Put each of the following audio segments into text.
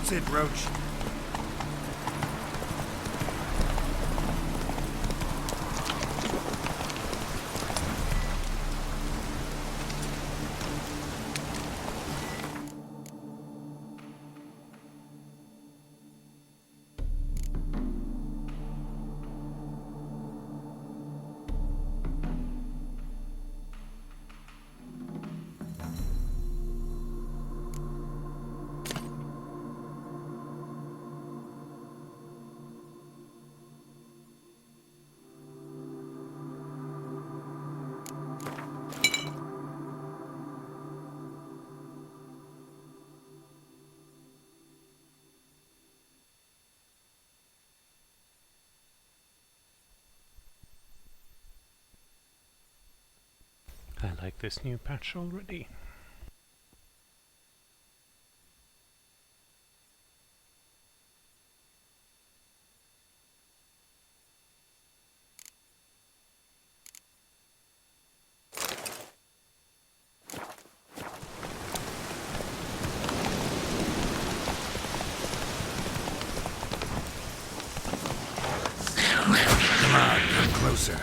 That's it, Roach. I like this new patch already. Come on, come closer.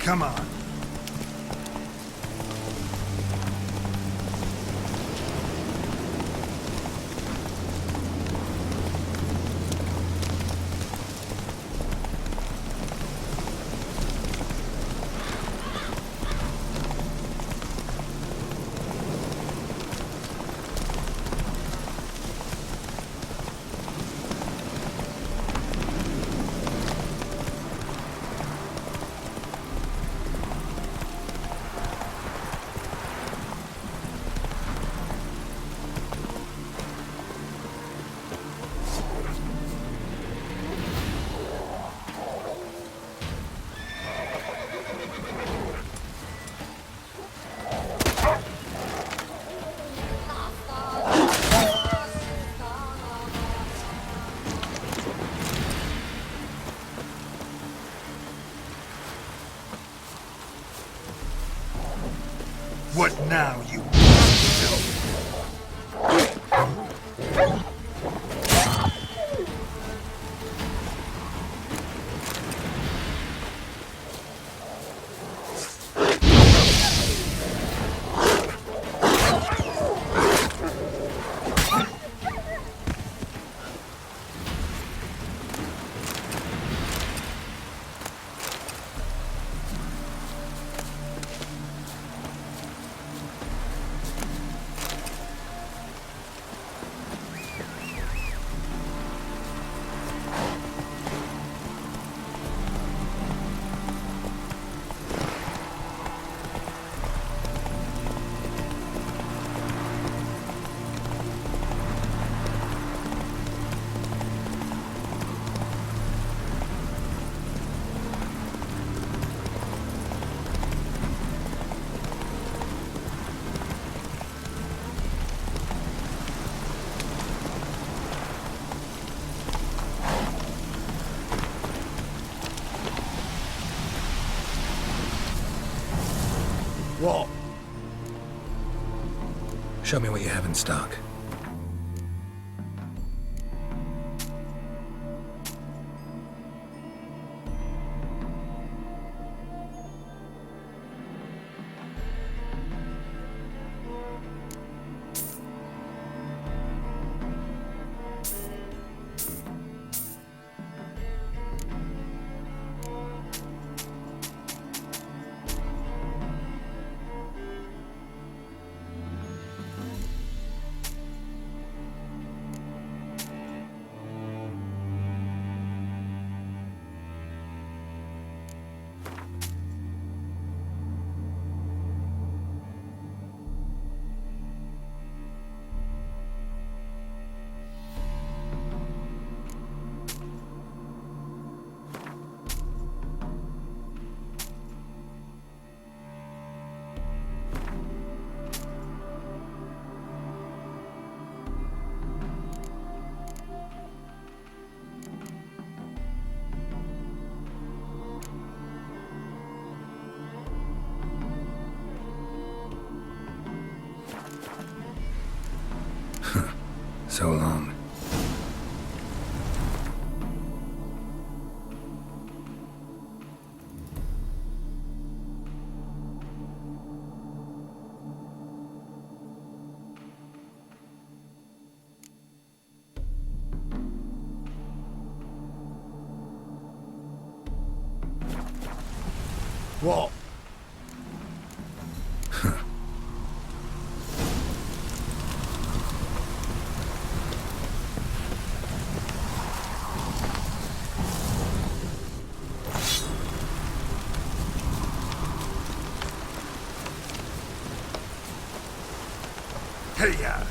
Come on. Now you must know. What? Show me what you have in stock. So long. What? Hey, ya!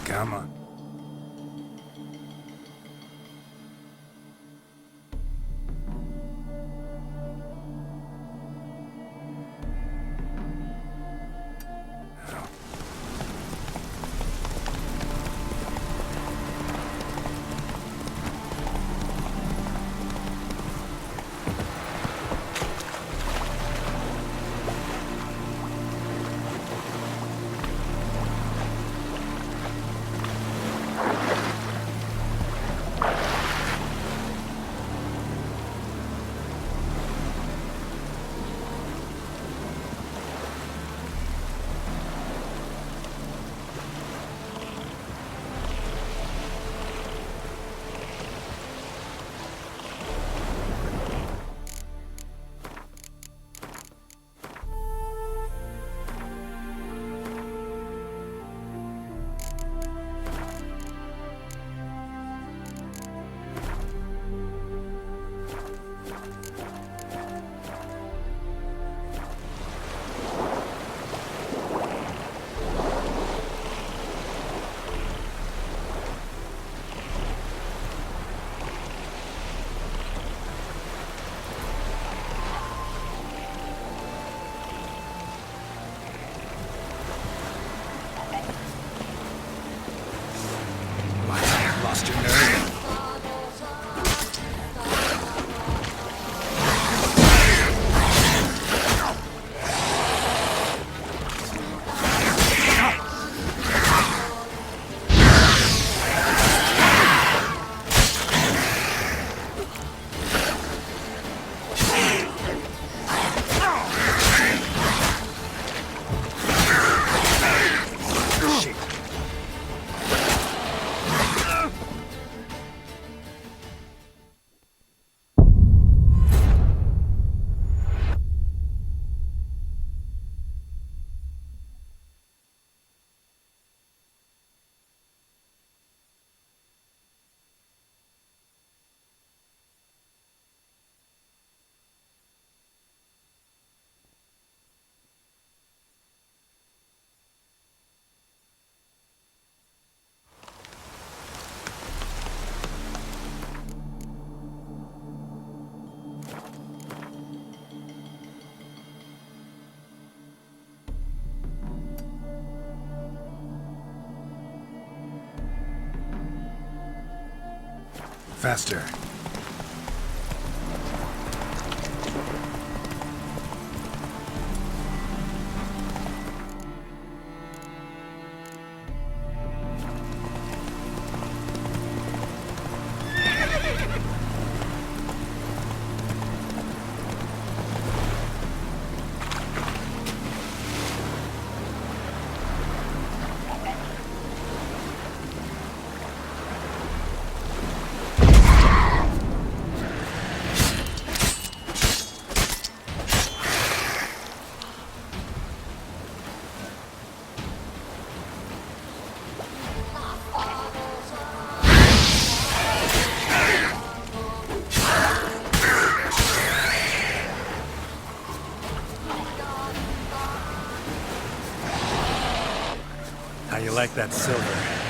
Come on. Faster. How you like that silver?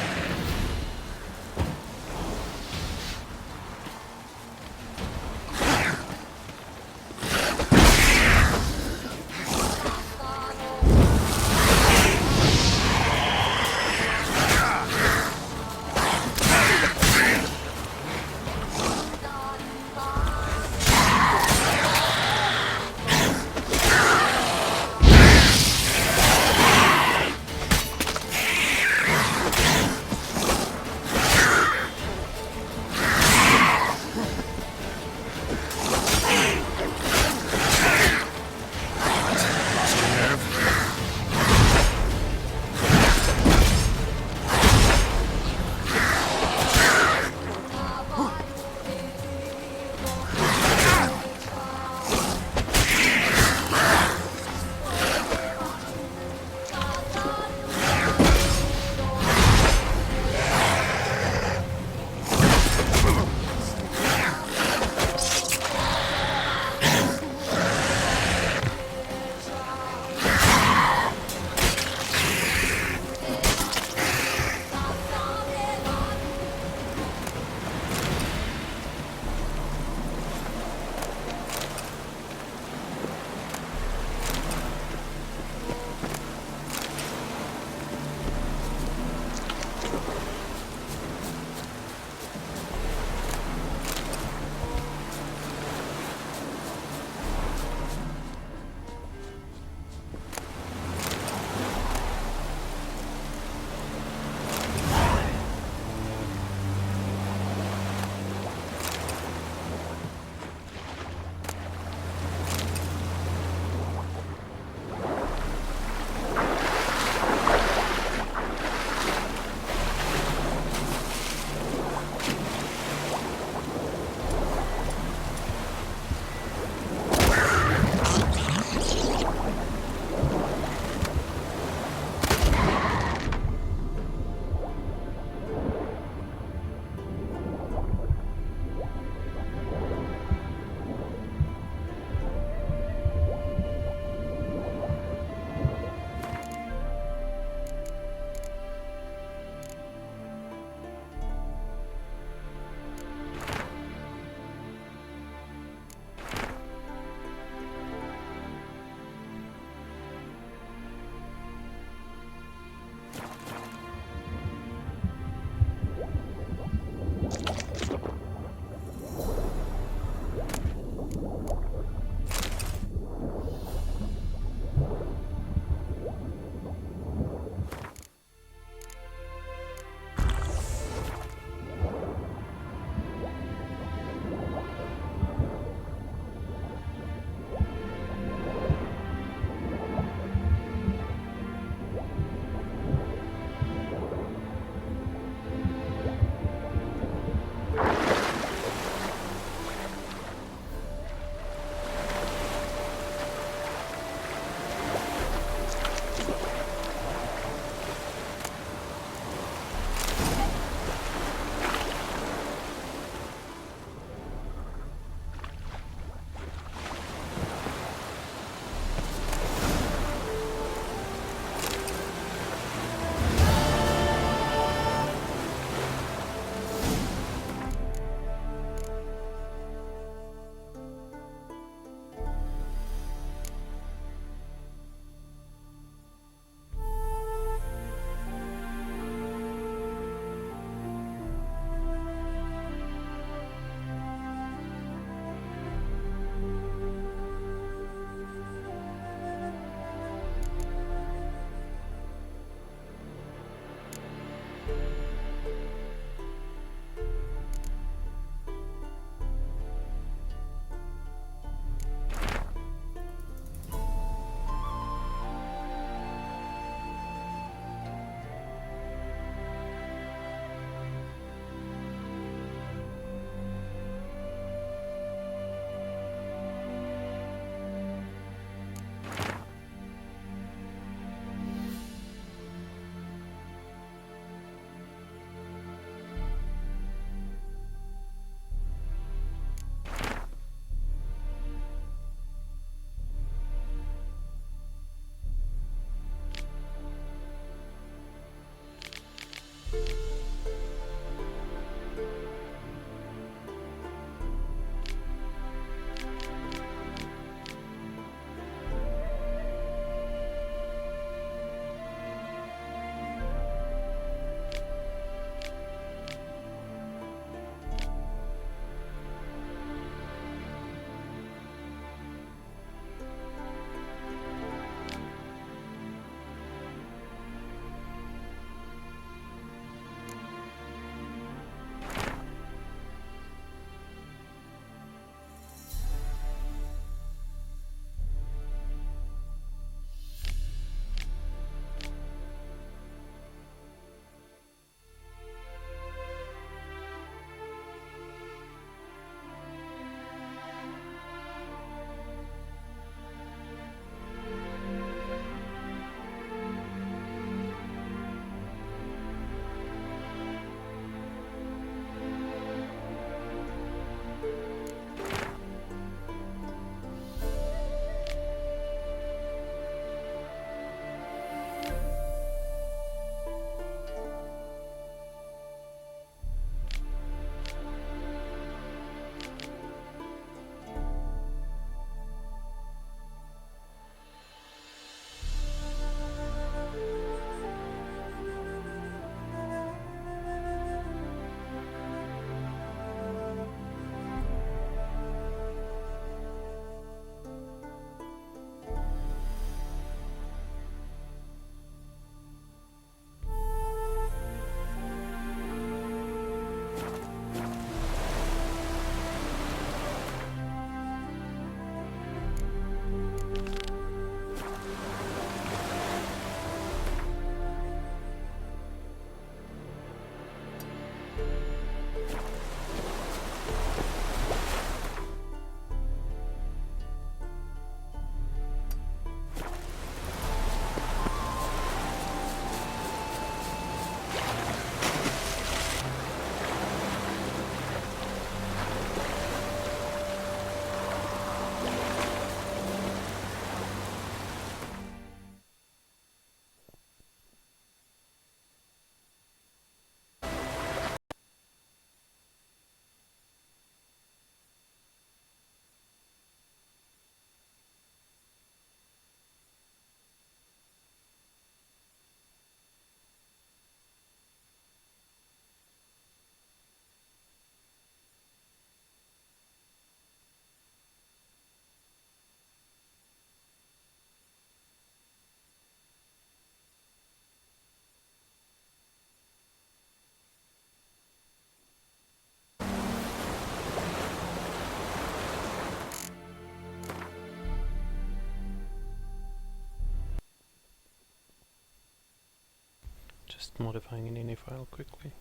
Just modifying an ini file quickly.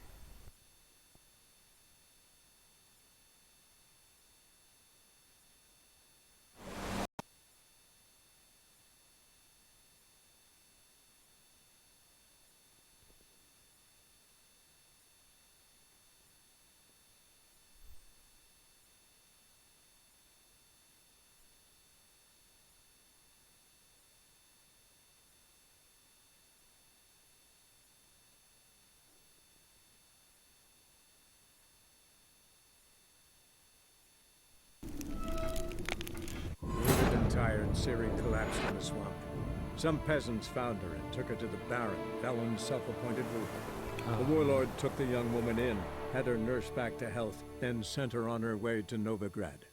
Wounded and tired, Ciri collapsed in the swamp. Some peasants found her and took her to the Baron, Velen's self-appointed ruler. The warlord took the young woman in, had her nursed back to health, then sent her on her way to Novigrad.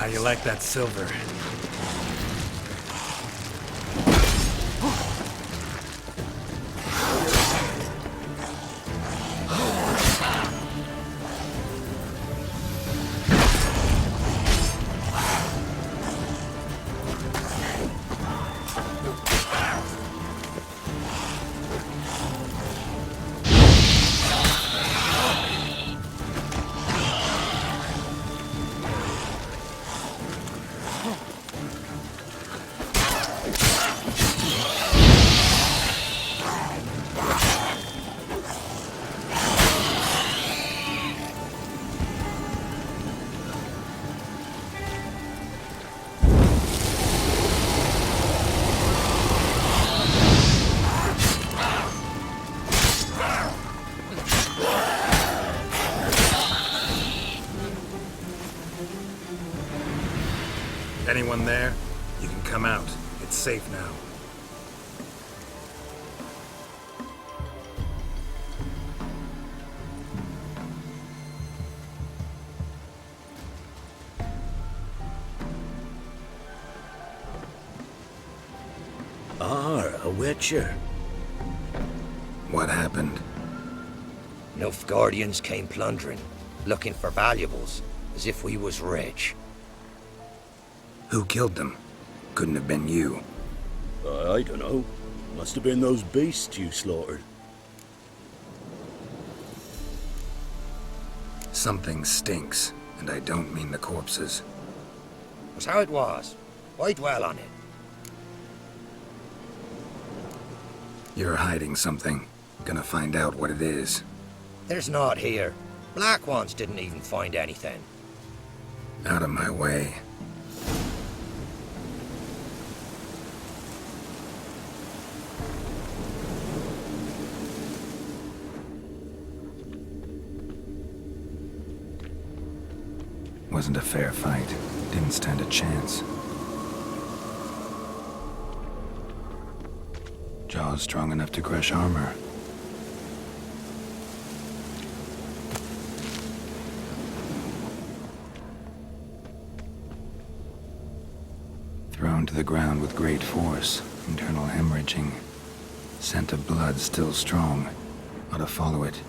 How you like that silver? Anyone there? You can come out. It's safe now. A Witcher. What happened? Nilfgaardians came plundering, looking for valuables, as if we was rich. Who killed them? Couldn't have been you. I don't know. Must have been those beasts you slaughtered. Something stinks, and I don't mean the corpses. Was how it was. Why dwell on it? You're hiding something. Gonna find out what it is. There's naught here. Black Ones didn't even find anything. Out of my way. Wasn't a fair fight. Didn't stand a chance. Jaws strong enough to crush armor. Thrown to the ground with great force. Internal hemorrhaging. Scent of blood still strong. Ought to follow it.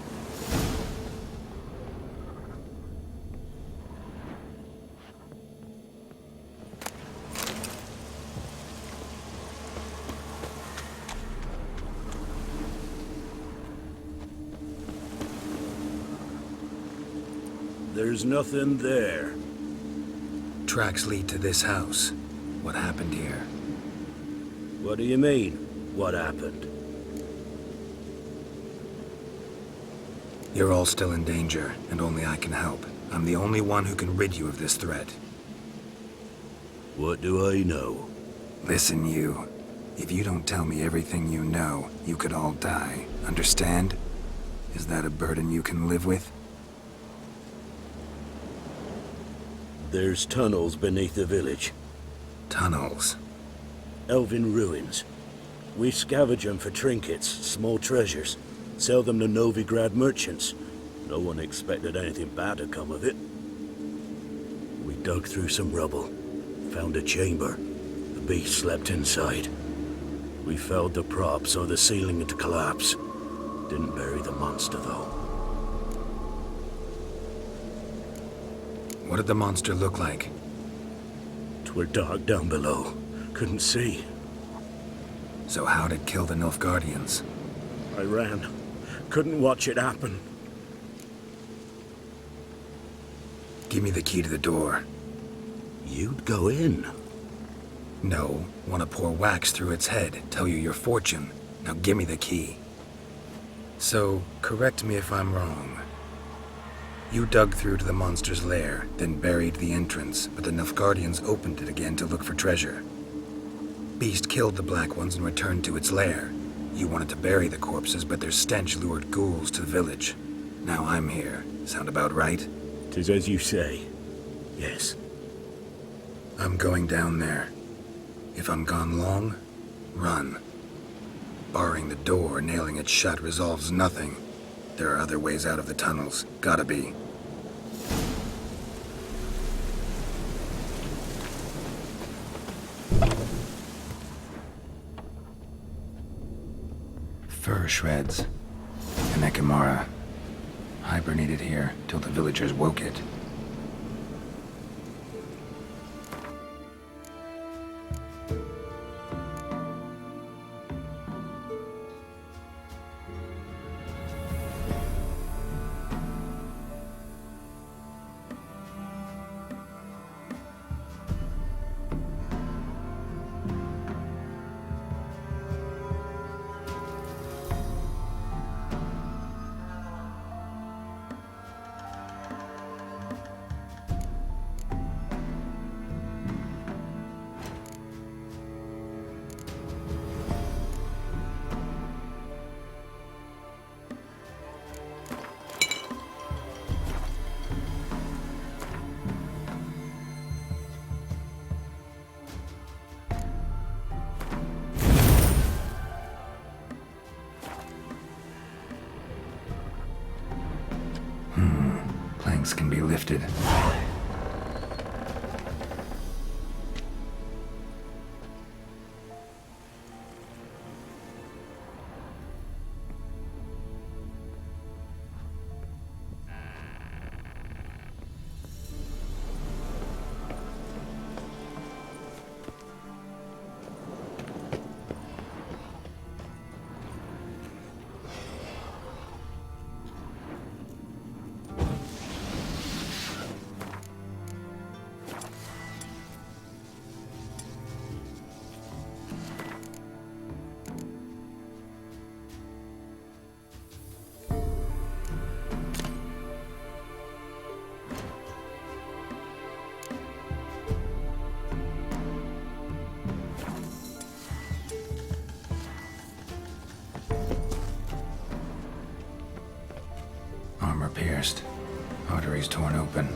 There's nothing there. Tracks lead to this house. What happened here? What do you mean? What happened? You're all still in danger, and only I can help. I'm the only one who can rid you of this threat. What do I know? Listen, you. If you don't tell me everything you know, you could all die. Understand? Is that a burden you can live with? There's tunnels beneath the village. Tunnels. Elven ruins. We scavenge them for trinkets, small treasures. Sell them to Novigrad merchants. No one expected anything bad to come of it. We dug through some rubble. Found a chamber. The beast slept inside. We felled the prop so the ceiling had collapse. Didn't bury the monster, though. What did the monster look like? 'Twere dark down below. Couldn't see. So how'd it kill the Nilfgaardians? I ran. Couldn't watch it happen. Give me the key to the door. You'd go in. No, want to pour wax through its head, tell you your fortune. Now give me the key. So, correct me if I'm wrong. You dug through to the monster's lair, then buried the entrance, but the Nilfgaardians opened it again to look for treasure. Beast killed the Black Ones and returned to its lair. You wanted to bury the corpses, but their stench lured ghouls to the village. Now I'm here. Sound about right? 'Tis as you say. Yes. I'm going down there. If I'm gone long, run. Barring the door, nailing it shut resolves nothing. There are other ways out of the tunnels. Gotta be. Fur shreds. An Ekimara. Hibernated here till the villagers woke it. Planks can be lifted. Armor pierced. Arteries torn open.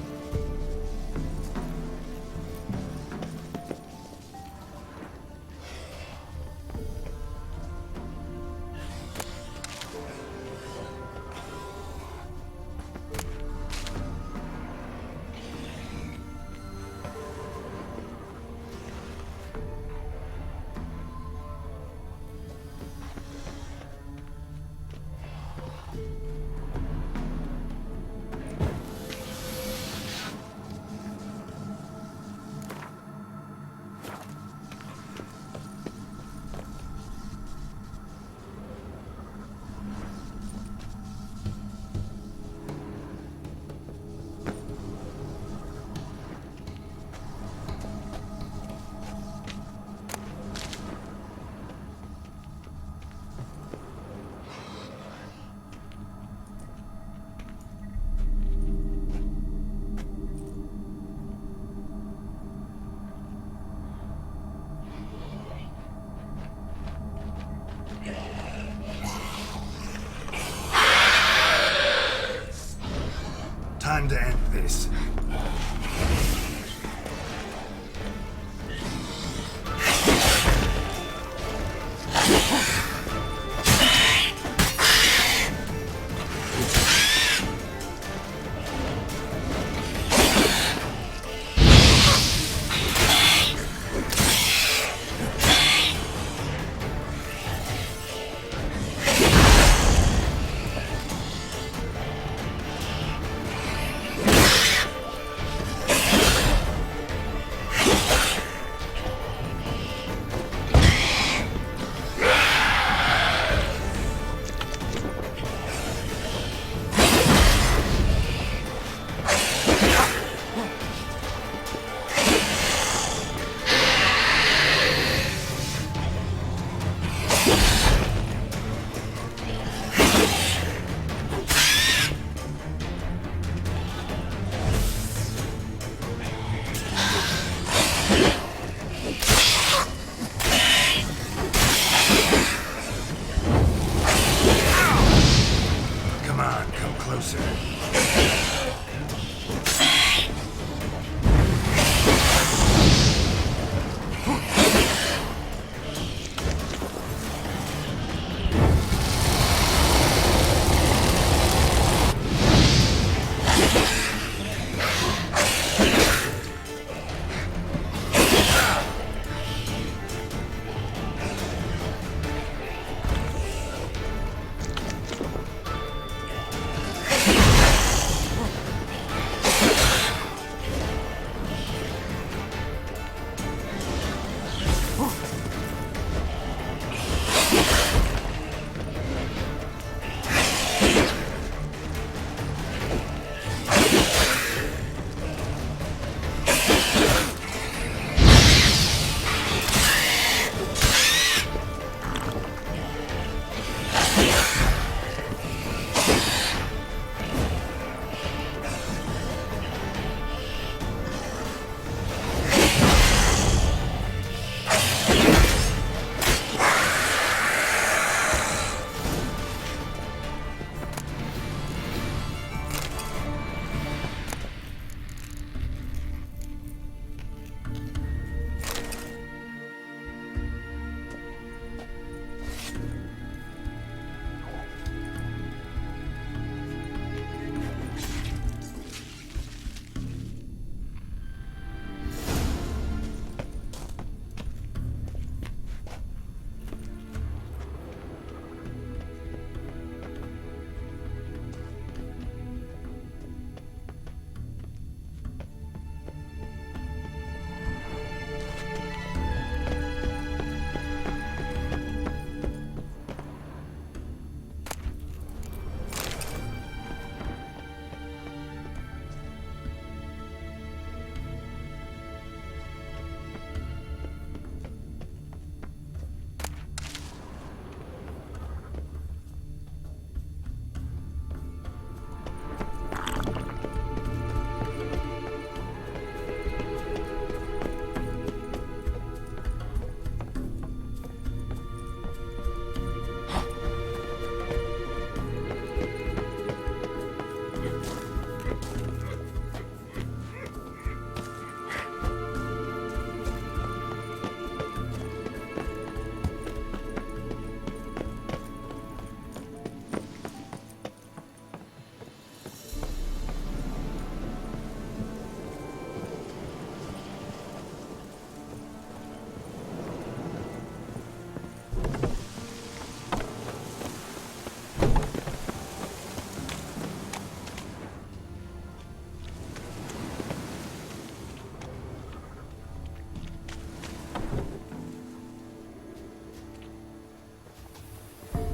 Time to end this.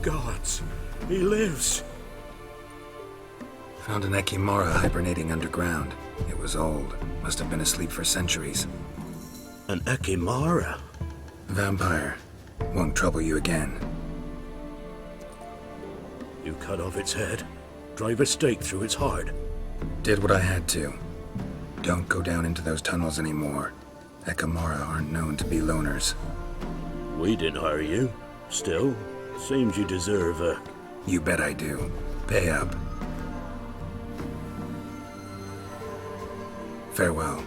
Gods, he lives. Found an Ekimara hibernating underground. It was old. Must have been asleep for centuries. An Ekimara? Vampire. Won't trouble you again. You cut off its head, drive a stake through its heart. Did what I had to. Don't go down into those tunnels anymore. Ekimara aren't known to be loners. We didn't hire you. Still, seems you deserve a... You bet I do. Pay up. Farewell.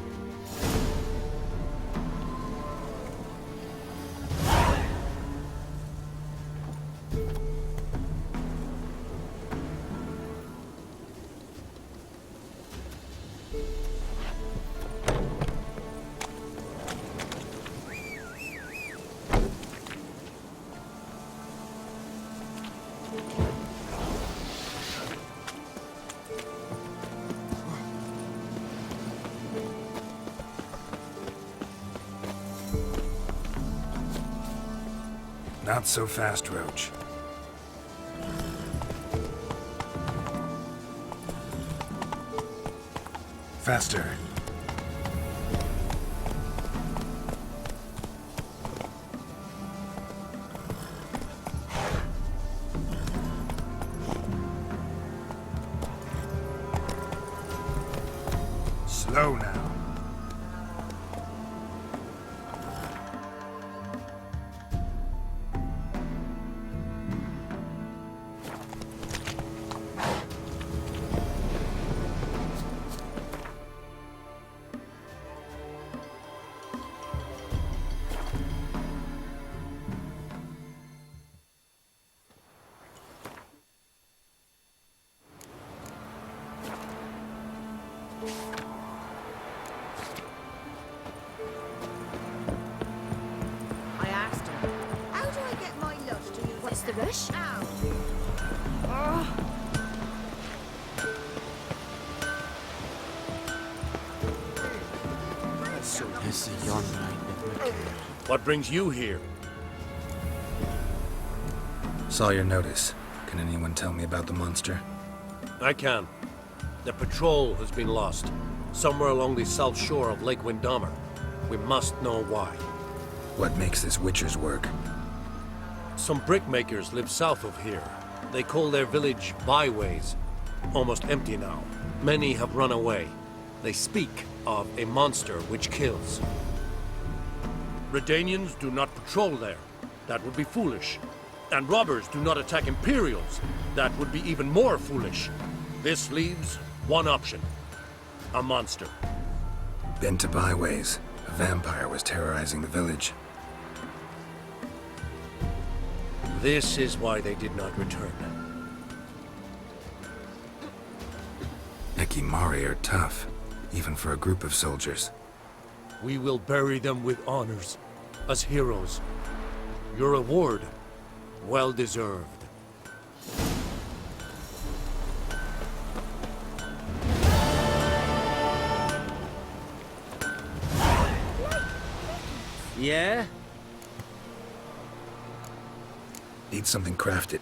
Not so fast, Roach. Faster. Slow now. I asked her, how do I get my lush to use What's the rush? Ow! What brings you here? Saw your notice. Can anyone tell me about the monster? I can. The patrol has been lost, somewhere along the south shore of Lake Windammer. We must know why. What makes this Witcher's work? Some brickmakers live south of here. They call their village Byways. Almost empty now. Many have run away. They speak of a monster which kills. Redanians do not patrol there. That would be foolish. And robbers do not attack Imperials. That would be even more foolish. This leaves one option. A monster. Been to Byways. A vampire was terrorizing the village. This is why they did not return. Ekimari are tough, even for a group of soldiers. We will bury them with honors, as heroes. Your reward, well deserved. Yeah? Need something crafted.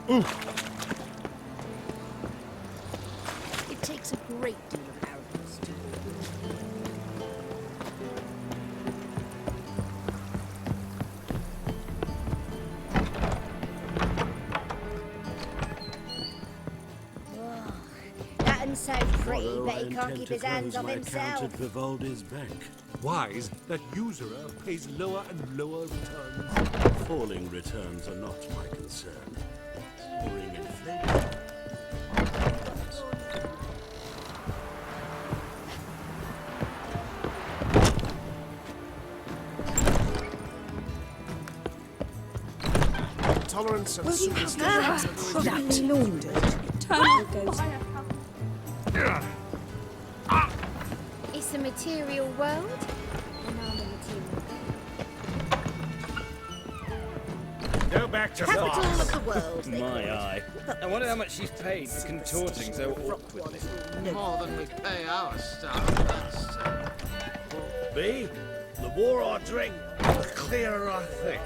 It takes a great deal of arrogance to that and so pretty, Although but I he can't intend keep to his hands close on my account himself. at Vivaldi's bank. Wise that usurer pays lower and lower returns. Falling returns are not my concern. Soaring inflation. Tolerance and Product laundered. Turn goes. It's a material world, and I'm a material. Go back to Capital farm. of the world. they call My it. eye. I wonder how much she's paid for contorting so awkwardly. More than we pay our staff, that's... Me? The more I drink, the clearer I think.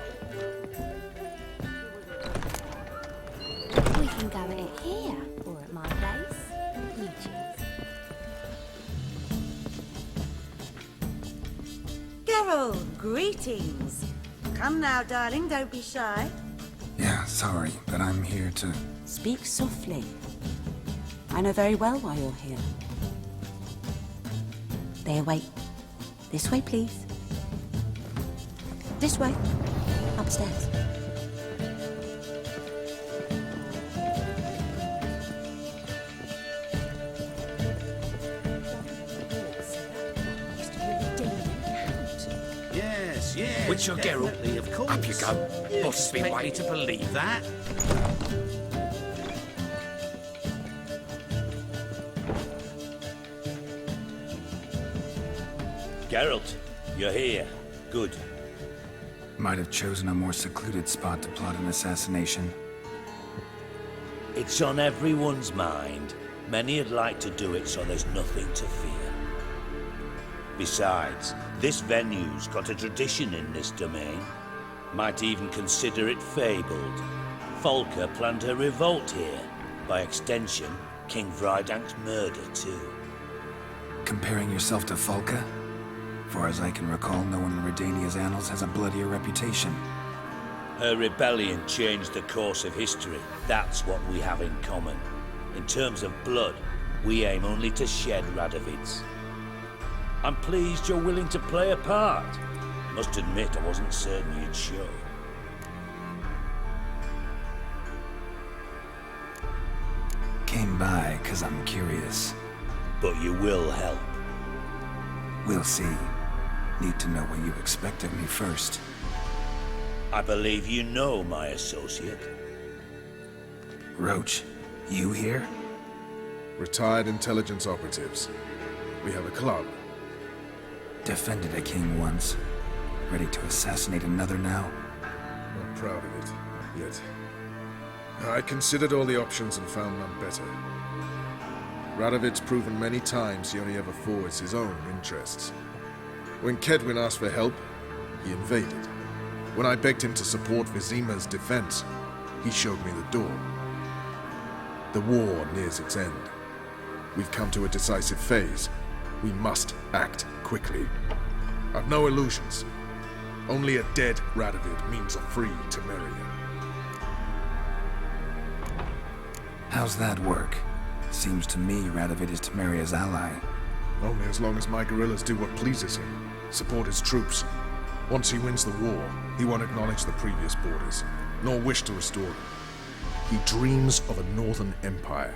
We can go at it here, or at my place. You choose. Geralt, greetings. Come now, darling, don't be shy. Yeah, sorry, but I'm here to... Speak softly. I know very well why you're here. There, wait. This way, please. This way. Upstairs. Yes, yes. Witcher Geralt, definitely, of course. up you go. Boss has been waiting to believe that. Geralt, you're here. Good. Might have chosen a more secluded spot to plot an assassination. It's on everyone's mind. Many would like to do it so there's nothing to fear. Besides, this venue's got a tradition in this domain. Might even consider it fabled. Folker planned her revolt here. By extension, King Vrydank's murder too. Comparing yourself to Falka? Far as I can recall, no one in Redania's annals has a bloodier reputation. Her rebellion changed the course of history. That's what we have in common. In terms of blood, we aim only to shed Radovid's. I'm pleased you're willing to play a part. Must admit, I wasn't certain you'd show. Came by 'cause I'm curious. But you will help. We'll see. Need to know what you expect of me first. I believe you know my associate. Roach, you here? Retired intelligence operatives. We have a club. Defended a king once. Ready to assassinate another now? Not proud of it, yet. I considered all the options and found none better. Radovid's proven many times he only ever forwards his own interests. When Kedwin asked for help, he invaded. When I begged him to support Vizima's defense, he showed me the door. The war nears its end. We've come to a decisive phase. We must act quickly. I've no illusions. Only a dead Radovid means a free Temeria. How's that work? Seems to me Radovid is Temeria's ally. Only as long as my guerrillas do what pleases him, support his troops. Once he wins the war, he won't acknowledge the previous borders, nor wish to restore them. He dreams of a northern empire.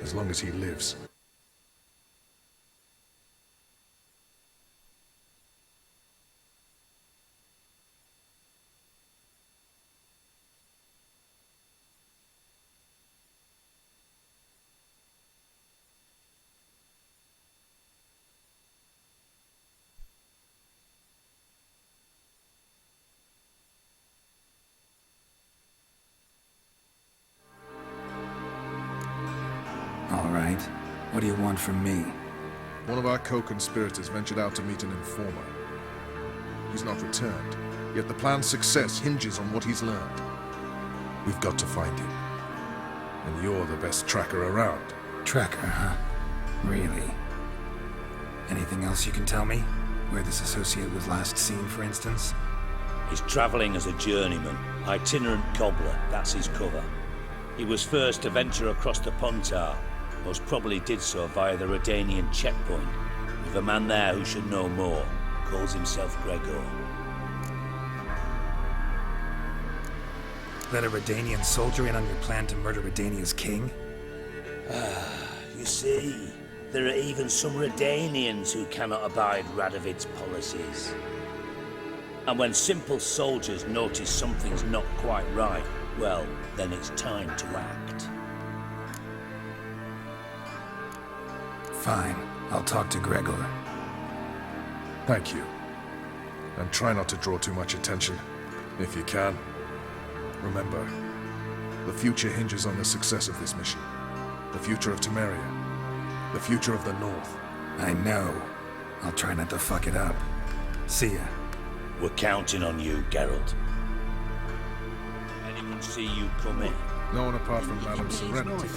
As long as he lives. All right. What do you want from me? One of our co-conspirators ventured out to meet an informer. He's not returned, yet the plan's success hinges on what he's learned. We've got to find him. And you're the best tracker around. Tracker, huh? Really? Anything else you can tell me? Where this associate was last seen, for instance? He's travelling as a journeyman, itinerant cobbler, that's his cover. He was first to venture across the Pontar, most probably did so via the Redanian checkpoint, with a man there who should know more, calls himself Gregor. Let a Redanian soldier in on your plan to murder Redania's king? You see, there are even some Redanians who cannot abide Radovid's policies. And when simple soldiers notice something's not quite right, well, then it's time to act. Fine. I'll talk to Gregor. Thank you. And try not to draw too much attention, if you can. Remember, the future hinges on the success of this mission. The future of Temeria. The future of the North. I know. I'll try not to fuck it up. See ya. We're counting on you, Geralt. Anyone see you come in? No one apart from Madame Serenity.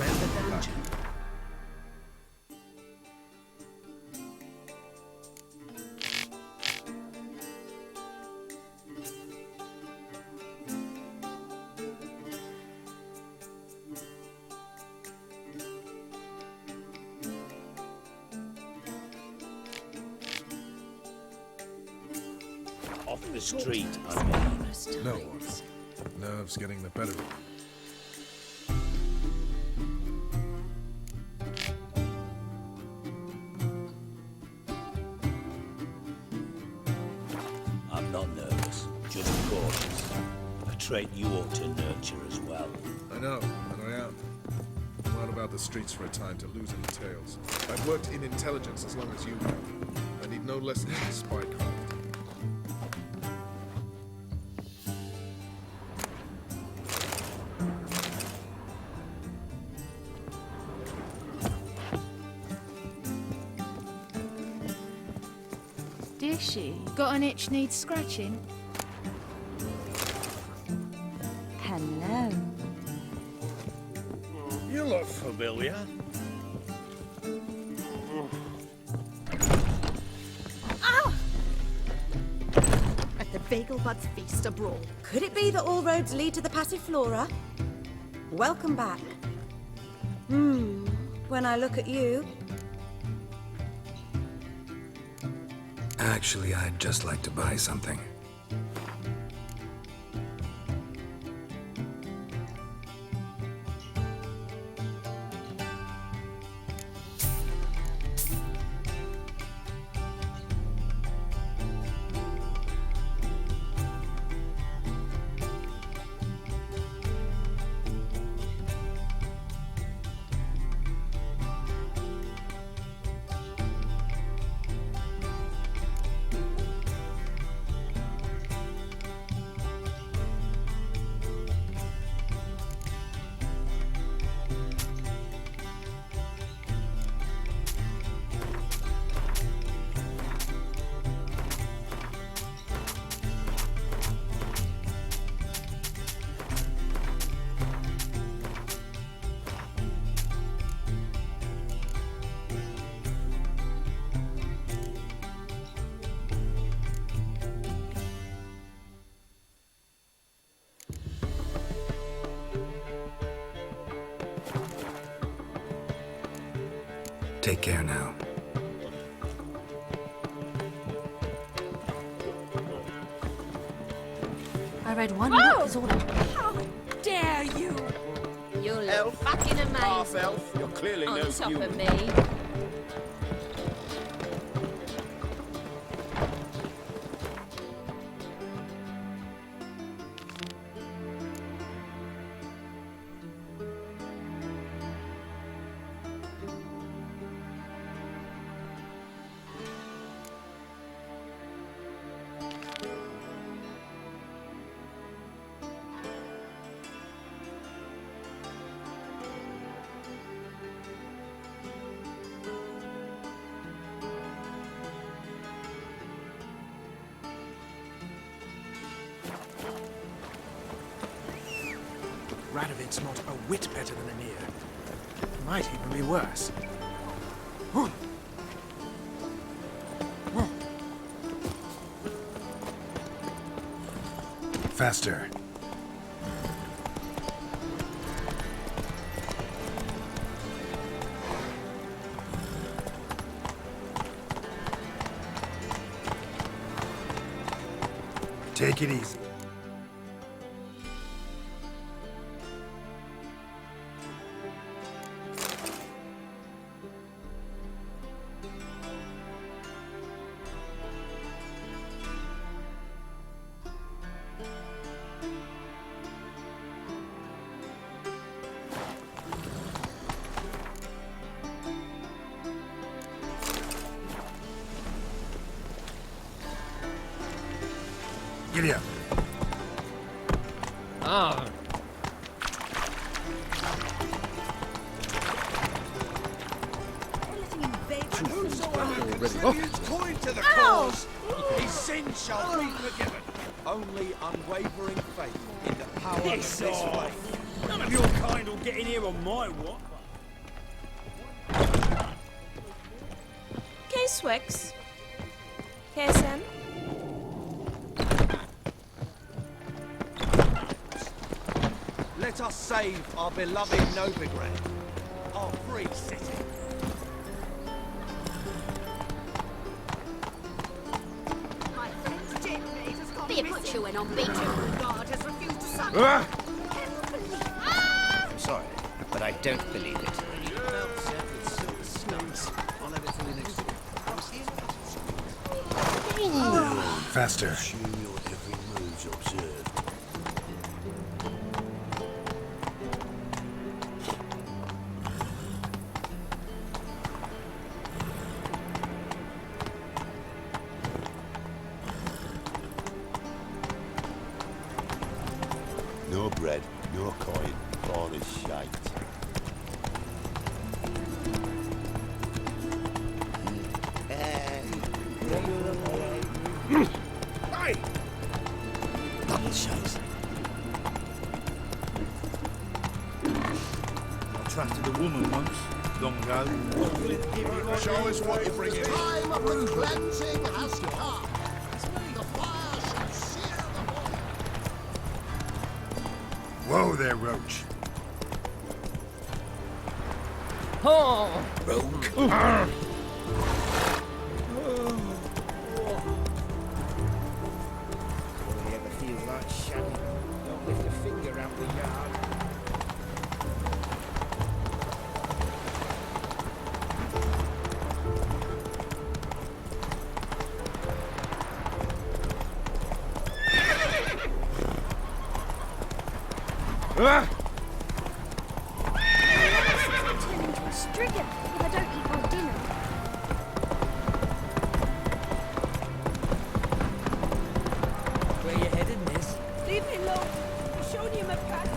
Off the street, I mean. No one. Nerves getting the better of you. I'm not nervous, just cautious. A trait you ought to nurture as well. I know, and I am. I'm out about the streets for a time to lose any tales. I've worked in intelligence as long as you have. I need no lessons in spycraft. Dishy, got an itch needs scratching? Hello. You look familiar. Ow! At the Vagelbud's feast, a brawl. Could it be that all roads lead to the Passiflora? Welcome back. When I look at you... Actually, I'd just like to buy something. Take care now. I read one Whoa! book is all. How dare you! You look fucking amazing. Half-elf, you're clearly On no top human. of me. Radovid's not a whit better than Emir. Might even be worse. Faster. Take it easy. Giddy up. Ah. Coin to the cause. His sins shall be forgiven. Only unwavering faith in the power of this faith. None of your kind will get in here on my watch. K-Swix. KSM. Let us save our beloved Novigrad, our free city. My friend's chambermaid has gone missing. Put you in on beat. God has refused to sign. I'm sorry, but I don't believe it. Faster. Assume your every move's observed. No bread, no coin, all is shite. Hey! Double shite. I trusted a woman once, long ago. Show us what you're bringing. Time of the cleansing has come. The fire shall sear the body. Whoa there, Roach. Oh. Rogue. Ever feel like shouting? Don't lift a finger out the yard. Turn into a striga if I don't eat my dinner. Where you headed, miss? Leave me alone. I'm showing you my path.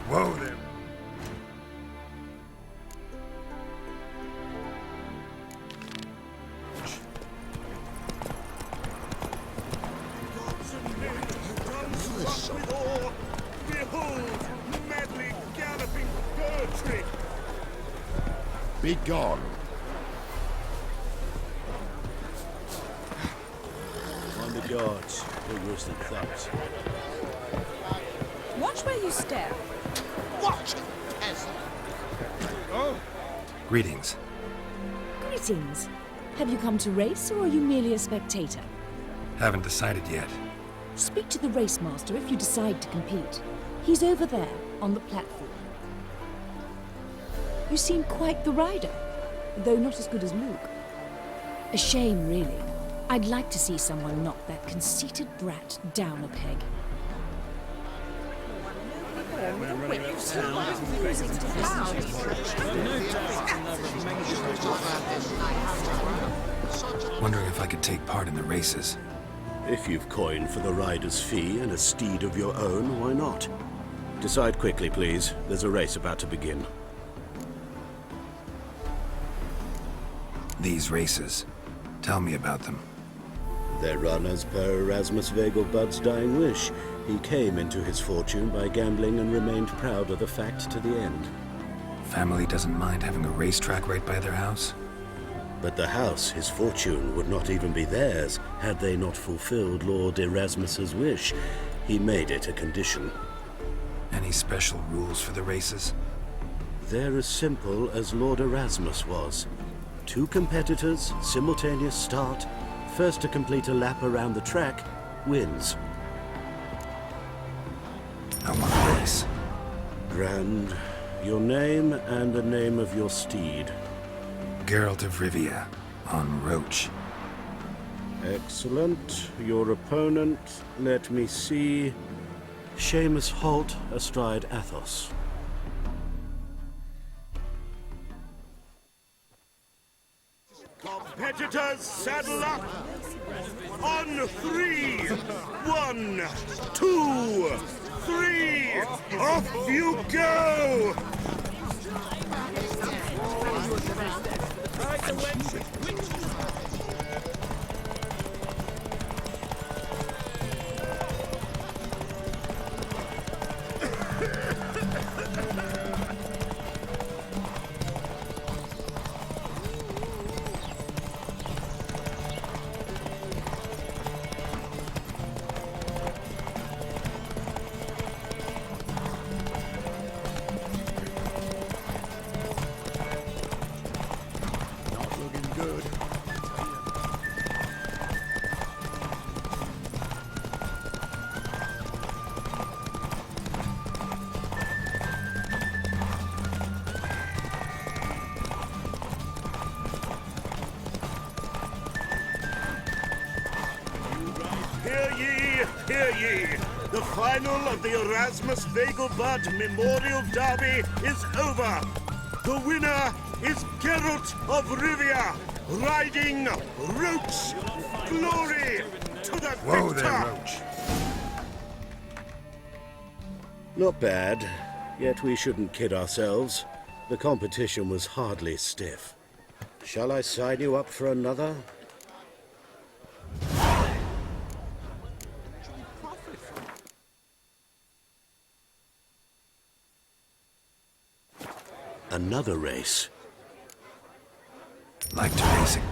Whoa there. With all, behold, madly galloping poetry. Be gone. On the guards, they're worse than thugs. Watch where you step. Watch it, peasant. Greetings. Greetings. Have you come to race, or are you merely a spectator? Haven't decided yet. Speak to the race master if you decide to compete. He's over there, on the platform. You seem quite the rider, though not as good as Luke. A shame, really. I'd like to see someone knock that conceited brat down a peg. Wondering if I could take part in the races. If you've coin for the rider's fee and a steed of your own, why not? Decide quickly, please. There's a race about to begin. These races. Tell me about them. They're run as per Erasmus Vegelbud's dying wish. He came into his fortune by gambling and remained proud of the fact to the end. Family doesn't mind having a racetrack right by their house? But the house, his fortune, would not even be theirs had they not fulfilled Lord Erasmus's wish. He made it a condition. Any special rules for the races? They're as simple as Lord Erasmus was. 2 competitors, simultaneous start. First to complete a lap around the track wins. I want a race. Grand. Your name and the name of your steed. Geralt of Rivia, on Roach. Excellent. Your opponent, let me see. Seamus Holt, astride Athos. Competitors, saddle up! On 3! 1, 2, 3! Off you go! Hear ye! The final of the Erasmus Vegelbud Memorial Derby is over! The winner is Geralt of Rivia, riding Roach! Glory to the Whoa victor! there, Roach. Not bad, yet we shouldn't kid ourselves. The competition was hardly stiff. Shall I sign you up for another? Another race. Like to racing.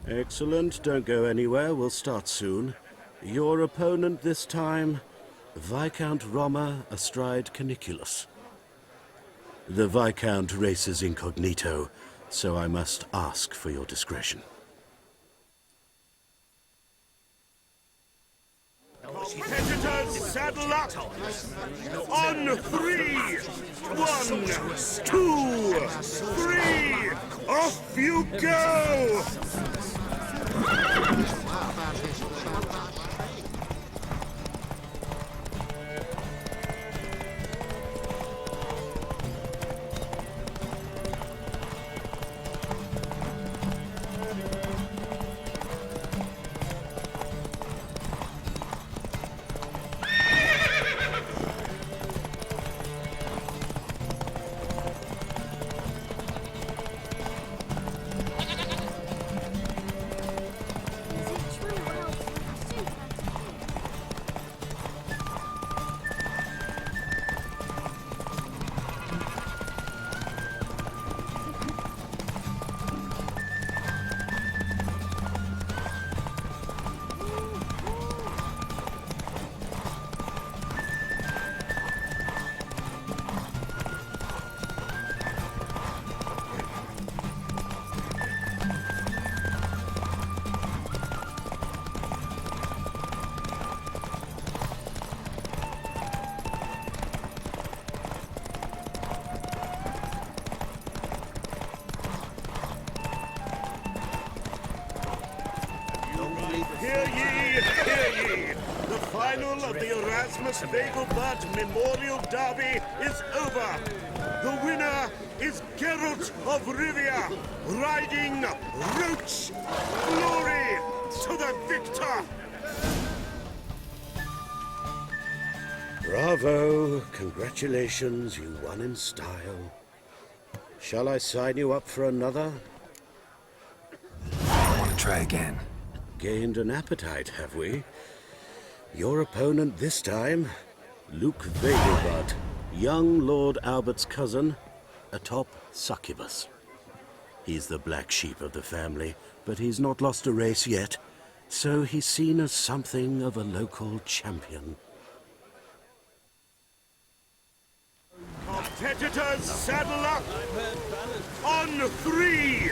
Excellent. Don't go anywhere. We'll start soon. Your opponent this time, Viscount Roma astride Caniculus. The Viscount races incognito, so I must ask for your discretion. Competitors, saddle up! On 3! 1, 2, 3! Off you go! Hear ye, hear ye! The final of the Erasmus Vegelbud Memorial Derby is over. The winner is Geralt of Rivia, riding Roach. Glory to the victor! Bravo! Congratulations, you won in style. Shall I sign you up for another? I want to try again. Gained an appetite, have we? Your opponent this time, Luke Vegelbud, young Lord Albert's cousin, atop Succubus. He's the black sheep of the family, but he's not lost a race yet, so he's seen as something of a local champion. Competitors, saddle up! On 3!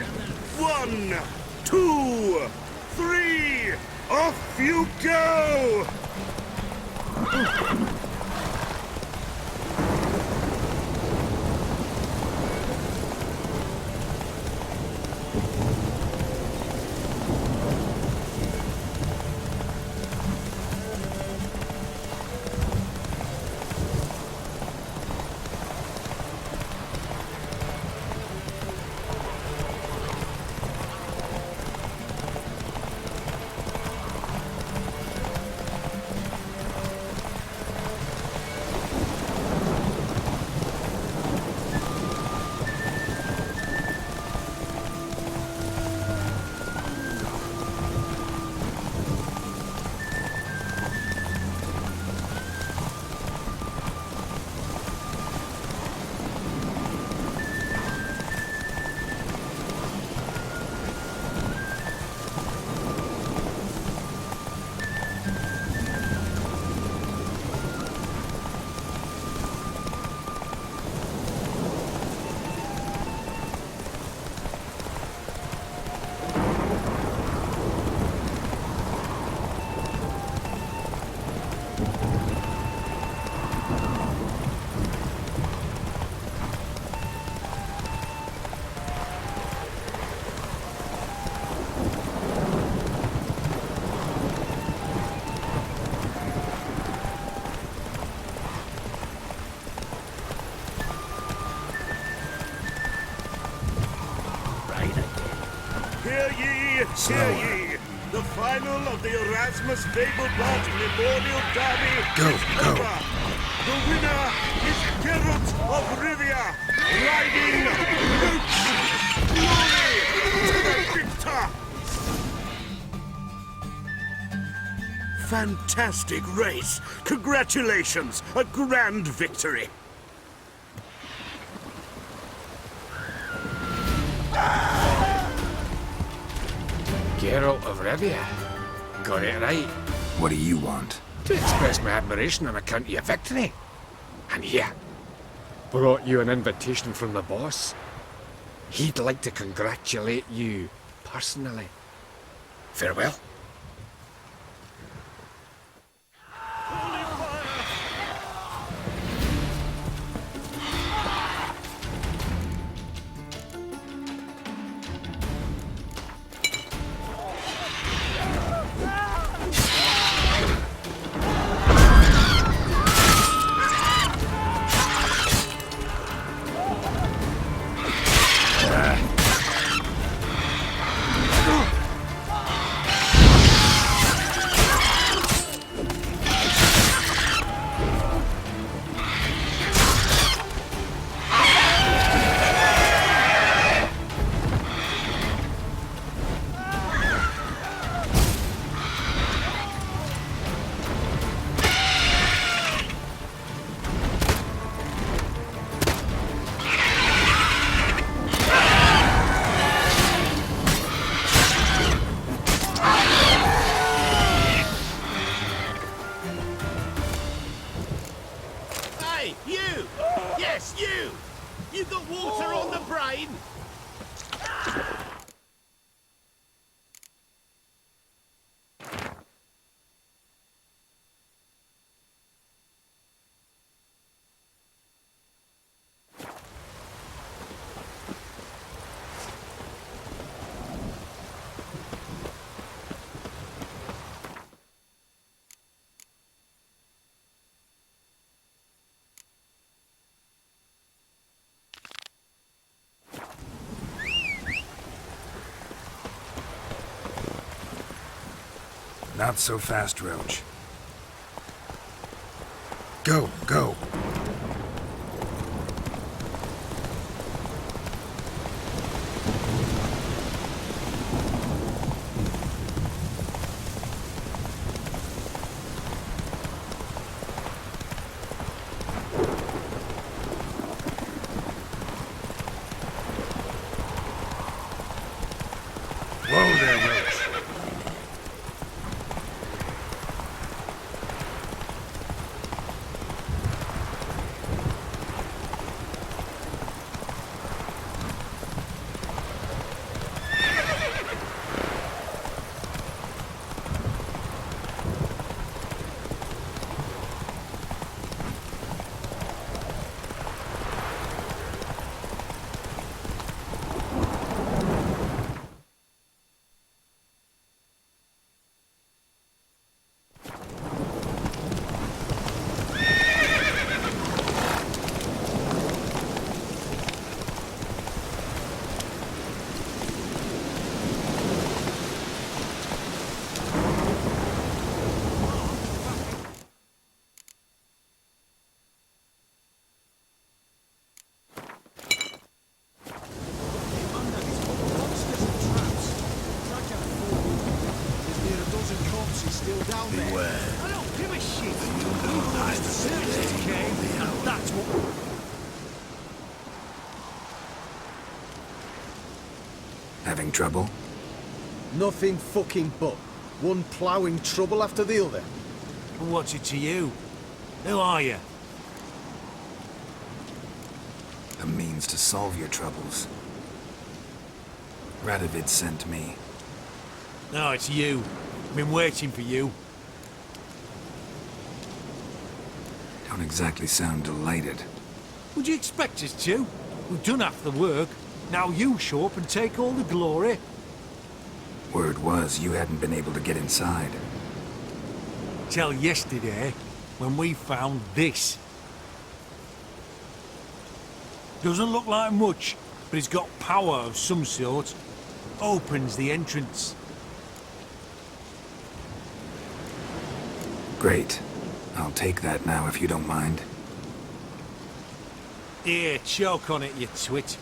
1, 2, 3! Off you go! Hear ye! The final of the Erasmus Vegelbud Memorial Derby is over. The winner is Geralt of Rivia, riding Roach. Glory to the victor! Fantastic race! Congratulations! A grand victory! Geralt of Rivia. Got it right. What do you want? To express my admiration on account of your victory. And here, brought you an invitation from the boss. He'd like to congratulate you personally. Farewell. Not so fast, Roach. Go, go! Whoa there, Roach. Beware. I don't give a shit. The searchers came, and that's what... Having trouble? Nothing fucking but. One ploughing trouble after the other. What's it to you? Who are you? A means to solve your troubles. Radovid sent me. No, it's you. I've been waiting for you. Don't exactly sound delighted. Would you expect us to? We've done half the work. Now you show up and take all the glory. Word was you hadn't been able to get inside. Till yesterday, when we found this. Doesn't look like much, but it's got power of some sort. Opens the entrance. Great. I'll take that now if you don't mind. Here, choke on it, you twit.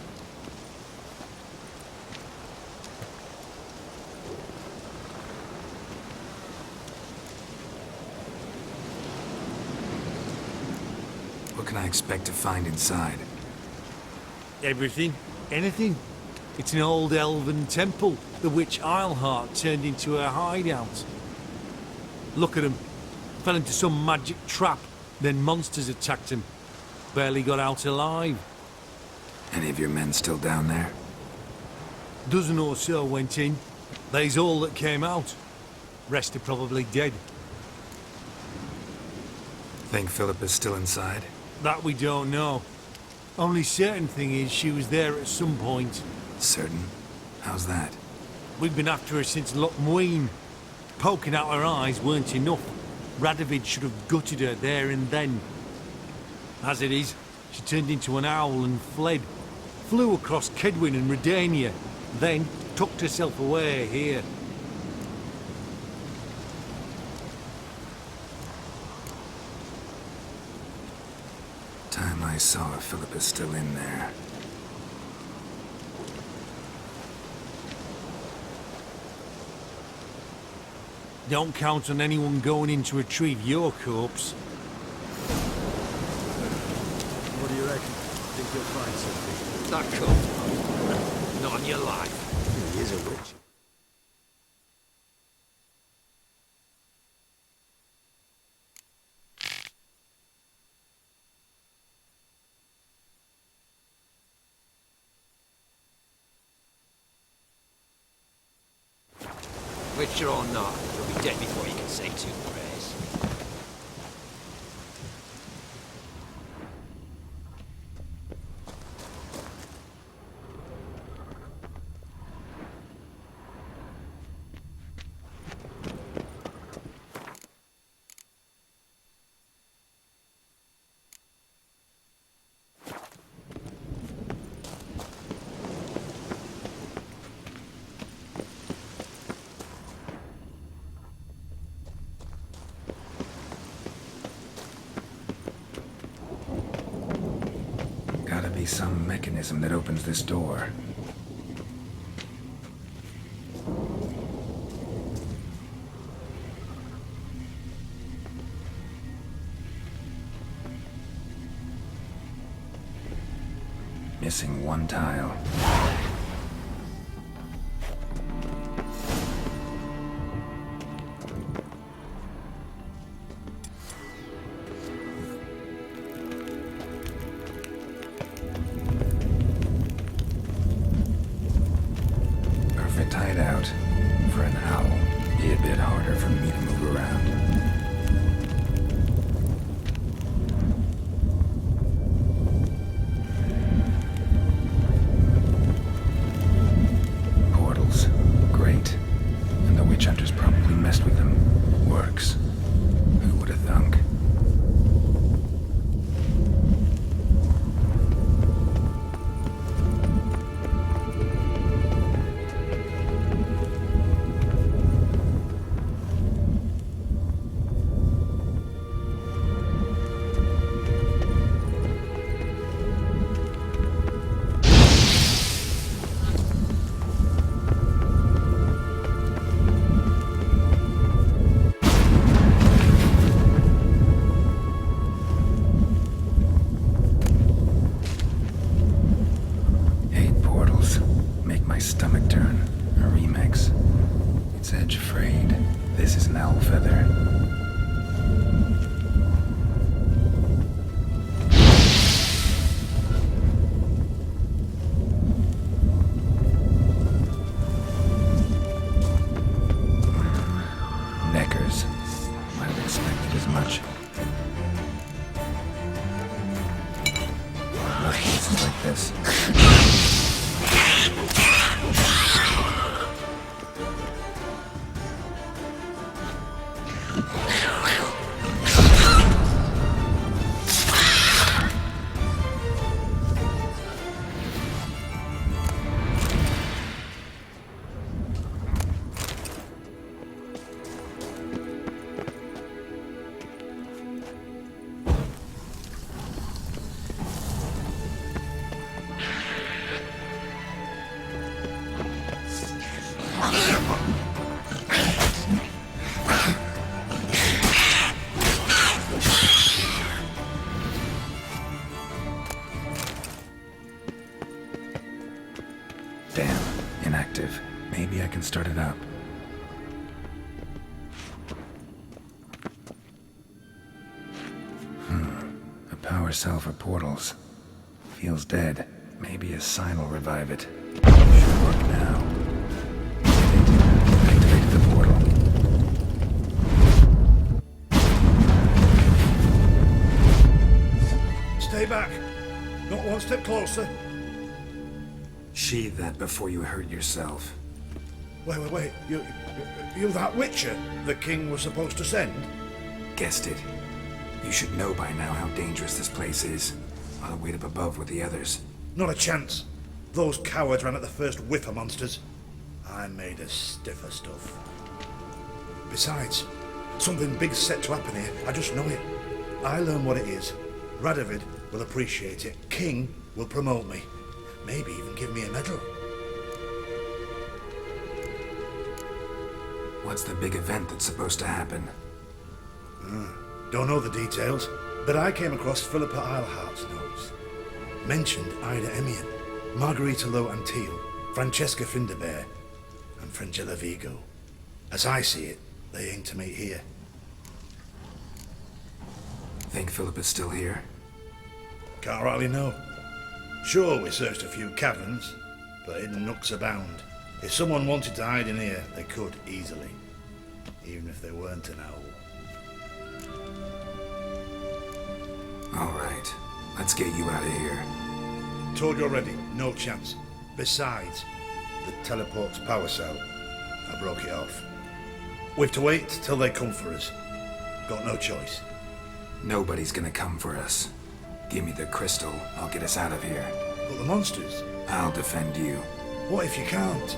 What can I expect to find inside? Everything. Anything. It's an old elven temple, the witch Isleheart turned into a hideout. Look at him. Fell into some magic trap, then monsters attacked him. Barely got out alive. Any of your men still down there? Dozen or so went in. They's all that came out. Rest are probably dead. Think Philip is still inside? That we don't know. Only certain thing is she was there at some point. Certain? How's that? We've been after her since Lochmuin. Poking out her eyes weren't enough. Radovid should have gutted her there and then. As it is, she turned into an owl and fled. Flew across Kedwin and Redania, then tucked herself away here. Time I saw her, Philip is still in there. Don't count on anyone going in to retrieve your corpse. What do you reckon? Think you'll find something? That could. Not on your life. He is a witch. Witcher or not, you'll be dead before you can say two prayers. be some mechanism that opens this door. Missing one tile. Perfect hideout for an owl. Be a bit harder for me to move around. Portals. Great. And the witch hunters probably messed with them. Works. Who would have thunk? My stomach turn. A remix. It's edge frayed. This is an owl feather. Neckers. Might have expected as much. Love places like this. Damn, inactive. Maybe I can start it up. A power cell for portals. Feels dead. Maybe a sign will revive it. Should work now. Activated the portal. Stay back. Not one step closer. Sheathe that before you hurt yourself. Wait. You that Witcher the king was supposed to send? Guessed it. You should know by now how dangerous this place is. I'll wait up above with the others. Not a chance. Those cowards ran at the first whiff of monsters. I'm made of stiffer stuff. Besides, something big's set to happen here. I just know it. I learn what it is. Radovid will appreciate it. King will promote me. Maybe even give me a medal. What's the big event that's supposed to happen? Don't know the details, but I came across Philippa Eilhart's notes. Mentioned Ida Emian, Margarita Lo Antil, Francesca Finderbear, and Frangella Vigo. As I see it, they aim to meet here. Think Philippa's still here? Can't rightly know. Sure, we searched a few caverns, but hidden nooks abound. If someone wanted to hide in here, they could easily. Even if they weren't an owl. All right, let's get you out of here. Told you already, no chance. Besides, the teleport's power cell. I broke it off. We've to wait till they come for us. Got no choice. Nobody's gonna come for us. Give me the crystal, I'll get us out of here. But the monsters? I'll defend you. What if you can't?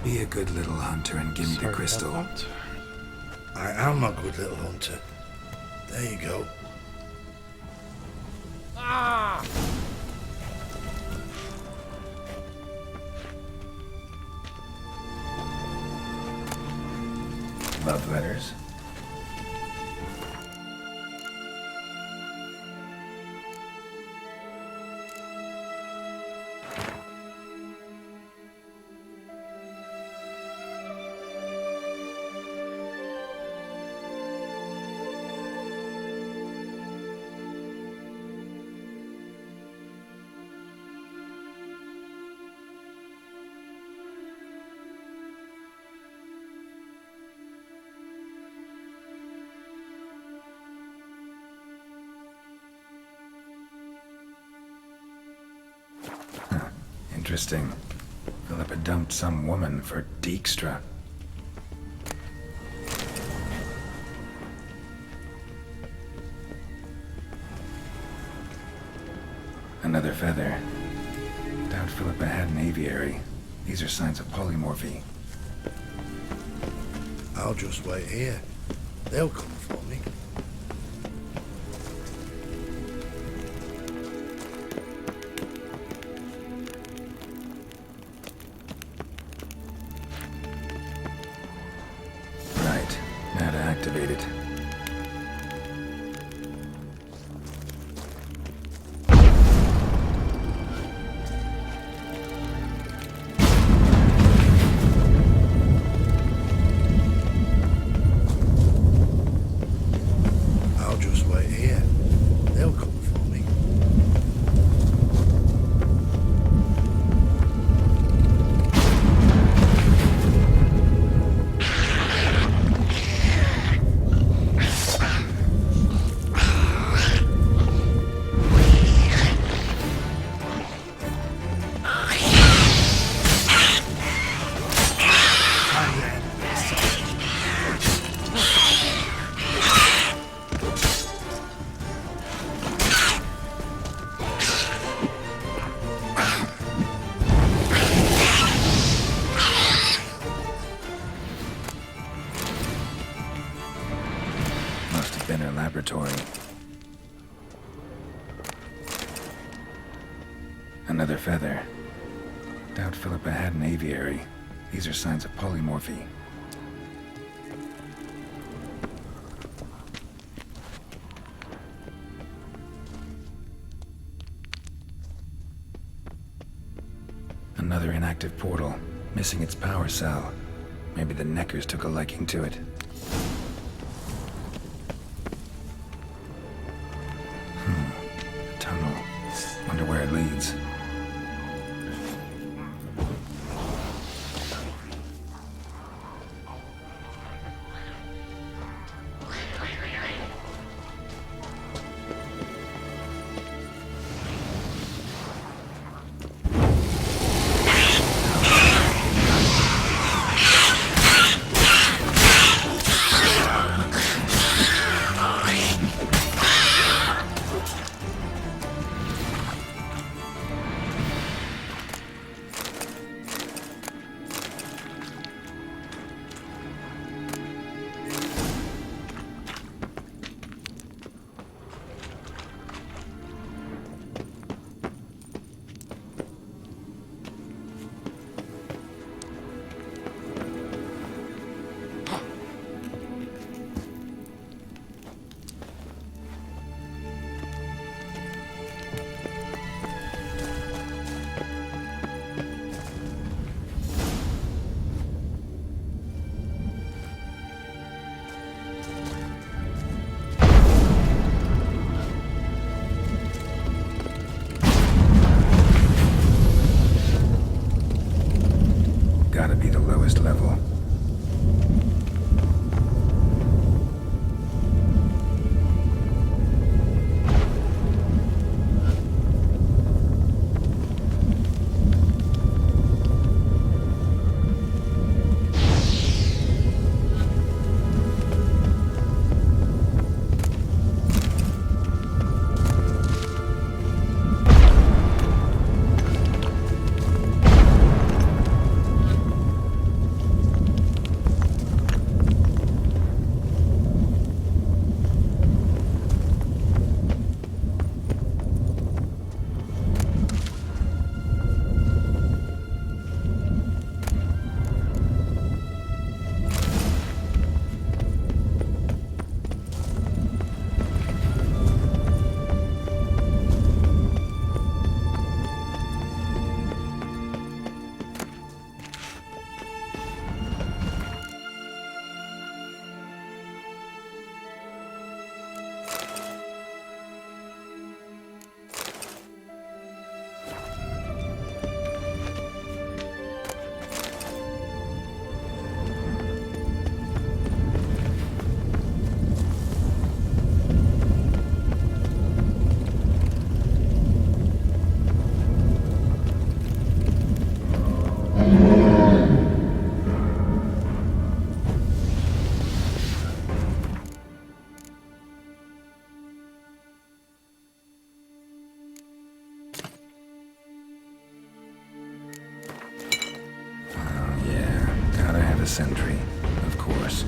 Be a good little hunter and give me the Sorry crystal. about that. I am a good little hunter. There you go. Ah! Love letters. Interesting. Philippa dumped some woman for Dijkstra. Another feather. Doubt Philippa had an aviary. These are signs of polymorphy. I'll just wait here. They'll come for me. Right. Now to activate it. I'll just wait here. They'll come for me. Must have been her laboratory. Another feather. Doubt Philippa had an aviary. These are signs of polymorphy. Another inactive portal, missing its power cell. Maybe the Neckers took a liking to it. Tunnel. Wonder where it leads. Gotta be the lowest level. a sentry, of course.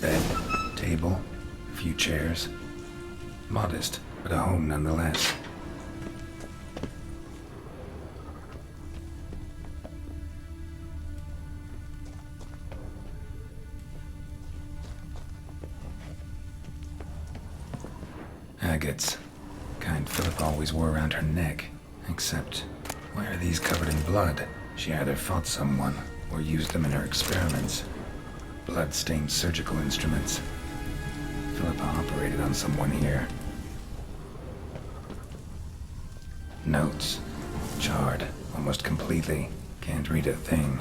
Bed, table, a few chairs. Modest, but a home nonetheless. Agates. Kind Philip always wore around her neck. Except, why are these covered in blood? She either fought someone, or used them in her experiments. Blood-stained surgical instruments. Philippa operated on someone here. Notes. Charred, almost completely. Can't read a thing.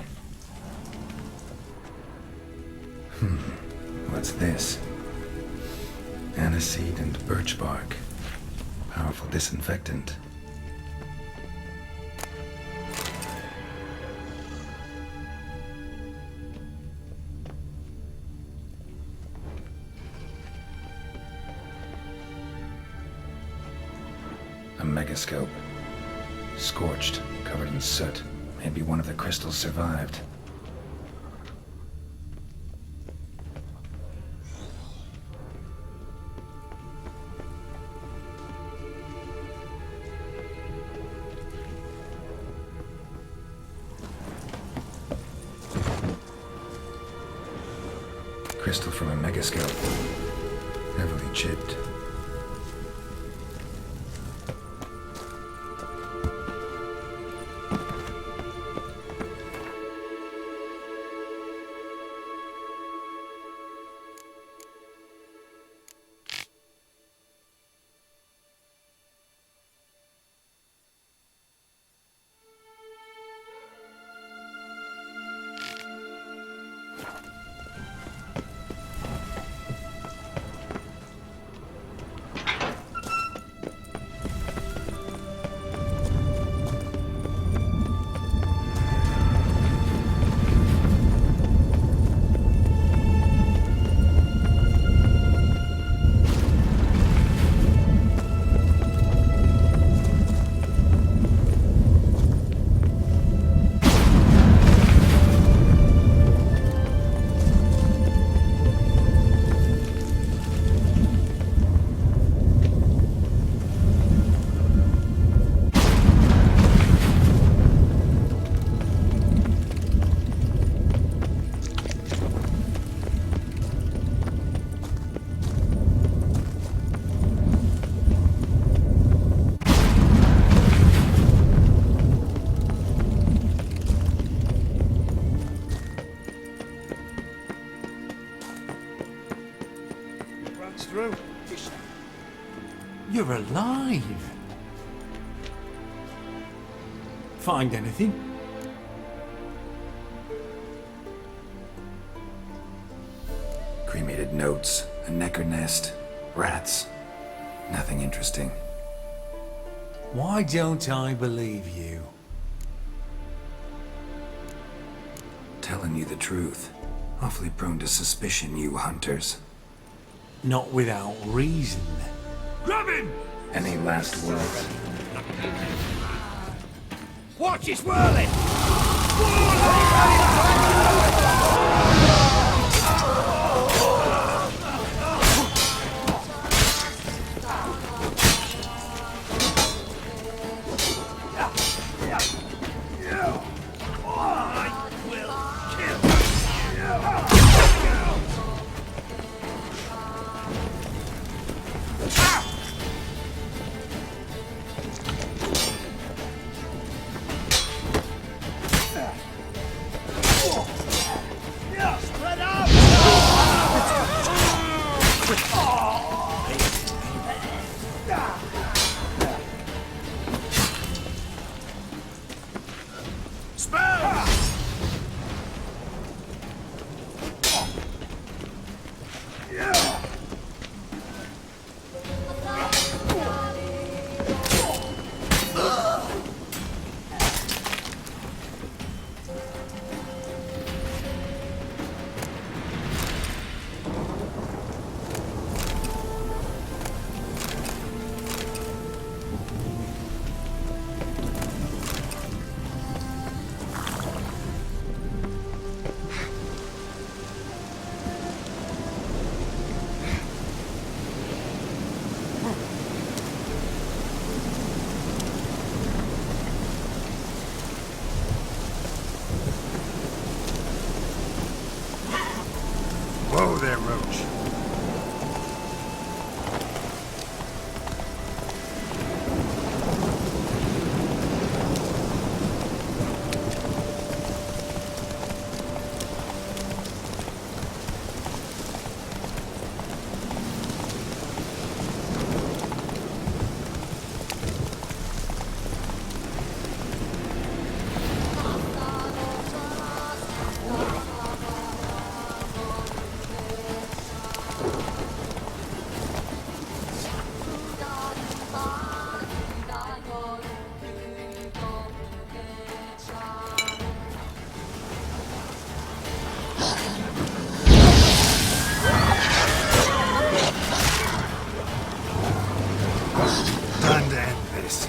What's this? Aniseed and birch bark. Powerful disinfectant. A megascope. Scorched, covered in soot. Maybe one of the crystals survived. Crystal from a megascope. Heavily chipped. You're alive. Find anything? Cremated notes, a necker nest, rats. Nothing interesting. Why don't I believe you? Telling you the truth. Awfully prone to suspicion, you hunters. Not without reason. Grab him! Any last words? Watch his whirling! Whoa there, Roach. Time to end this.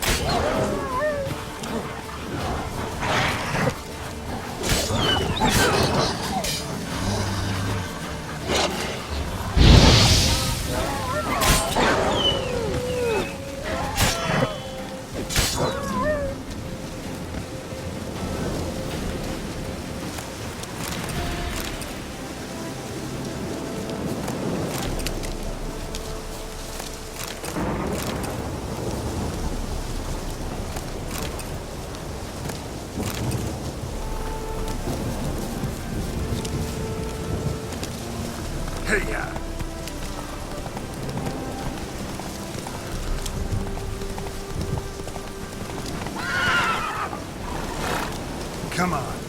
Hey-ya! Come on.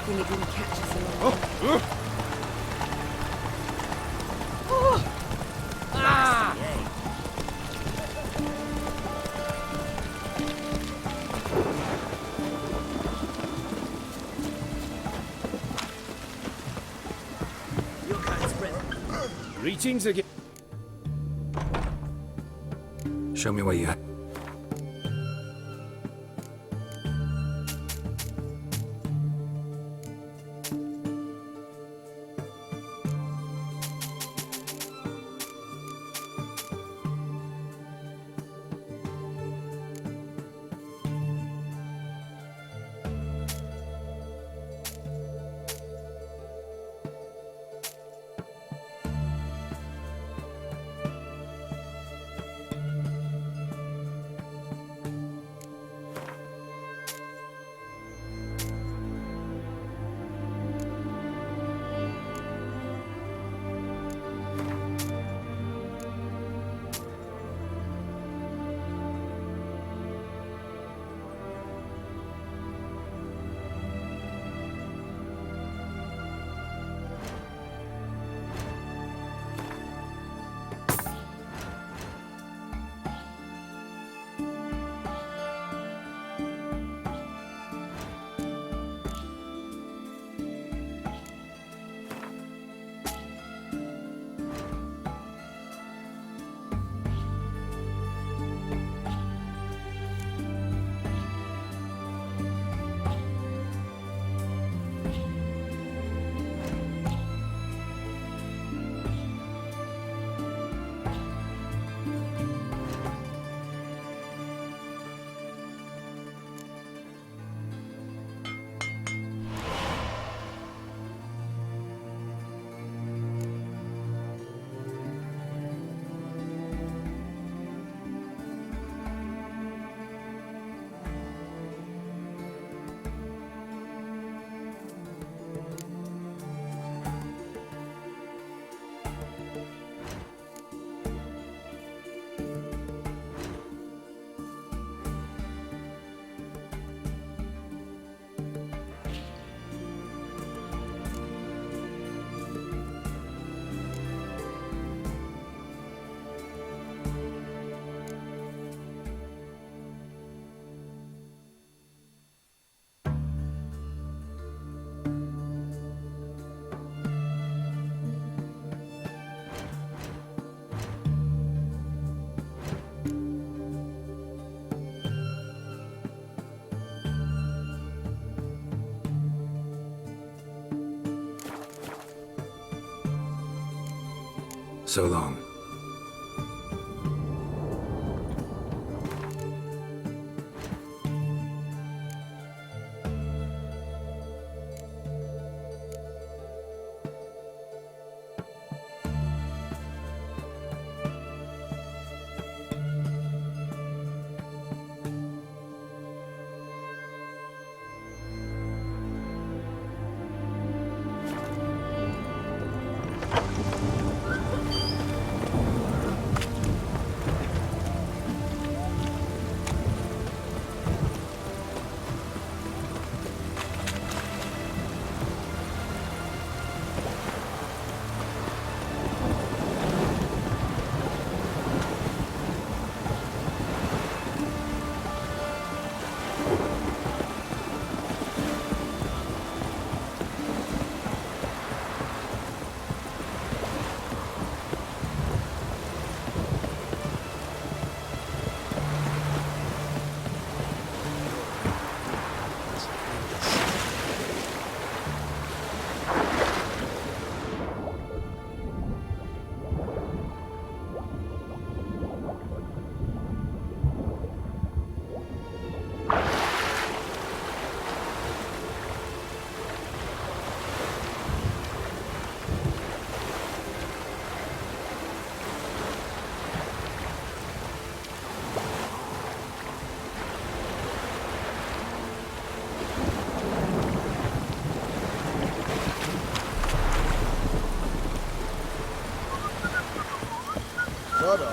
thing it didn't catch us along the way. Ah! Your kind's present. Greetings again. Show me what you have. So long.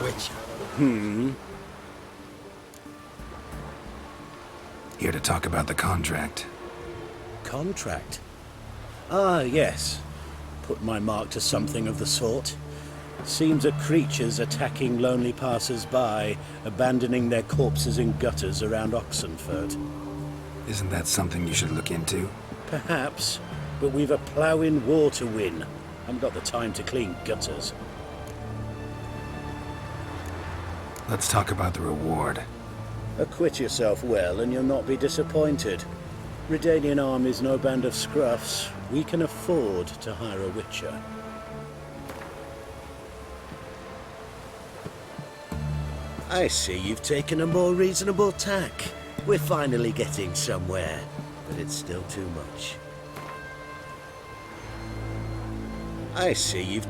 Which? Here to talk about the contract. Contract? Ah, yes. Put my mark to something of the sort. Seems a creature's attacking lonely passers-by, abandoning their corpses in gutters around Oxenfurt. Isn't that something you should look into? Perhaps, but we've a ploughing war to win. Haven't got the time to clean gutters. Let's talk about the reward. Acquit yourself well and you'll not be disappointed. Redanian army's no band of scruffs. We can afford to hire a witcher. I see you've taken a more reasonable tack. We're finally getting somewhere, but it's still too much. I see you've...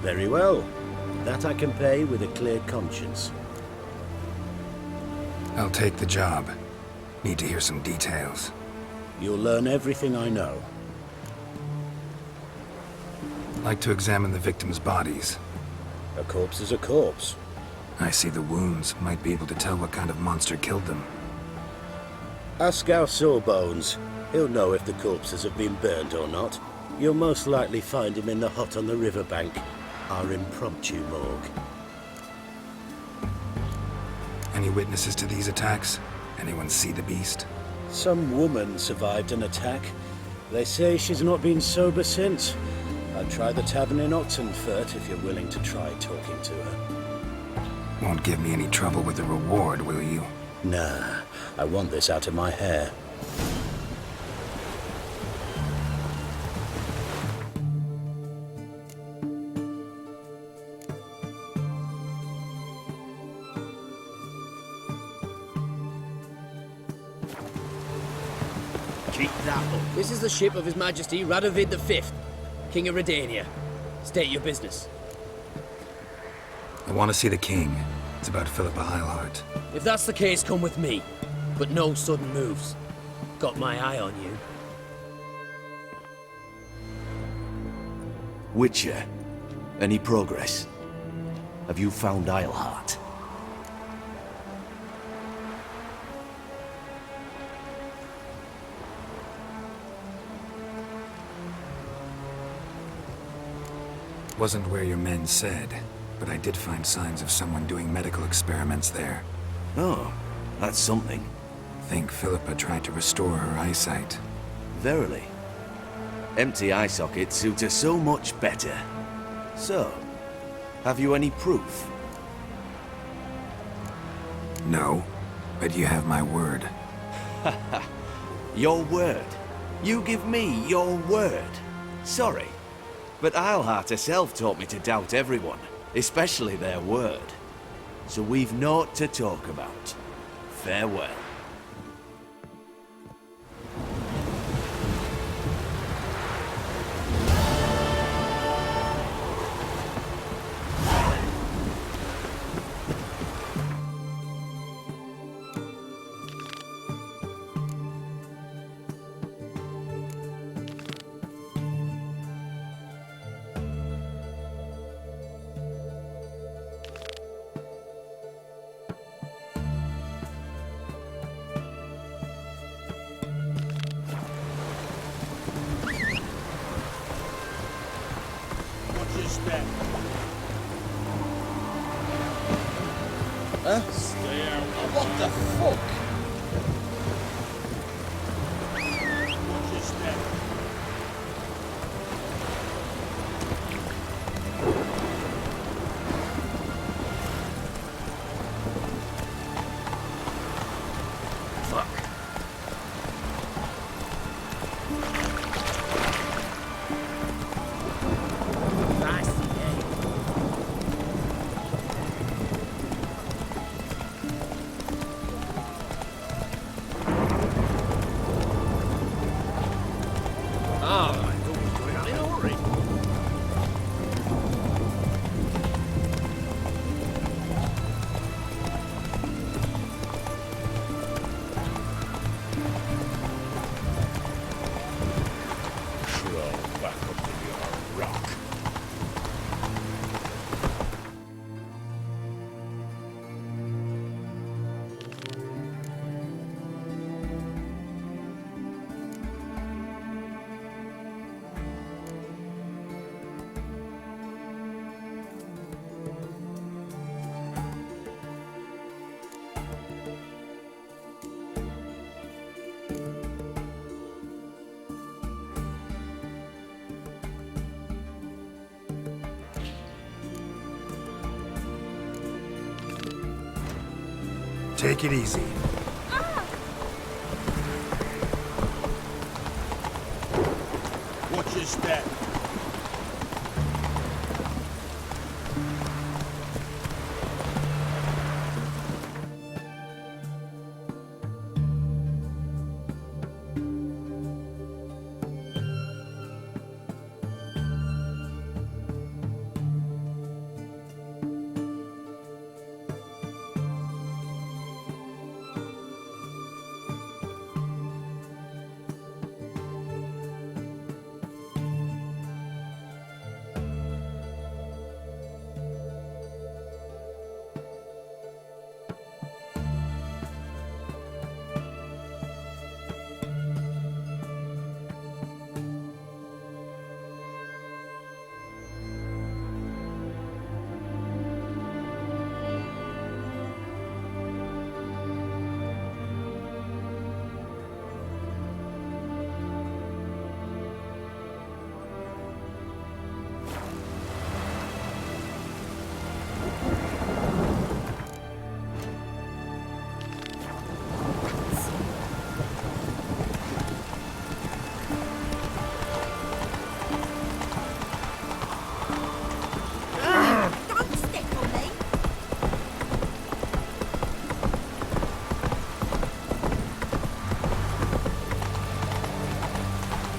Very well. That I can pay with a clear conscience. I'll take the job. Need to hear some details. You'll learn everything I know. Like to examine the victims' bodies. A corpse is a corpse. I see the wounds. Might be able to tell what kind of monster killed them. Ask our Sawbones. He'll know if the corpses have been burned or not. You'll most likely find him in the hut on the riverbank. Our impromptu morgue. Any witnesses to these attacks? Anyone see the beast? Some woman survived an attack. They say she's not been sober since. I'd try the tavern in Oxenfurt if you're willing to try talking to her. Won't give me any trouble with the reward, will you? Nah, I want this out of my hair. Keep that up. This is the ship of His Majesty Radovid V, King of Redania. State your business. I want to see the king. It's about Philippa Eilhart. If that's the case, come with me. But no sudden moves. Got my eye on you. Witcher, any progress? Have you found Eilhart? Wasn't where your men said, but I did find signs of someone doing medical experiments there. Oh, that's something. Think Philippa tried to restore her eyesight. Verily. Empty eye sockets suit her so much better. So, have you any proof? No, but you have my word. Your word? You give me your word? Sorry, but Eilhart herself taught me to doubt everyone, especially their word. So we've naught to talk about. Farewell. Huh? Stay out. What the fuck? Watch your step. Fuck. Take it easy. Watch your step. Don't stick on me!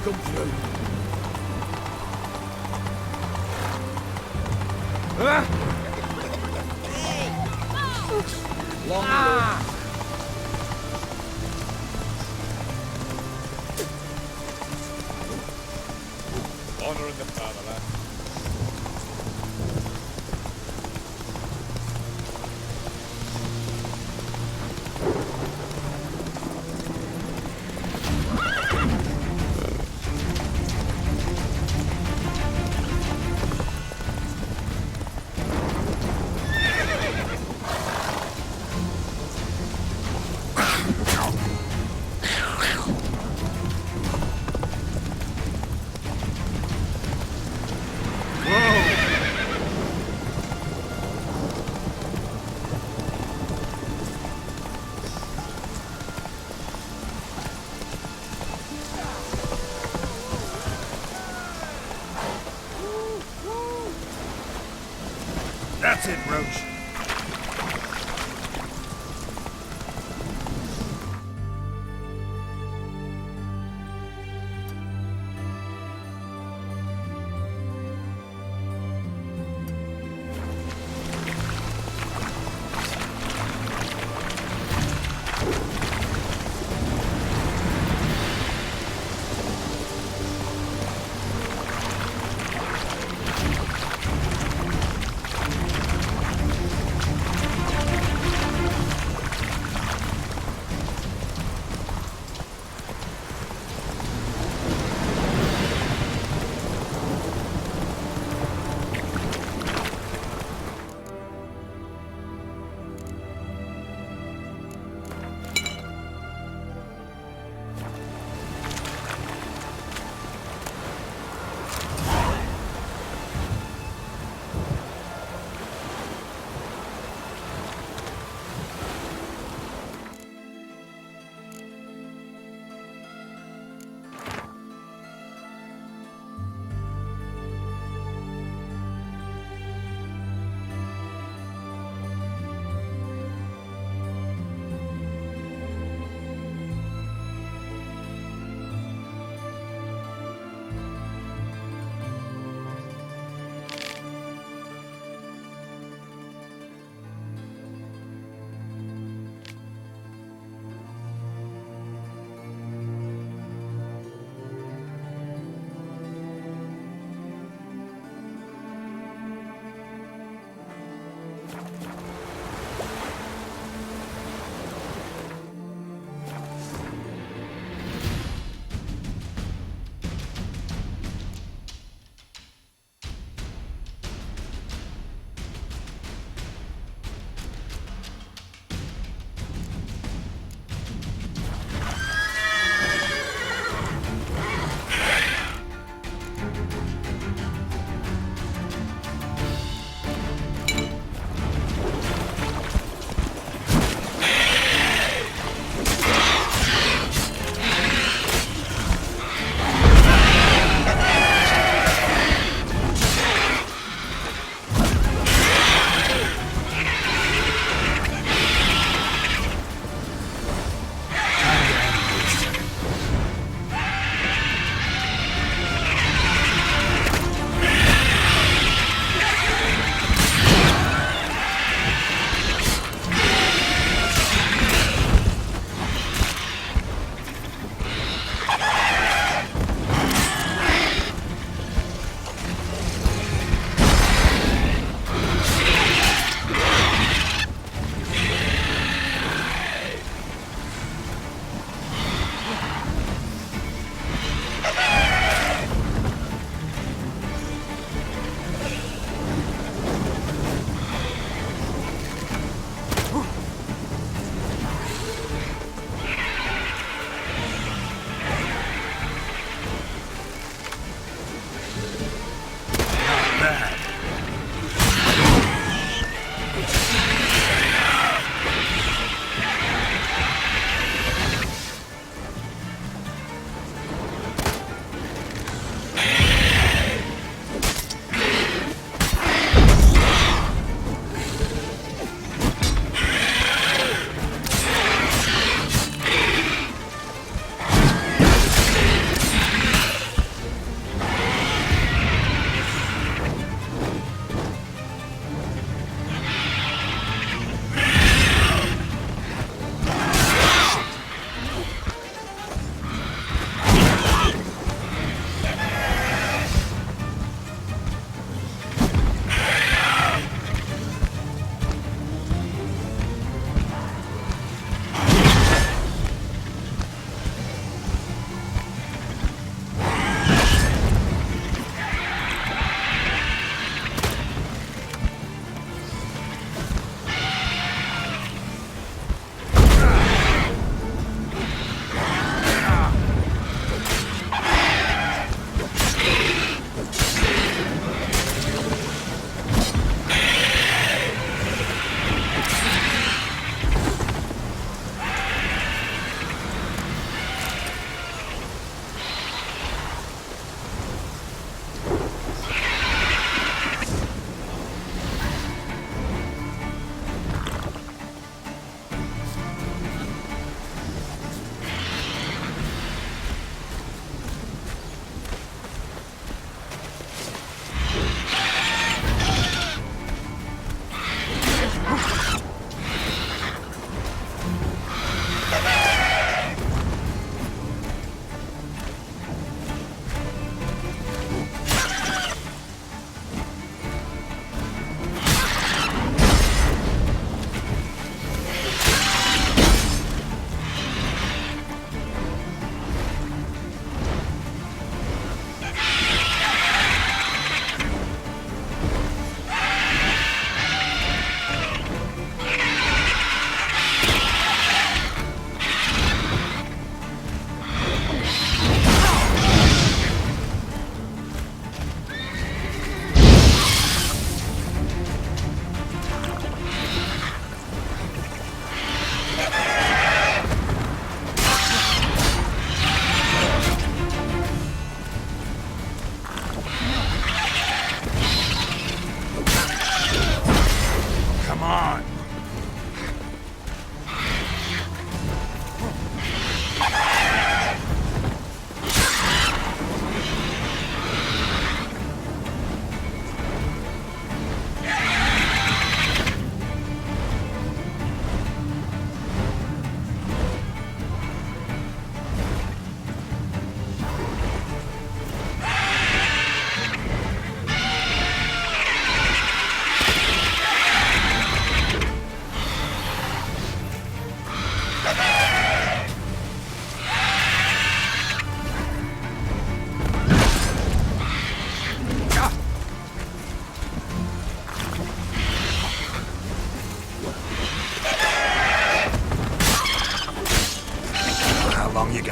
Come through. Honouring the fatherland.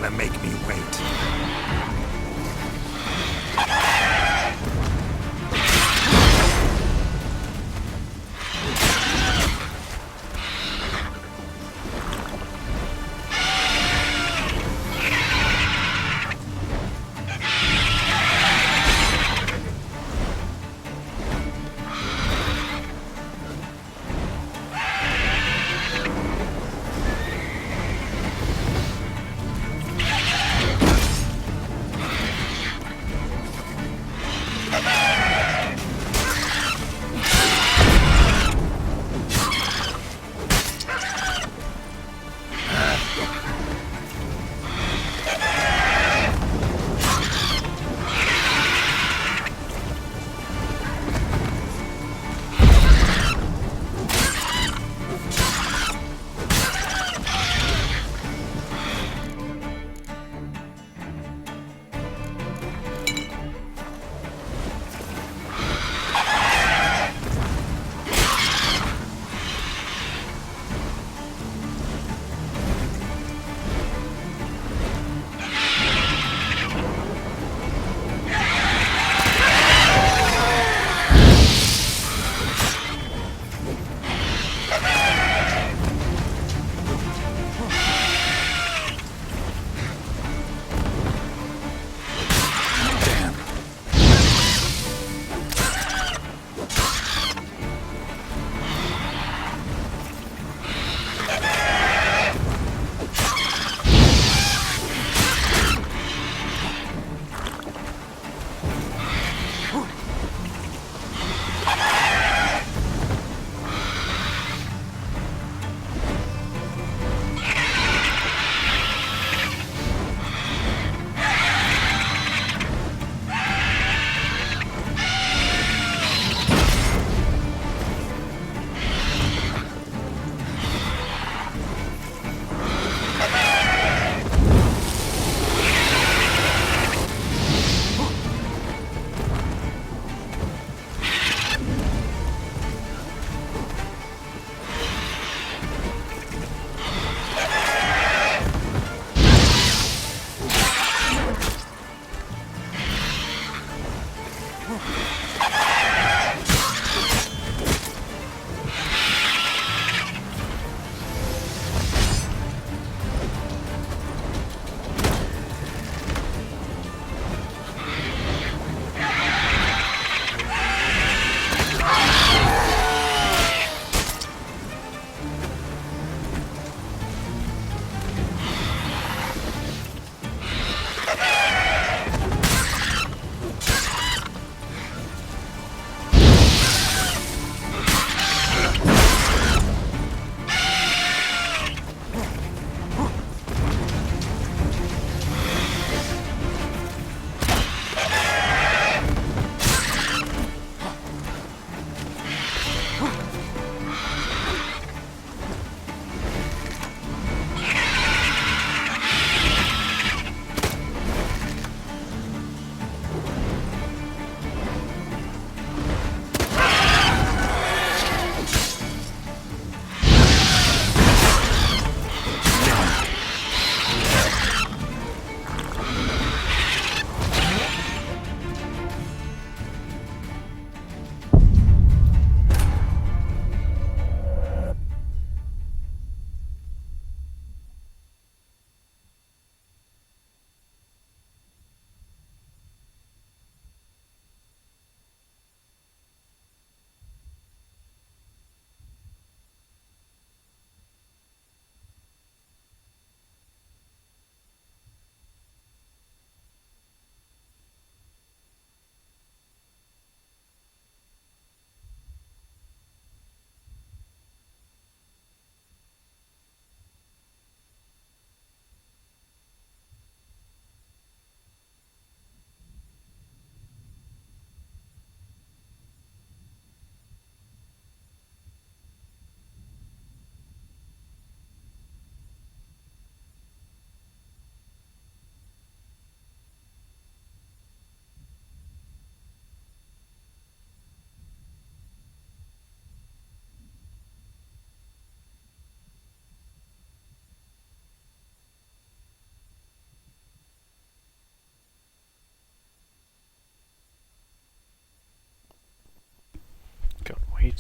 gonna make me wait.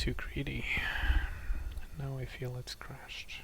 too greedy. Now I feel it's crashed.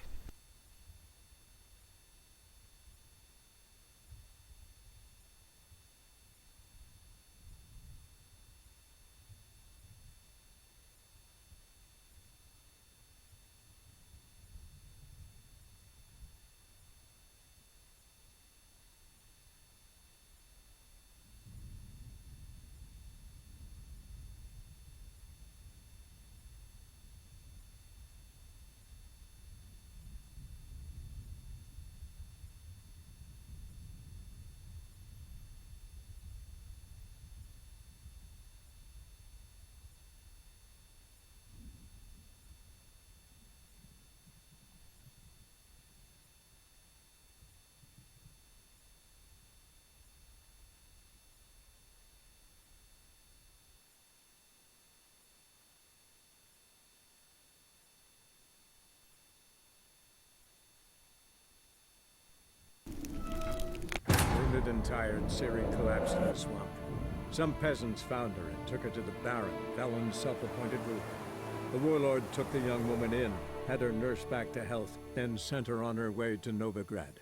Wounded and tired, Ciri collapsed in the swamp. Some peasants found her and took her to the Baron, Velen's self-appointed ruler. The warlord took the young woman in, had her nursed back to health, then sent her on her way to Novigrad.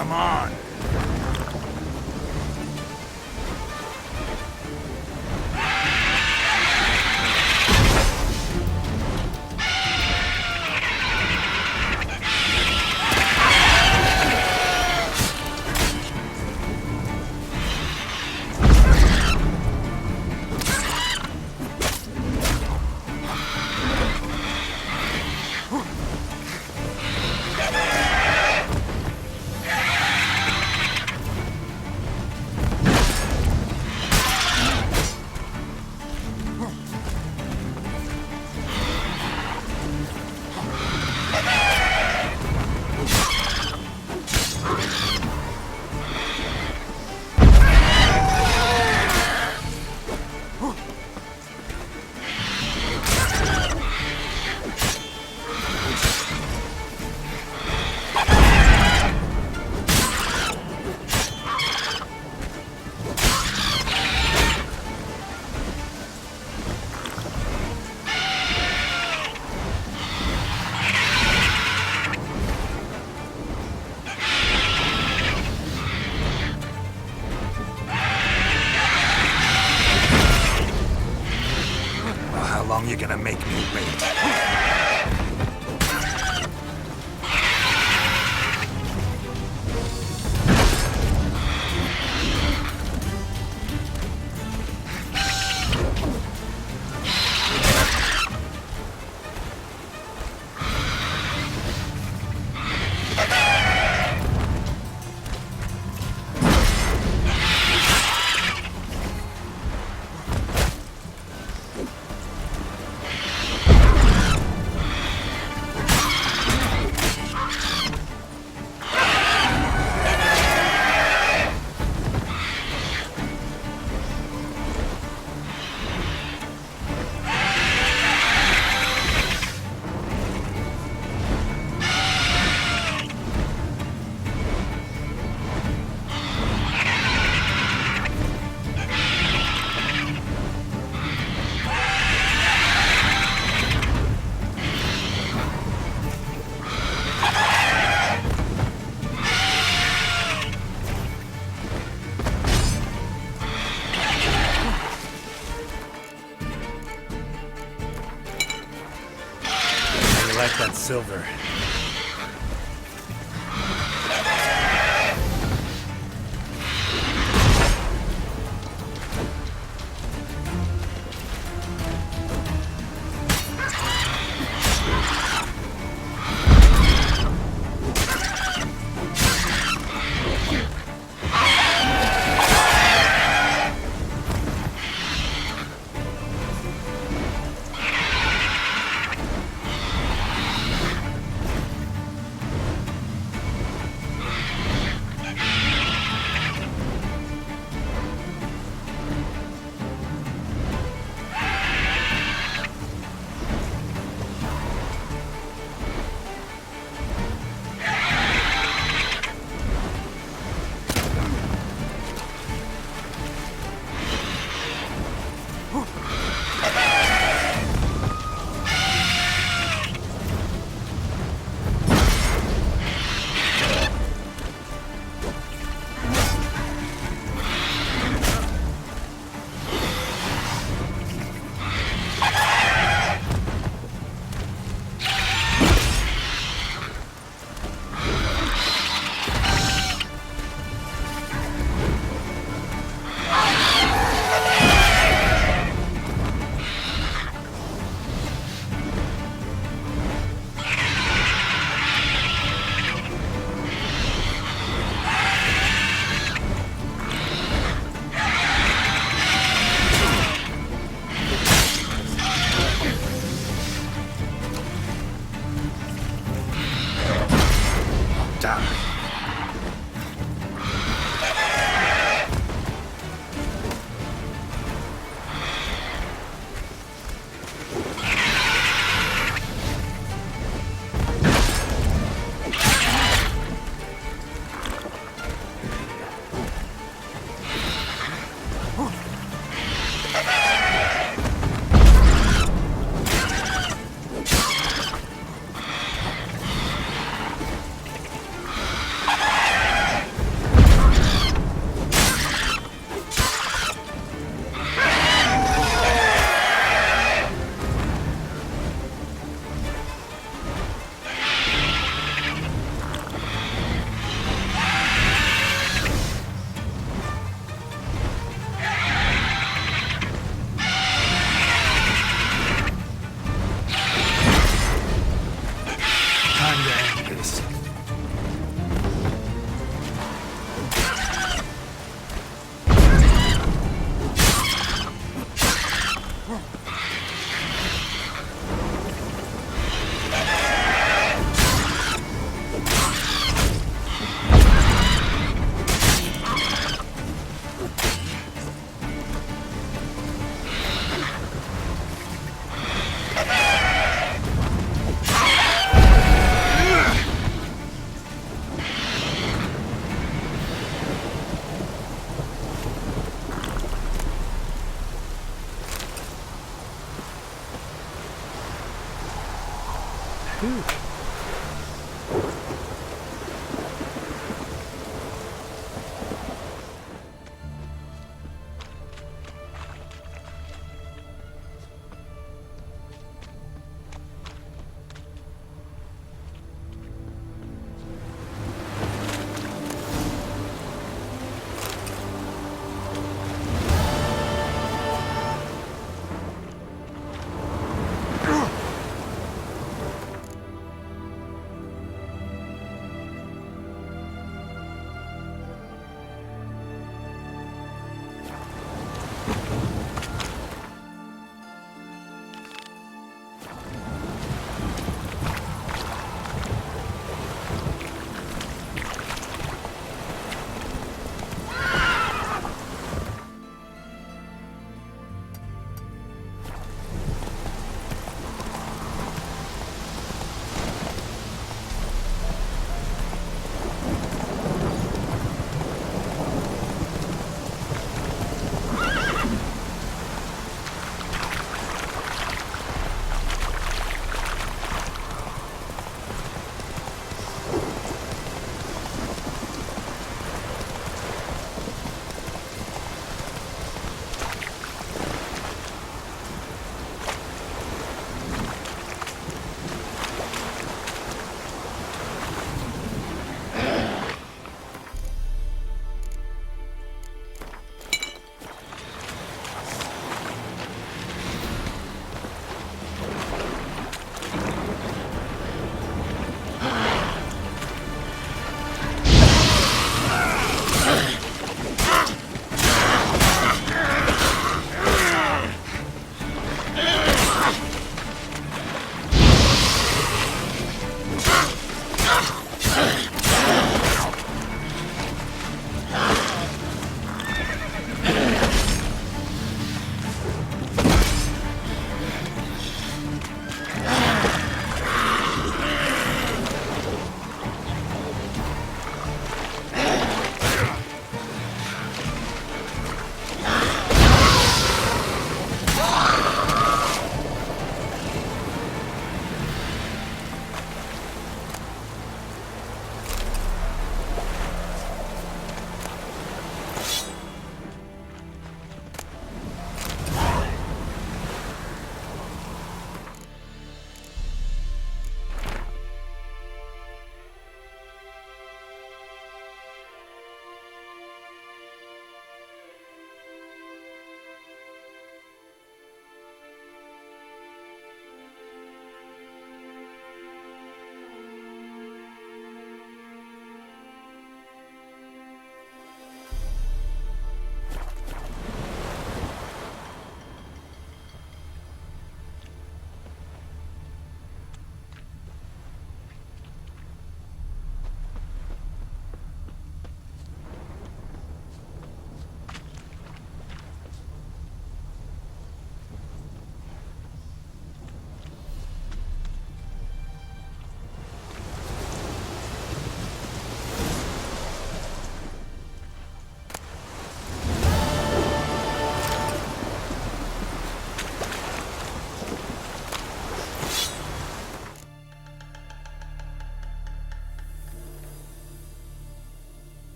Come on. How long you gonna make me wait? I like that silver.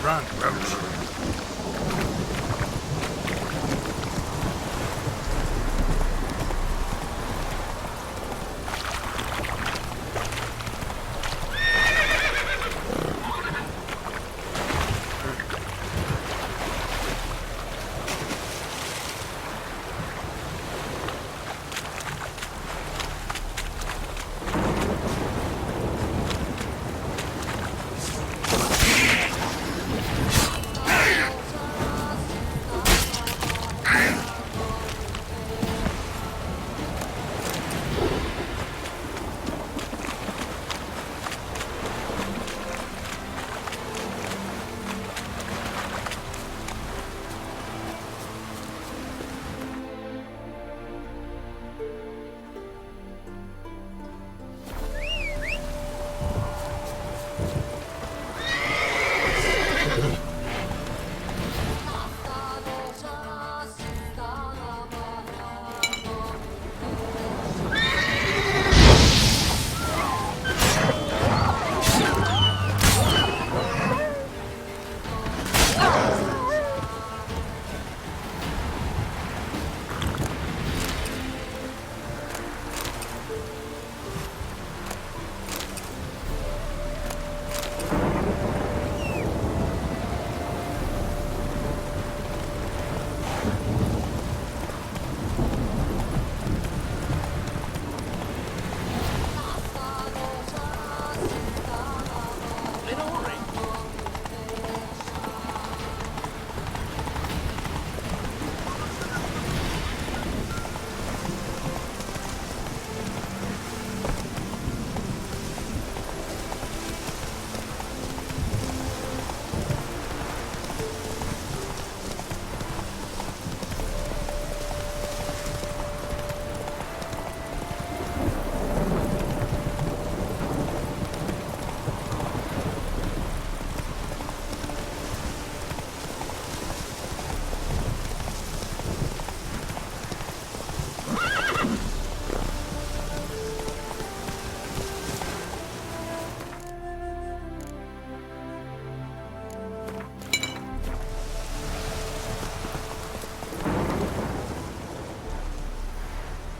Run, Roach.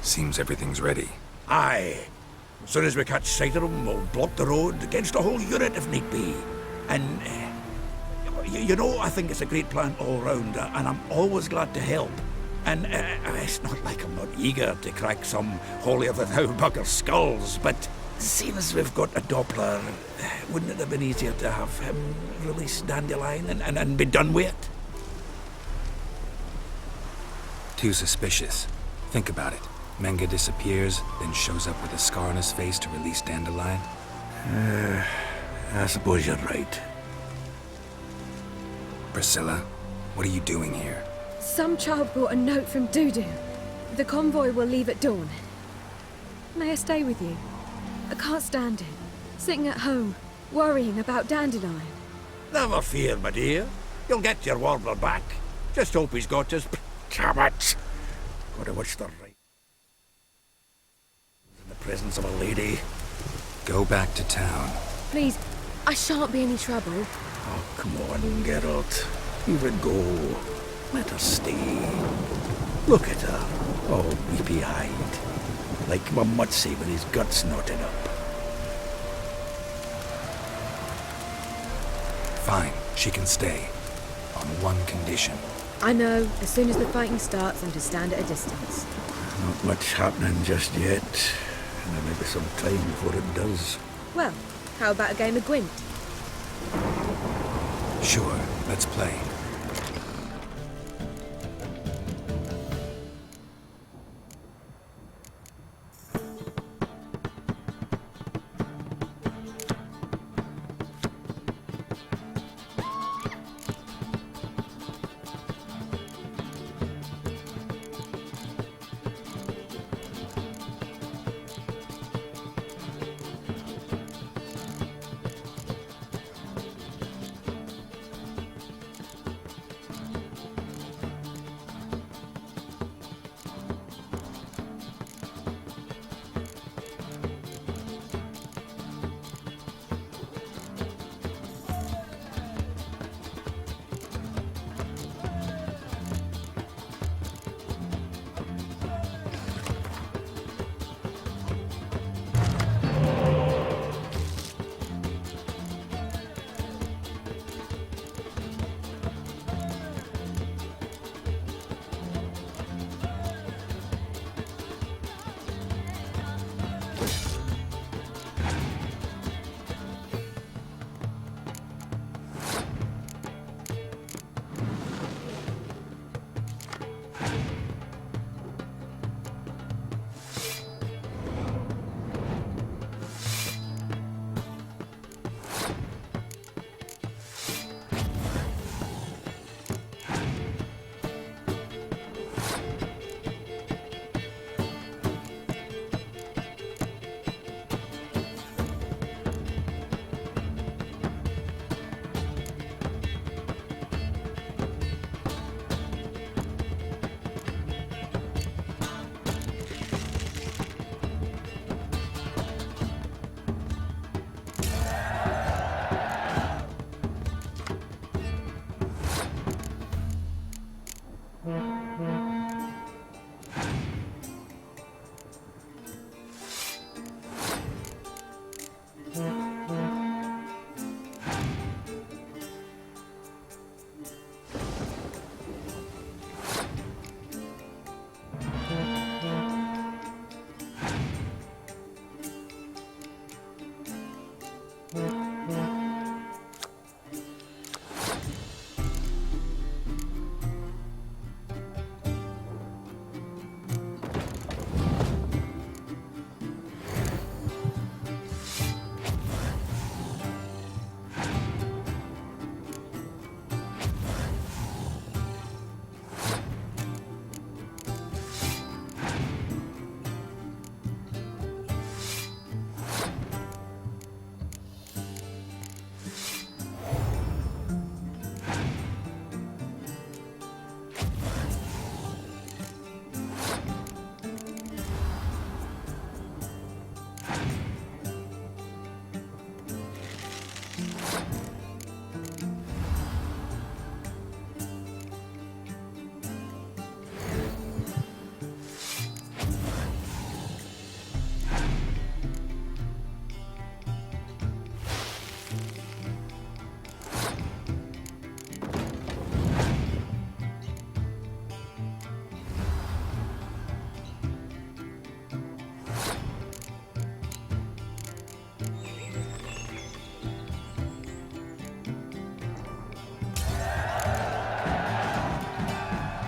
Seems everything's ready. Aye. As soon as we catch sight of them, we'll block the road against the whole unit if need be. And, you know, I think it's a great plan all round, and I'm always glad to help. And it's not like I'm not eager to crack some holier-than-thou bugger skulls, but seeing as we've got a Doppler, wouldn't it have been easier to have him release Dandelion and be done with it? Too suspicious. Think about it. Menga disappears, then shows up with a scar on his face to release Dandelion. I suppose you're right. Priscilla, what are you doing here? Some child brought a note from Dudu. The convoy will leave at dawn. May I stay with you? I can't stand it. Sitting at home, worrying about Dandelion. Never fear, my dear. You'll get your warbler back. Just hope he's got his... Damn it! Gotta watch the right. In the presence of a lady. Go back to town. Please, I shan't be any trouble. Oh, come on, Geralt. Even go. Let her stay. Look at her, all weepy-eyed. Like my Mutsy with his guts knotted up. Fine, she can stay. On one condition. I know, as soon as the fighting starts, I'm to stand at a distance. Not much happening just yet. And there may be some time before it does. Well, how about a game of Gwent? Sure, let's play.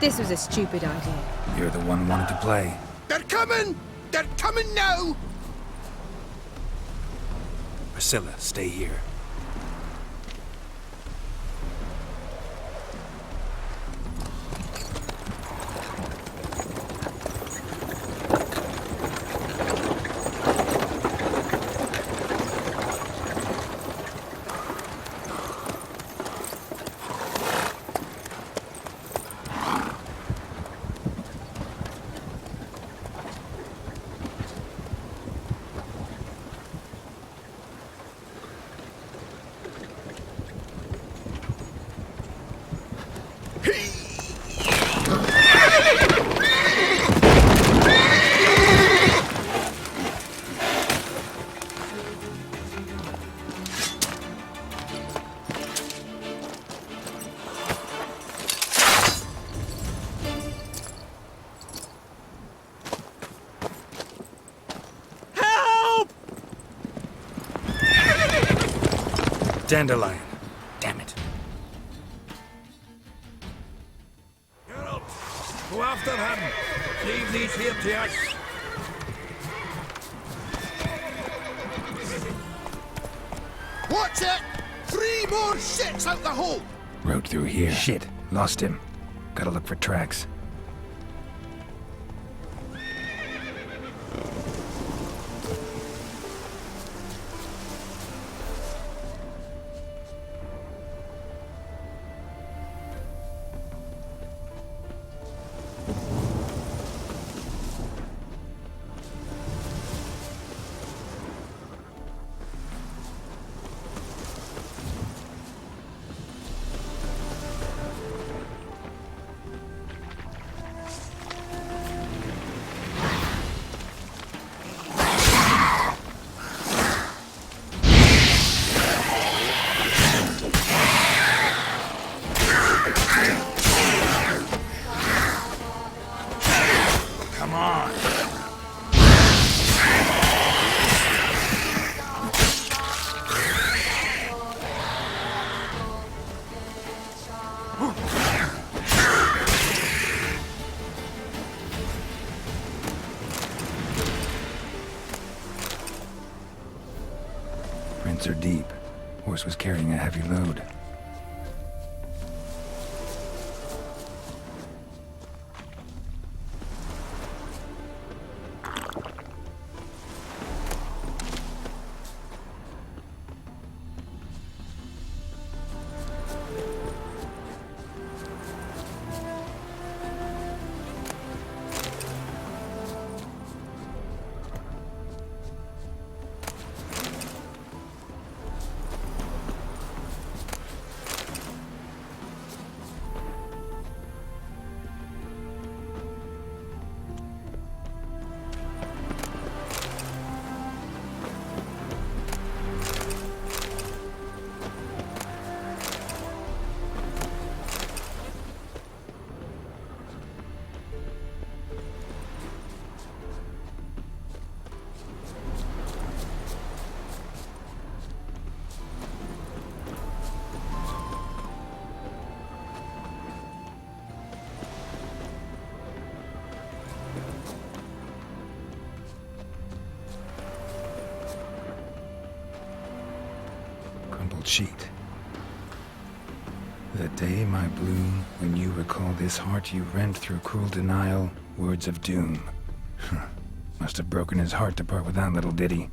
This was a stupid idea. You're the one wanted to play. They're coming! They're coming now! Priscilla, stay here. Dandelion. Damn it. Geralt, go after him. Leave these here to us. Watch it! 3 more shits out the hole! Rode through here. Shit. Lost him. Gotta look for tracks. Come on. Prints are deep. Horse was carrying a heavy load. Sheet. The day, my bloom, when you recall this heart you rent through cruel denial, words of doom. Must have broken his heart to part with that little ditty.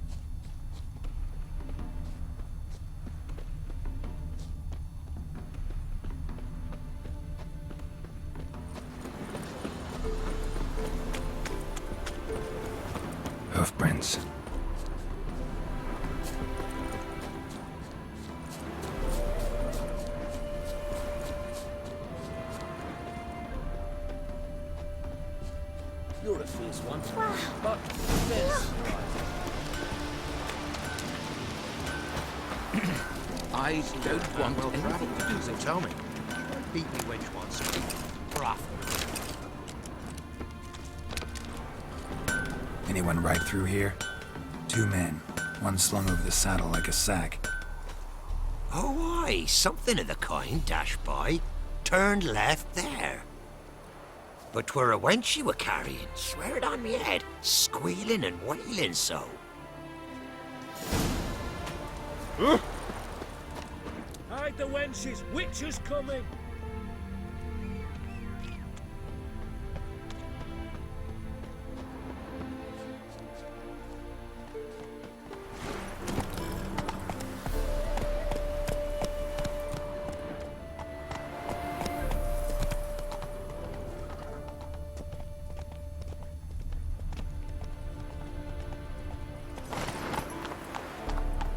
Hoofprints. You're a fierce one. But this. I don't want well traveled to do so. Tell me. Beat me when you want something. Rough. Anyone ride through here? 2 men. One slung over the saddle like a sack. Oh, aye. Something of the kind dashed by. Turned left there. But 'twere a wench you were carrying, swear it on me head, squealing and wailing so. Hide the wenches! Witches coming!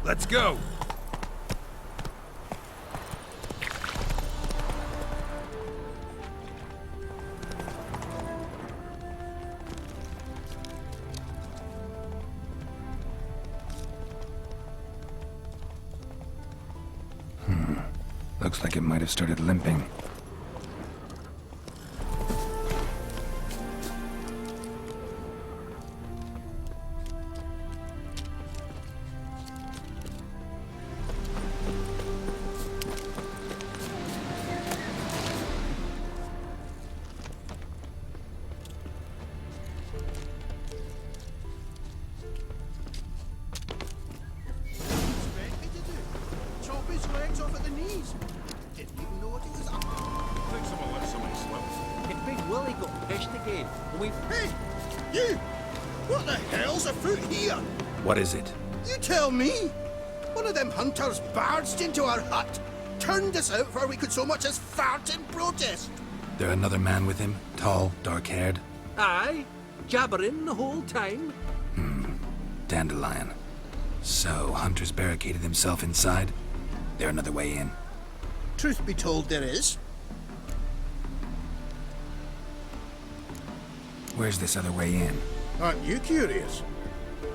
Let's go! Looks like it might have started limping. Chop his legs off at the knees. Didn't even know what he was up to. Think someone let somebody slip. If Big Willie got pished again, and we've... Hey! You! What the hell's afoot here? What is it? You tell me! One of them hunters barged into our hut, turned us out before we could so much as fart in protest. There another man with him? Tall, dark-haired? Aye, jabbering the whole time. Dandelion. So, Hunter's barricaded himself inside? There another way in? Truth be told, there is. Where's this other way in? Aren't you curious?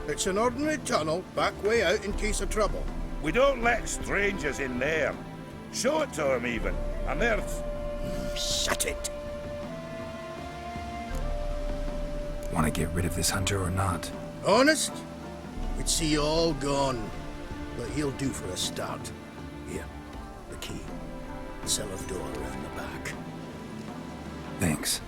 It's an ordinary tunnel, back way out in case of trouble. We don't let strangers in there. Show it to them even. And there's... Shut it! Want to get rid of this hunter or not? Honest? We'd see you all gone. But he'll do for a start. Here, the key. The cellar door around the back. Thanks.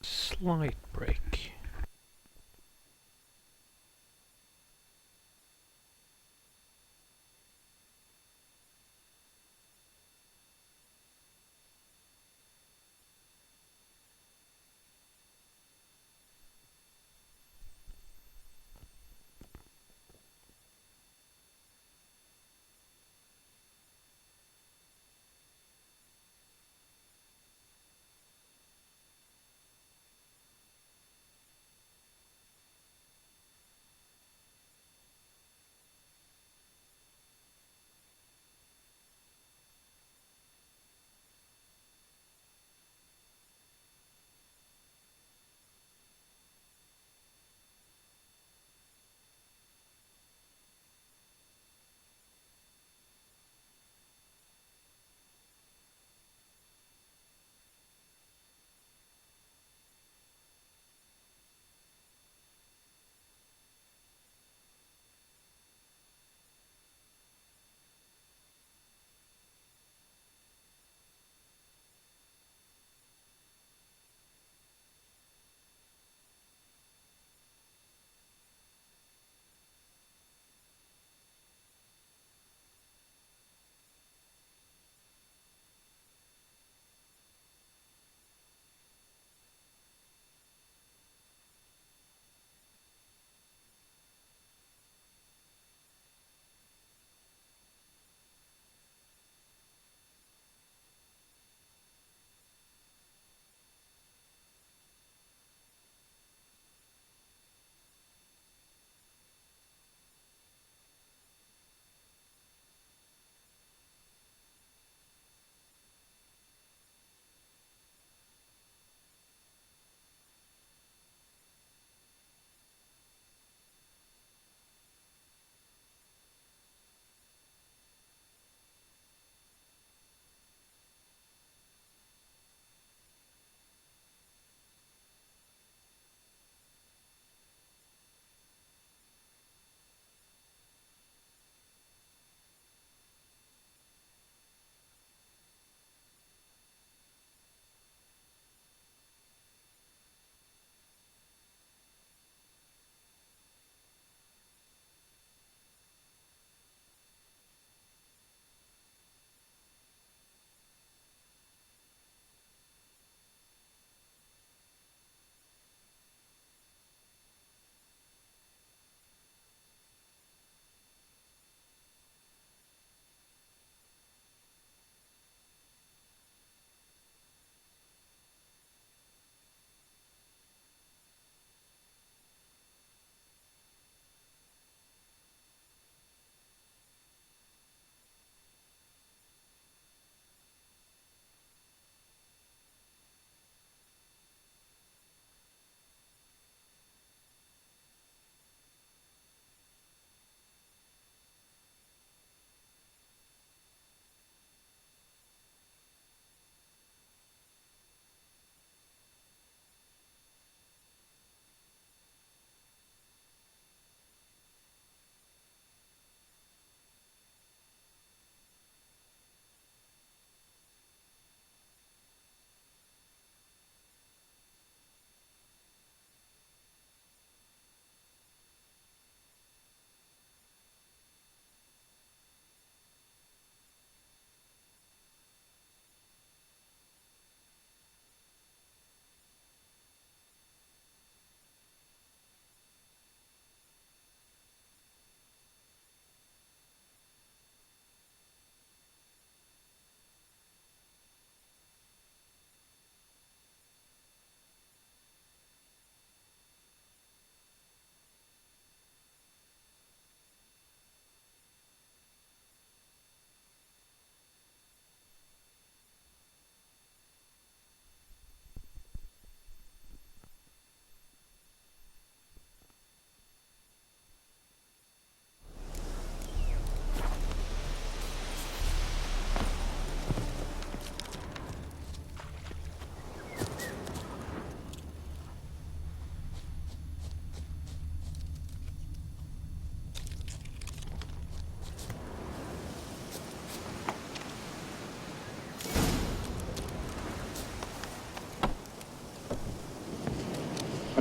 Slight break.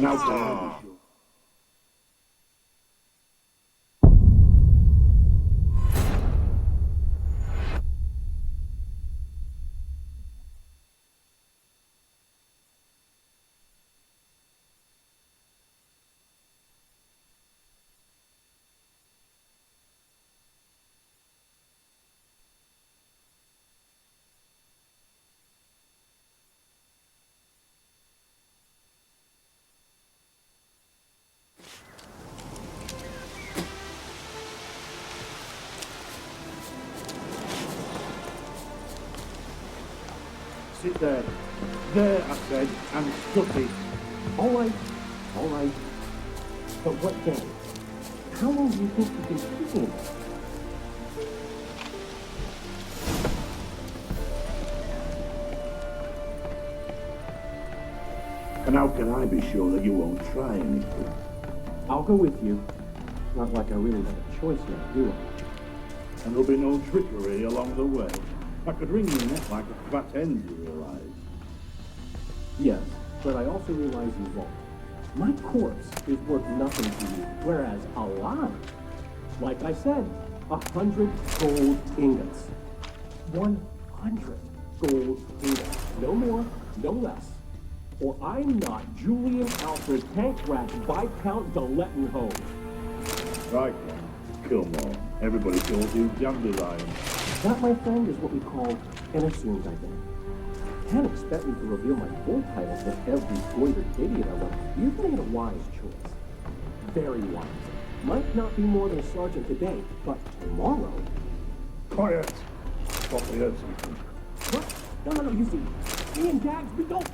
And how can I be sure? Sit there. There, I said, and study. All right. But what then? How long do you think you've been speaking? And how can I be sure that you won't try anything? I'll go with you. Not like I really have a choice now, do I? And there'll be no trickery along the way. I could wring your neck like a fat hen, you realize? Yes, but I also realize you won't. My corpse is worth nothing to you, whereas alive, like I said, 100 gold ingots. 100 gold ingots. No more, no less. Or I'm not Julian Alfred Tankrat Viscount de Lettenhove. Right then, Killmore. Everybody calls you Dandelion. That, my friend, is what we call an assumed identity. Can't expect me to reveal my full title to every goited idiot I run. You've made a wise choice. Very wise. Might not be more than a sergeant today, but tomorrow... Quiet! Thought we heard something. What? No, you see, me and Dags, we don't...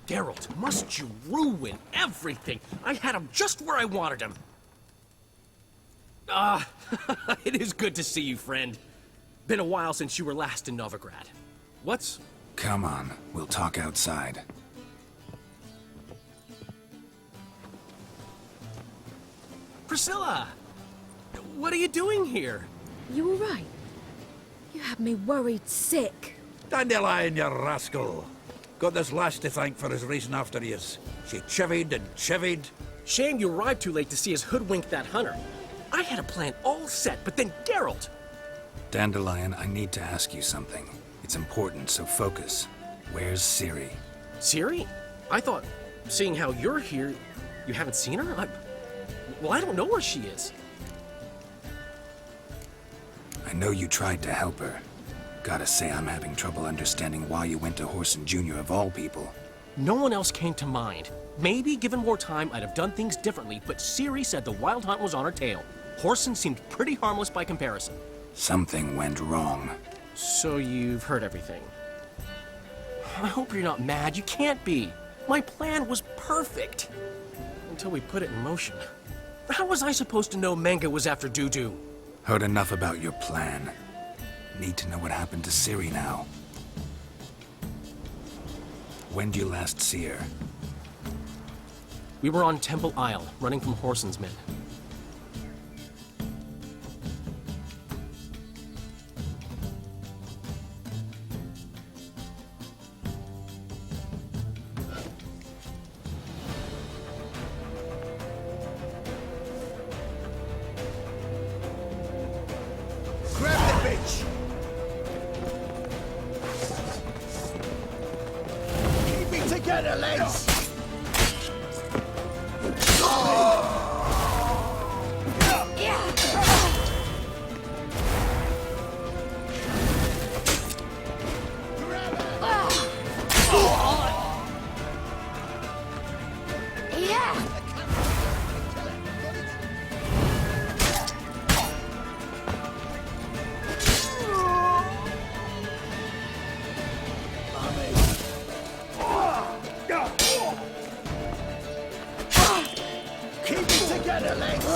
Geralt, must you ruin everything? I had him just where I wanted him. It is good to see you, friend. Been a while since you were last in Novigrad. What's... Come on, we'll talk outside. Priscilla! What are you doing here? You all right? You had me worried sick. Dandelion, you rascal! Got this lass to thank for his racing after yous. She chivied and chivied. Shame you arrived too late to see us hoodwink that hunter. I had a plan all set, but then Geralt... Dandelion, I need to ask you something. It's important, so focus. Where's Ciri? Ciri? I thought, seeing how you're here, you haven't seen her? Well, I don't know where she is. I know you tried to help her. Gotta say, I'm having trouble understanding why you went to Whoreson Jr. of all people. No one else came to mind. Maybe, given more time, I'd have done things differently, but Ciri said the Wild Hunt was on her tail. Whoreson seemed pretty harmless by comparison. Something went wrong. So you've heard everything. I hope you're not mad. You can't be. My plan was perfect. Until we put it in motion. How was I supposed to know Menge was after Dudu? Heard enough about your plan. Need to know what happened to Ciri now. When did you last see her? We were on Temple Isle, running from Whoreson's men. Grab the bitch! Keep it together, lads! Keep it together, lads!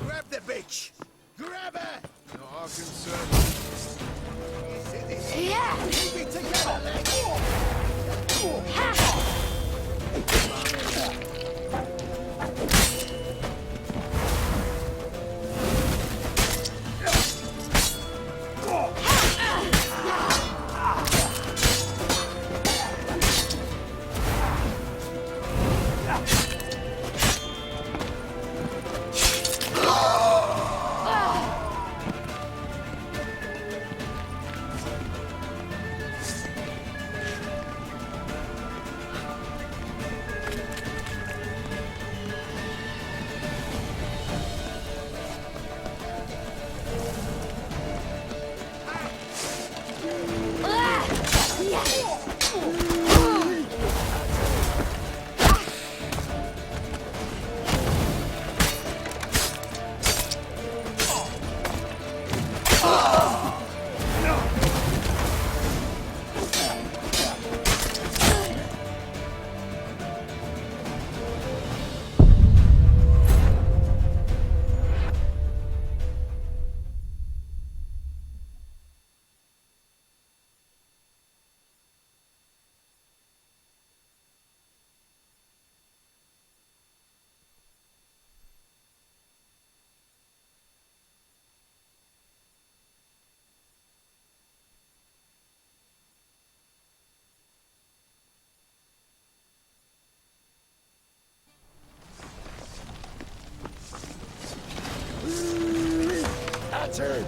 Grab the bitch! Grab her! Not our concern. Yeah! Keep it together, lads! Turn.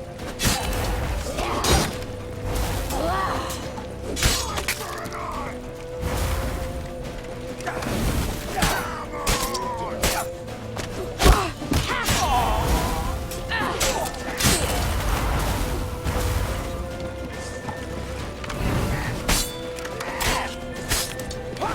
What?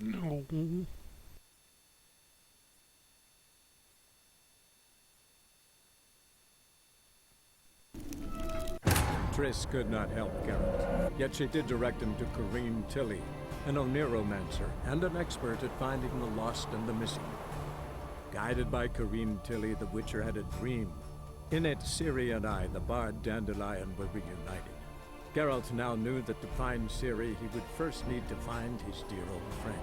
No. Triss could not help Geralt, yet she did direct him to Corrine Tilly, an Oniromancer and an expert at finding the lost and the missing. Guided by Corrine Tilly, the Witcher had a dream. In it, Ciri and I, the bard Dandelion, were reunited. Geralt now knew that to find Ciri, he would first need to find his dear old friend.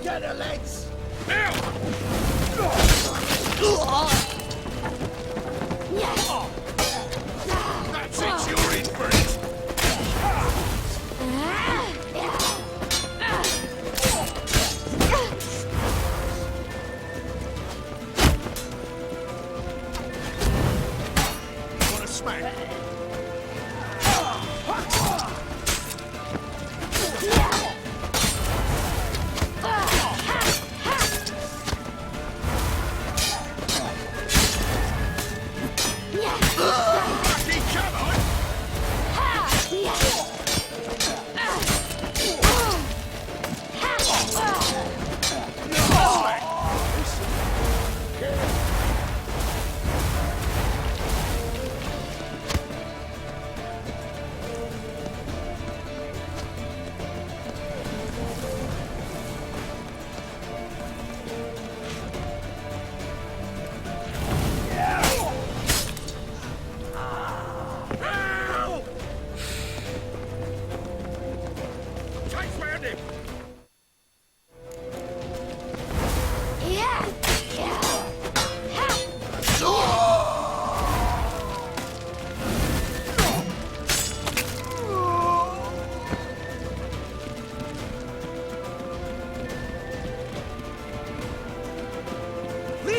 together, lads! That's it, you're in for it! Wanna smack?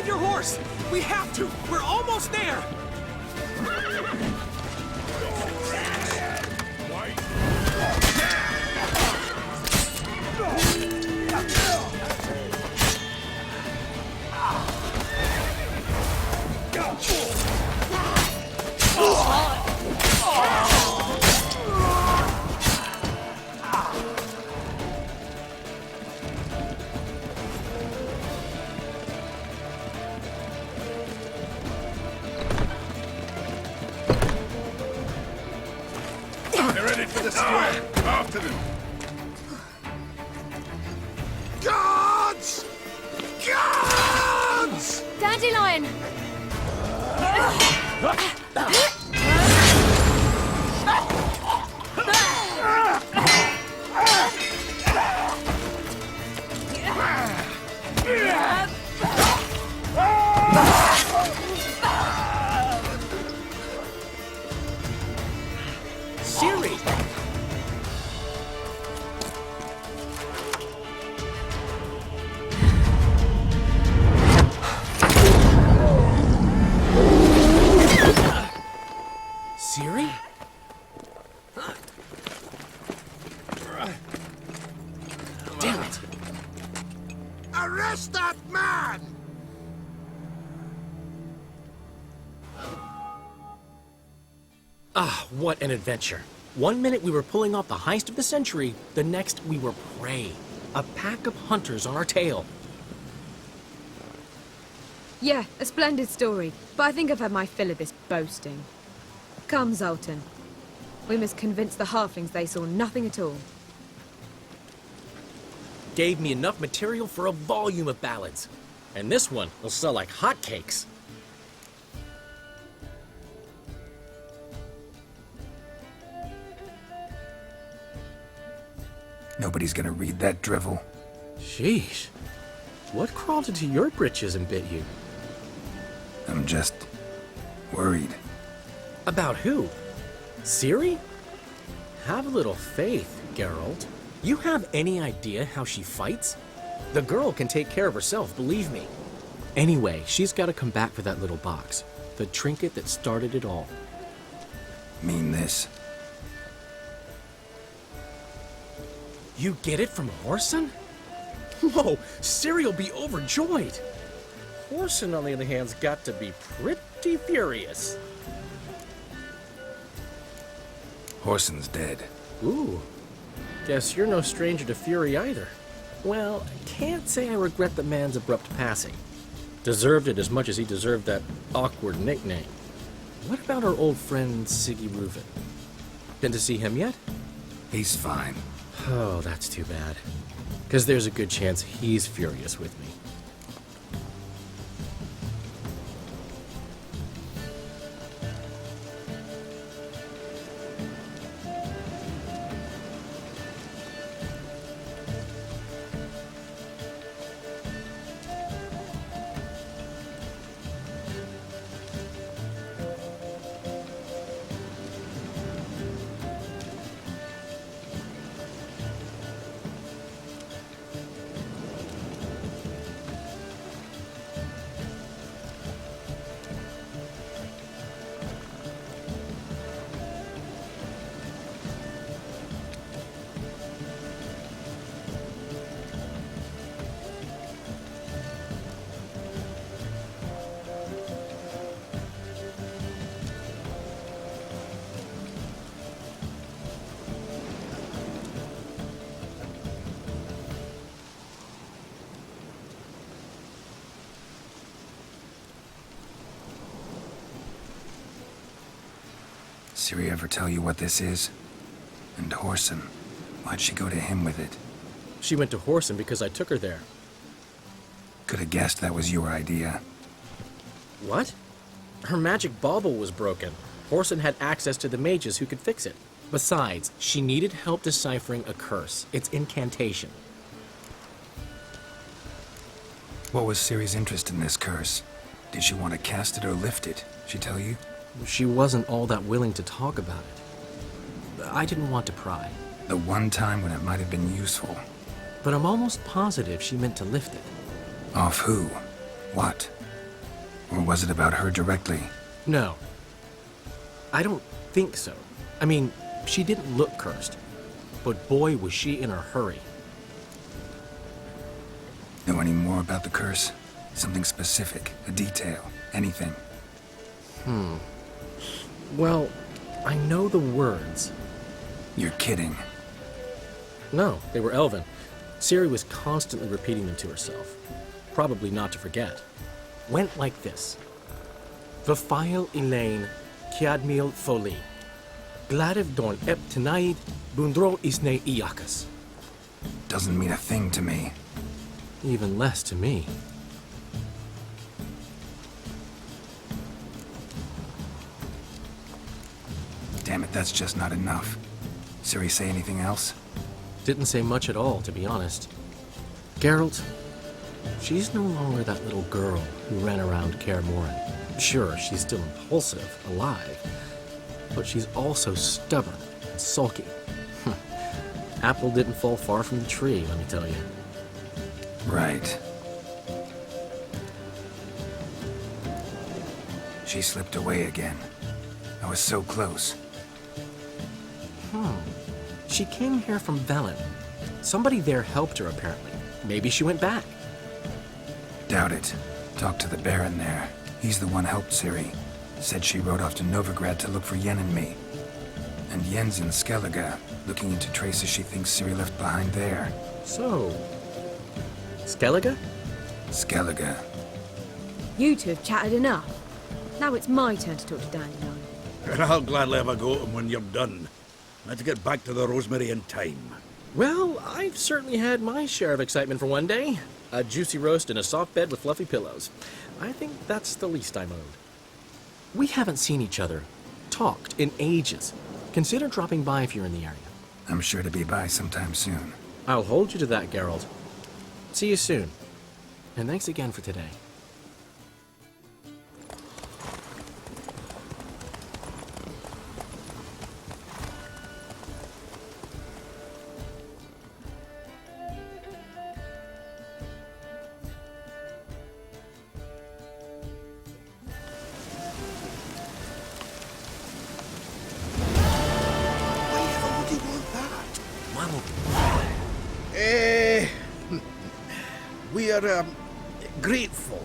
Save your horse! We have to! We're almost there! They're ready for the storm. After them. Guards! Guards! Dandelion! Ciri! Ciri? Damn it! Arrest that man! Ah, what an adventure. 1 minute we were pulling off the heist of the century, the next we were prey. A pack of hunters on our tail. Yeah, a splendid story, but I think I've had my fill of this boasting. Come, Zoltan. We must convince the halflings they saw nothing at all. Gave me enough material for a volume of ballads. And this one will sell like hotcakes. Nobody's gonna read that drivel. Sheesh. What crawled into your britches and bit you? I'm just worried. About who? Ciri? Have a little faith, Geralt. You have any idea how she fights? The girl can take care of herself, believe me. Anyway, she's got to come back for that little box. The trinket that started it all. Mean this. You get it from Whoreson? Whoa, Ciri'll be overjoyed. Whoreson, on the other hand's got to be pretty furious. Whoreson's dead. Ooh. Guess you're no stranger to fury either. Well, I can't say I regret the man's abrupt passing. Deserved it as much as he deserved that awkward nickname. What about our old friend Siggy Reuven? Been to see him yet? He's fine. Oh, that's too bad. Because there's a good chance he's furious with me. Ciri ever tell you what this is? And Whoreson, why'd she go to him with it? She went to Whoreson because I took her there. Could have guessed that was your idea. What? Her magic bauble was broken. Whoreson had access to the mages who could fix it. Besides, she needed help deciphering a curse. Its incantation. What was Ciri's interest in this curse? Did she want to cast it or lift it? She tell you? She wasn't all that willing to talk about it. I didn't want to pry. The one time when it might have been useful. But I'm almost positive she meant to lift it. Off who? What? was it about her directly? No. I don't think so. I mean, she didn't look cursed. But boy, was she in a hurry. Know any more about the curse? Something specific, a detail, anything? Well, I know the words. You're kidding. No, they were Elven. Ciri was constantly repeating them to herself. Probably not to forget. Went like this. Vafile Elaine, Kiadmil Foli. Gladiv Dorn Ep Tenaid, Bundro Isne Iakas. Doesn't mean a thing to me. Even less to me. Damn it, that's just not enough. Ciri say anything else? Didn't say much at all, to be honest. Geralt, she's no longer that little girl who ran around Kaer Morhen. Sure, she's still impulsive, alive, but she's also stubborn and sulky. Apple didn't fall far from the tree, let me tell you. Right. She slipped away again. I was so close. She came here from Velen. Somebody there helped her, apparently. Maybe she went back. Doubt it. Talked to the Baron there. He's the one helped Ciri. Said she rode off to Novigrad to look for Yen and me. And Yen's in Skellige, looking into traces she thinks Ciri left behind there. So... Skellige? Skellige. You two have chatted enough. Now it's my turn to talk to Dandelion. And I'll gladly have a go at him when you're done. Let's get back to the Rosemary in time. Well, I've certainly had my share of excitement for one day. A juicy roast in a soft bed with fluffy pillows. I think that's the least I'm owed. We haven't seen each other, talked, in ages. Consider dropping by if you're in the area. I'm sure to be by sometime soon. I'll hold you to that, Geralt. See you soon. And thanks again for today. We are grateful.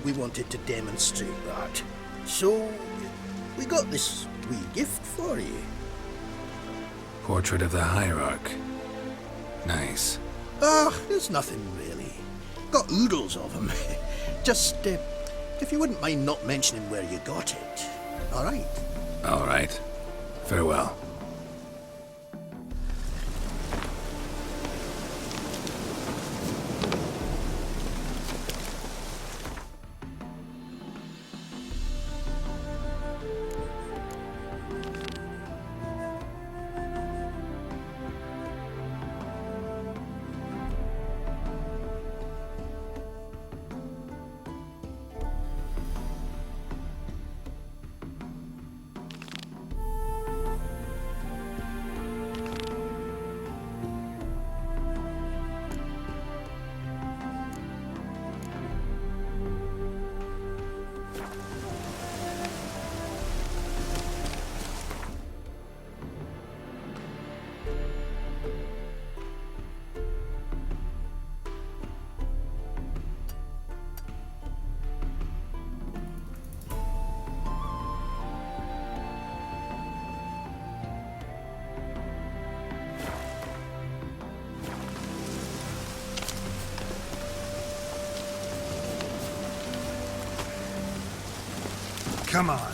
We wanted to demonstrate that. So, we got this wee gift for you. Portrait of the Hierarch. Nice. There's nothing really. Got oodles of them. Just, if you wouldn't mind not mentioning where you got it. All right? All right. Farewell. Come on.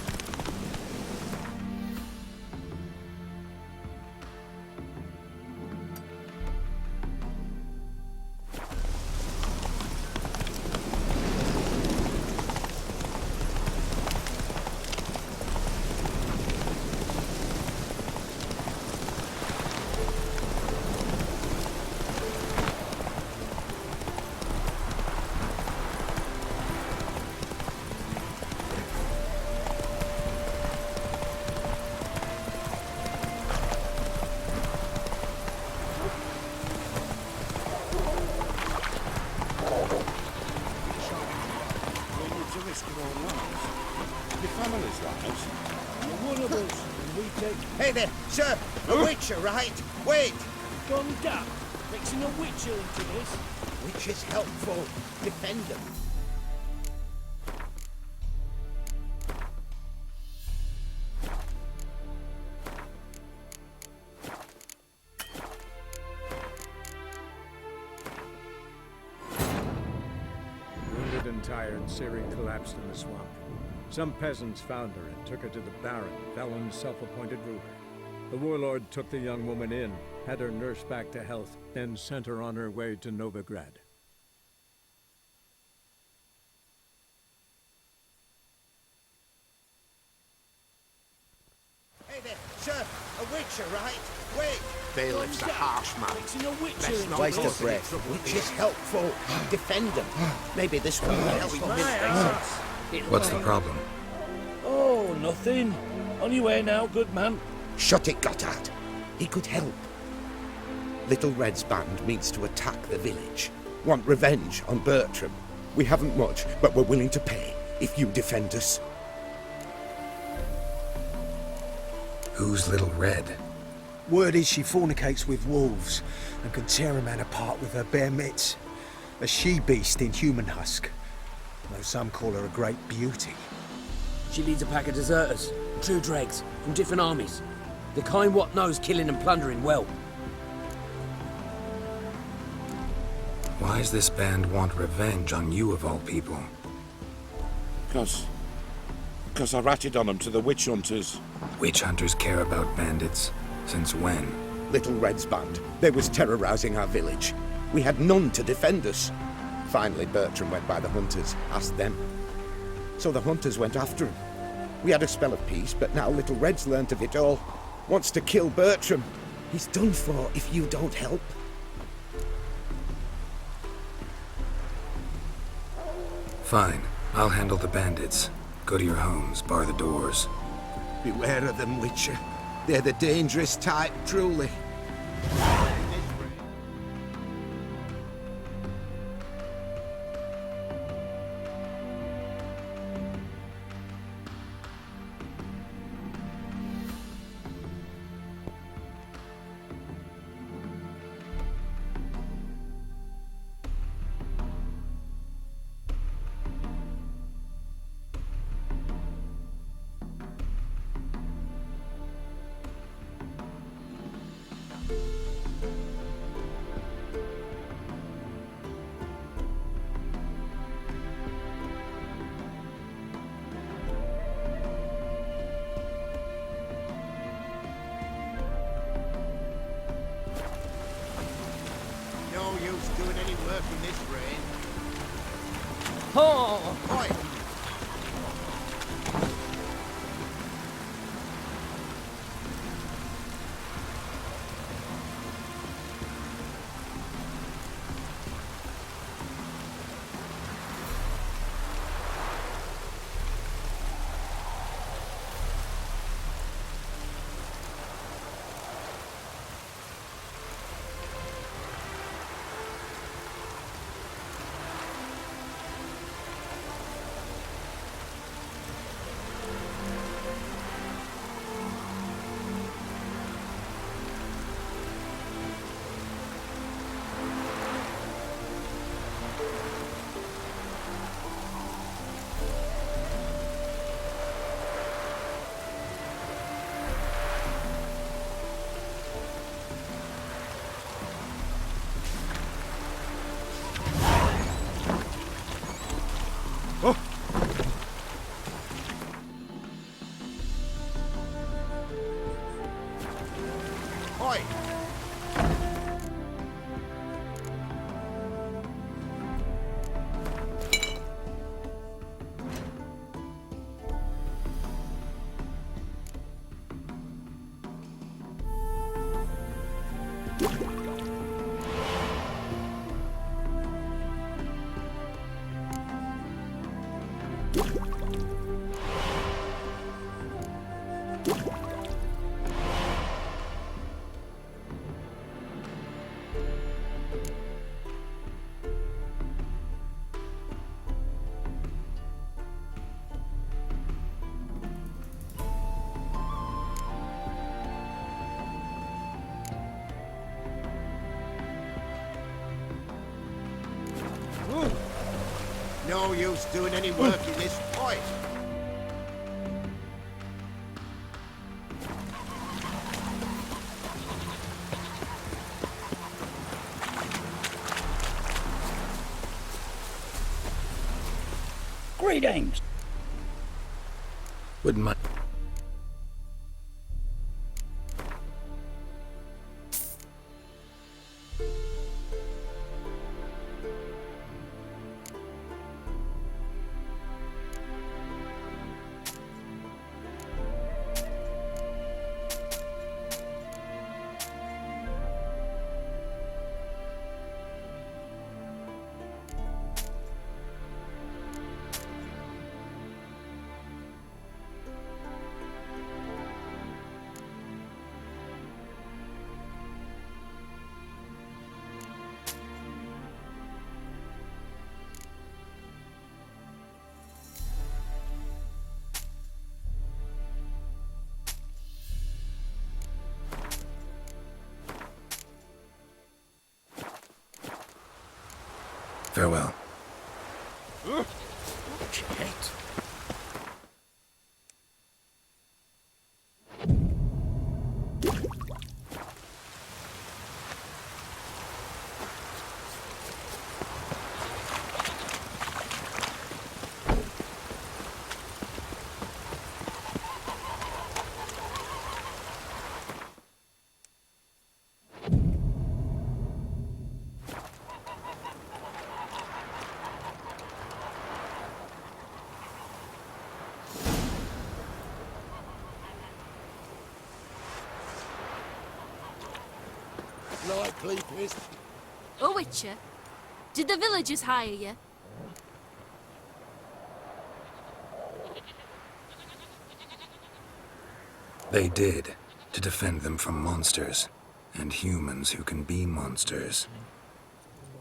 risk our own lives. Your family's lives. You're one of us, and we take... Hey there, sir! A witcher, right? Wait! Gone daft. Mixing a witcher into this. Which is helpful. Defend them. Wounded and tired, Ciri collapsed in the swamp. Some peasants found her and took her to the Baron, Velen's self-appointed ruler. The warlord took the young woman in, had her nursed back to health, then sent her on her way to Novigrad. Hey there, sir! A witcher, right? Wait! Bailiff's a harsh man. Mixing a witcher Let's into not Waste cause of breath. any trouble Which here. is helpful. Defend them. Maybe this will help. What's the problem? Oh, nothing. On your way now, good man. Shut it, Gotthard. He could help. Little Red's band means to attack the village. Want revenge on Bertram. We haven't much, but we're willing to pay if you defend us. Who's Little Red? Word is she fornicates with wolves and can tear a man apart with her bare mitts. A she-beast in human husk. Though some call her a great beauty. She leads a pack of deserters, true dregs, from different armies. The kind what knows killing and plundering well. Why does this band want revenge on you of all people? Because I ratted on them to the witch hunters. Witch hunters care about bandits. Since when? Little Red's band. They was terrorizing our village. We had none to defend us. Finally, Bertram went by the hunters, asked them. So the hunters went after him. We had a spell of peace, but now Little Red's learnt of it all. Wants to kill Bertram. He's done for if you don't help. Fine. I'll handle the bandits. Go to your homes, bar the doors. Beware of them, Witcher. They're the dangerous type, truly. No use doing any work in this rain. Oh! Oi! no use doing any work in this point. Greetings. Wouldn't mind. Farewell. Shit. Likely, please. Oh, Witcher, did the villagers hire you? They did, to defend them from monsters, and humans who can be monsters.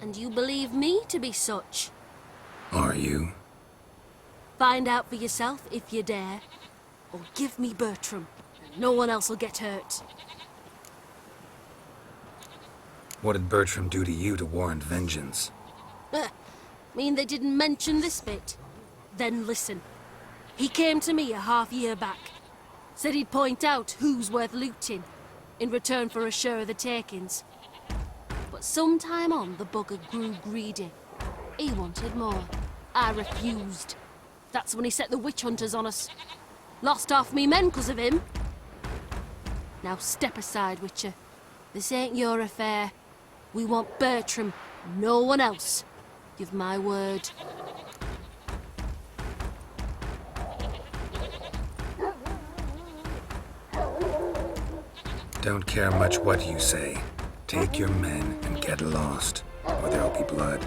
And you believe me to be such? Are you? Find out for yourself if you dare. Or give me Bertram, and no one else will get hurt. What did Bertram do to you to warrant vengeance? Mean they didn't mention this bit? Then listen. He came to me a half-year back. Said he'd point out who's worth looting, in return for a share of the takings. But sometime on, the bugger grew greedy. He wanted more. I refused. That's when he set the witch hunters on us. Lost half me men 'cause of him. Now step aside, Witcher. This ain't your affair. We want Bertram, no one else. Give my word. Don't care much what you say. Take your men and get lost, or there'll be blood.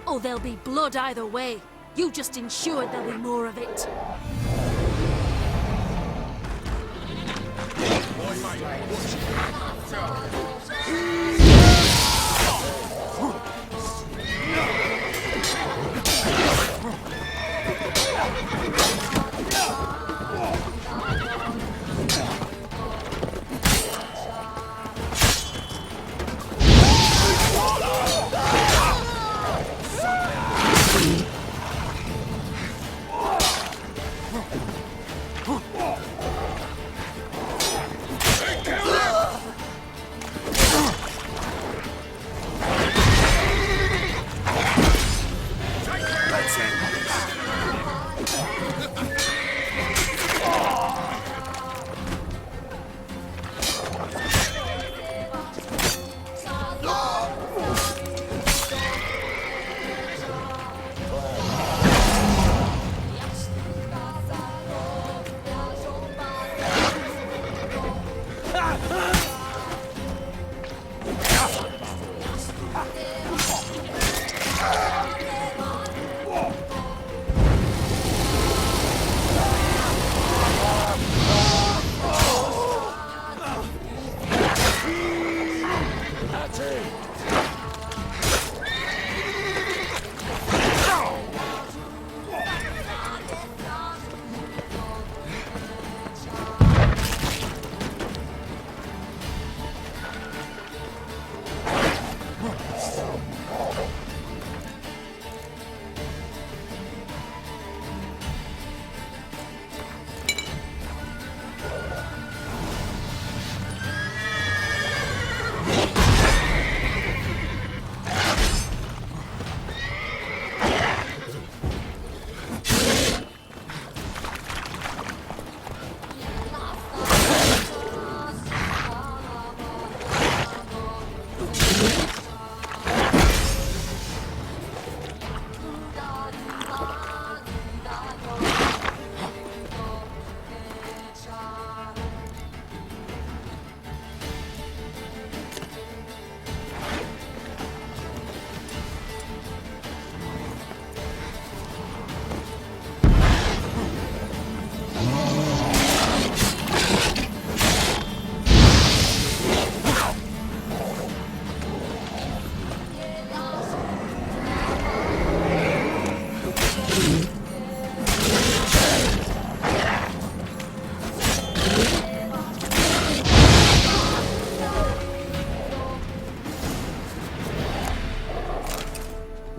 Oh, there'll be blood either way. You just ensured there'll be more of it.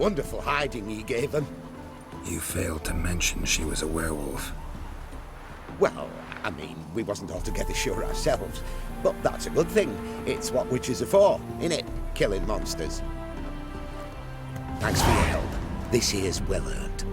Wonderful hiding he gave them. You failed to mention she was a werewolf. Well, I mean, we wasn't altogether sure ourselves. But that's a good thing. It's what witches are for, innit? Killing monsters. Thanks for your help. This here's well earned.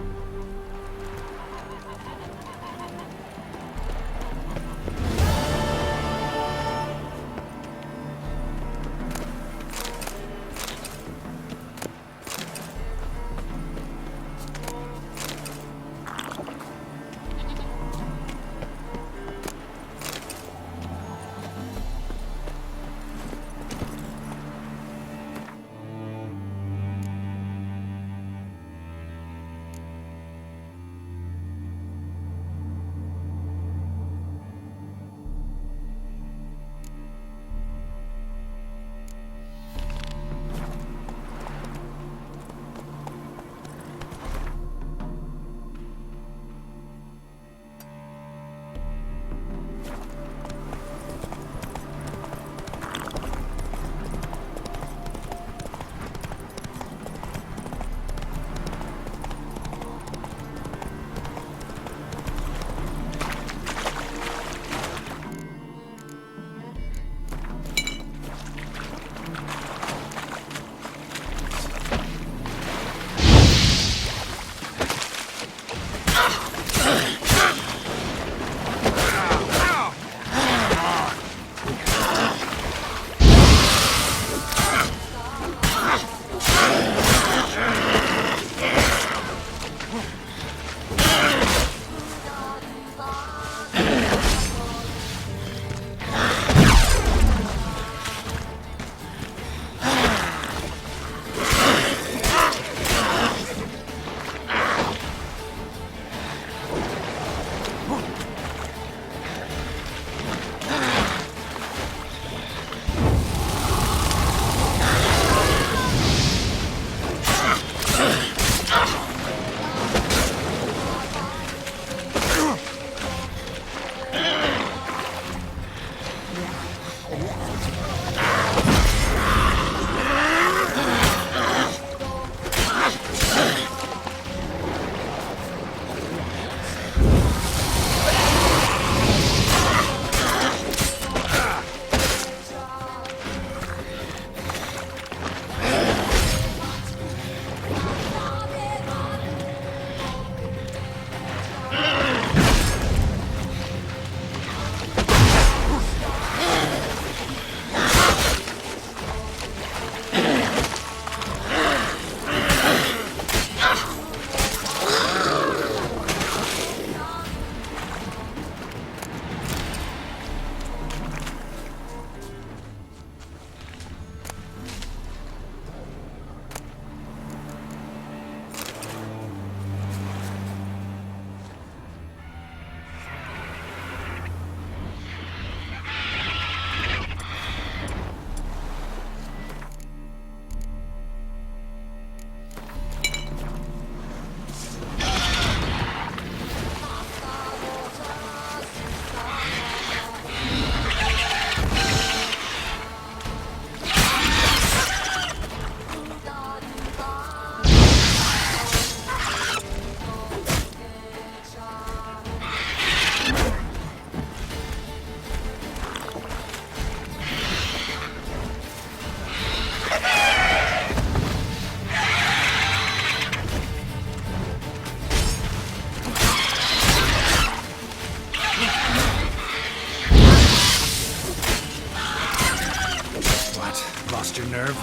Lost your nerve?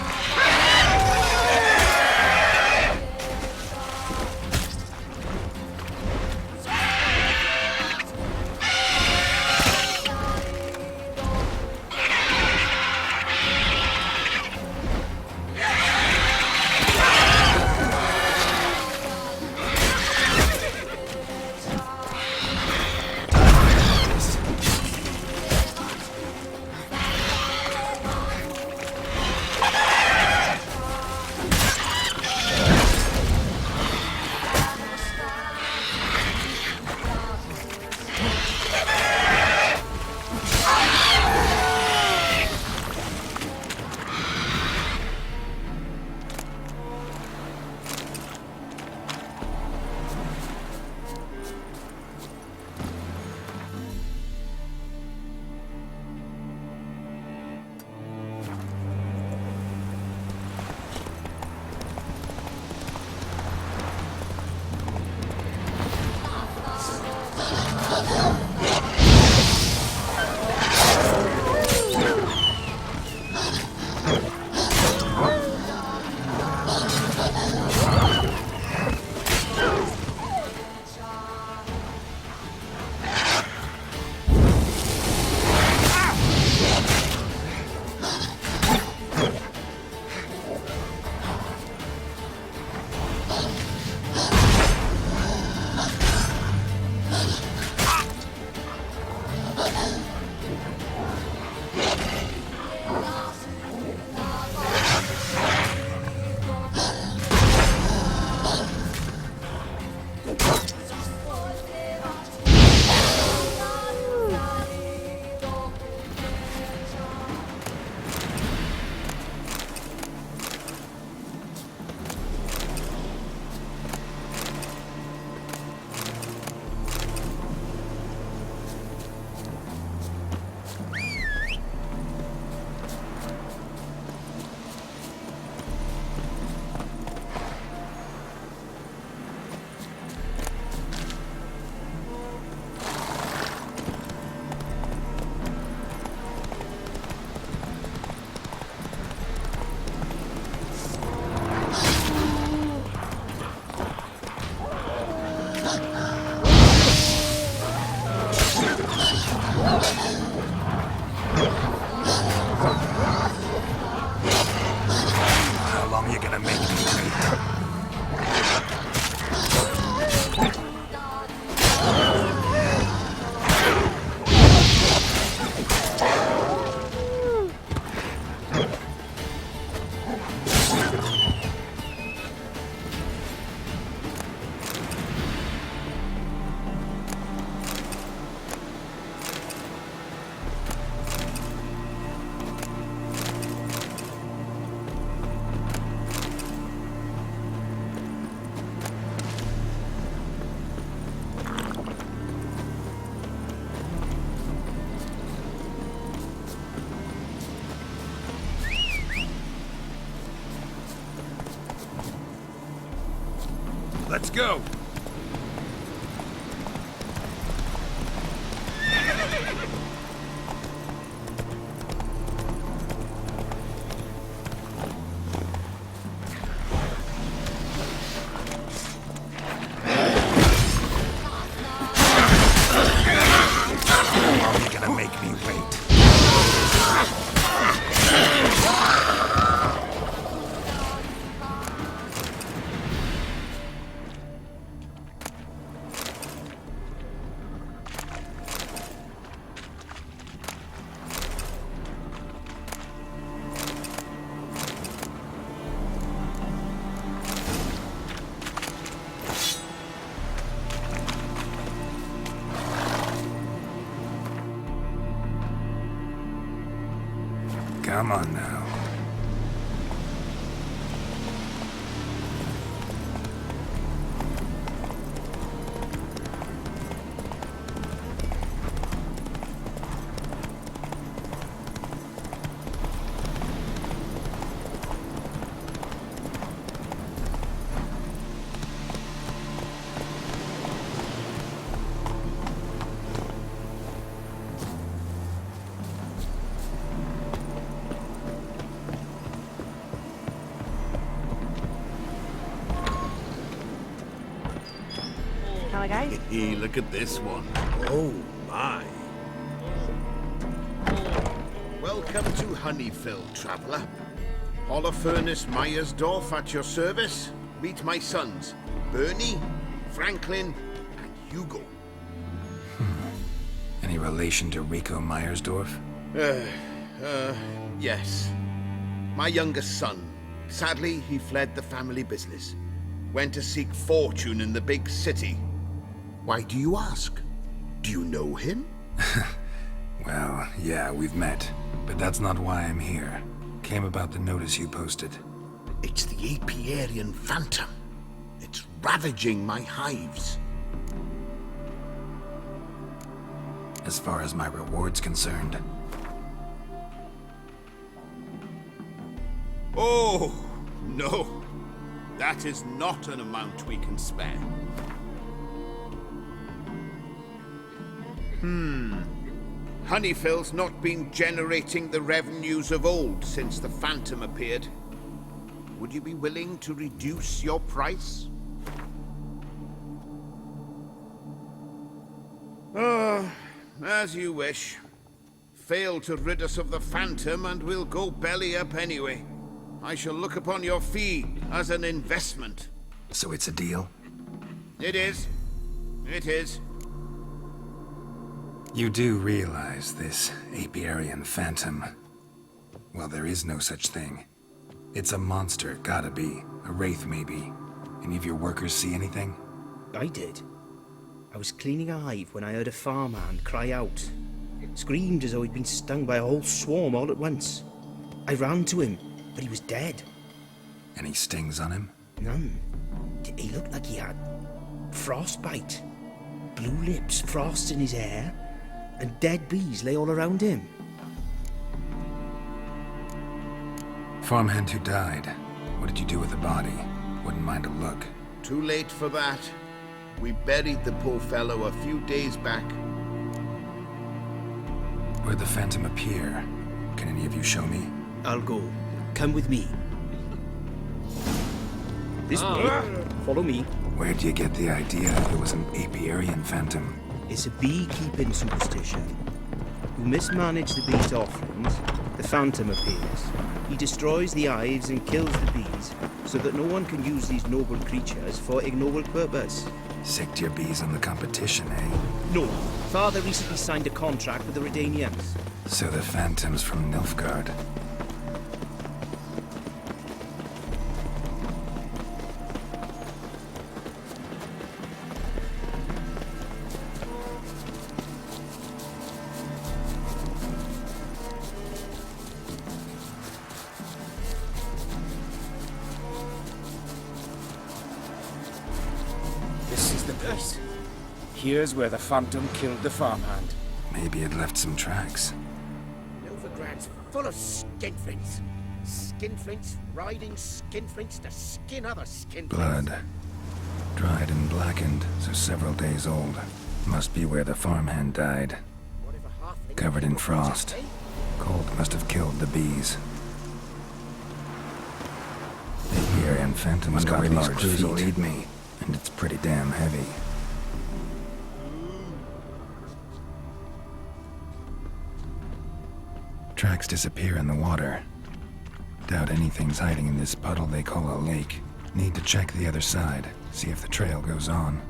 How long you gonna make me wait? Let's go. How long you gonna make me wait? Come on now. Hello, guys. Hey, look at this one. Oh, my. Welcome to Honeyfield, traveller. Holofernes Myersdorf at your service. Meet my sons, Bernie, Franklin, and Hugo. Any relation to Rico Myersdorf? Yes. My youngest son. Sadly, he fled the family business. Went to seek fortune in the big city. Why do you ask? Do you know him? Well, yeah, we've met. But that's not why I'm here. Came about the notice you posted. It's the Apiarian Phantom. It's ravaging my hives. As far as my reward's concerned. Oh, no. That is not an amount we can spare. Honeyfell's not been generating the revenues of old since the Phantom appeared. Would you be willing to reduce your price? Oh, as you wish. Fail to rid us of the Phantom and we'll go belly up anyway. I shall look upon your fee as an investment. So it's a deal? It is. It is. You do realize this Apiarian Phantom? Well, there is no such thing. It's a monster, gotta be. A wraith, maybe. Any of your workers see anything? I did. I was cleaning a hive when I heard a farmhand cry out. Screamed as though he'd been stung by a whole swarm all at once. I ran to him, but he was dead. Any stings on him? None. He looked like he had frostbite. Blue lips, frost in his hair, and dead bees lay all around him. Farmhand who died. What did you do with the body? Wouldn't mind a look. Too late for that. We buried the poor fellow a few days back. Where'd the Phantom appear? Can any of you show me? I'll go. Come with me. This way. Follow me. Where'd you get the idea it was an Apiarian Phantom? It's a beekeeping superstition. You mismanage the bees' offerings, the Phantom appears. He destroys the hives and kills the bees, so that no one can use these noble creatures for ignoble purpose. Sicked your bees on the competition, eh? No. Father recently signed a contract with the Redanians. So the Phantom's from Nilfgaard. Here's where the Phantom killed the farmhand. Maybe it left some tracks. Novigrad's full of skinflints. Skinflints riding skinflints to skin other skinflints. Blood. Dried and blackened, so several days old. Must be where the farmhand died. Covered in frost. Cold must have killed the bees. The Apiarian Phantom's got large feet. Will eat me, and it's pretty damn heavy. Tracks disappear in the water. Doubt anything's hiding in this puddle they call a lake. Need to check the other side, see if the trail goes on.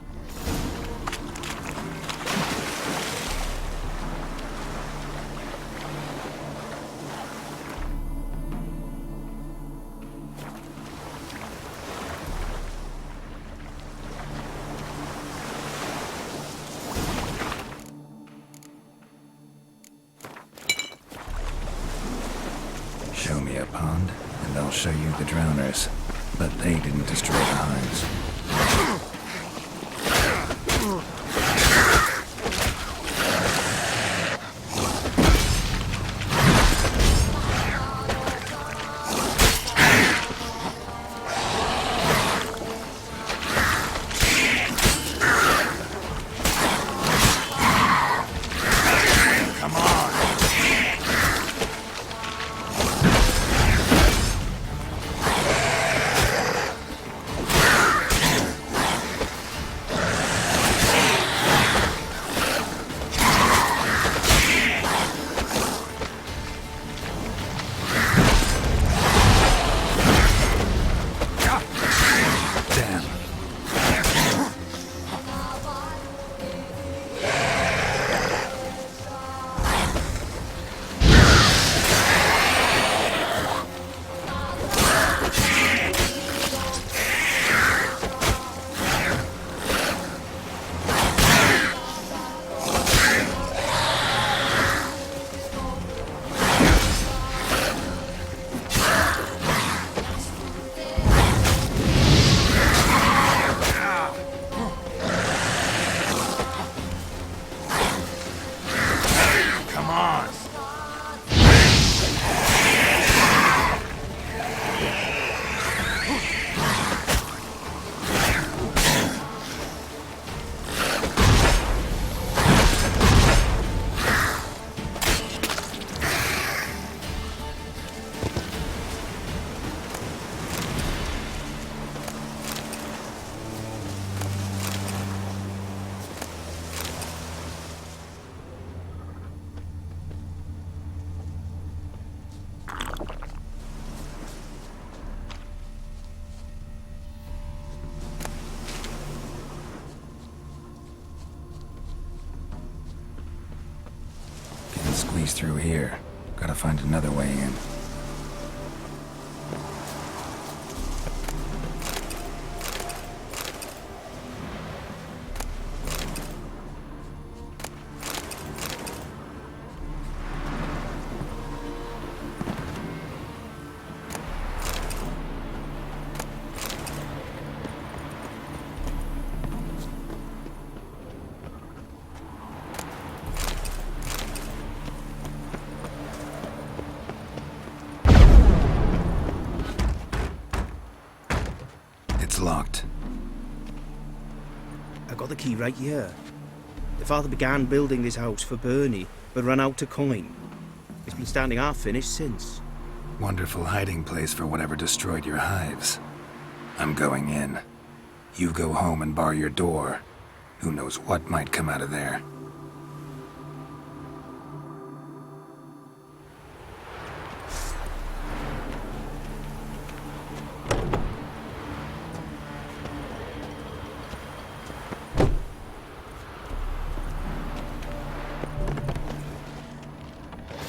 Show me a pond, and I'll show you the drowners. But they didn't destroy the hives. squeeze through here. Gotta find another way in. It's locked. I got the key right here. The father began building this house for Bernie, but ran out of coin. It's been standing half finished since. Wonderful hiding place for whatever destroyed your hives. I'm going in. You go home and bar your door. Who knows what might come out of there.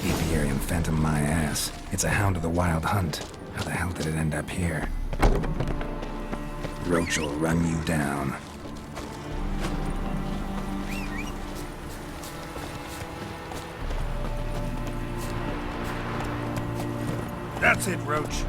Apiarium phantom my ass. It's a hound of the wild hunt. How the hell did it end up here? Roach will run you down. That's it, Roach.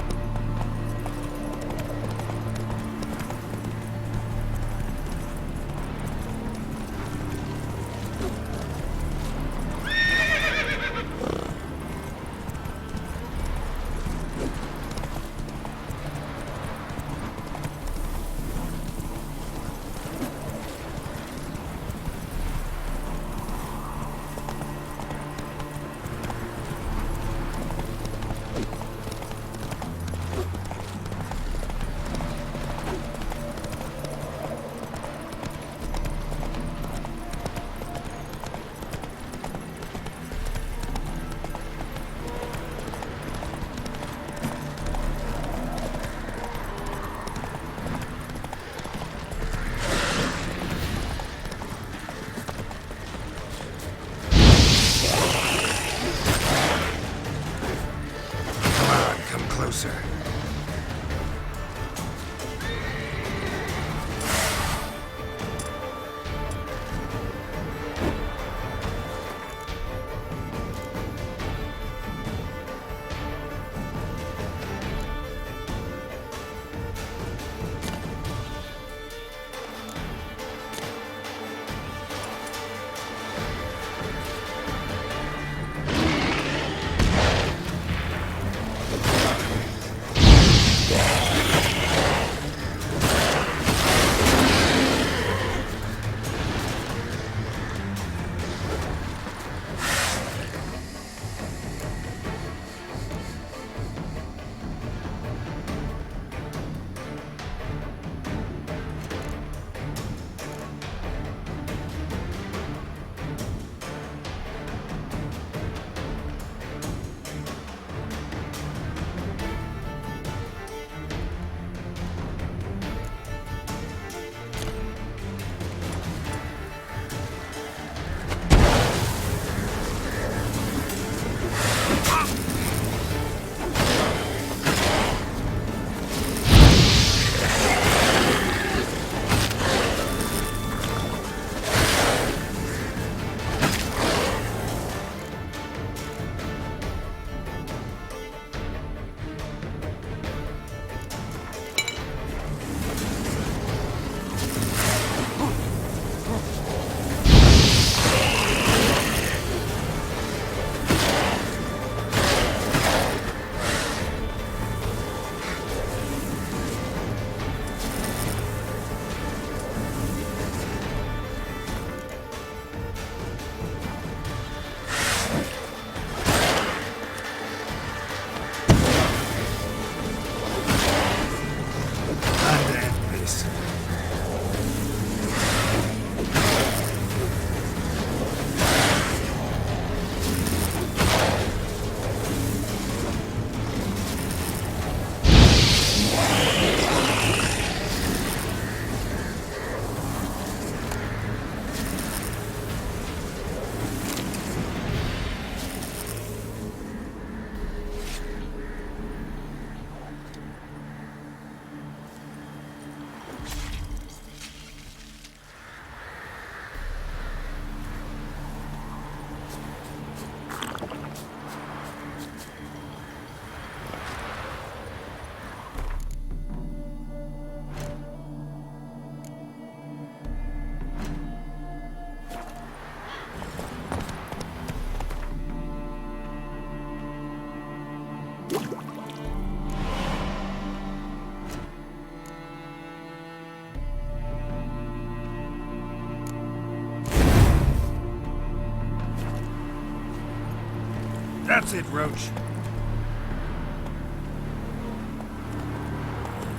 That's it, Roach.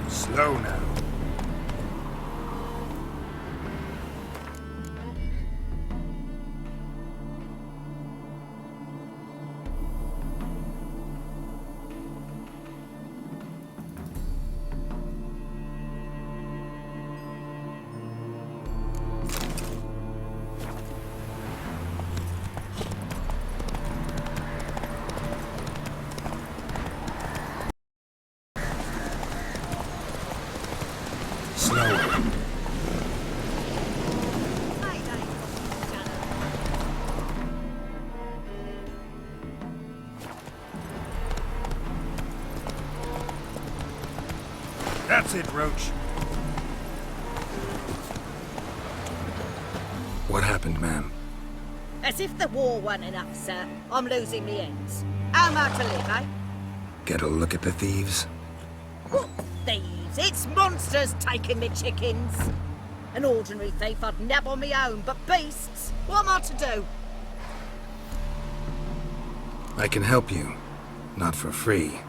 Slow now. That's it, Roach. What happened, ma'am? As if the war weren't enough, sir. I'm losing me ends. How am I to live, eh? Get a look at the thieves? What thieves? It's monsters taking me chickens. An ordinary thief I'd nab on me own, but beasts? What am I to do? I can help you. Not for free,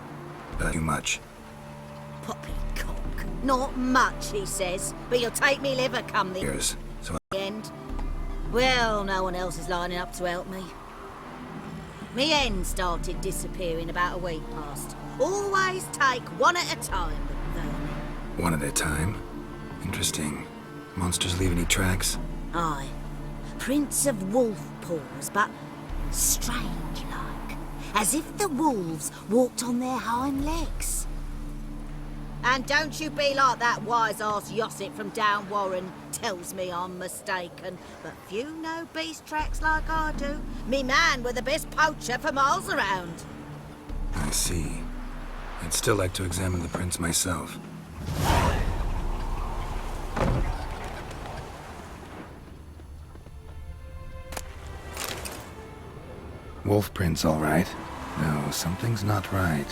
but too much. Poppycock. Not much, he says, but you'll take me liver come the Years, so end. Well, no one else is lining up to help me. Me hen started disappearing about a week past. Always take one at a time, McVernon. one at a time. Interesting. Monsters leave any tracks? Aye. Prints of wolf paws, but strange-like. As if the wolves walked on their hind legs. And don't you be like that wise-ass Yossit from down Warren tells me I'm mistaken. But few know beast tracks like I do. Me man were the best poacher for miles around. I see. I'd still like to examine the prints myself. Wolf prints, all right. No, something's not right.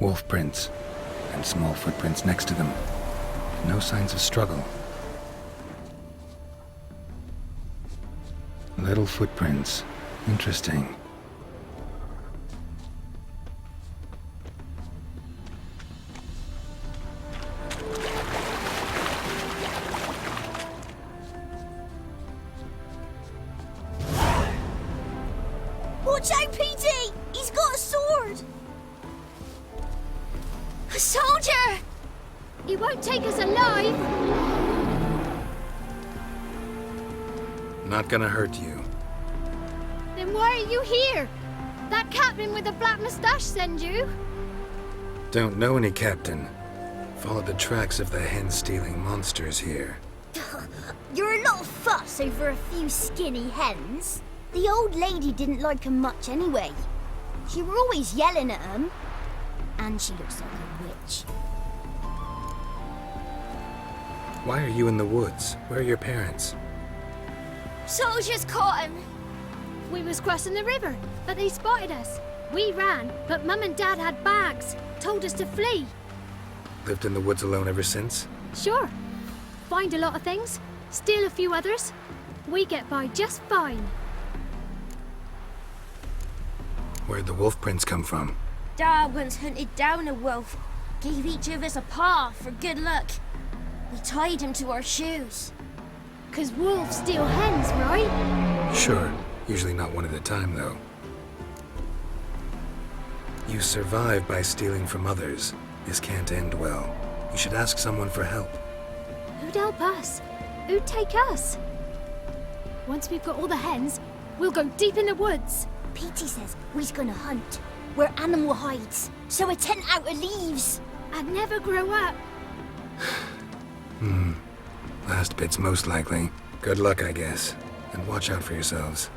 Wolf prints, and small footprints next to them. No signs of struggle. Little footprints. Interesting. Watch out, PD! He's got a sword! A soldier! He won't take us alive! Not gonna hurt you. Then why are you here? That captain with the black moustache send you? Don't know any captain. Followed the tracks of the hen-stealing monsters here. You're a lot of fuss over a few skinny hens. The old lady didn't like 'em much anyway. She were always yelling at 'em. And she looks like a witch. Why are you in the woods? Where are your parents? Soldiers caught him. We was crossing the river, but they spotted us. We ran, but Mum and Dad had bags. Told us to flee. Lived in the woods alone ever since? Sure. Find a lot of things, steal a few others. We get by just fine. Where'd the wolf prints come from? Dad once hunted down a wolf. Gave each of us a paw for good luck. We tied him to our shoes. 'Cause wolves steal hens, right? Sure. Usually not one at a time, though. You survive by stealing from others. This can't end well. You should ask someone for help. Who'd help us? Who'd take us? Once we've got all the hens, we'll go deep in the woods. Petey says we's gonna hunt. Where animal hides, so a tent out of leaves. I'd never grow up. Last bit's most likely. Good luck, I guess. And watch out for yourselves.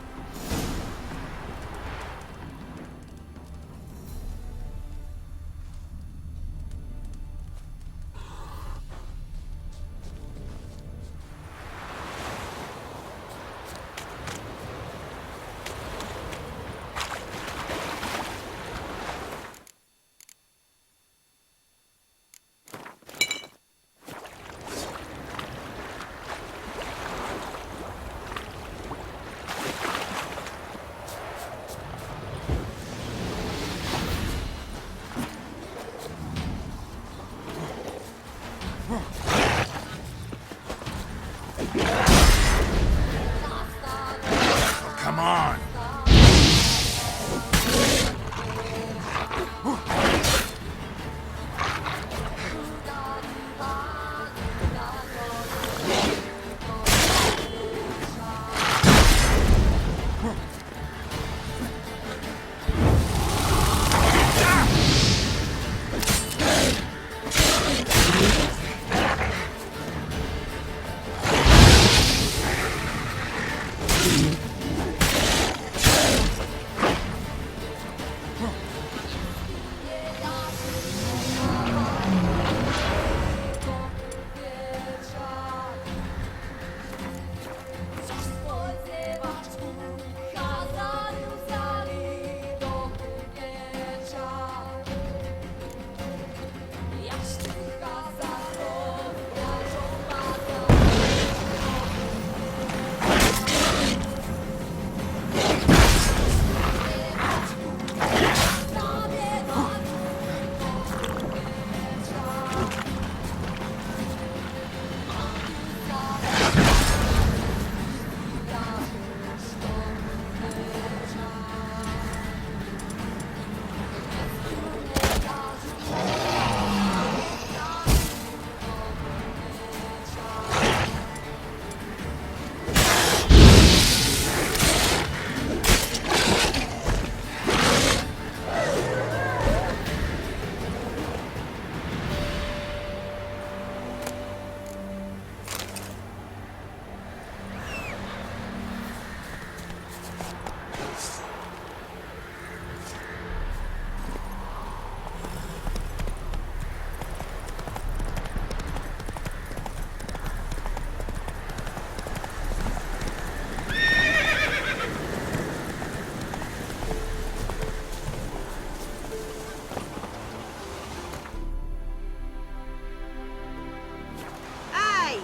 on!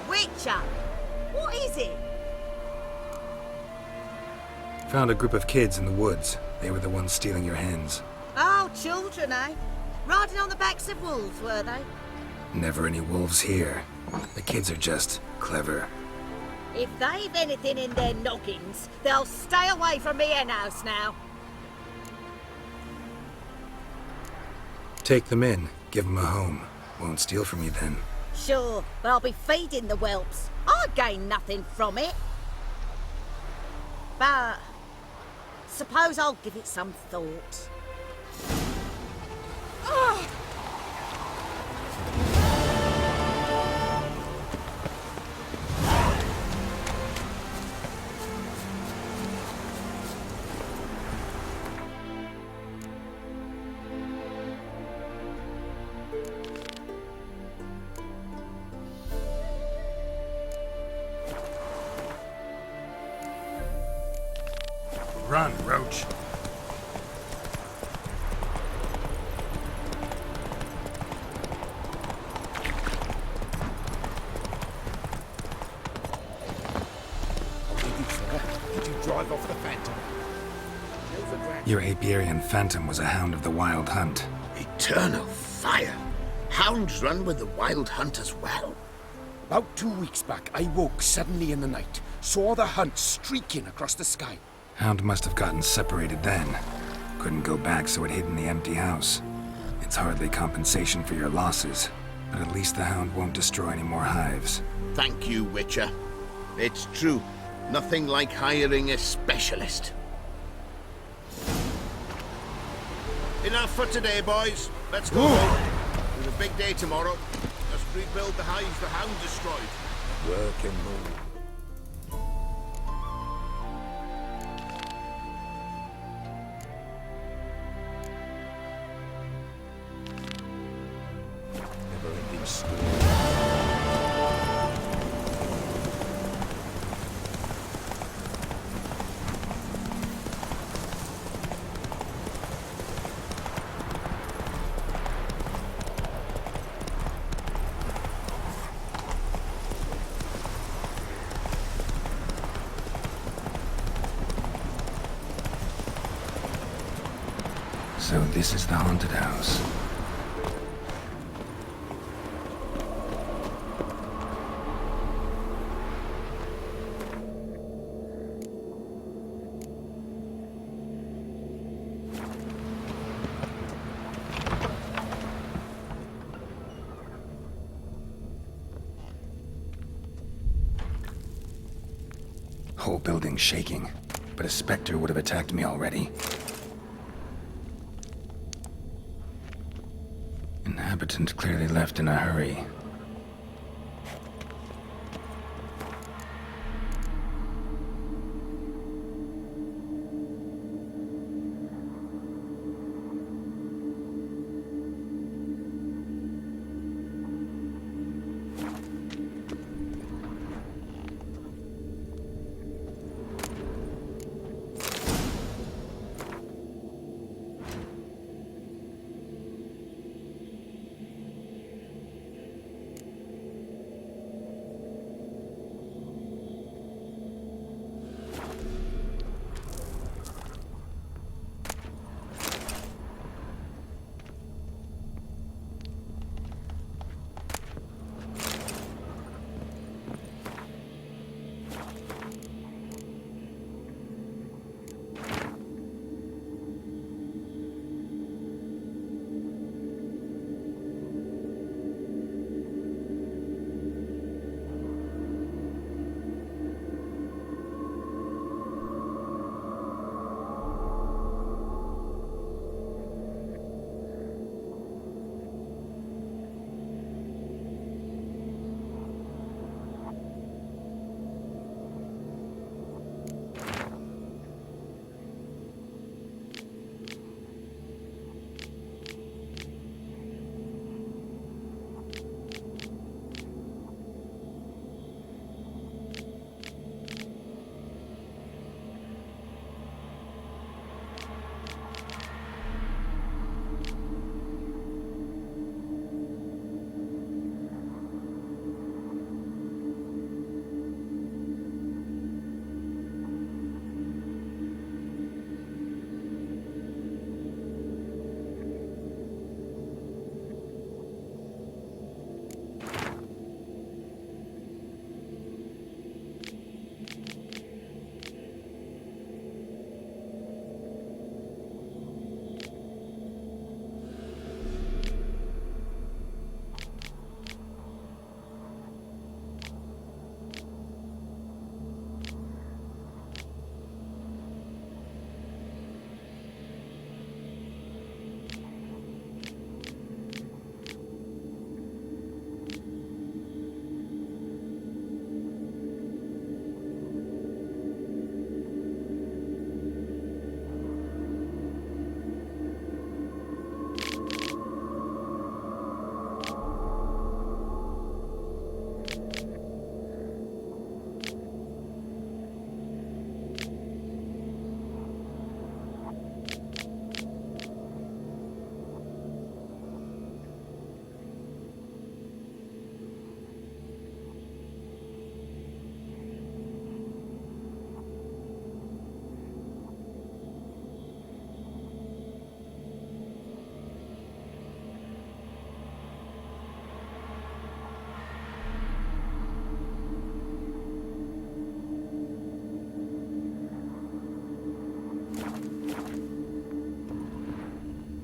Witcher! What is it? Found a group of kids in the woods. They were the ones stealing your hens. Oh, children, eh? Riding on the backs of wolves, were they? Never any wolves here. The kids are just clever. If they've anything in their noggins, they'll stay away from me hen house now. Take them in. Give them a home. Won't steal from you then. Sure, but I'll be feeding the whelps. I gain nothing from it. But suppose I'll give it some thought. Ugh. Run, Roach. Did you drive off the Phantom? Your Apiarian Phantom was a hound of the Wild Hunt. Eternal fire! Hounds run with the Wild Hunt as well. About 2 weeks back, I woke suddenly in the night, saw the hunt streaking across the sky. Hound must have gotten separated then. Couldn't go back, so it hid in the empty house. It's hardly compensation for your losses, but at least the hound won't destroy any more hives. Thank you, Witcher. It's true. Nothing like hiring a specialist. Enough for today, boys. Let's go home. There's a big day tomorrow. Let's rebuild the hives the hound destroyed. Work and move. Never-ending story. So this is the haunted house. Whole building shaking, but a Spectre would have attacked me already. Inhabitant clearly left in a hurry.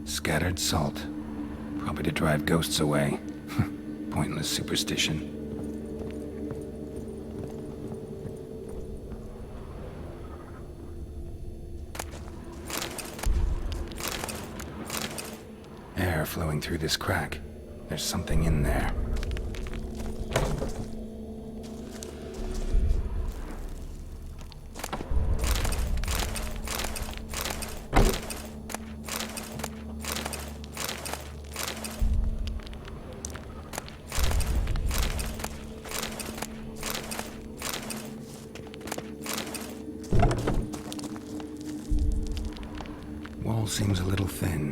Scattered salt. Probably to drive ghosts away. Pointless superstition. Air flowing through this crack. There's something in there. Wall seems a little thin.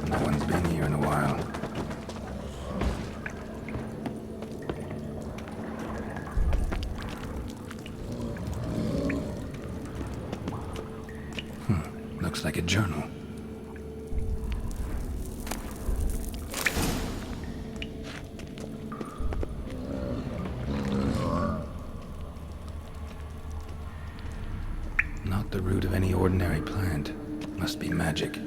No one's been here in a while. Looks like a journal. the root of any ordinary plant. Must be magic.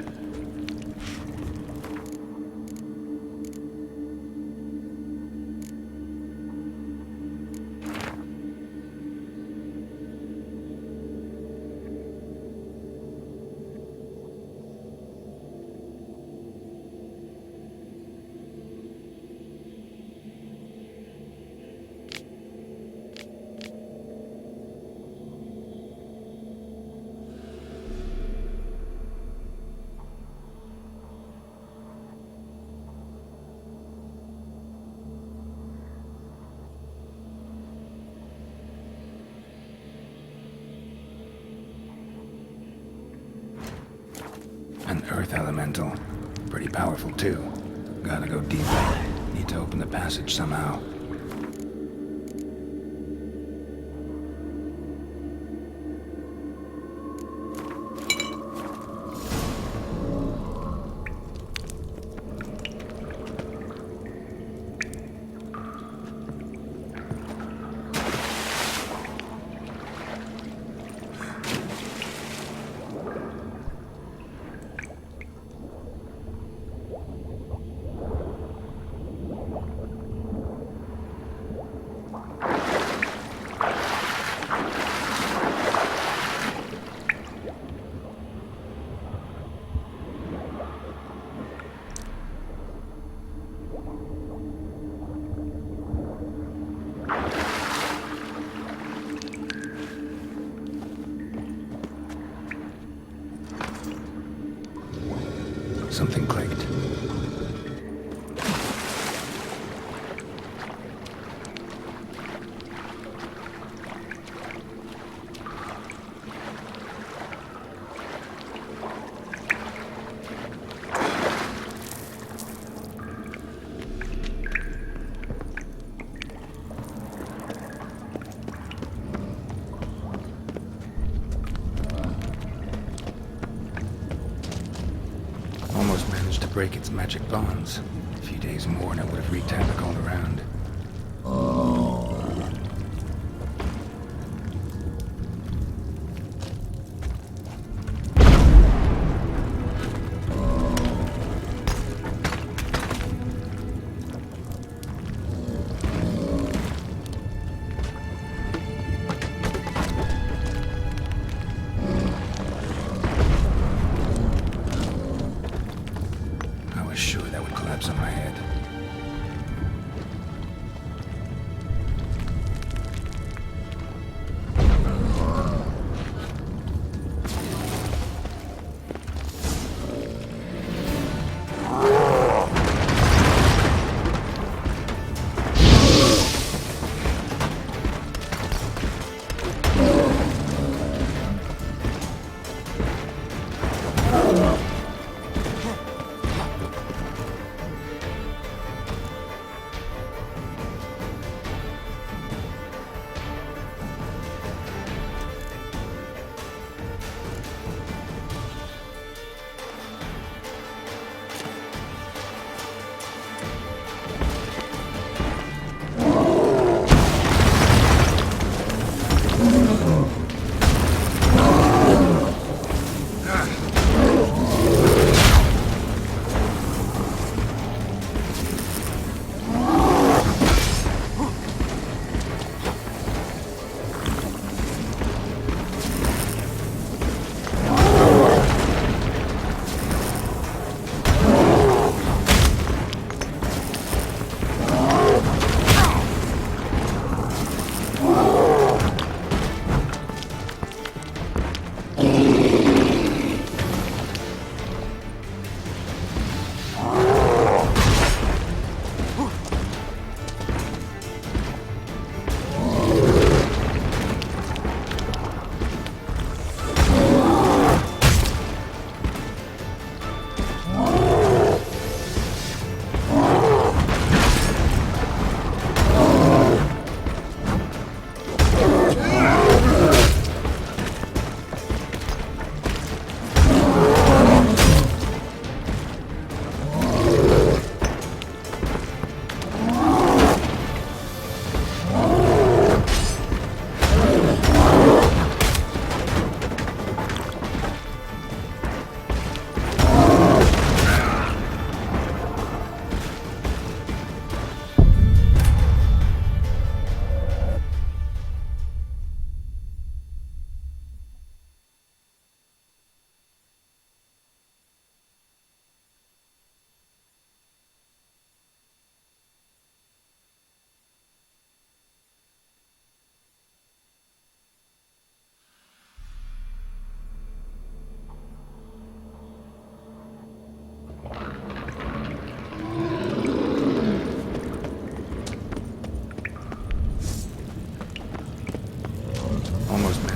An earth elemental. Pretty powerful, too. Gotta go deeper. Need to open the passage somehow. Something clicked. Almost managed to break its magic bonds. A few days more and it would have wreaked havoc all around. I was sure that would collapse on my head.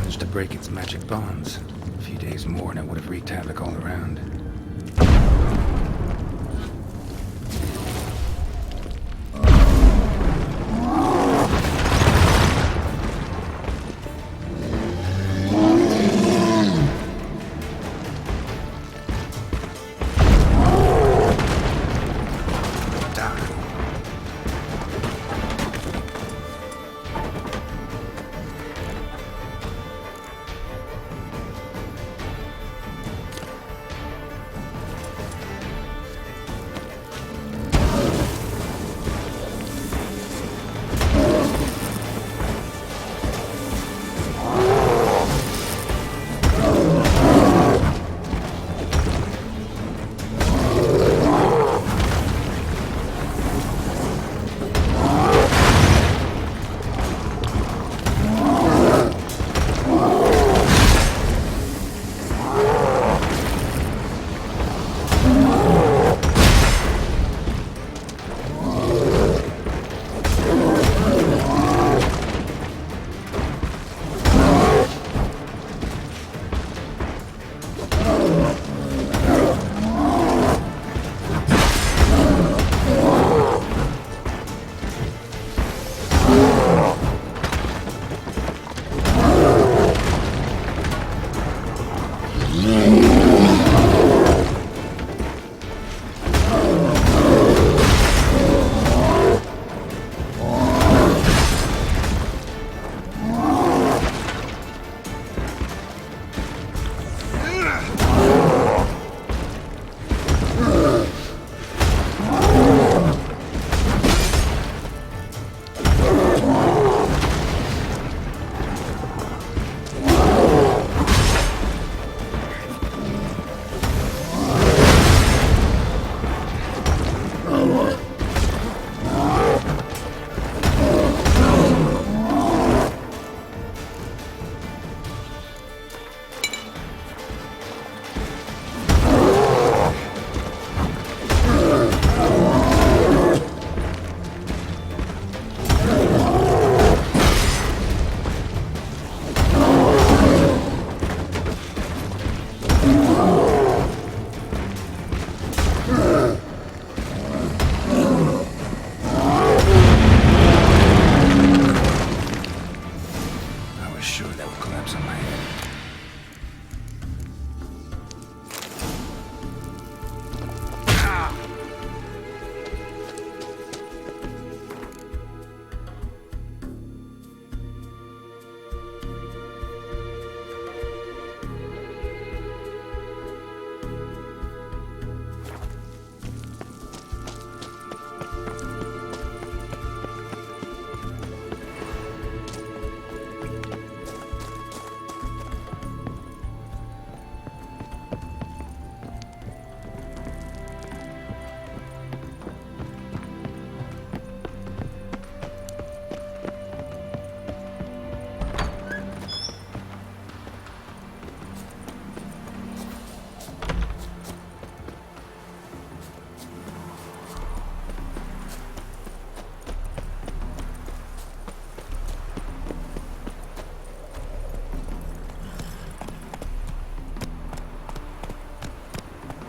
managed to break its magic bonds. A few days more and it would have wreaked havoc all around.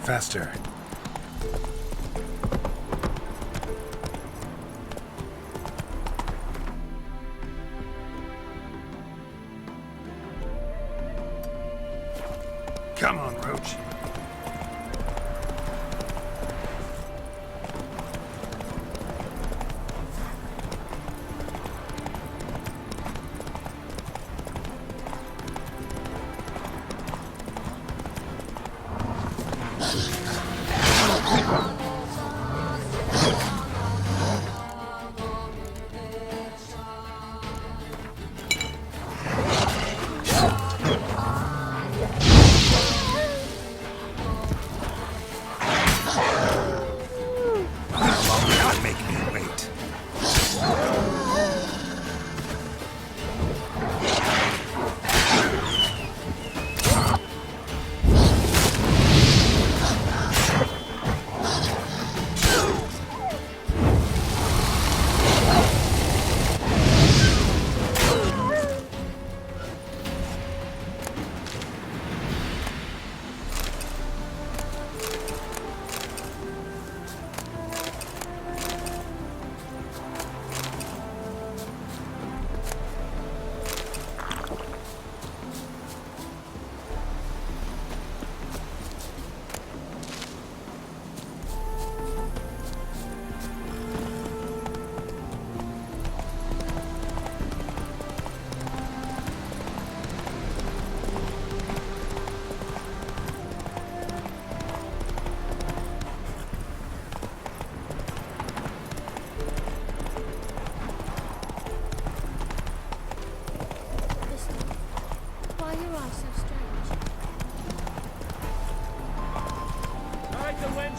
Faster. Come on, Roach.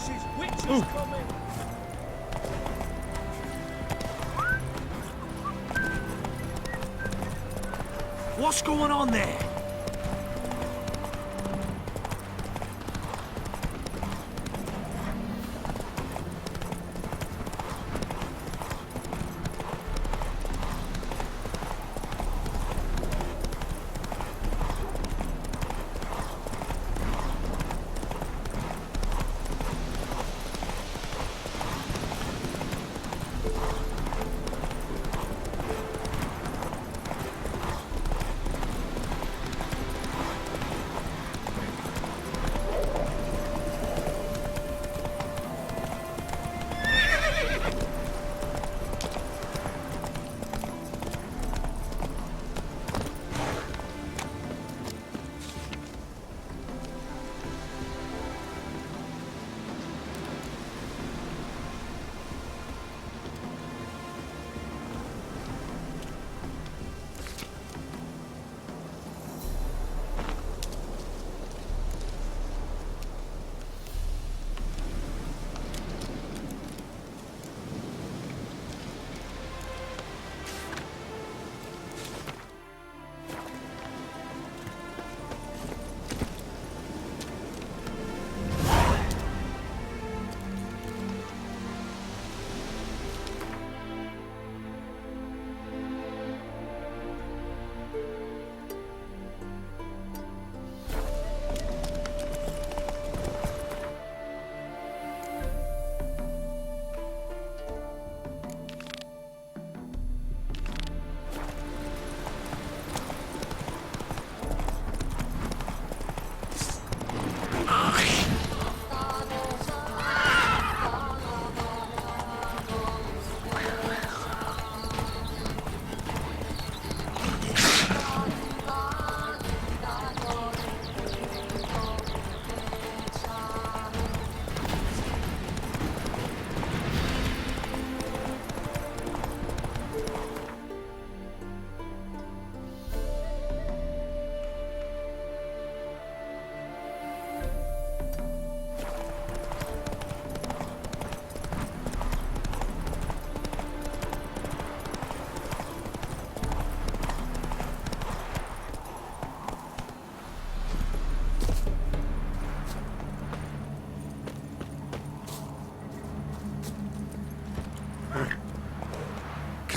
Witches! Witches coming! What's going on there?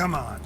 Come on.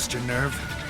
lost your nerve?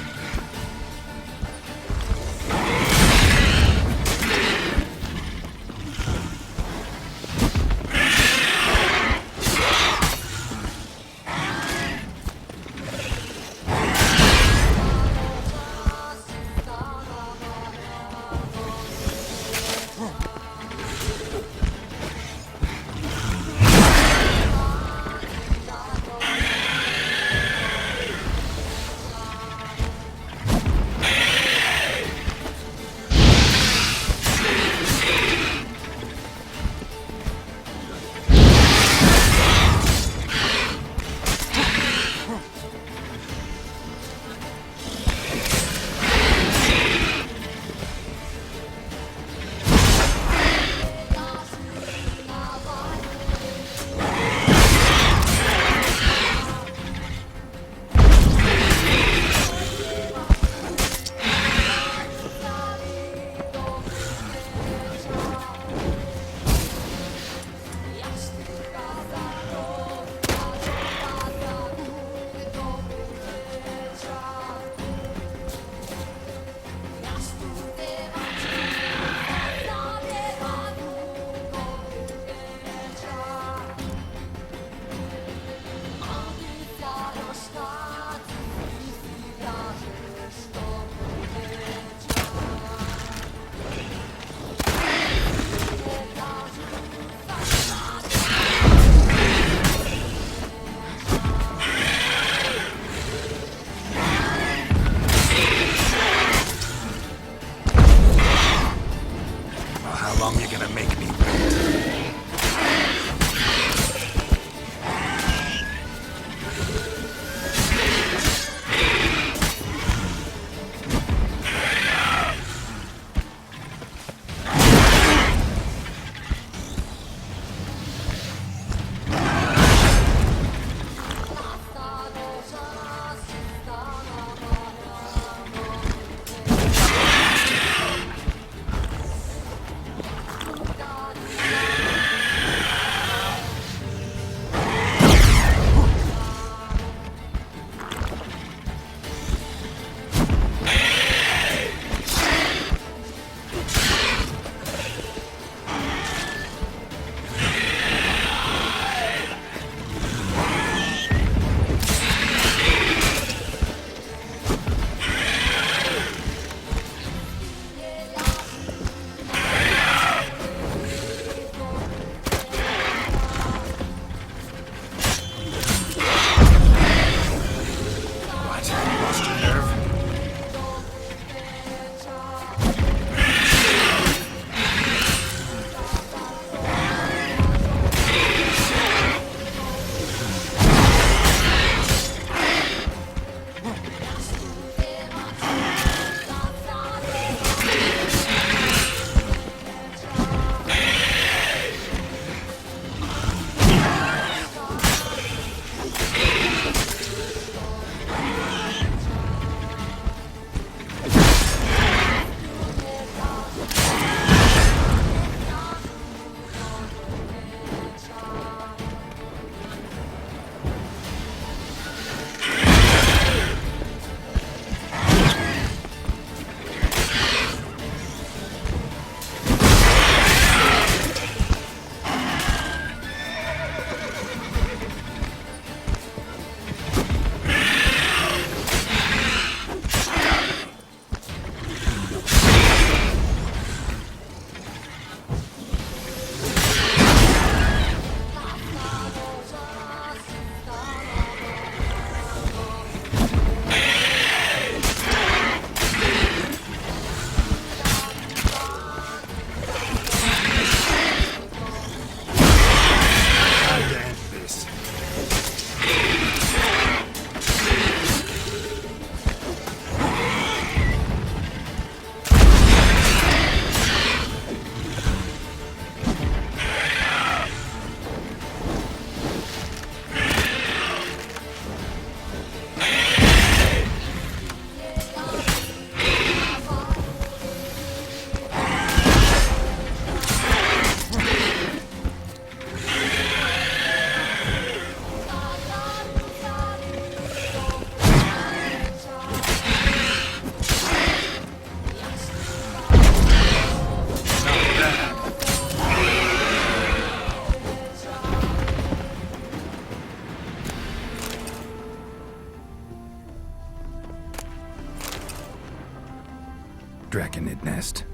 Draconid nest.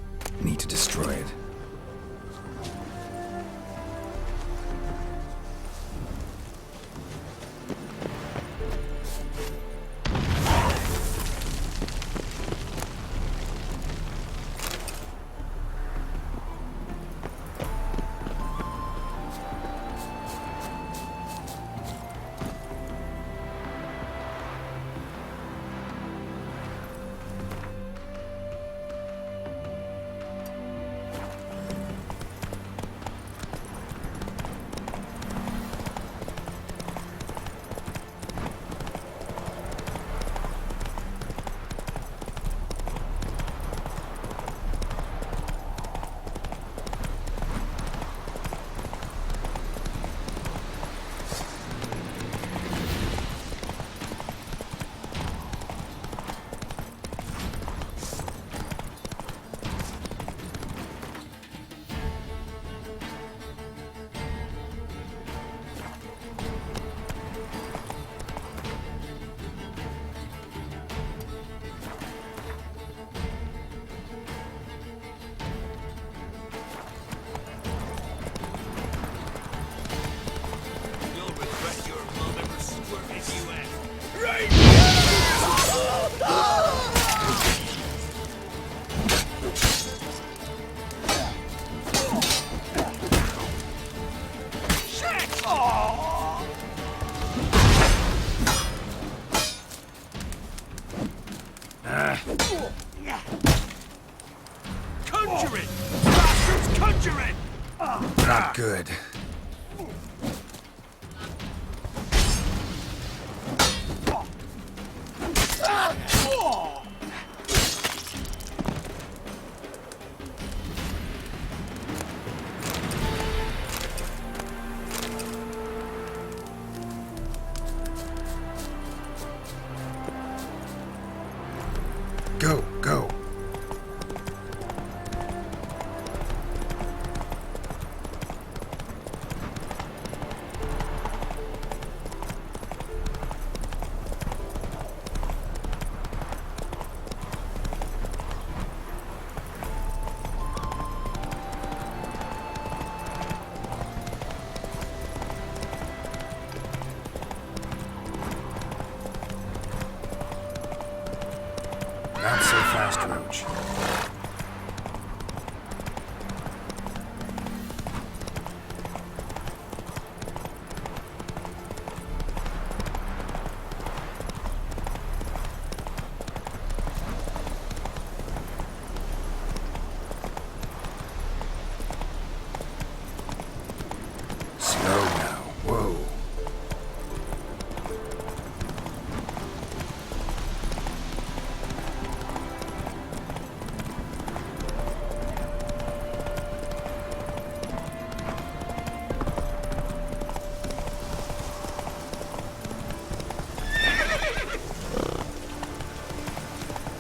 Need to destroy it. Conjure it! Bastards, conjure it! Not good. Go, go. Not so fast, Roach. Slow now. Whoa.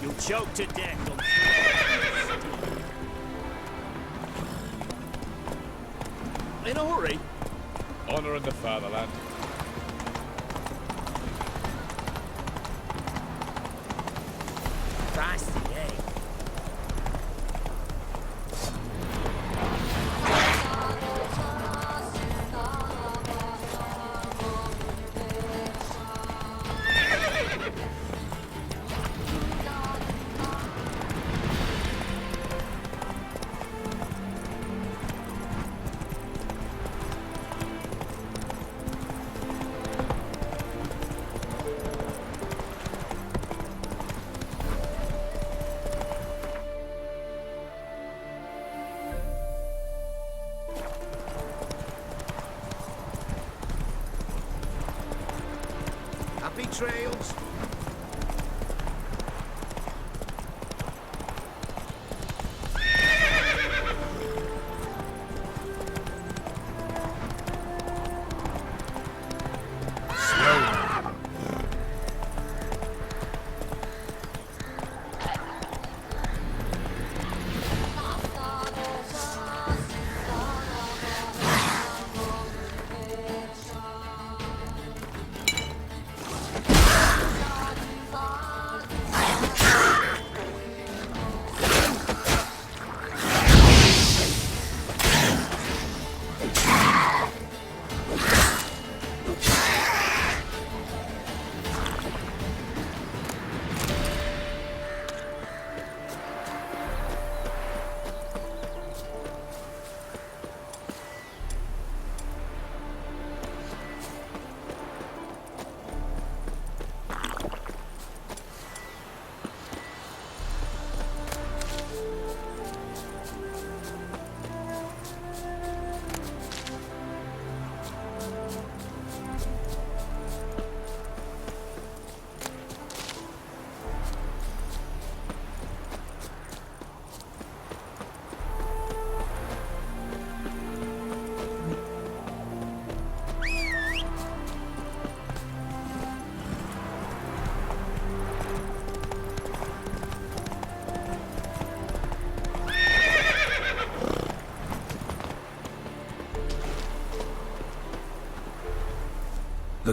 You'll choke to death on In a hurry. Honor in the fatherland. Feisty, eh? Happy trails.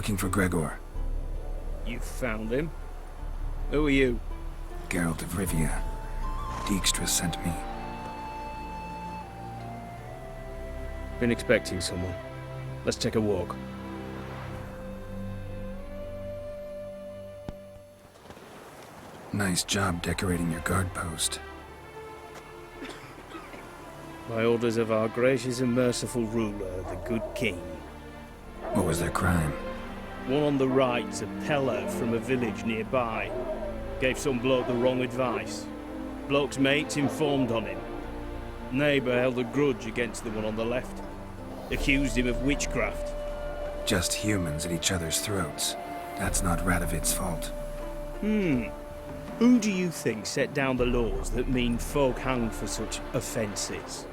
looking for Gregor. You found him? Who are you? Geralt of Rivia. Dijkstra sent me. Been expecting someone. Let's take a walk. Nice job decorating your guard post. By orders of our gracious and merciful ruler, the good king. What was their crime? One on the right's a peller from a village nearby. Gave some bloke the wrong advice. Bloke's mates informed on him. Neighbour held a grudge against the one on the left. Accused him of witchcraft. Just humans at each other's throats. That's not Radovid's fault. Who do you think set down the laws that mean folk hanged for such offences?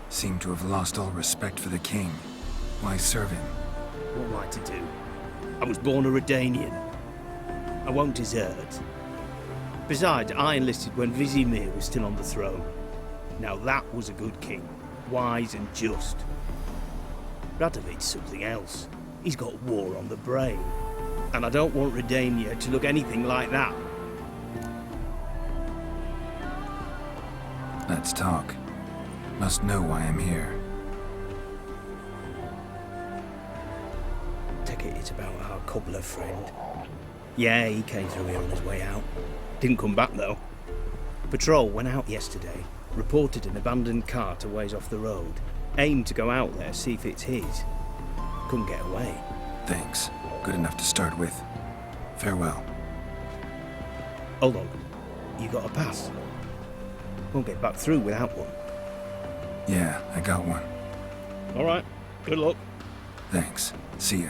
Seem to have lost all respect for the king. Why serve him? What am I to do? I was born a Redanian. I won't desert. Besides, I enlisted when Vizimir was still on the throne. Now that was a good king. Wise and just. Radovid's something else. He's got war on the brain. And I don't want Redania to look anything like that. Let's talk. Must know why I'm here. Take it it's about our cobbler friend. Yeah, he came through here on his way out. Didn't come back though. Patrol went out yesterday. Reported an abandoned cart a ways off the road. Aimed to go out there, see if it's his. Couldn't get away. Thanks. Good enough to start with. Farewell. Hold on. You got a pass? Won't get back through without one. Yeah, I got one. All right. Good luck. Thanks. See ya.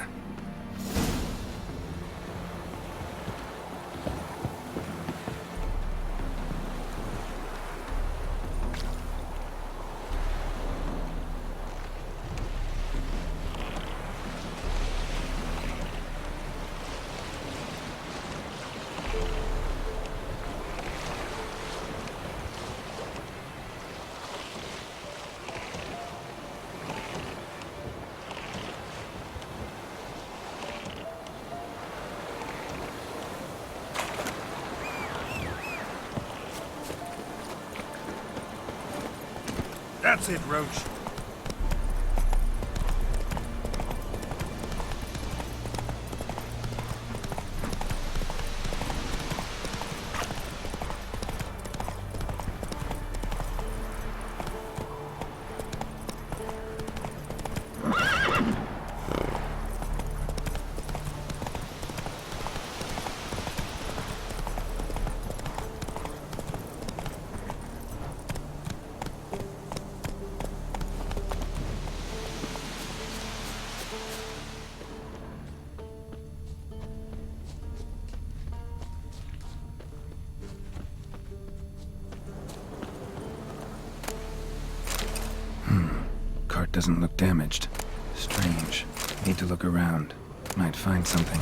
That's it, Roach. Cart doesn't look damaged. Strange. Need to look around. Might find something.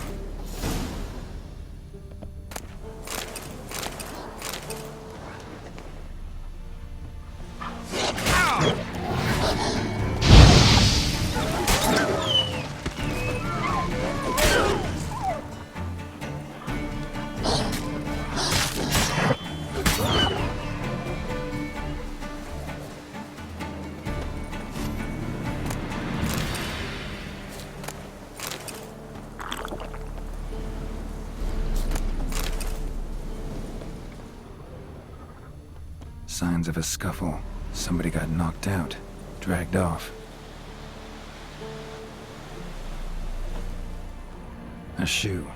Signs of a scuffle. Somebody got knocked out, dragged off. A shoe.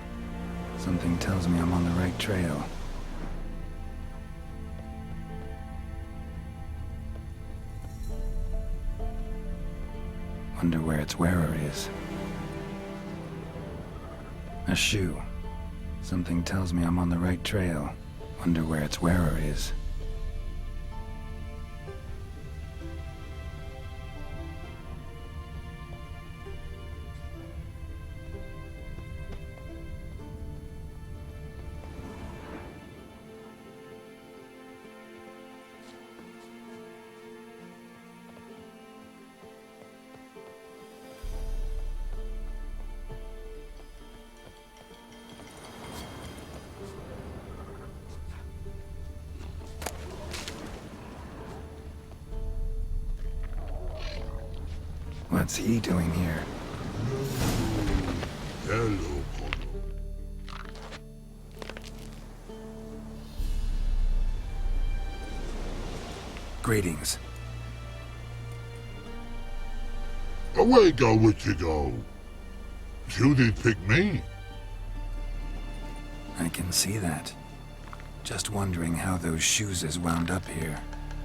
Something tells me I'm on the right trail. Wonder where its wearer is. A shoe. Something tells me I'm on the right trail. Wonder where its wearer is. What's he doing here? Hello. Greetings. Away go with you go. You did pick me. I can see that. Just wondering how those shoes is wound up here.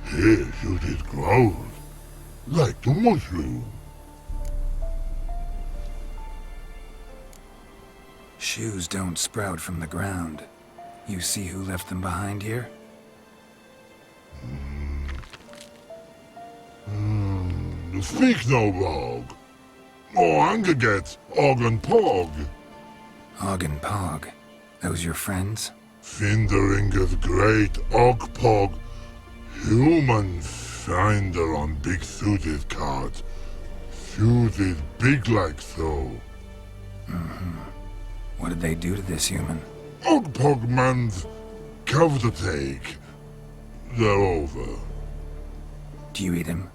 Yes, you did grow. Like the mushroom. Shoes don't sprout from the ground. You see who left them behind here? Speak no log. Oh, anger gets Og and Pog. Og and Pog. Those your friends? Finderinger's great Og Pog. Human finder on big suited cart. Suited big like so. Mm-hmm. What did they do to this human? Og Pog man's cover to take. They're over. Do you eat him?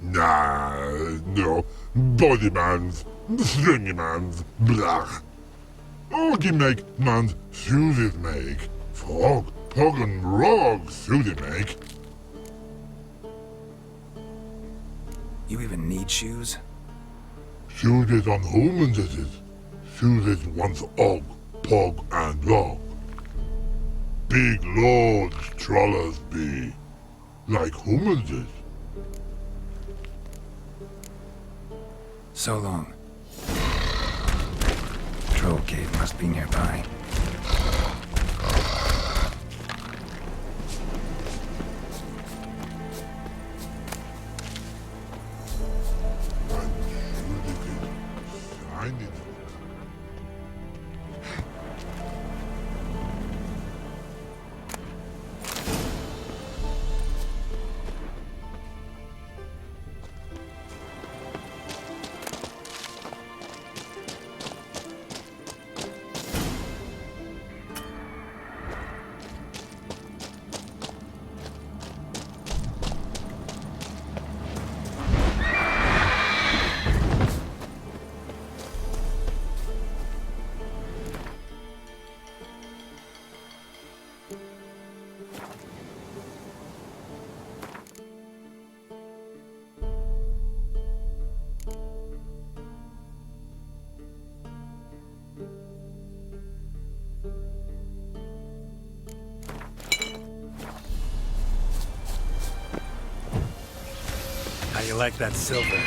Nah, no. Body man's, stringy man's, blah. Oggy make man's suited make. Frog, Pog and Rog suited make. You even need shoes? Suited on humans it is. Suited once Og, Pog and Rog. Big lords trollers be. Like humans is. So long. Troll cave must be nearby. How you like that silver?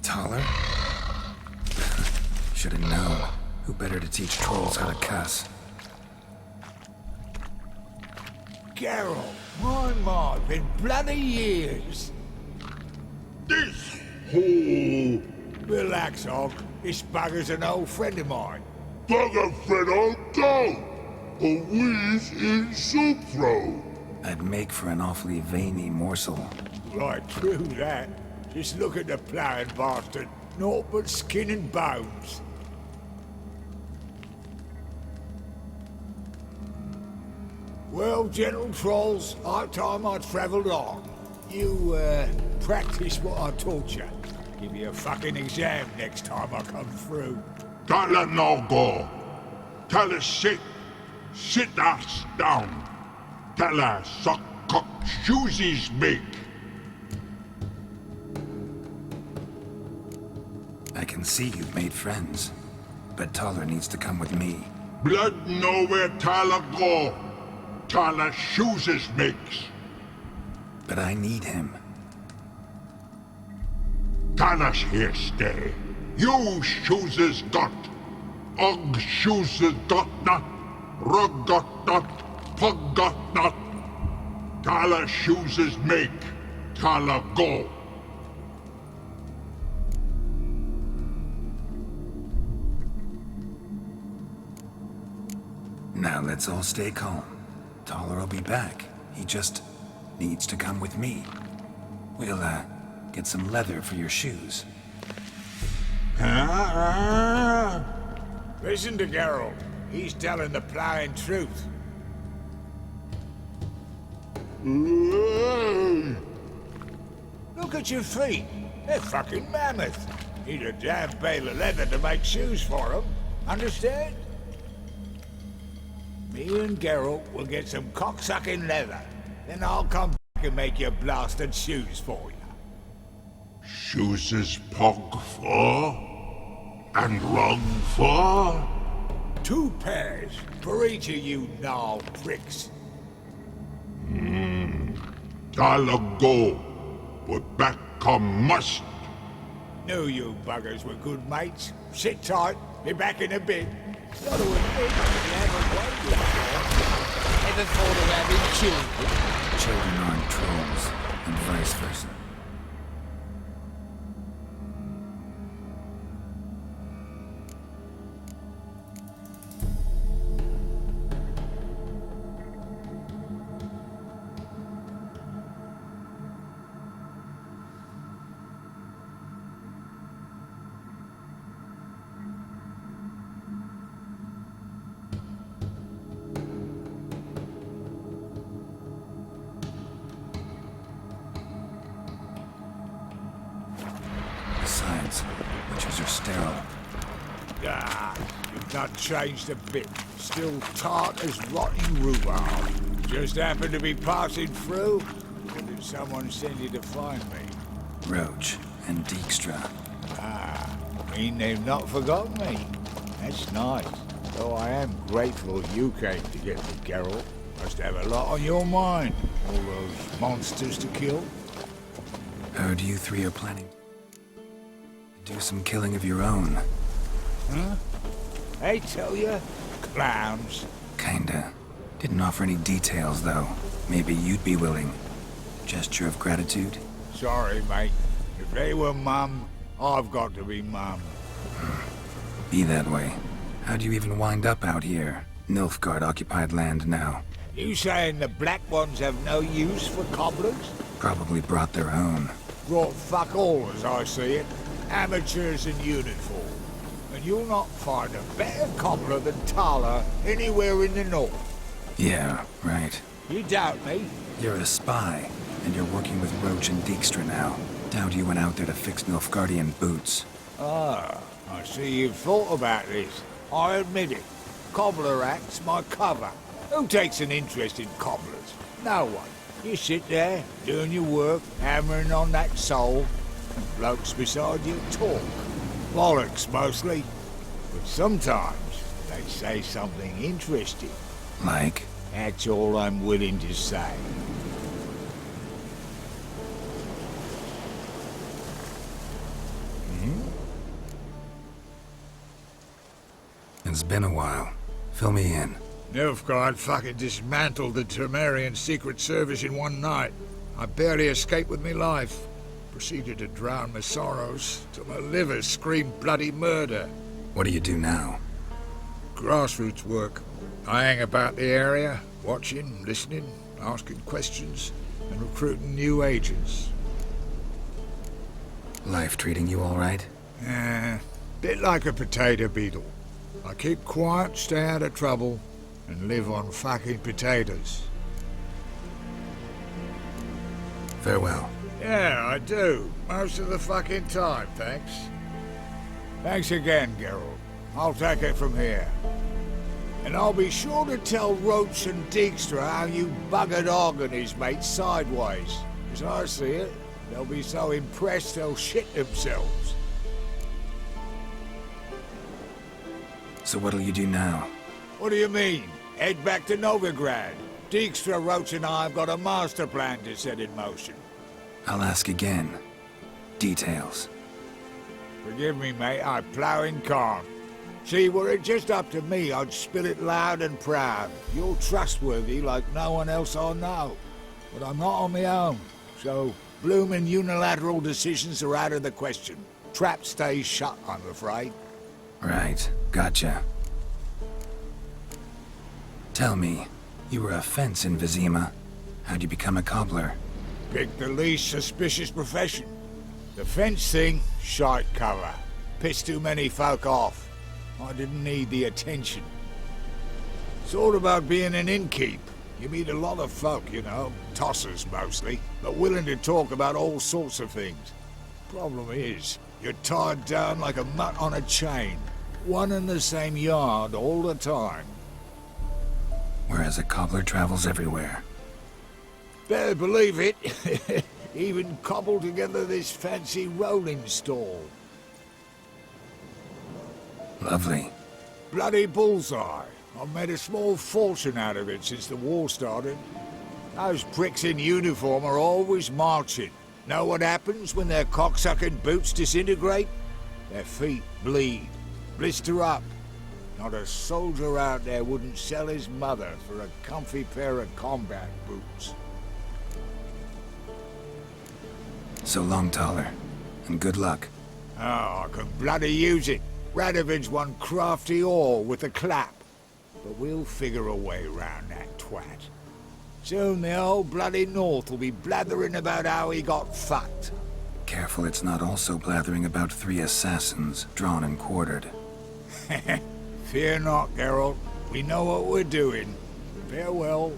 Taller? Should have known. Who better to teach trolls how to cuss? Geralt, my, been bloody years. This hole! Relax, Og. This bugger's an old friend of mine. Bugger friend old dog! A wheeze in soup throw! I'd make for an awfully veiny morsel. Right, true that. Just look at the ploughing bastard. Naught but skin and bones. Well, gentle trolls, high time I travelled on. You, practice what I taught you. Give you a fucking exam next time I come through. Tala no go. Tala sit. Sit ass down. Tala suck cock shoesies make. I can see you've made friends, but Taller needs to come with me. Blood know where Tala go. Tala shoeses makes. But I need him. Tala's here stay. You shoeses got. Og shoeses got not. Rug got not. Pug got not. Tala shoeses make. Tala go. Now let's all stay calm. Taller will be back. He just needs to come with me. We'll, get some leather for your shoes. Listen to Geralt. He's telling the ploughing truth. Look at your feet. They're fucking mammoth. Need a damn bale of leather to make shoes for them. Understand? Me and Geralt will get some cocksucking leather. Then I'll come back and make your blasted shoes for you. Shoeses pug for? And rug for? 2 pairs for each of you gnarled pricks. Tala go. But back come must. Knew you buggers were good mates. Sit tight. Be back in a bit. Got to admit, you haven't waited for. Ever thought of having children? Children aren't trolls, and vice versa. Besides, witches are sterile. Ah, you've not changed a bit. Still tart as rotten rhubarb. Just happened to be passing through? Or did someone send you to find me? Roach and Dijkstra. Ah, mean they've not forgotten me. That's nice. Though I am grateful you came to get me, Geralt. Must have a lot on your mind. All those monsters to kill. Heard you 3 are planning to do some killing of your own. Huh? I tell you, clowns. Kinda. Didn't offer any details, though. Maybe you'd be willing. Gesture of gratitude? Sorry, mate. If they were mum, I've got to be mum. Be that way. How'd you even wind up out here? Nilfgaard-occupied land now. You saying the Black Ones have no use for cobblers? Probably brought their own. Brought fuck all, as I see it. Amateurs in uniform. And you'll not find a better cobbler than Tala anywhere in the north. Yeah, right. You doubt me? You're a spy, and you're working with Roach and Dijkstra now. Doubt you went out there to fix Nilfgaardian boots. Ah, I see you've thought about this. I admit it. Cobbler act's my cover. Who takes an interest in cobblers? No one. You sit there, doing your work, hammering on that sole, and blokes beside you talk. Bollocks, mostly. But sometimes they say something interesting. Like? That's all I'm willing to say. It's been a while. Fill me in. Nilfgaard fucking dismantled the Temerian Secret Service in one night. I barely escaped with me life. Proceeded to drown my sorrows till my liver screamed bloody murder. What do you do now? Grassroots work. I hang about the area, watching, listening, asking questions, and recruiting new agents. Life treating you all right? Bit like a potato beetle. I keep quiet, stay out of trouble, and live on fucking potatoes. Farewell. Yeah, I do. Most of the fucking time, thanks. Thanks again, Geralt. I'll take it from here. And I'll be sure to tell Roach and Dijkstra how you buggered Og and his mates sideways. As I see it, they'll be so impressed they'll shit themselves. So what'll you do now? What do you mean? Head back to Novigrad. Dijkstra, Roach and I have got a master plan to set in motion. I'll ask again. Details. Forgive me, mate, I plough in calm. See, were it just up to me, I'd spill it loud and proud. You're trustworthy like no one else I know. But I'm not on my own, so bloomin' unilateral decisions are out of the question. Trap stays shut, I'm afraid. Right, gotcha. Tell me, you were a fence in Vizima. How'd you become a cobbler? Pick the least suspicious profession. The fence thing, shite cover. Pissed too many folk off. I didn't need the attention. It's all about being an innkeep. You meet a lot of folk, you know, tossers mostly, but willing to talk about all sorts of things. Problem is, you're tied down like a mutt on a chain. One and the same yard all the time. Whereas a cobbler travels everywhere. Better believe it. Even cobbled together this fancy rolling stall. Lovely. Bloody bullseye. I've made a small fortune out of it since the war started. Those pricks in uniform are always marching. Know what happens when their cocksucking boots disintegrate? Their feet bleed, blister up. Not a soldier out there wouldn't sell his mother for a comfy pair of combat boots. So long, Taller. And good luck. Oh, I can bloody use it. Radovid's one crafty ore with a clap. But we'll figure a way round that twat. Soon the whole bloody North will be blathering about how he got fucked. Careful it's not also blathering about 3 assassins, drawn and quartered. Fear not, Geralt. We know what we're doing. Farewell.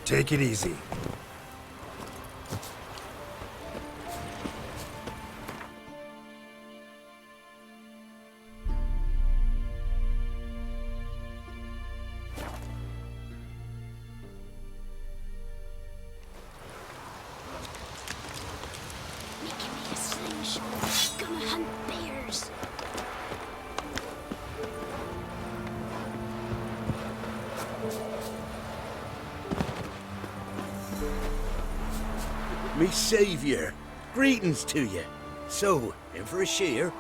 Take it easy. Making me a slingshot. Gonna hunt bears. Me saviour, greetings to you. So, in for a shear?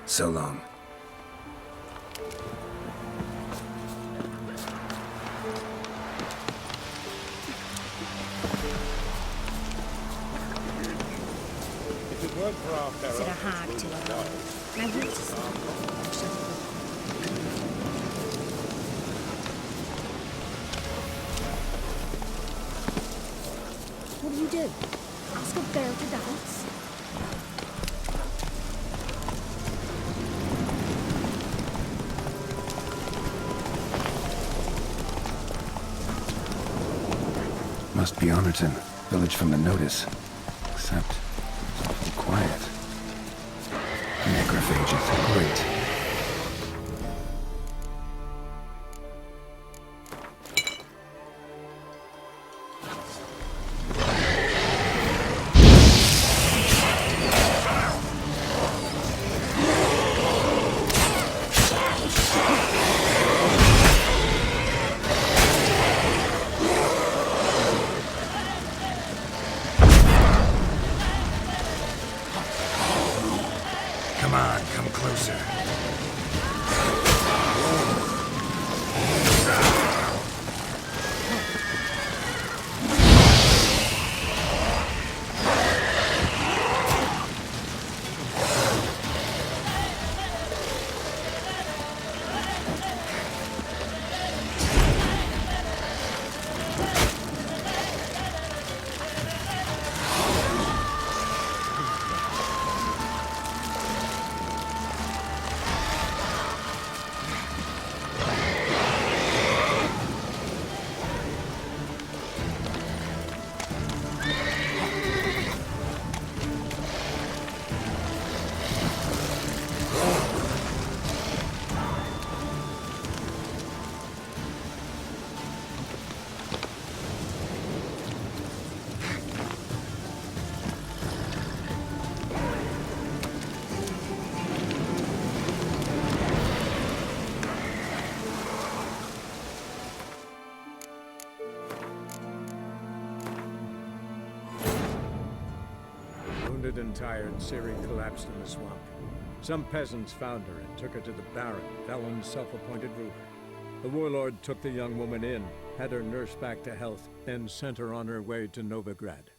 So long. If it weren't for our Is it a hag to her? My roots is What do you do? Ask a girl to dance? Must be Honorton, village from the notice. Except, it's awfully quiet. Necrophages, great. Come on, come closer. Wounded and tired, Ciri collapsed in the swamp. Some peasants found her and took her to the Baron, Velen's self-appointed ruler. The warlord took the young woman in, had her nursed back to health, then sent her on her way to Novigrad.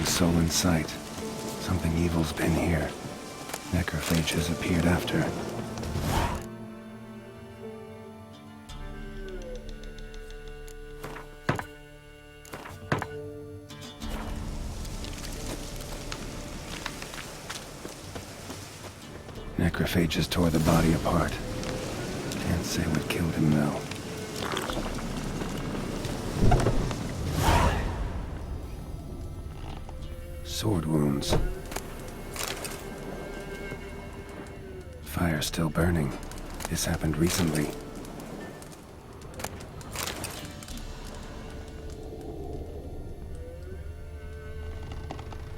Soul in sight. Something evil's been here. Necrophage has appeared after. Necrophages tore the body apart. Can't say what killed him, though. Sword wounds. Fire still burning. This happened recently.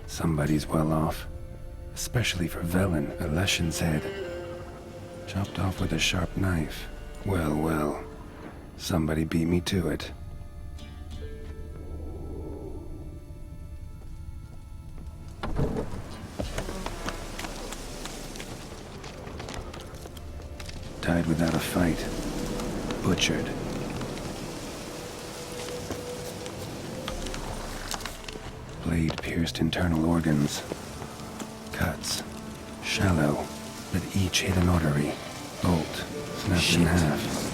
Somebody's well off. Especially for Velen, a Leshen's head. Chopped off with a sharp knife. Well, well. Somebody beat me to it. Died without a fight. Butchered. Blade pierced internal organs. Cuts. Shallow, but each hit an artery. Bolt. Snapped in half.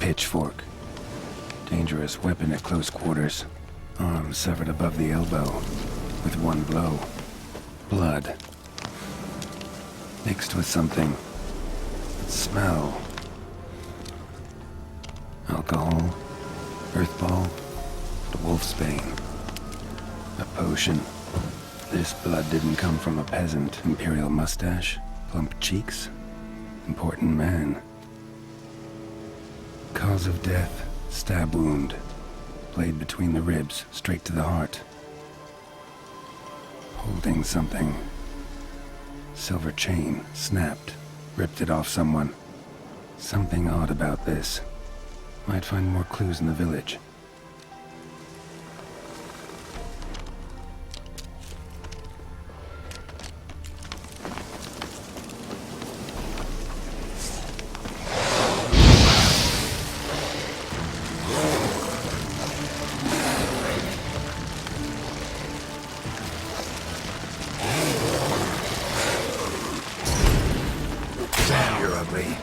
Pitchfork. Dangerous weapon at close quarters. Arm severed above the elbow. With one blow. Blood. Mixed with something. Smell. Alcohol. Earthball. And wolfsbane. A potion. This blood didn't come from a peasant. Imperial mustache. Plump cheeks. Important man. Cause of death, stab wound. Blade between the ribs, straight to the heart. Holding something. Silver chain, snapped. Ripped it off someone. Something odd about this. Might find more clues in the village. Damn, you're ugly.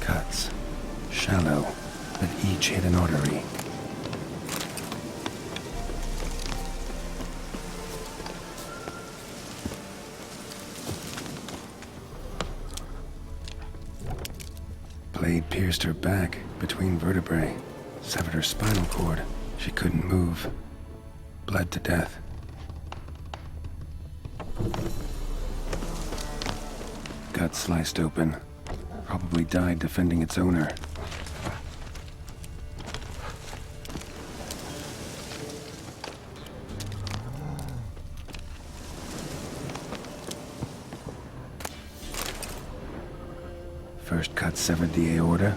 Cuts. Shallow, but each hit an artery. Blade pierced her back between vertebrae, severed her spinal cord. She couldn't move. Bled to death. Gut sliced open. Probably died defending its owner. First cut severed the aorta,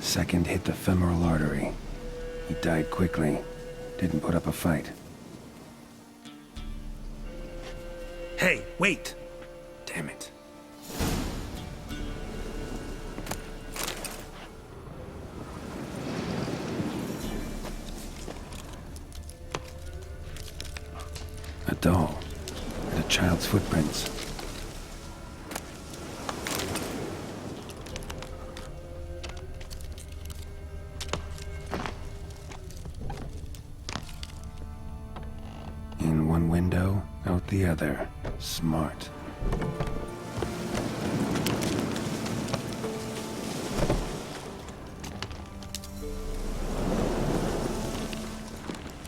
second hit the femoral artery. He died quickly, didn't put up a fight. Hey, wait! Damn it. A doll, and a child's footprints. In one window, out the other. Smart.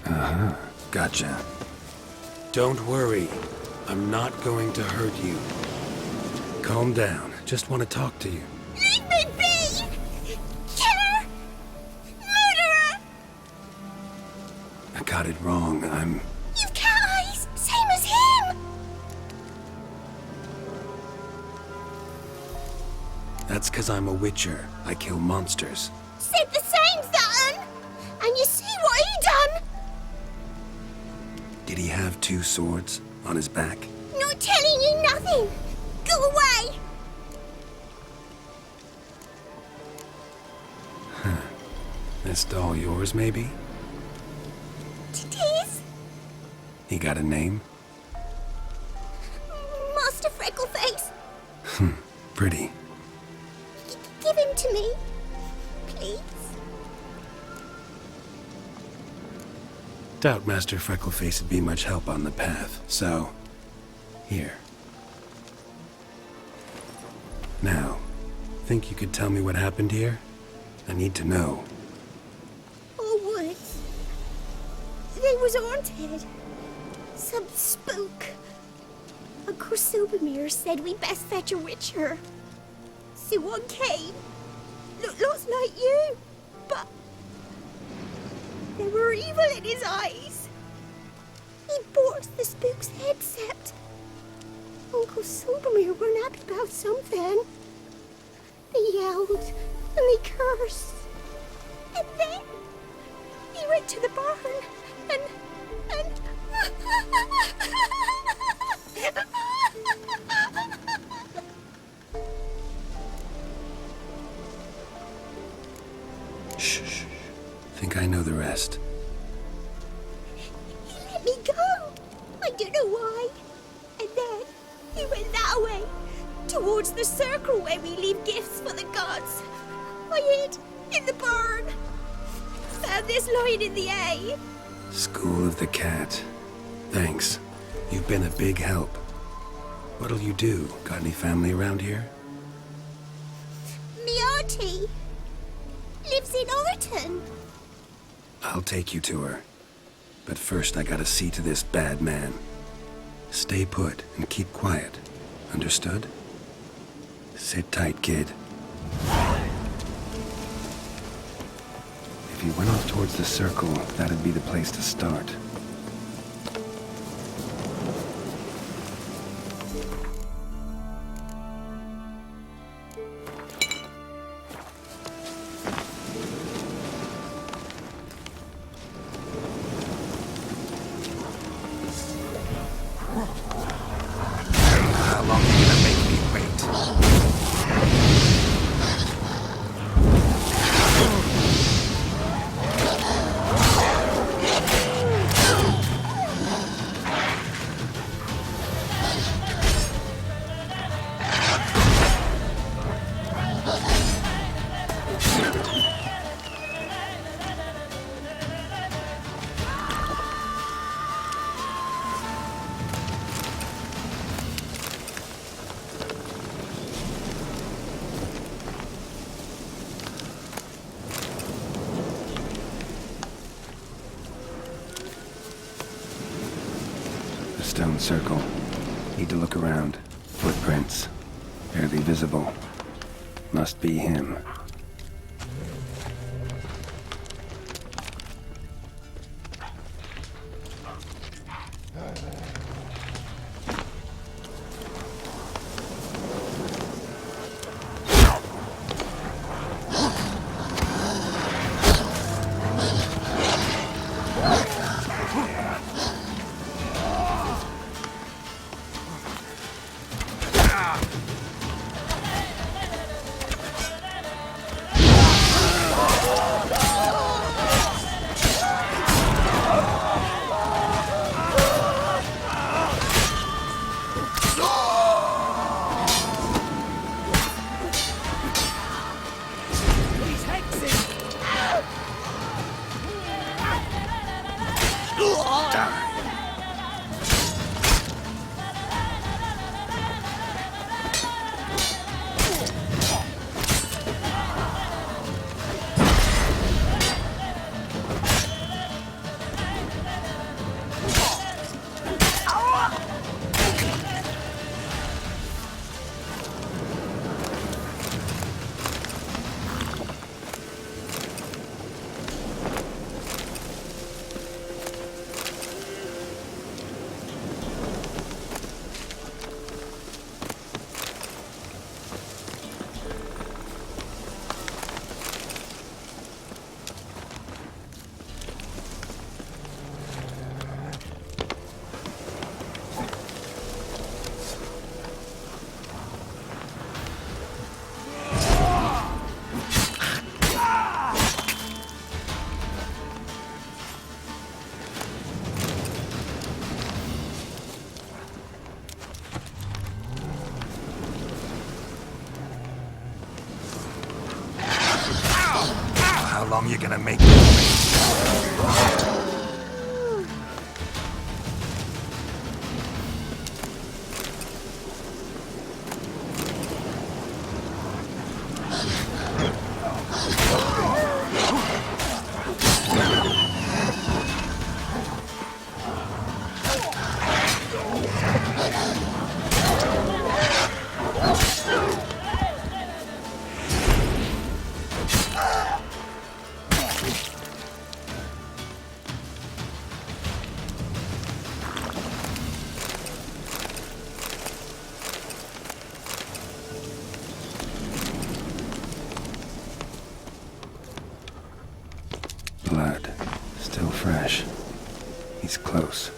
Uh-huh. Gotcha. Don't worry. I'm not going to hurt you. Calm down. Just want to talk to you. Leave me be! Killer! Murderer! I got it wrong. You've cat eyes! Same as him! That's 'cause I'm a witcher. I kill monsters. Said the same, That'un! And you see what he done? Did he have two swords on his back? Not telling you nothing! Go away! This doll yours, maybe? It is? He got a name? Master Freckleface! Pretty. Give him to me. Please. Doubt Master Freckleface would be much help on the path, so... Here. Now, think you could tell me what happened here? I need to know. Oh, what? They was haunted. Some spook. Uncle Silvermere said we best fetch a witcher. So one came. Looked lots like you, but there were evil in his eyes. He bought the spook's headset. Uncle Silvermere weren't happy about something. They yelled and they cursed. And then he went to the barn and think I know the rest. He let me go. I don't know why. And then he went that way, towards the circle where we leave gifts for the gods. I hid in the barn. Found this lying in the hay. School of the Cat. Thanks. You've been a big help. What'll you do? Got any family around here? Me auntie lives in Orton. I'll take you to her. But first I gotta see to this bad man. Stay put and keep quiet. Understood? Sit tight, kid. If you went off towards the circle, that'd be the place to start. How long are you gonna make me wait? Stone circle. Need to look around. Footprints. Barely visible. Must be him. How long you gonna make me wait? Blood. Still fresh. He's close.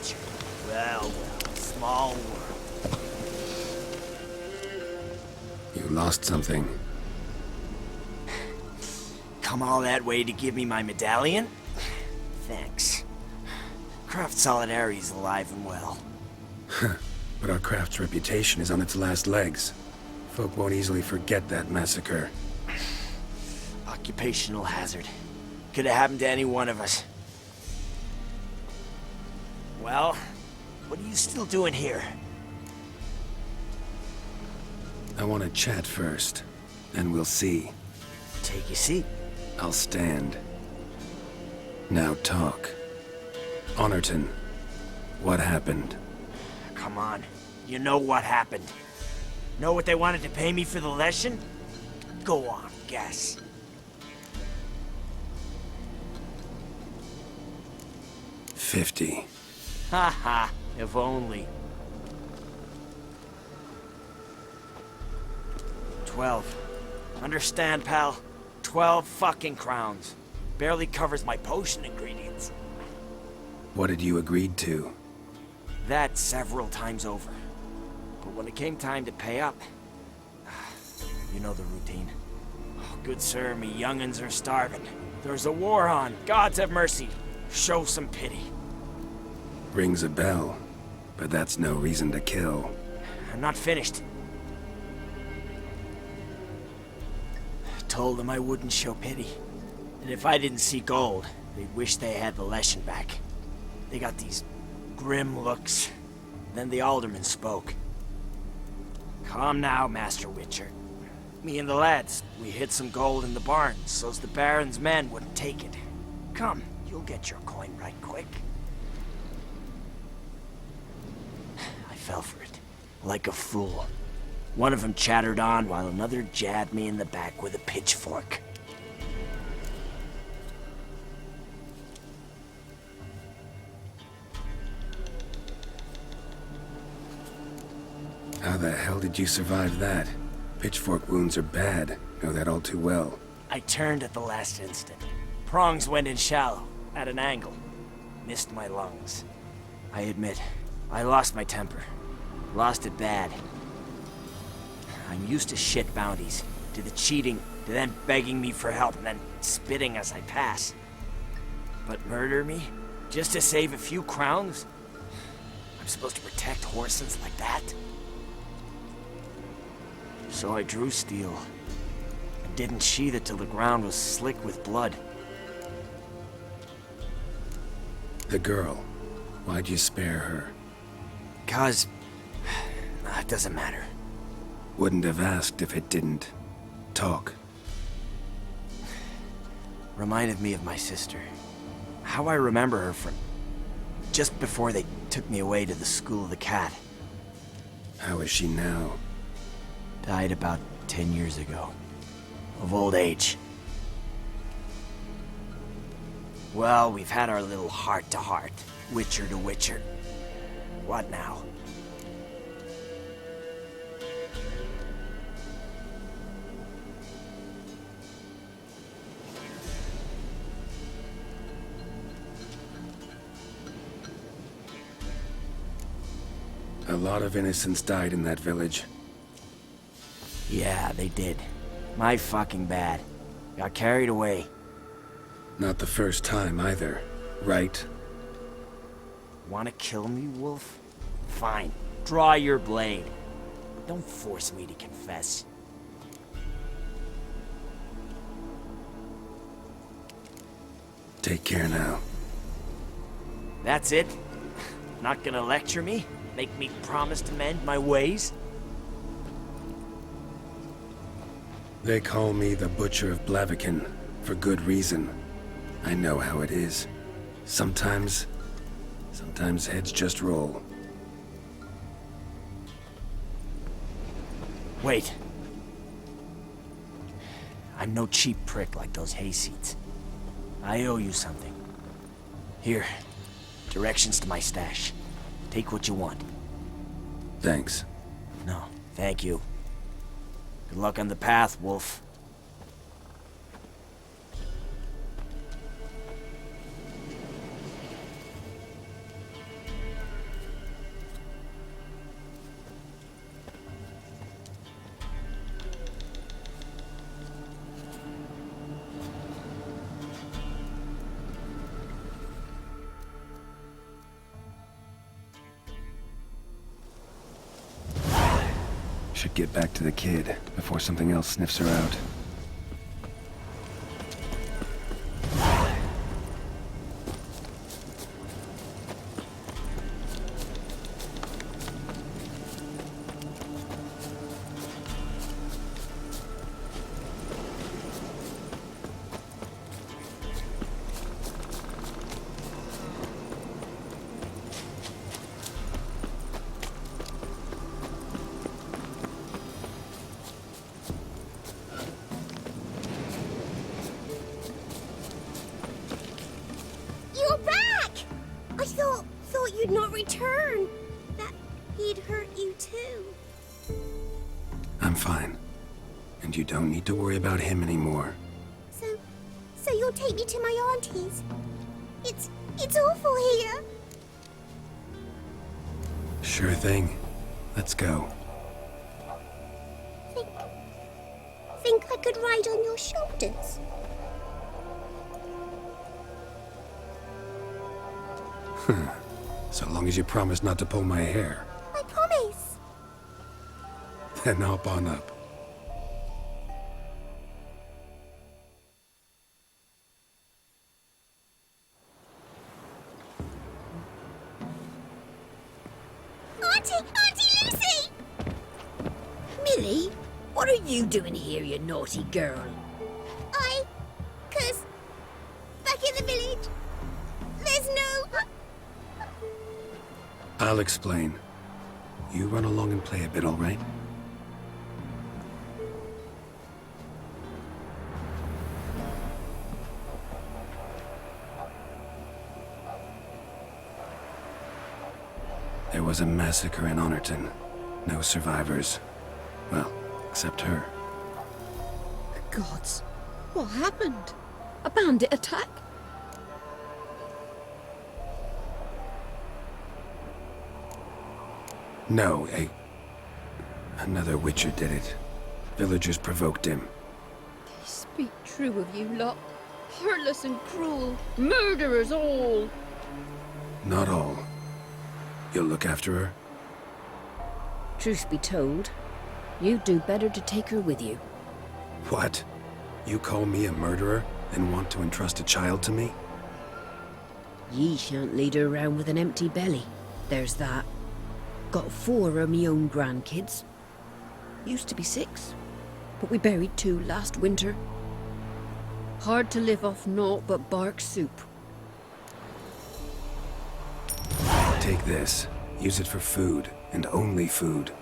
Witcher. Well, small world. You lost something. Come all that way to give me my medallion? Thanks. Craft Solidarity is alive and well. But our craft's reputation is on its last legs. Folk won't easily forget that massacre. Occupational hazard. Could have happened to any one of us. Well, what are you still doing here? I want to chat first, and we'll see. Take your seat. I'll stand. Now talk. Honorton, what happened? Come on. You know what happened. Know what they wanted to pay me for the lesson? Go on, guess. $50. Ha ha, if only. 12. Understand, pal? 12 fucking crowns. Barely covers my potion ingredients. What had you agreed to? That several times over. But when it came time to pay up, you know the routine. Oh, good sir, me young'uns are starving. There's a war on. Gods have mercy. Show some pity. Rings a bell, but that's no reason to kill. I'm not finished. Told them I wouldn't show pity. And if I didn't see gold, they'd wish they had the lesson back. They got these grim looks. Then the alderman spoke. Come now, Master Witcher. Me and the lads, we hid some gold in the barn, so's the Baron's men wouldn't take it. Come, you'll get your coin right quick. I fell for it, like a fool. One of them chattered on while another jabbed me in the back with a pitchfork. How the hell did you survive that? Pitchfork wounds are bad. Know that all too well. I turned at the last instant. Prongs went in shallow, at an angle. Missed my lungs. I admit, I lost my temper. Lost it bad. I'm used to shit bounties, to the cheating, to then begging me for help and then spitting as I pass. But murder me? Just to save a few crowns? I'm supposed to protect horses like that? So I drew steel, and didn't sheathe it till the ground was slick with blood. The girl. Why'd you spare her? 'Cause... it doesn't matter. Wouldn't have asked if it didn't. Talk. Reminded me of my sister. How I remember her from... just before they took me away to the School of the Cat. How is she now? Died about 10 years ago. Of old age. Well, we've had our little heart-to-heart. Witcher to Witcher. What now? A lot of innocents died in that village. Yeah, they did. My fucking bad. Got carried away. Not the first time either, right? Wanna kill me, Wolf? Fine. Draw your blade. But don't force me to confess. Take care now. That's it? Not gonna lecture me? Make me promise to mend my ways? They call me the Butcher of Blaviken, for good reason. I know how it is. Sometimes heads just roll. Wait. I'm no cheap prick like those hayseeds. I owe you something. Here, directions to my stash. Take what you want. Thanks. No, thank you. Good luck on the path, Wolf. Should get back to the kid before something else sniffs her out. You're back! I thought you'd not return. That he'd hurt you too. I'm fine. And you don't need to worry about him anymore. So you'll take me to my auntie's? It's awful here. Sure thing. Let's go. Think I could ride on your shoulders? So long as you promise not to pull my hair, I promise. then hop on up. Auntie Lucy! Millie, what are you doing here, you naughty girl? 'Cause back in the village, there's no... I'll explain. You run along and play a bit, all right? There was a massacre in Honorton. No survivors. Well, except her. The gods, what happened? A bandit attack? No, another Witcher did it. Villagers provoked him. They speak true of you lot. Heartless and cruel. Murderers all. Not all. You'll look after her? Truth be told, you'd do better to take her with you. What? You call me a murderer and want to entrust a child to me? Ye shan't lead her around with an empty belly. There's that. Got 4 of me own grandkids. Used to be 6, but we buried 2 last winter. Hard to live off naught but bark soup. Take this. Use it for food, and only food.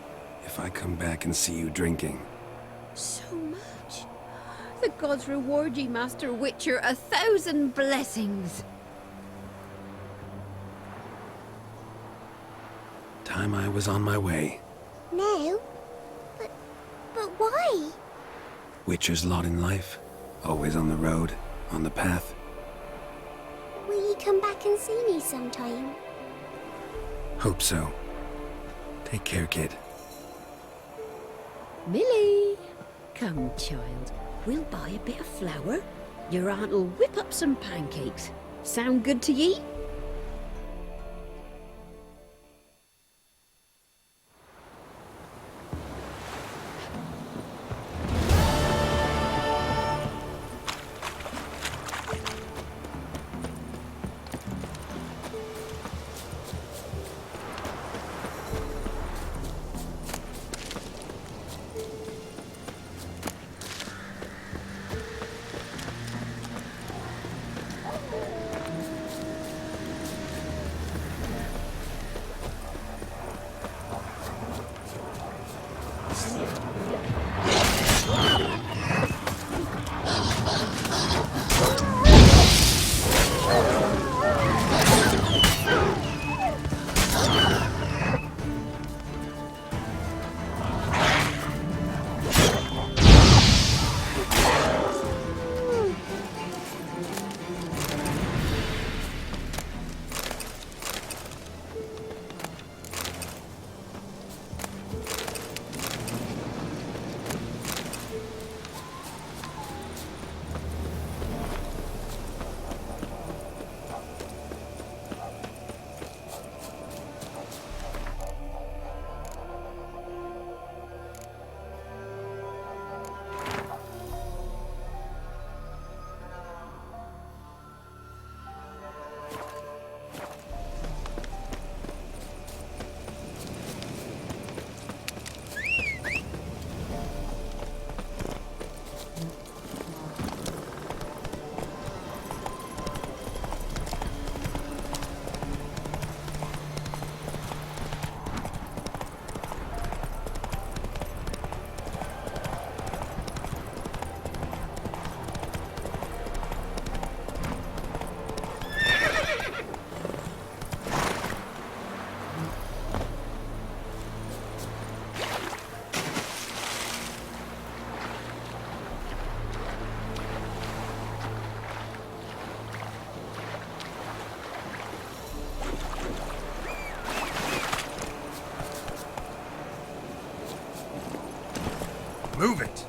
If I come back and see you drinking. So much. The gods reward ye, Master Witcher, 1,000 blessings. Time I was on my way. No. But why? Witcher's lot in life. Always on the road, on the path. Will you come back and see me sometime? Hope so. Take care, kid. Millie! Come, child. We'll buy a bit of flour. Your aunt'll whip up some pancakes. Sound good to ye? Move it!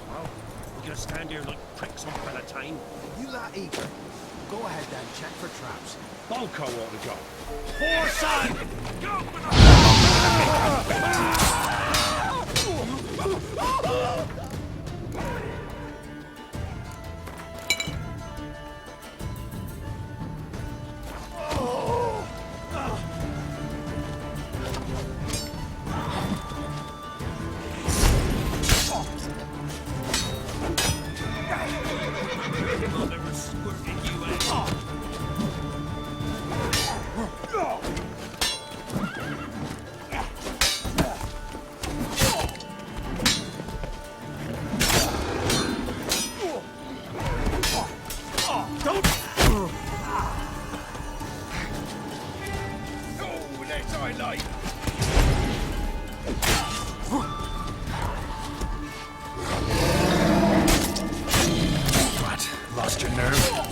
Well, we're gonna stand here like pricks one by the time. You lot eager. Go ahead then, check for traps. Balco ought to go. Horse on! Lost your nerve?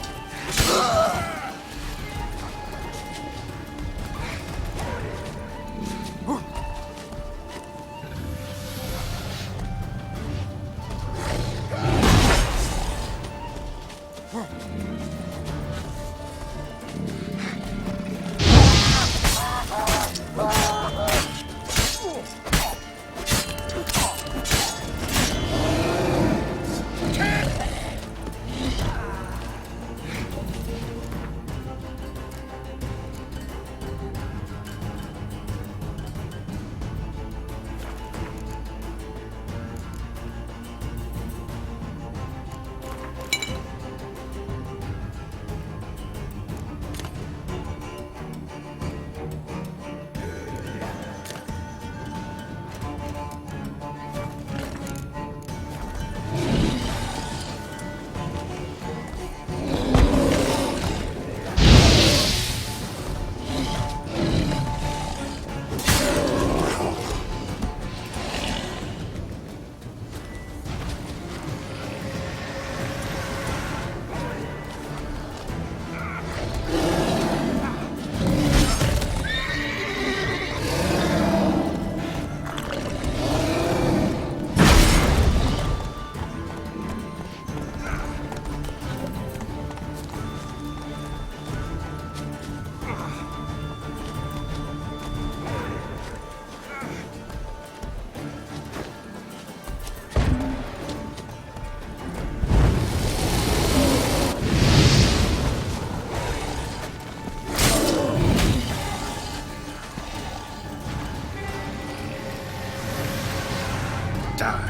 Die.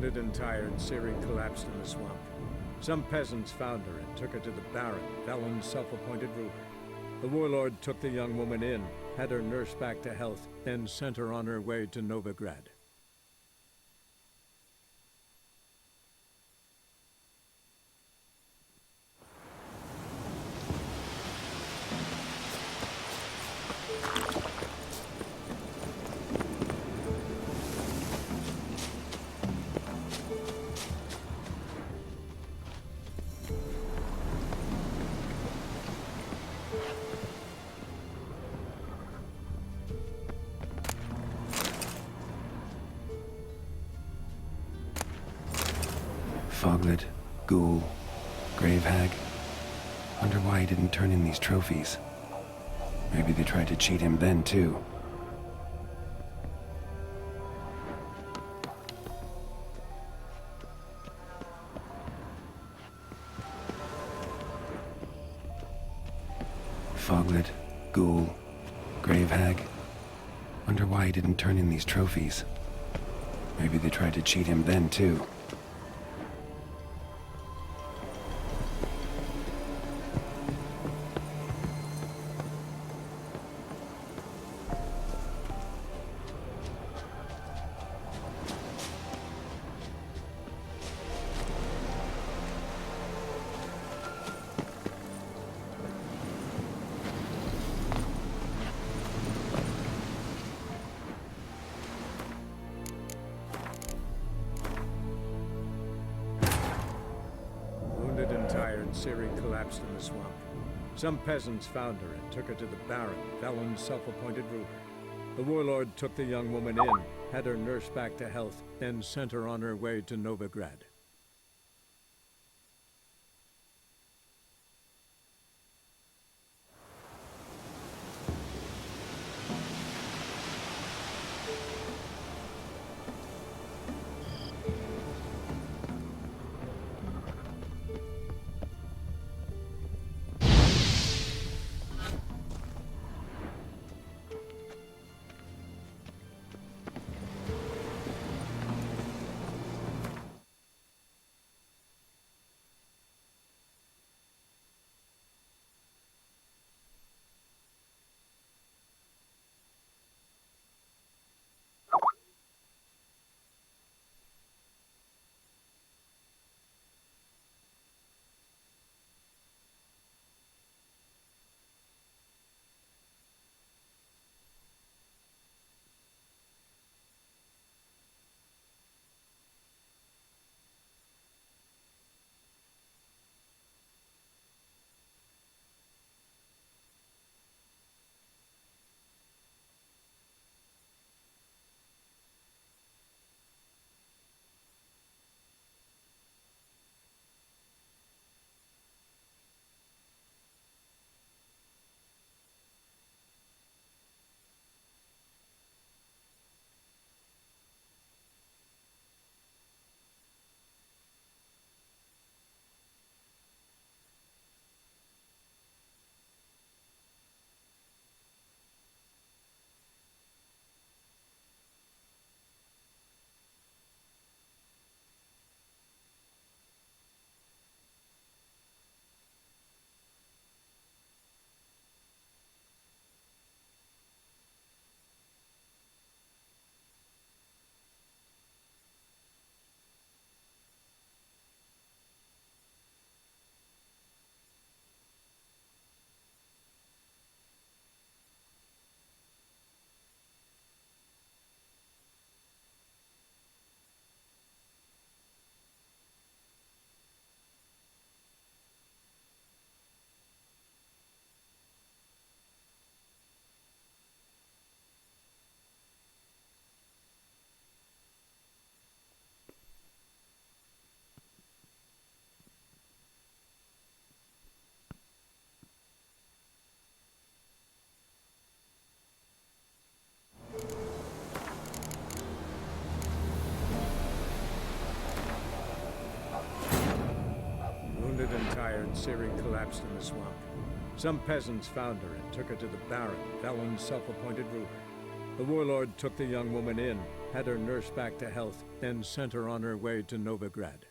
Wounded and tired, Ciri collapsed in the swamp. Some peasants found her and took her to the Baron, Velen's self-appointed ruler. The warlord took the young woman in, had her nursed back to health, then sent her on her way to Novigrad. Foglet, Ghoul, Grave Hag. Wonder why he didn't turn in these trophies. Maybe they tried to cheat him then, too. Foglet, Ghoul, Grave Hag. Wonder why he didn't turn in these trophies. Maybe they tried to cheat him then, too. Wounded and tired, Ciri collapsed in the swamp. Some peasants found her and took her to the Baron, Velen's self-appointed ruler. The warlord took the young woman in, had her nursed back to health, then sent her on her way to Novigrad. Wounded and tired, Ciri collapsed in the swamp. Some peasants found her and took her to the Baron, Velen's self-appointed ruler. The warlord took the young woman in, had her nursed back to health, then sent her on her way to Novigrad.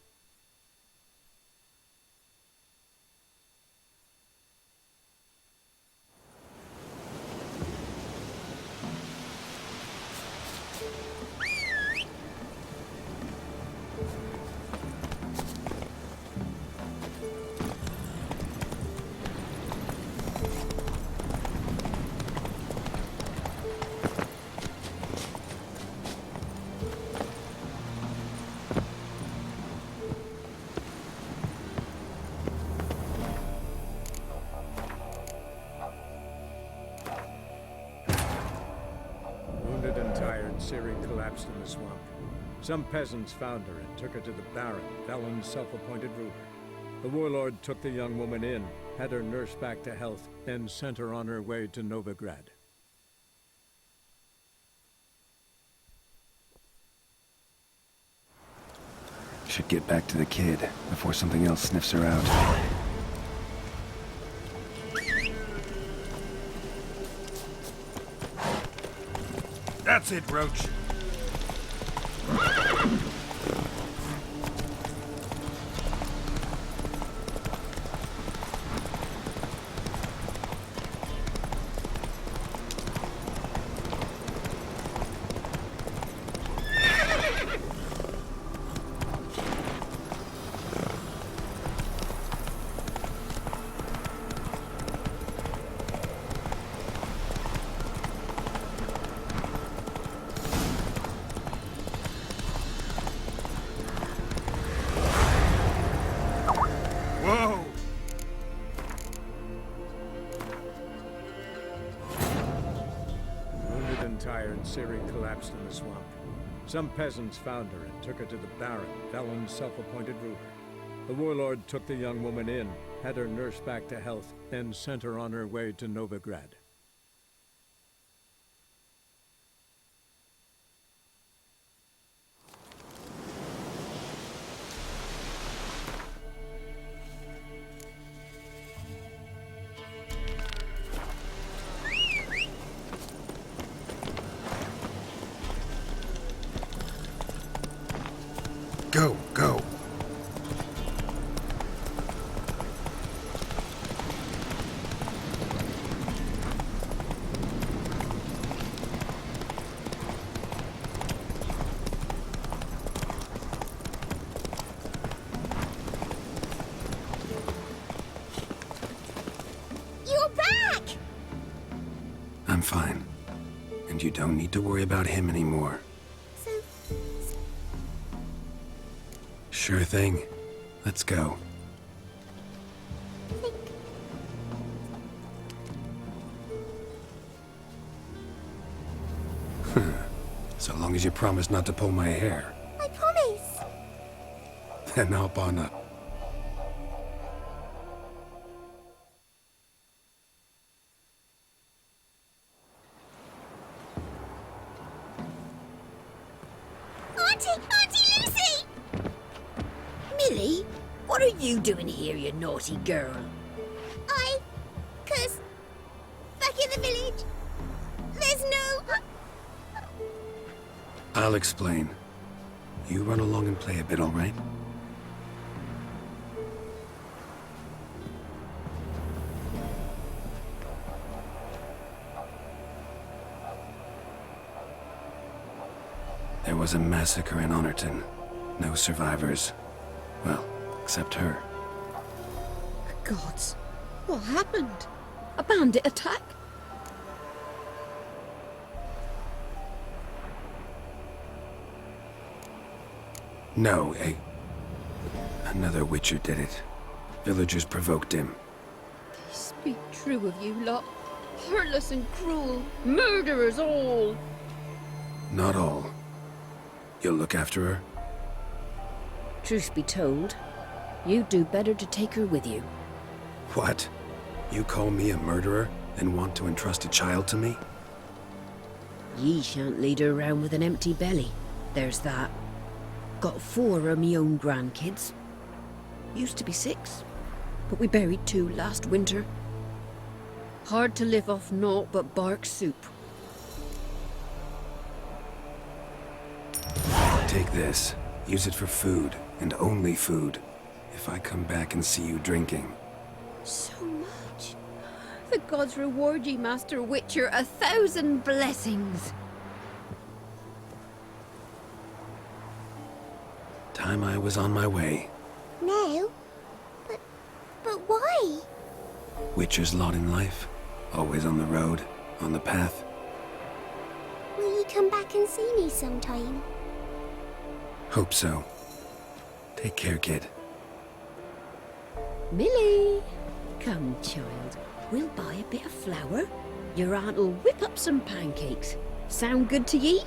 tired Ciri collapsed in the swamp. Some peasants found her and took her to the Baron, Velen's self-appointed ruler. The warlord took the young woman in, had her nursed back to health, and sent her on her way to Novigrad. Should get back to the kid before something else sniffs her out. That's it, Roach. Whoa! Wounded and tired, Ciri collapsed in the swamp. Some peasants found her and took her to the Baron, Velen's self-appointed ruler. The warlord took the young woman in, had her nursed back to health, and sent her on her way to Novigrad. Go, go. You're back! I'm fine. And you don't need to worry about him anymore. Sure thing. Let's go. So long as you promise not to pull my hair. I promise. Then hop on up. Auntie Lucy! Millie, what are you doing here, you naughty girl? Cause back in the village, there's no... I'll explain. You run along and play a bit, all right? There was a massacre in Honorton. No survivors. Well, except her. Gods, what happened? A bandit attack? No, another Witcher did it. Villagers provoked him. They speak true of you lot. Heartless and cruel. Murderers all. Not all. You'll look after her? Truth be told, you'd do better to take her with you. What? You call me a murderer and want to entrust a child to me? Ye shan't lead her around with an empty belly. There's that. Got 4 of me own grandkids. Used to be 6, but we buried 2 last winter. Hard to live off naught but bark soup. Take this. Use it for food, and only food. If I come back and see you drinking. So much. The gods reward ye, Master Witcher, 1,000 blessings. Time I was on my way. No, but why? Witcher's lot in life. Always on the road, on the path. Will you come back and see me sometime? Hope so. Take care, kid. Millie! Come, child. We'll buy a bit of flour. Your aunt'll whip up some pancakes. Sound good to ye?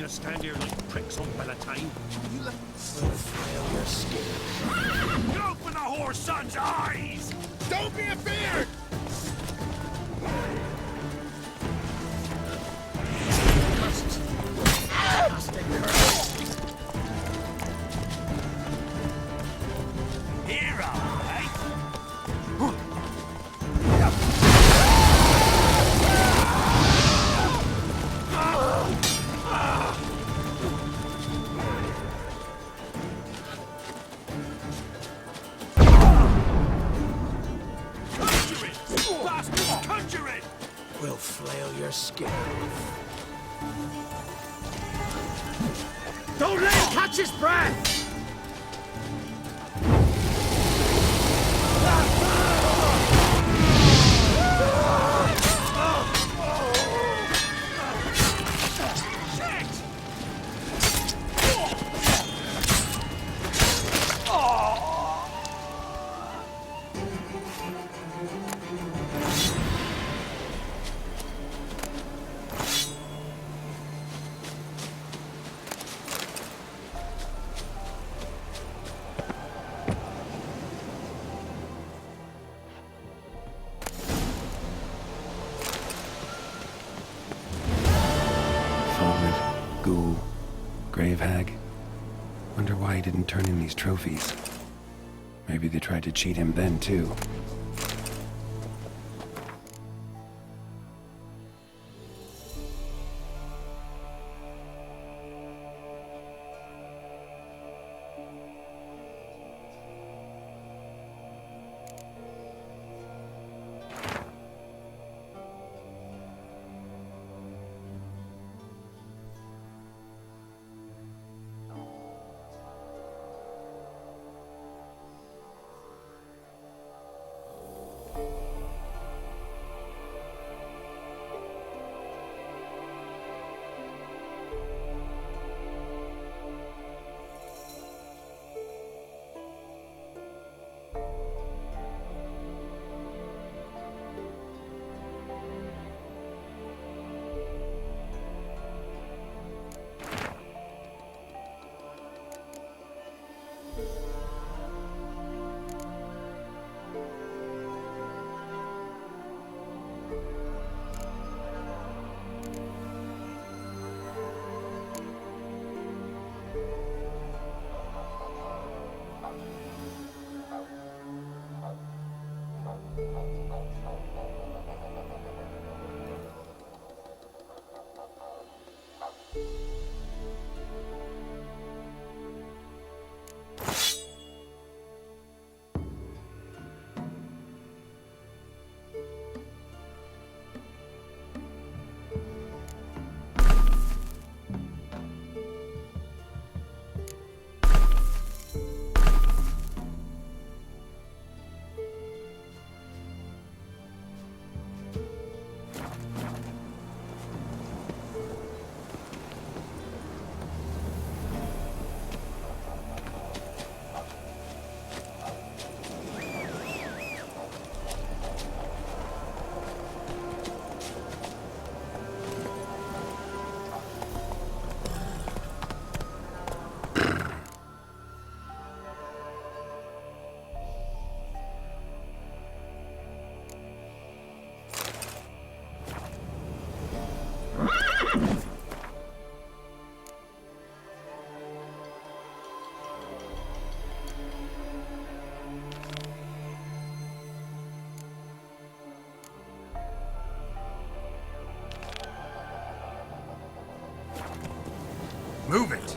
just stand here like pricks on Bellatane. You let flail your skin. You open the whore's son's eyes! Don't be afeared! Here, alright? Conjure it! Bastard, conjure it! We'll flail your skin. Don't let him catch his breath! Foglet, Ghoul, Grave Hag. Wonder why he didn't turn in these trophies. Maybe they tried to cheat him then, too. Move it!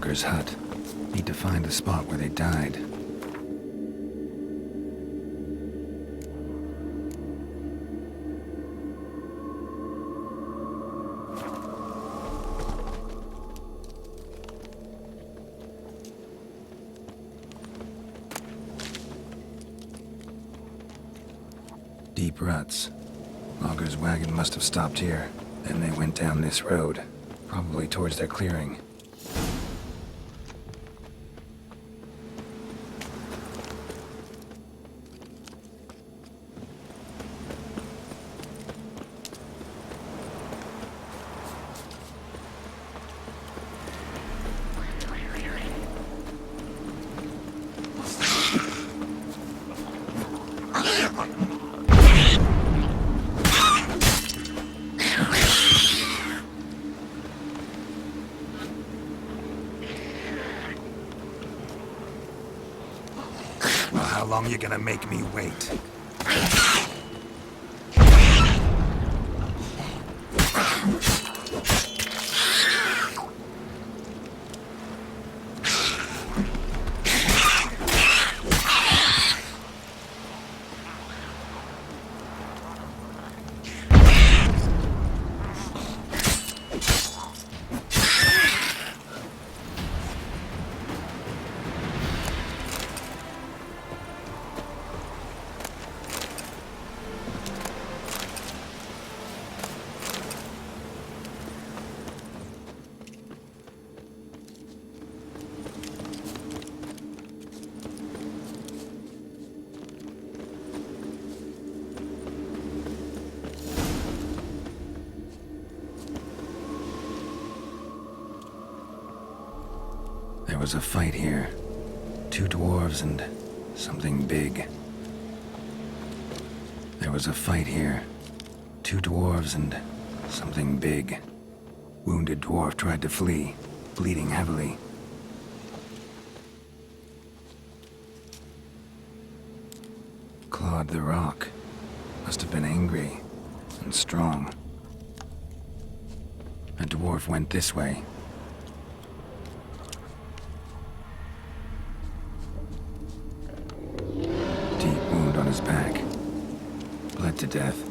Logger's hut. Need to find the spot where they died. Deep ruts. Logger's wagon must have stopped here. Then they went down this road, probably towards their clearing. how long you're gonna make me wait. There was a fight here. 2 dwarves and something big. There was a fight here. 2 dwarves and something big. Wounded dwarf tried to flee, bleeding heavily. Clawed the rock. Must have been angry and strong. A dwarf went this way. On his back. Bled to death.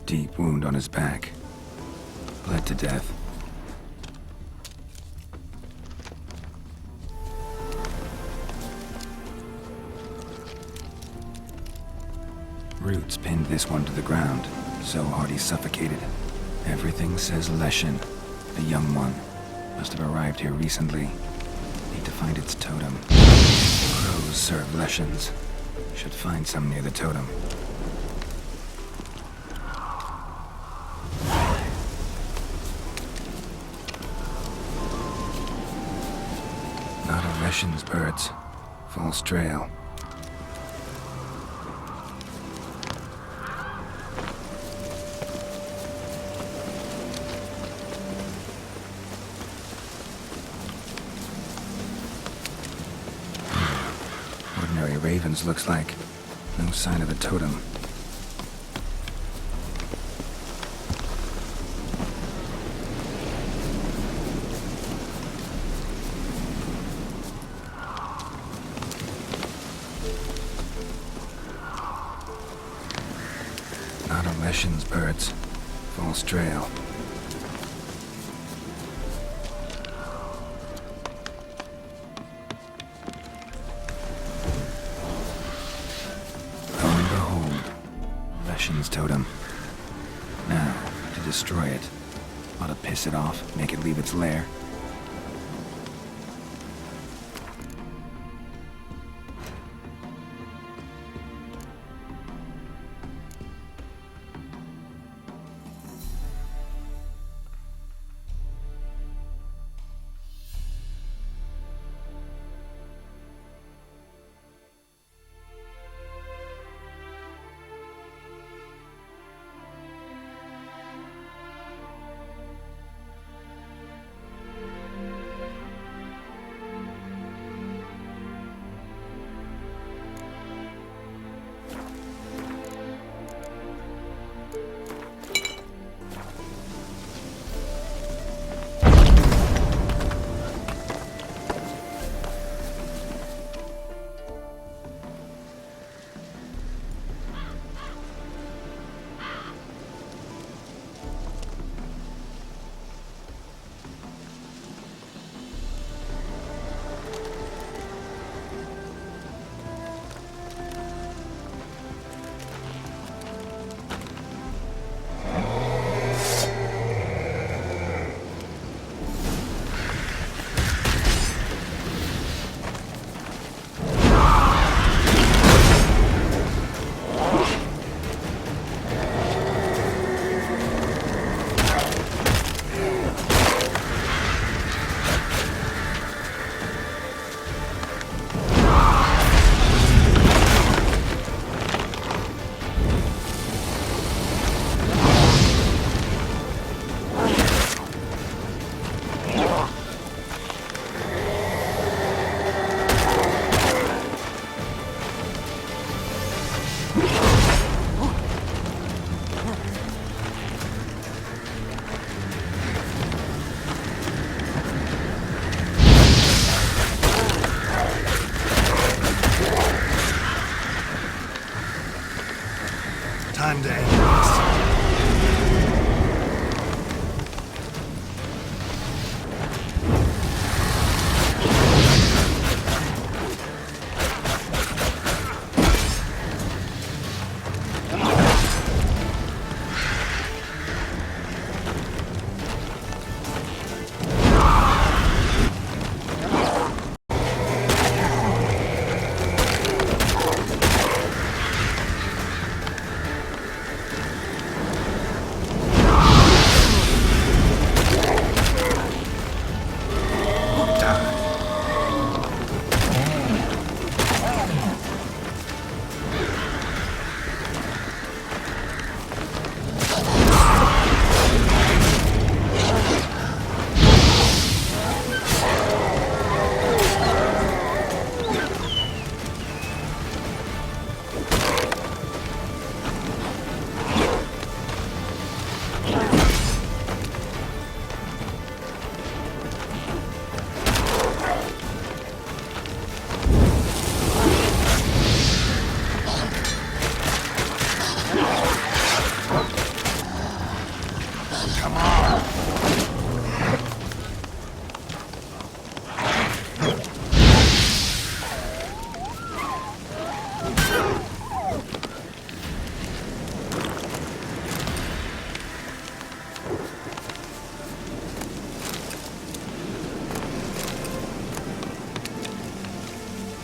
deep wound on his back. Bled to death. Roots pinned this one to the ground, so hard he suffocated. Everything says Leshen, the young one. Must have arrived here recently. Need to find its totem. Crows serve Leshens. Should find some near the totem. Not a Leshen's birds. False trail. Ordinary ravens looks like. No sign of a totem. Not a Leshen's birds. False trail. Lo and behold, Leshen's totem. Now, to destroy it. Ought to piss it off, make it leave its lair.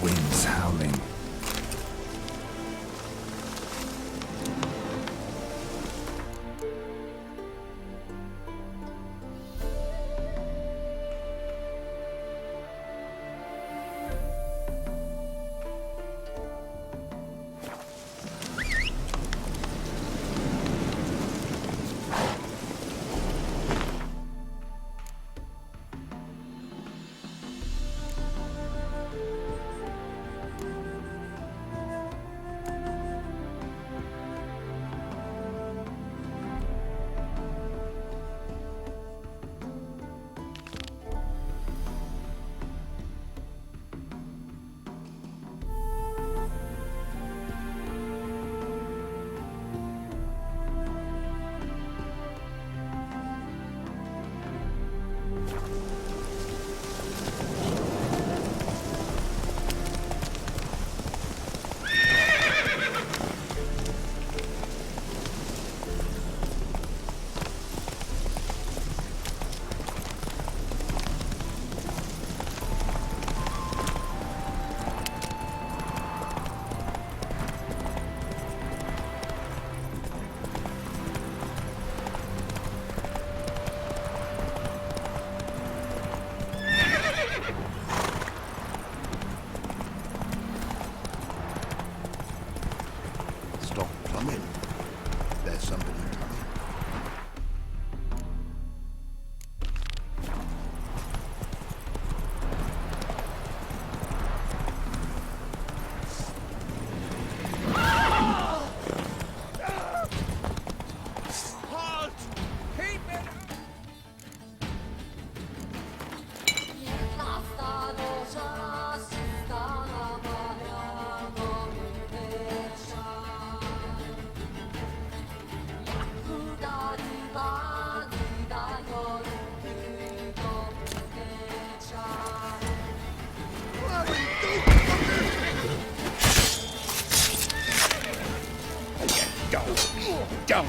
winds howling. Stop plumbing. There's somebody coming. Halt! Keep it! Down!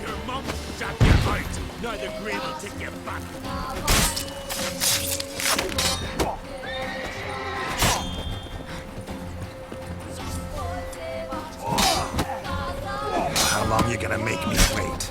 Your mum shot you out. Neither grave will take you back. How long you gonna make me wait?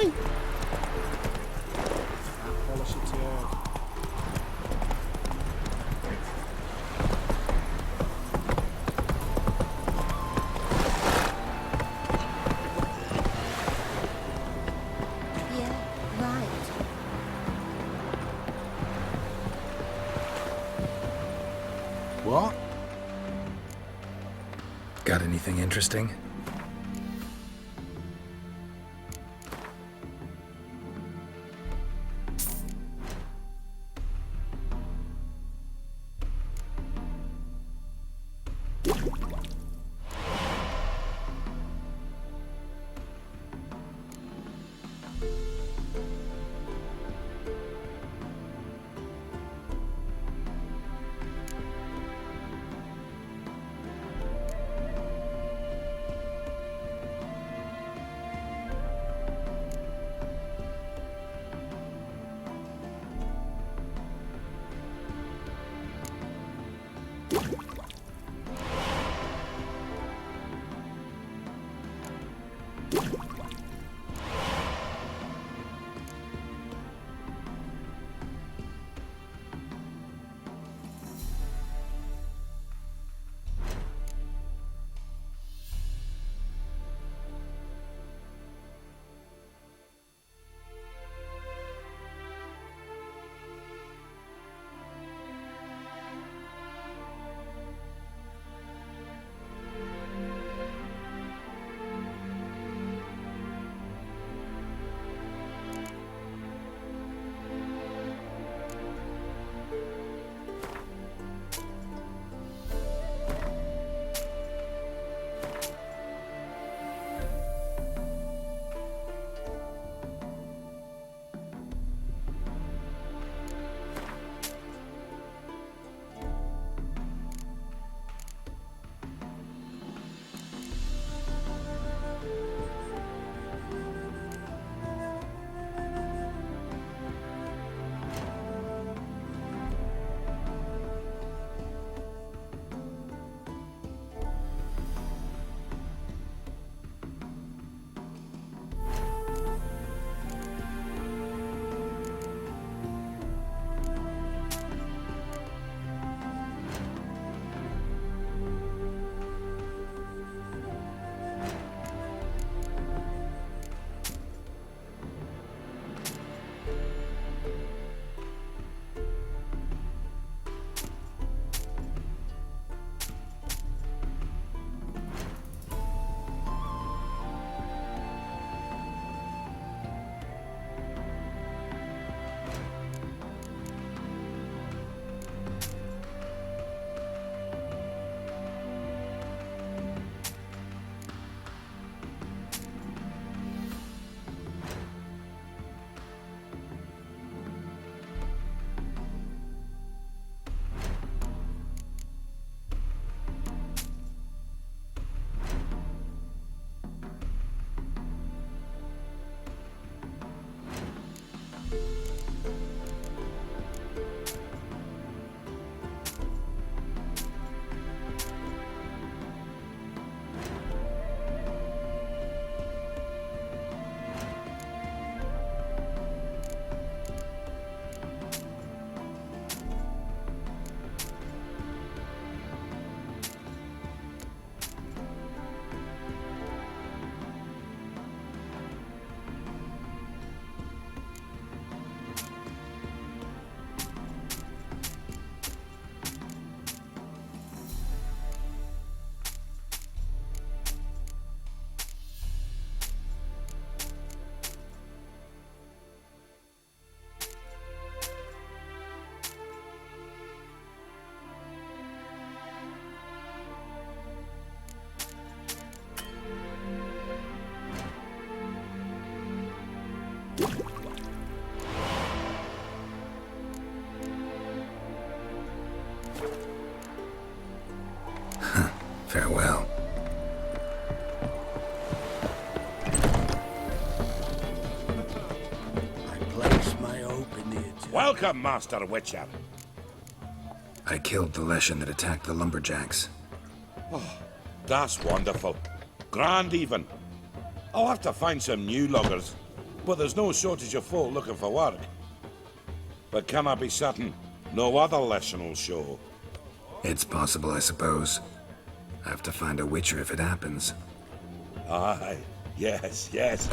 mine! Yeah, right. What? Got anything interesting? Farewell. I place my hope in the eternal. Welcome, Master Witcher. I killed the Leshen that attacked the lumberjacks. Oh, that's wonderful. Grand even. I'll have to find some new loggers. but there's no shortage of folk looking for work. But can I be certain no other lesson will show? It's possible, I suppose. I have to find a Witcher if it happens. Aye, yes, yes.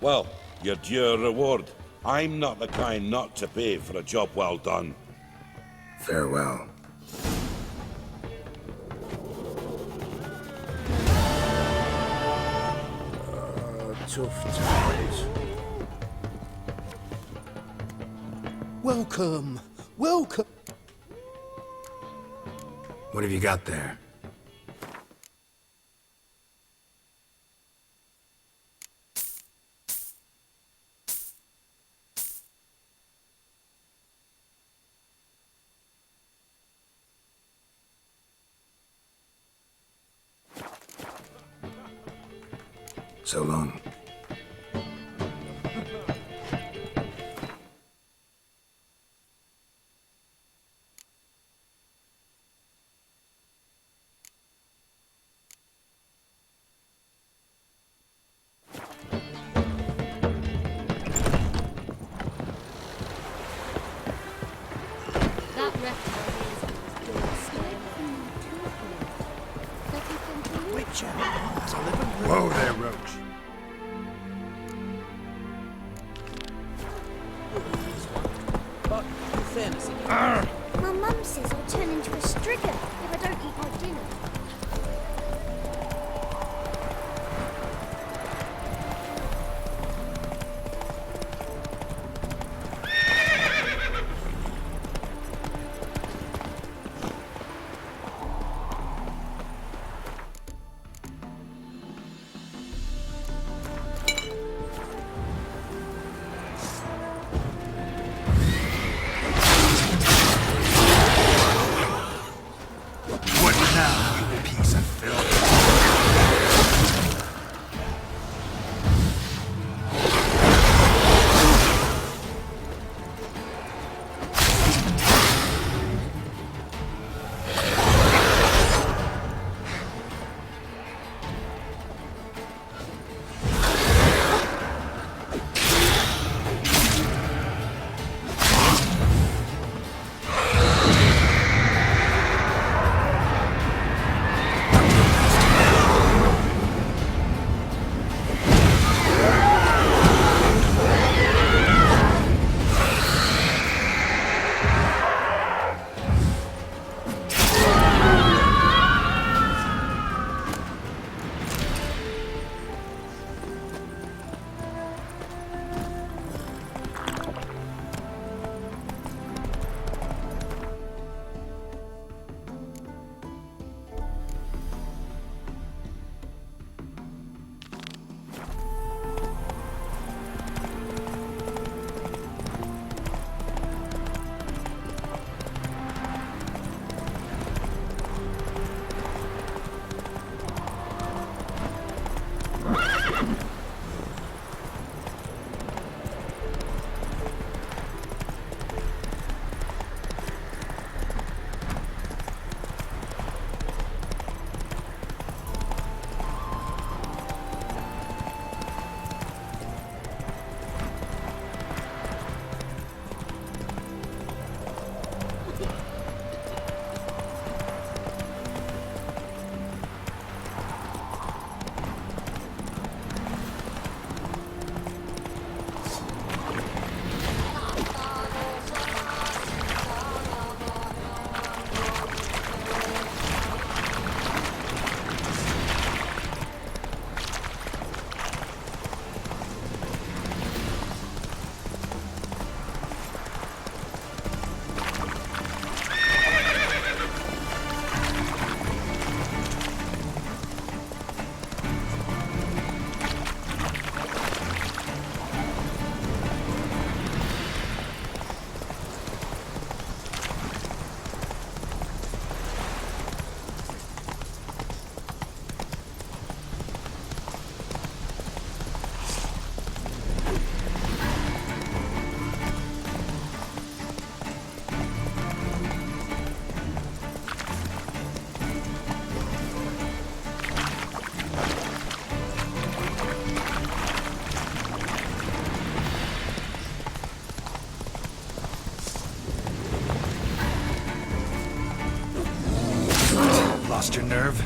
Well, your due reward. I'm not the kind not to pay for a job well done. Farewell. Tough times. Welcome. Welcome. What have you got there? So long. That reptile Witcher has a living room. Whoa there, Roach. But, in fairness, My mum says I'll turn into a striga if I don't eat my dinner. What now? your nerve?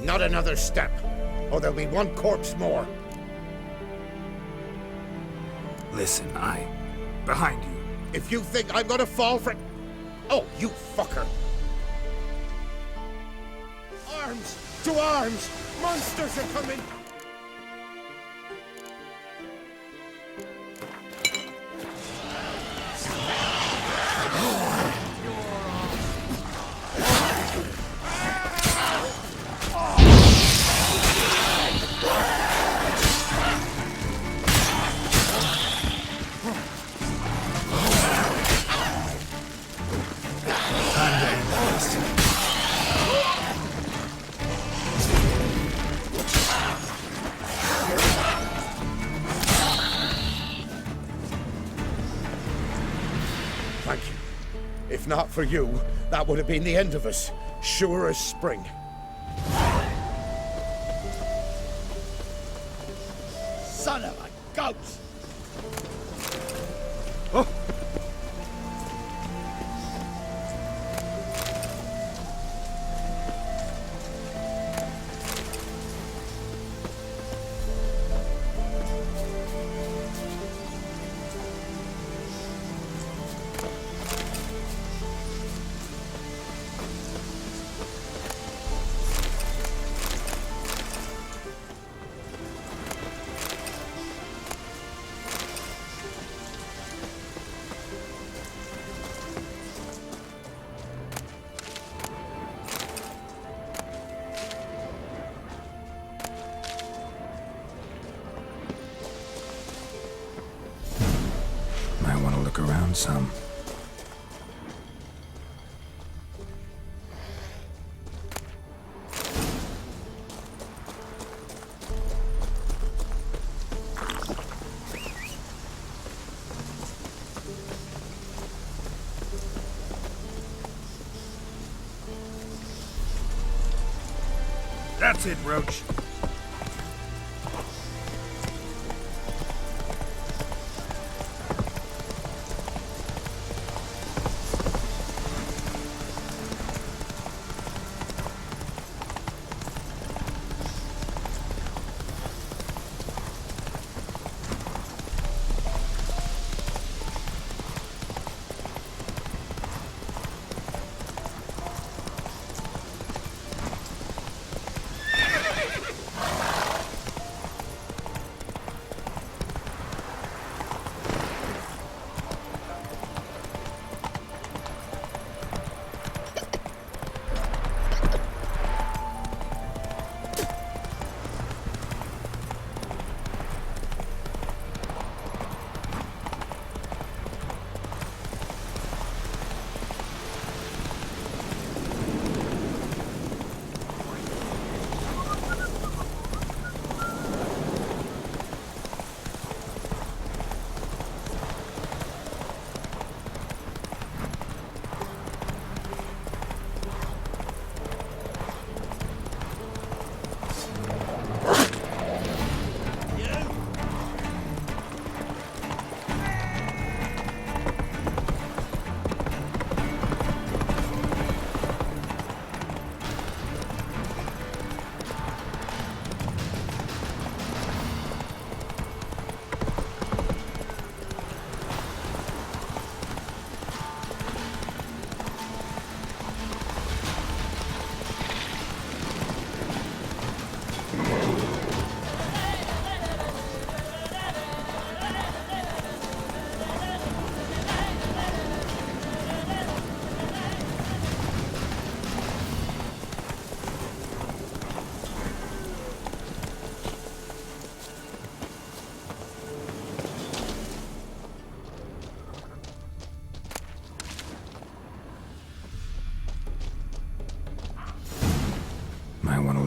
Not another step, or there'll be one corpse more. Listen, behind you. If you think I'm gonna fall for... Oh, you fucker! Arms! To arms! Monsters are coming! Thank you. If not for you, that would have been the end of us. Sure as spring. Son of a goat! Oh! Might want to look around some. That's it, Roach.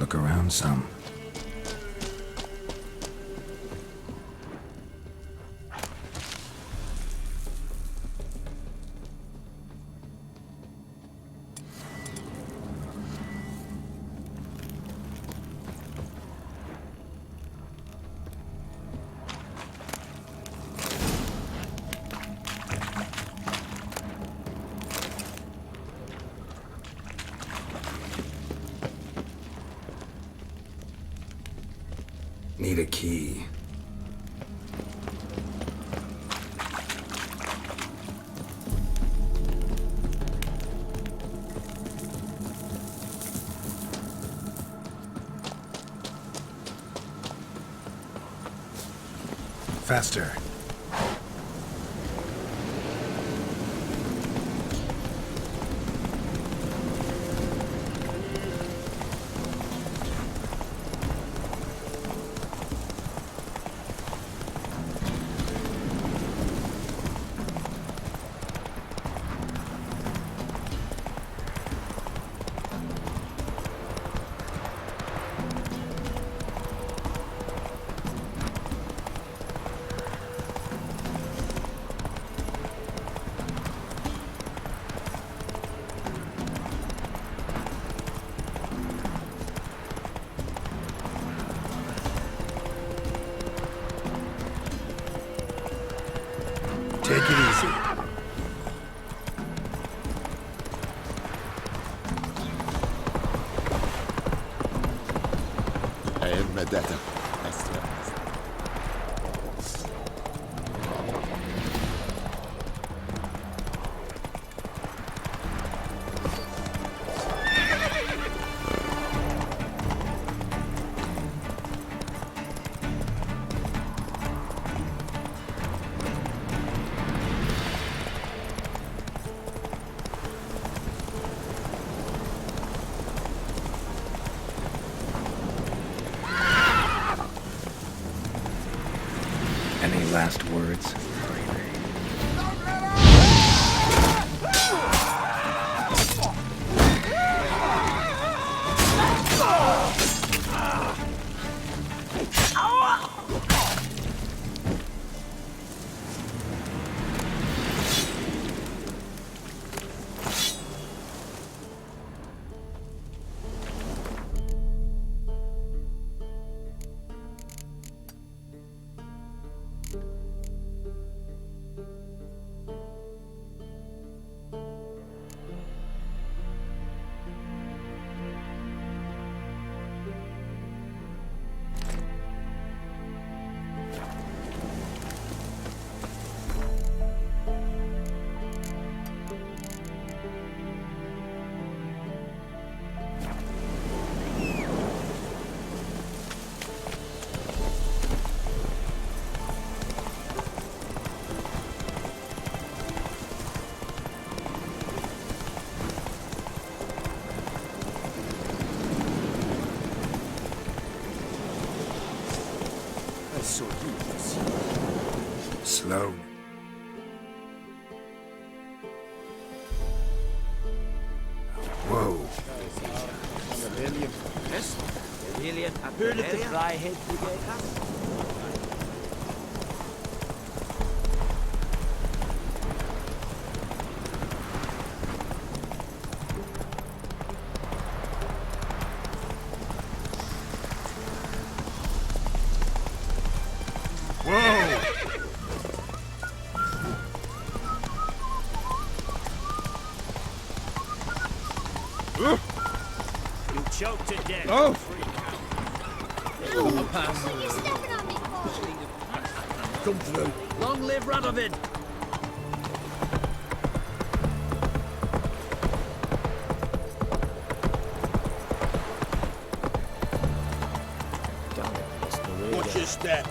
look around some. Need a key. Faster. Take it easy. Vendetta. Any last words? Slow. Whoa. Heard of the Fryhead Brigade? You choked to death. Oh. I'll pass. What are you stepping on me for? Come through. Long live Radovid! Watch your step.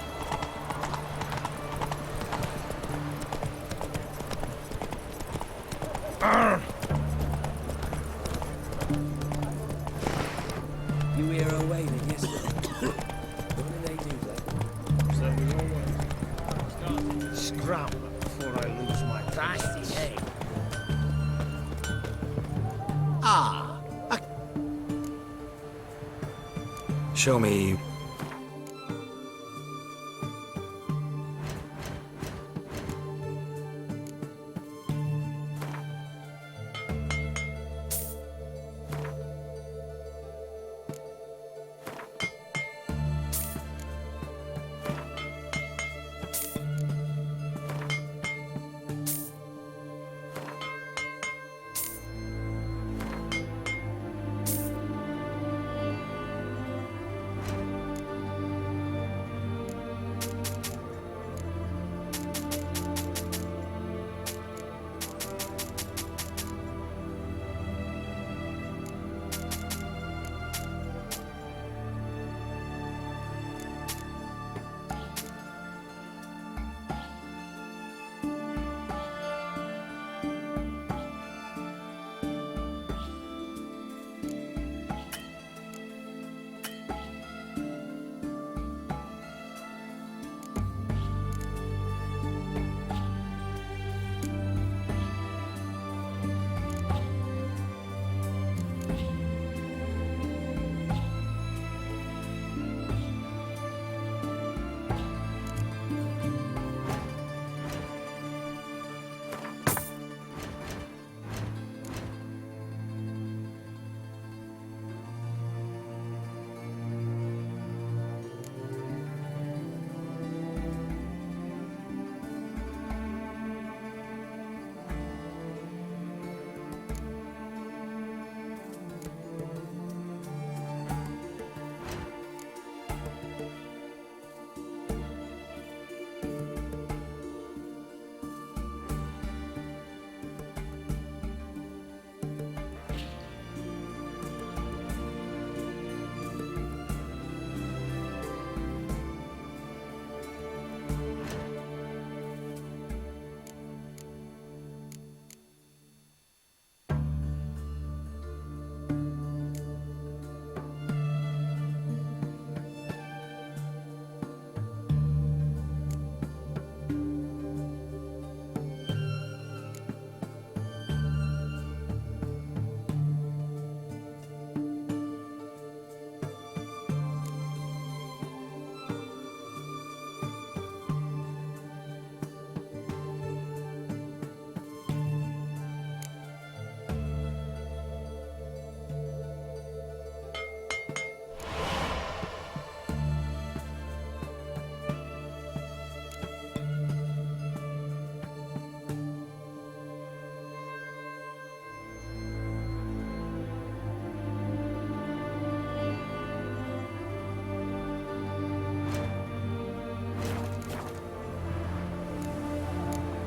You hear her wailing yesterday? What do they do then? So we always scram before I lose my Feisty, hey? show me...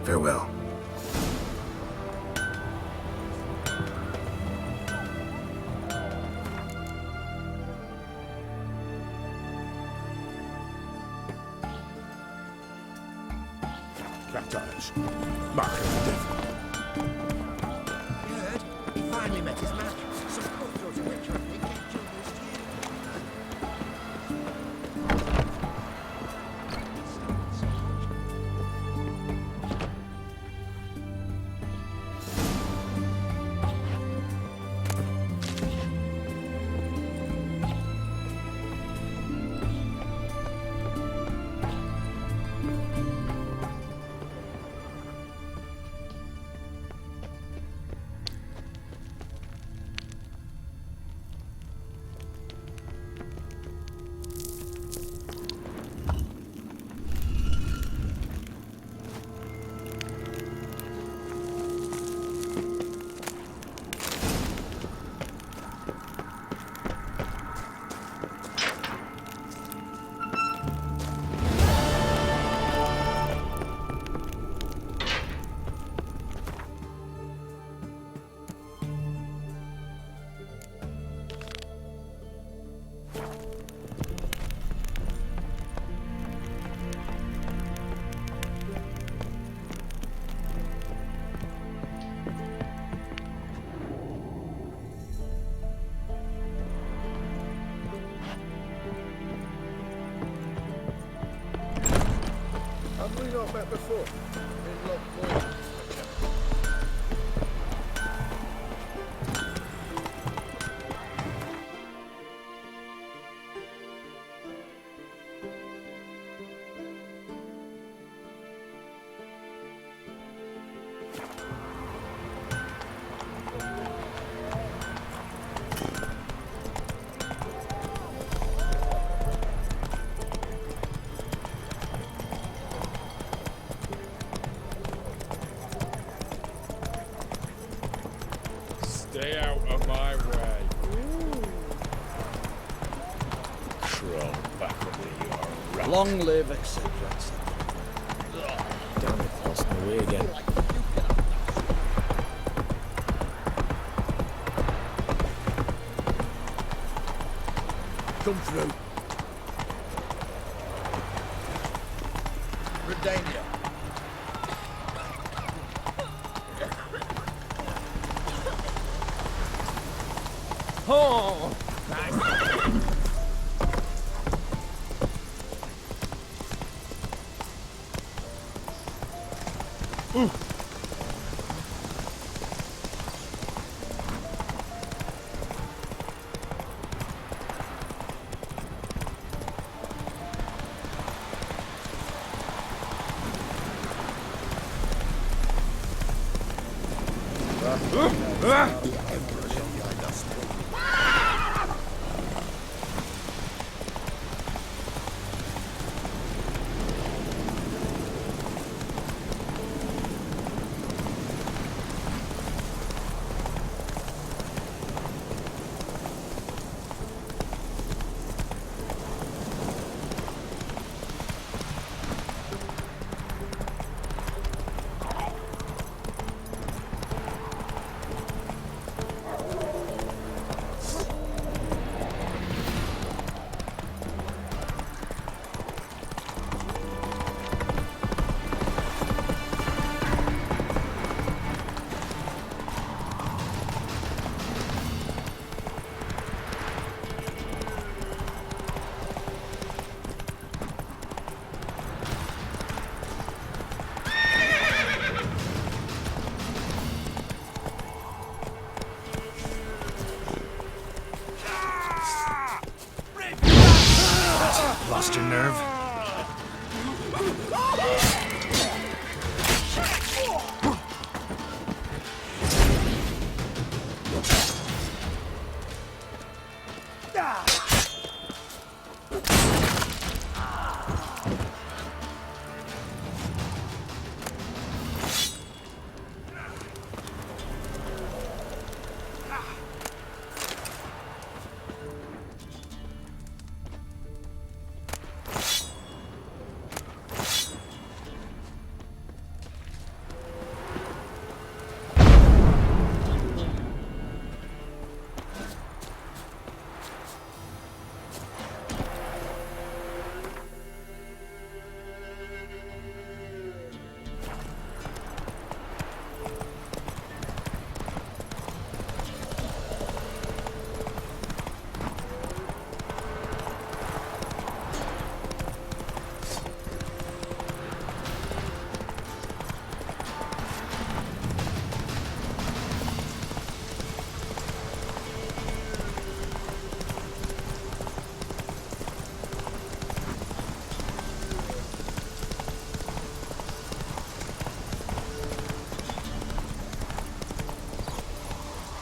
Farewell. Cat eyes. Mark of the devil. You heard? He finally met his match. Some cutthroat of witch hunting gave Julius to you. Have we not met before? In Loch Moy? Out of my way. Crawl back under your rock. Long live, etc., etc. Damn it, lost my way again. Come through. Redania. Oh! Lost your nerve?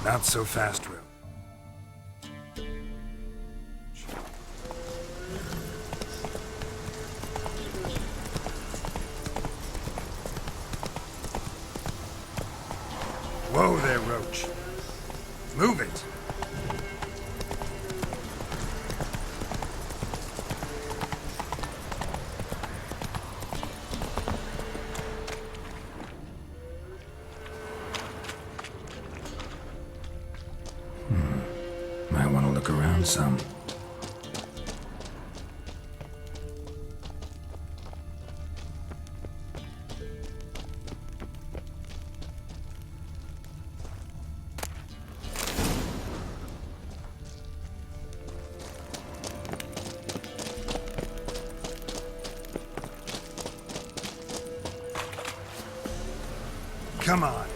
Not so fast, Will. Whoa there, Roach. Move it. Might want to look around some. Come on.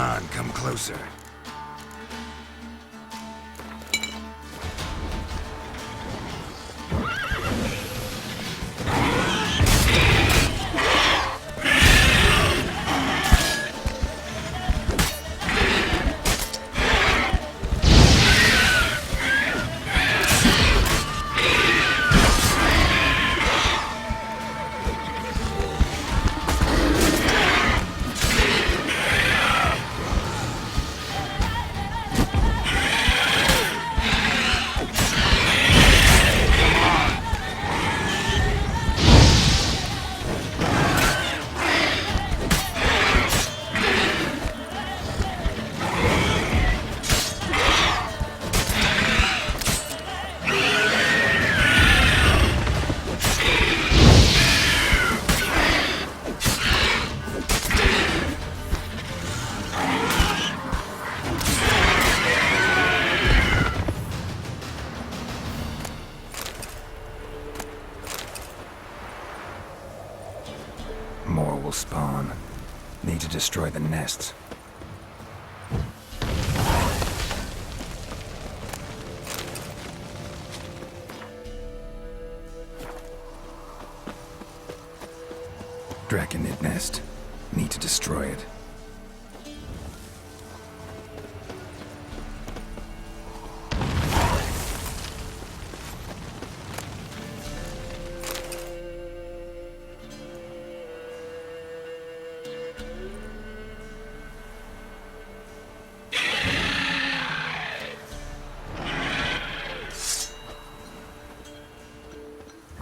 on, come closer. More will spawn. Need to destroy the nests. Draconid nest. Need to destroy it.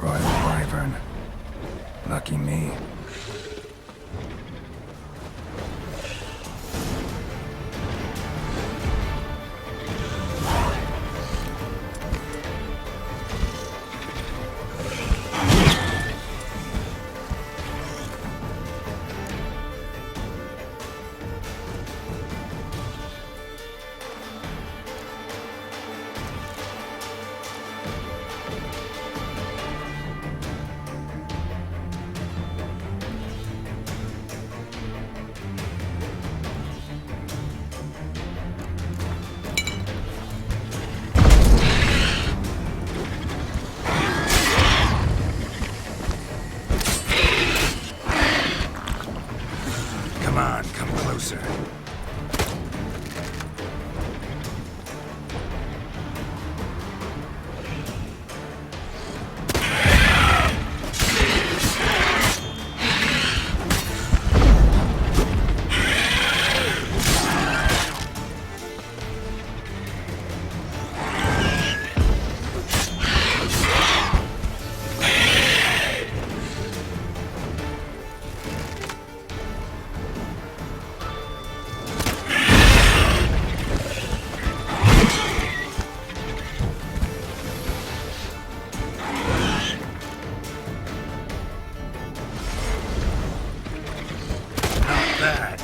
Royal Wyvern. Lucky me. Come on, come closer. Bad.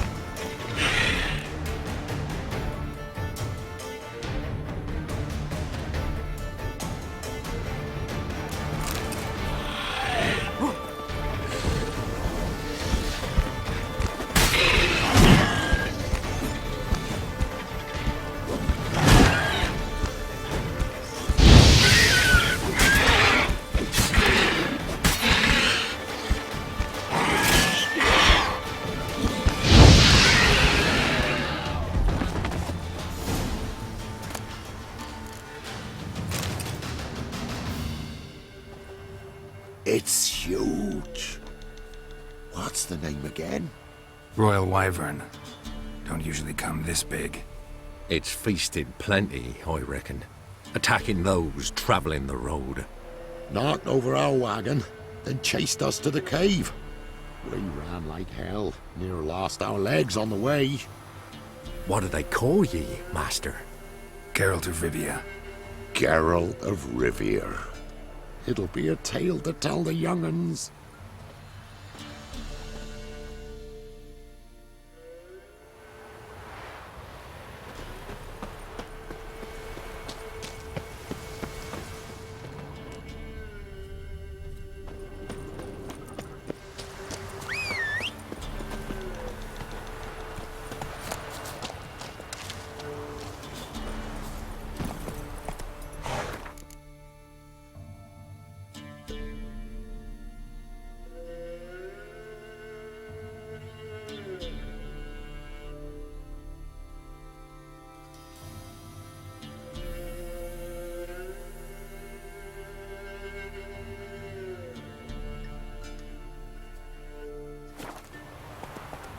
It's huge. What's the name again? Royal Wyvern. Don't usually come this big. It's feasted plenty, I reckon. Attacking those traveling the road. Knocked over our wagon, then chased us to the cave. We ran like hell, near lost our legs on the way. What do they call ye, Master? Geralt of Rivia. Geralt of Rivia. It'll be a tale to tell the young'uns.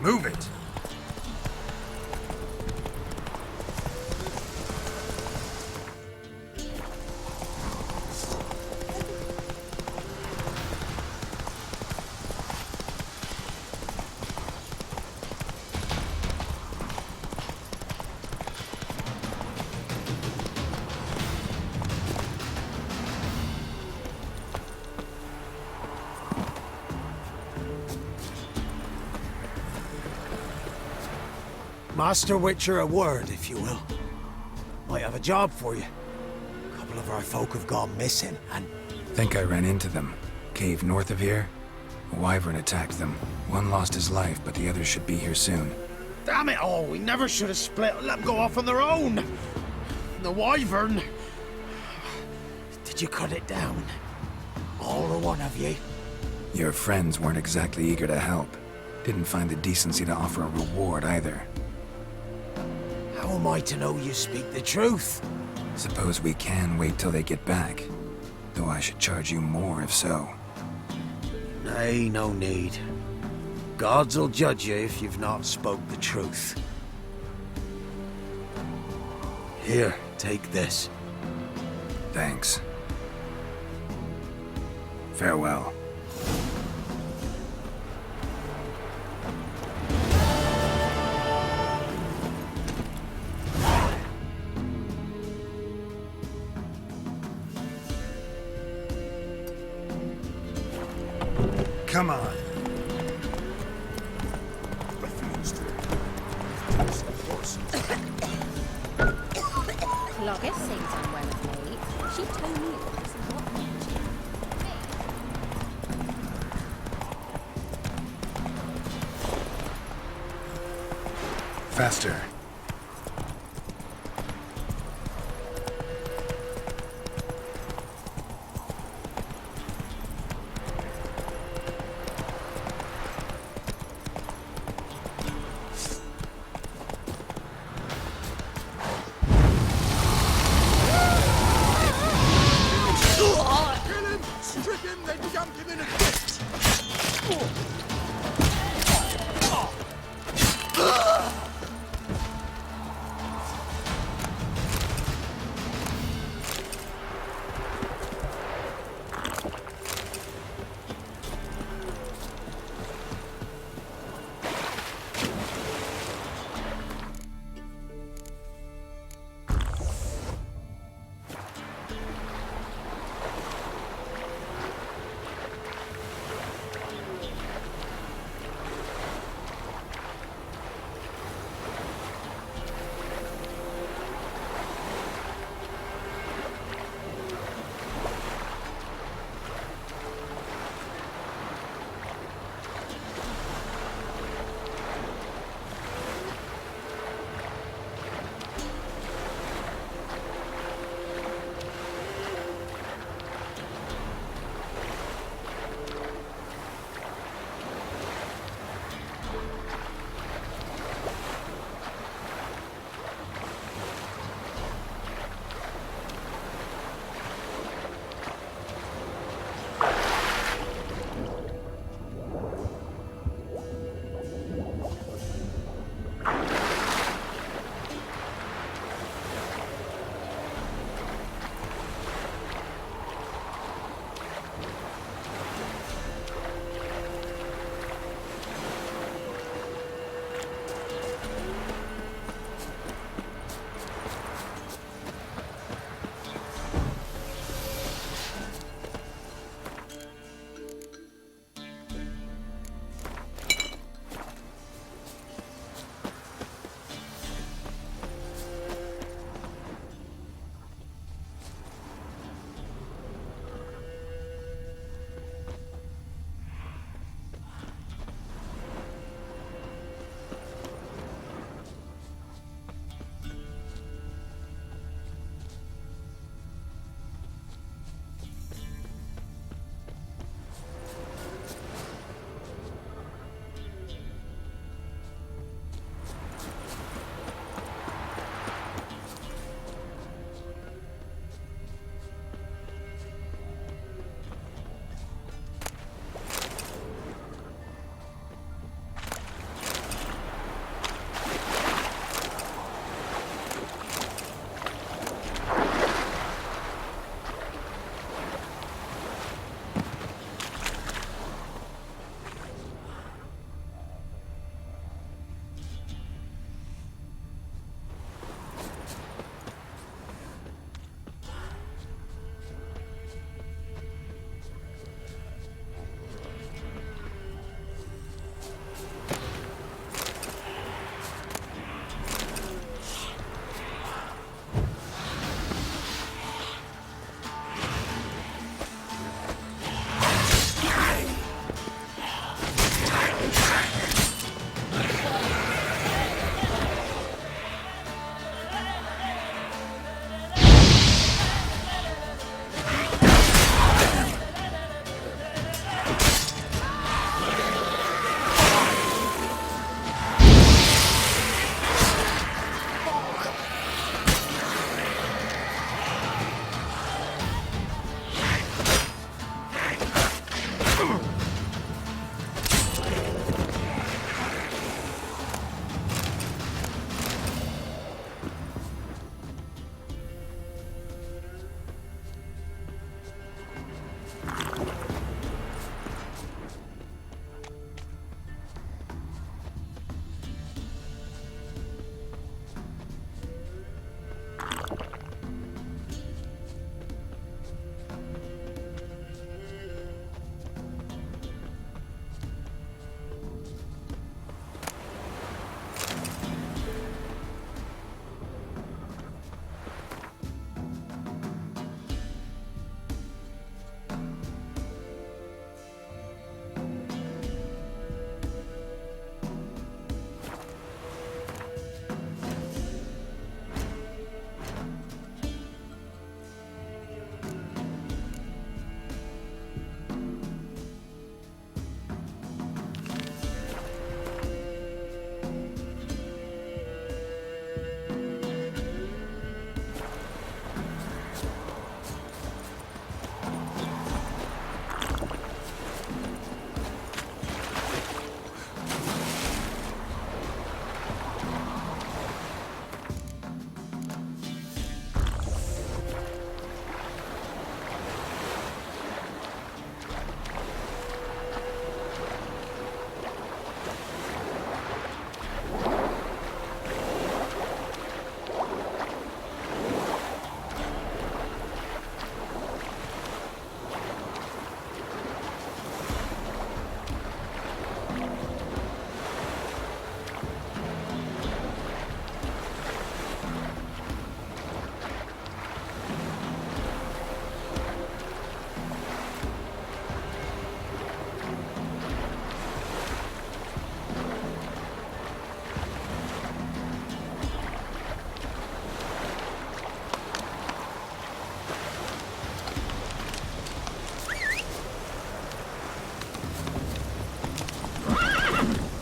Move it! Master Witcher, a word, if you will. Might have a job for you. A couple of our folk have gone missing, and... Think I ran into them. Cave north of here? A wyvern attacked them. One lost his life, but the others should be here soon. Damn it all, we never should have split and let them go off on their own. The wyvern... Did you cut it down? All or one of ye? Your friends weren't exactly eager to help. Didn't find the decency to offer a reward either. How am I to know you speak the truth? Suppose we can wait till they get back. Though I should charge you more if so. Nay, no need. Gods will judge you if you've not spoke the truth. Here, take this. Thanks. Farewell. Come on. Cloggis sings on well of late. She told me it was not Faster.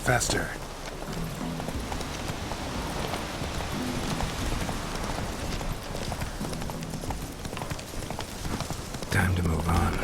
Faster. Time to move on.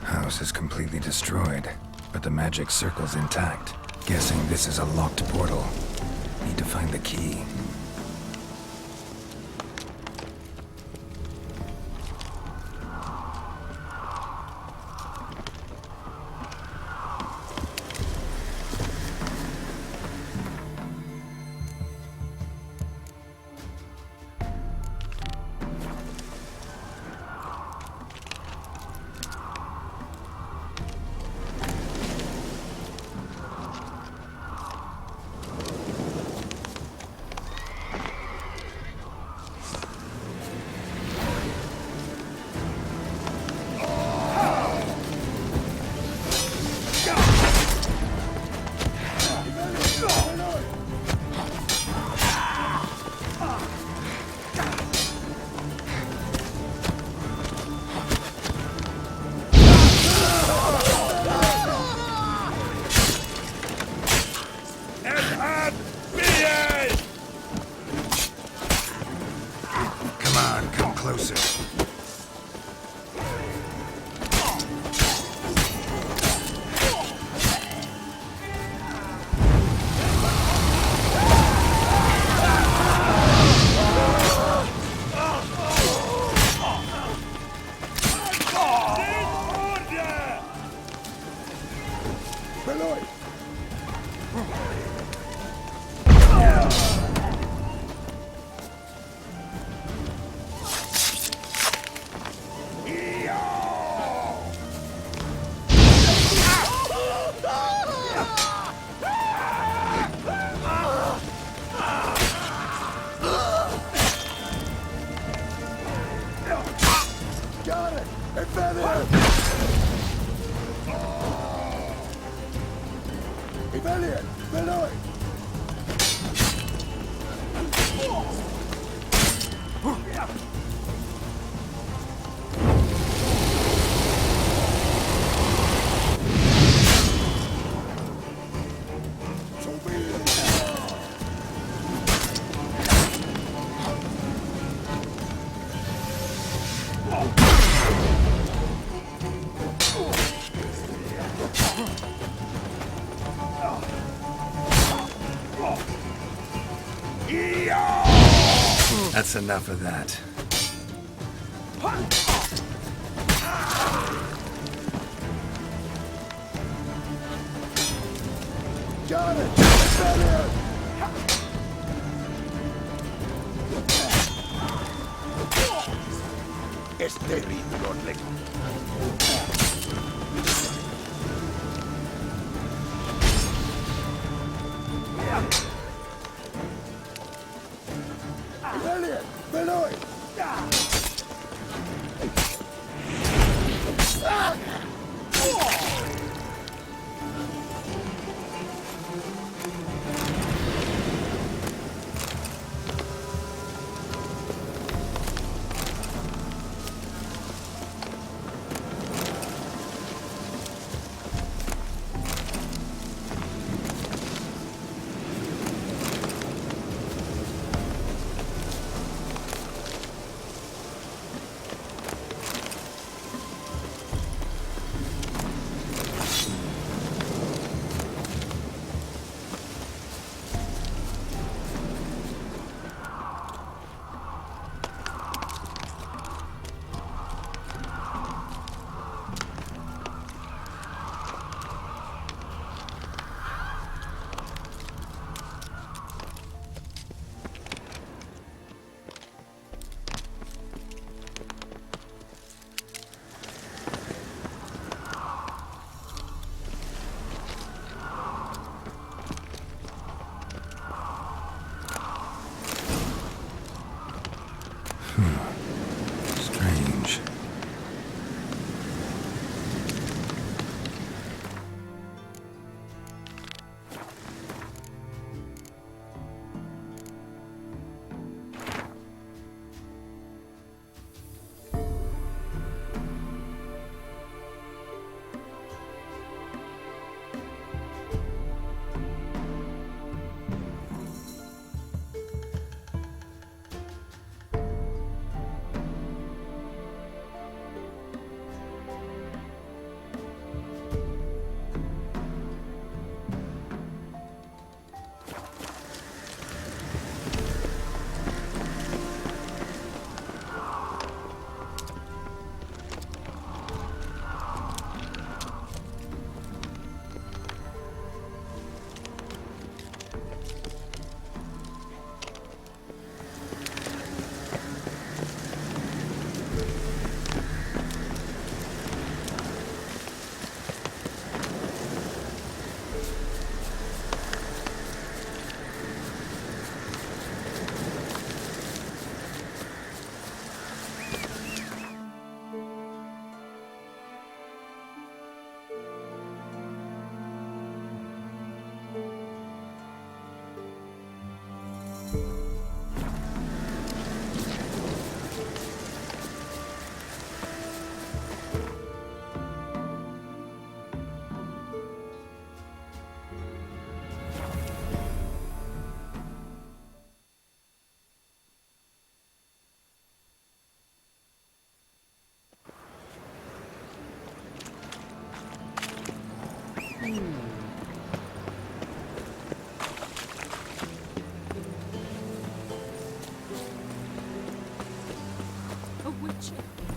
House is completely destroyed, but the magic circle's intact. Guessing this is a locked portal. Need to find the key. Come on, come closer. That's enough of that. Got it! Es terrible, Lord.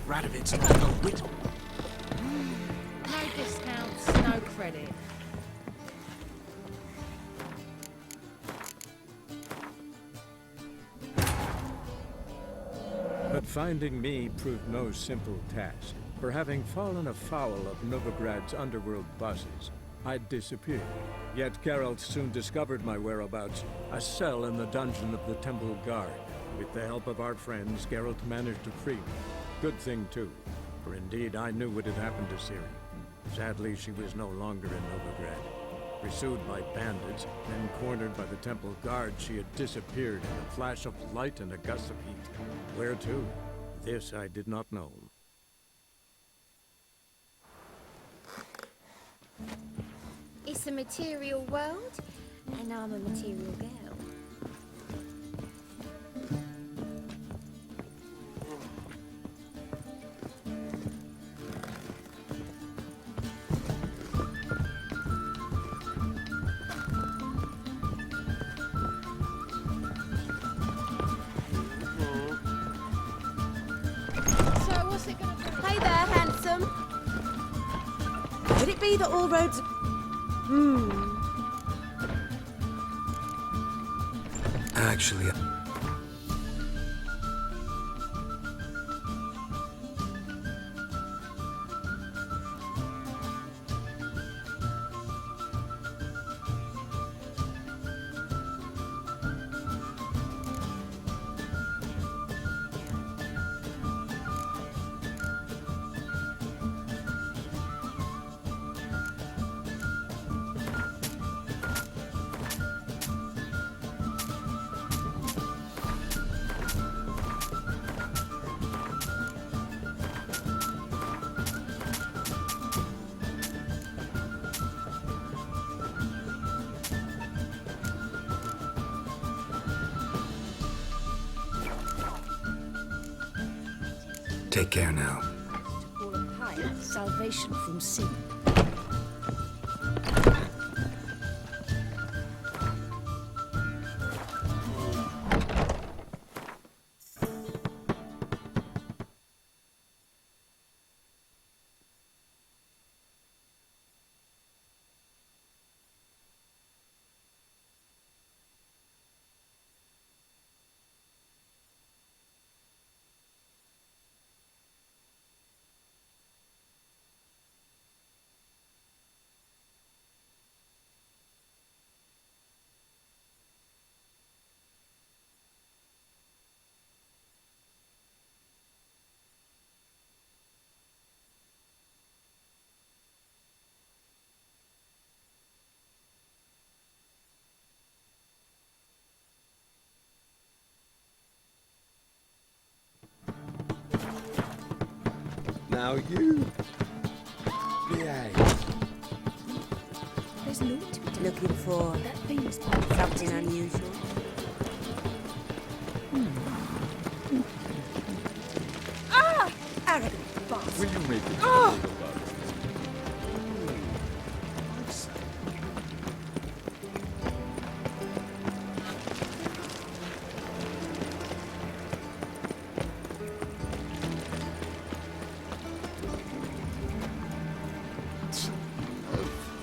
Radovid's not no wit. No discounts, no credit. But finding me proved no simple task. For having fallen afoul of Novigrad's underworld bosses, I'd disappeared. Yet Geralt soon discovered my whereabouts, a cell in the dungeon of the Temple Guard. With the help of our friends, Geralt managed to free me. Good thing, too, for indeed I knew what had happened to Ciri. Sadly, she was no longer in Novigrad. Pursued by bandits, then cornered by the Temple Guard, she had disappeared in a flash of light and a gust of heat. Where to? This I did not know. It's a material world, and I'm a material girl. Hey there, handsome. Could it be that all roads... Actually... Take care now. Call a pie, salvation from sin. Now you behave. There's naught to be looking for. That Venus part. Something unusual. Ah! Arrogant bastard. Will you make it Ah!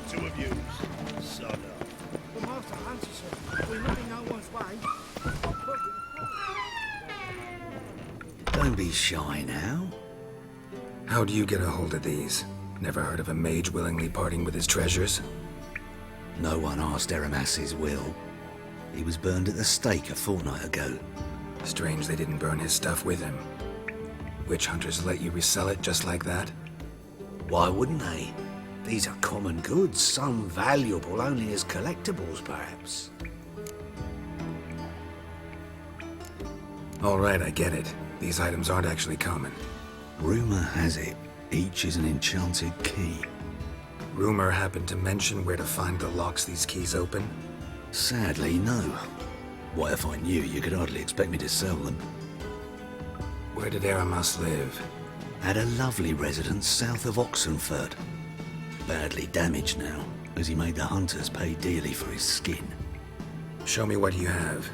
Two of you, sod off. The master answers, sir. We're looking no one's way. Don't be shy now. How do you get a hold of these? Never heard of a mage willingly parting with his treasures? No one asked Eramas's will. He was burned at the stake a fortnight ago. Strange they didn't burn his stuff with him. Witch hunters let you resell it just like that? Why wouldn't they? These are common goods, some valuable only as collectibles, perhaps. All right, I get it. These items aren't actually common. Rumor has it, each is an enchanted key. Rumor happened to mention where to find the locks these keys open? Sadly, no. What if I knew, you could hardly expect me to sell them. Where did Eramas live? At a lovely residence south of Oxenford. Badly damaged now, as he made the hunters pay dearly for his skin. Show me what you have.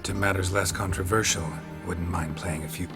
To matters less controversial, wouldn't mind playing a few...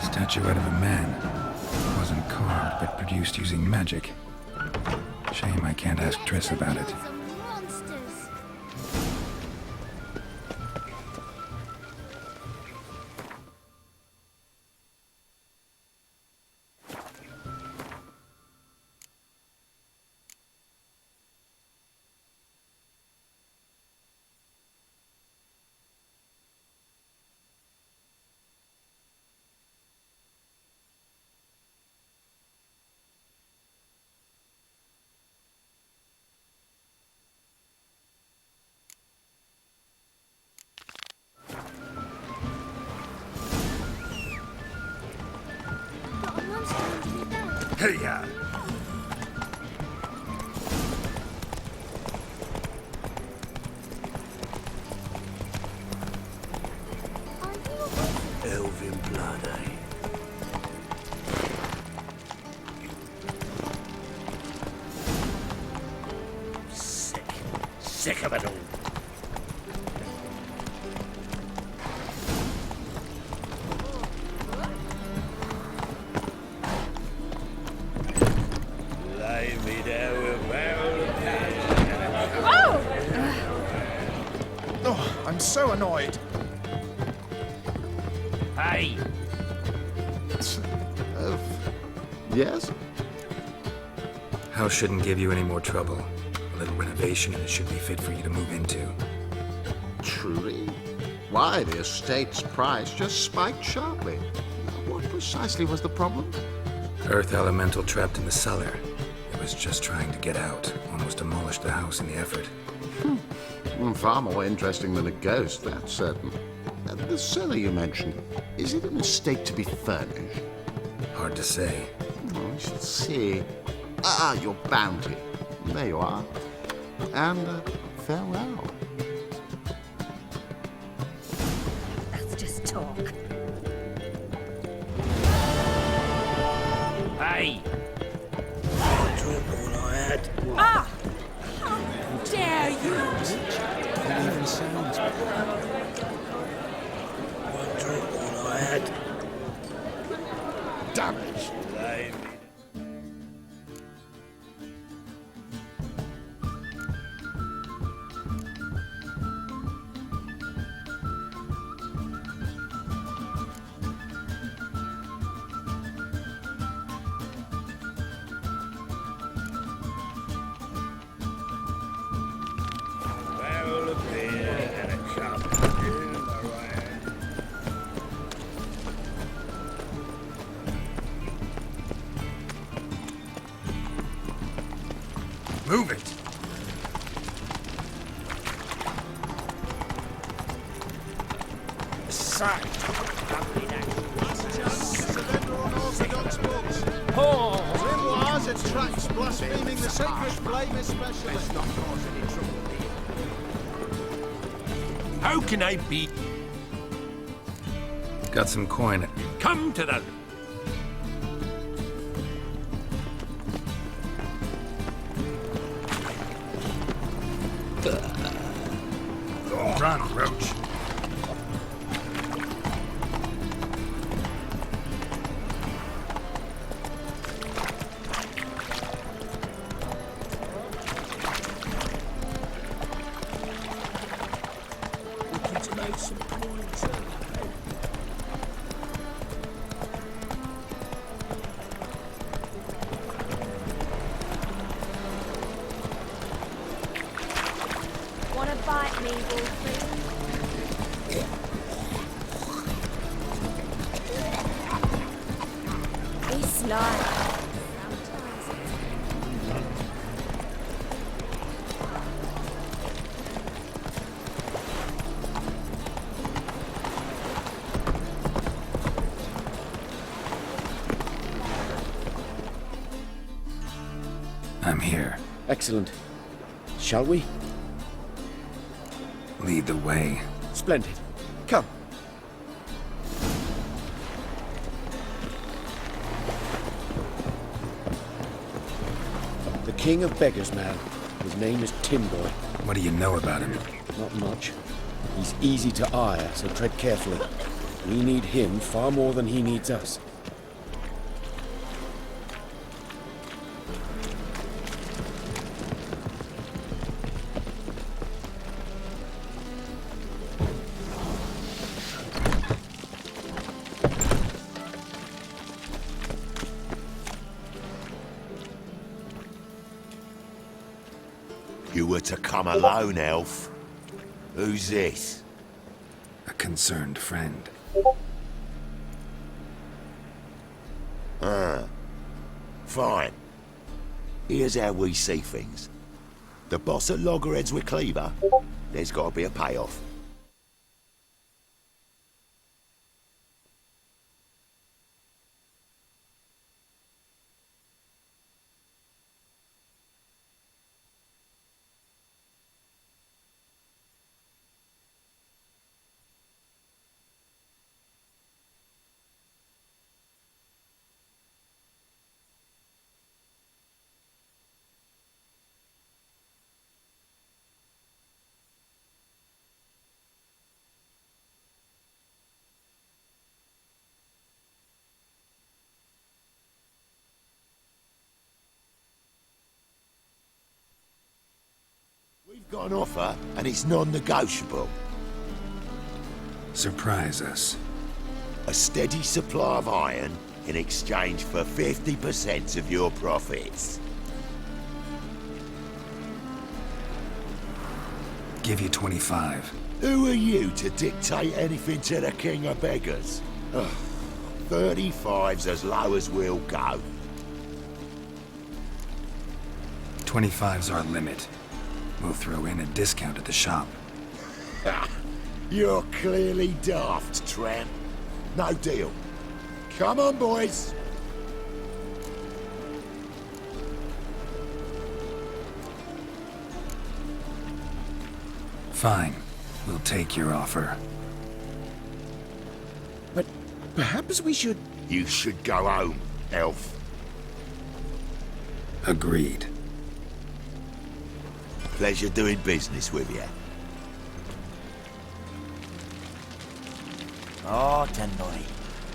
Statuette of a man. It wasn't carved, but produced using magic. Shame I can't ask Triss about it. Hey-ya! Elven blood, eh? Sick of it all. Lay me down with Oh, I'm so annoyed. Hey! Yes? House shouldn't give you any more trouble. A little renovation and it should be fit for you to move into. Truly? Why, the estate's price just spiked sharply. What precisely was the problem? Earth elemental trapped in the cellar. It was just trying to get out. Almost demolished the house in the effort. Far more interesting than a ghost, that's certain. The cellar you mentioned, is it an estate to be furnished? Hard to say. I should see. Ah, your bounty. There you are. And farewell. That's just talk. Hey! I took all I had. Ah! How dare you! It even sounds I took all I had. damage. Well, a beer and a cup in the way. Move it! Sight. Surrender unorthodox books. Oh! Grimoires and tracts blaspheming the sacred flame especially. Let's not cause any trouble here. How can I be? Got some coin. Come to the... Run, Roach. Looking to make some coins. Wanna bite me, Wolfie? It's like... I'm here. Excellent. Shall we? Lead the way. Splendid. Come. The king of beggars, man. His name is Timboy. What do you know about him? Not much. He's easy to ire, so tread carefully. We need him far more than he needs us. You were to come alone, elf. Who's this? A concerned friend. Ah. Fine. Here's how we see things. The boss at Loggerheads with Cleaver, there's got to be a payoff. We've got an offer, and it's non-negotiable. Surprise us. A steady supply of iron in exchange for 50% of your profits. Give you 25. Who are you to dictate anything to the king of beggars? Ugh, 35's as low as we'll go. 25's our limit. We'll throw in a discount at the shop. Ha! You're clearly daft, tramp. No deal. Come on, boys. Fine. We'll take your offer. But perhaps we should... You should go home, elf. Agreed. Pleasure doing business with you. Oh, Tenboy.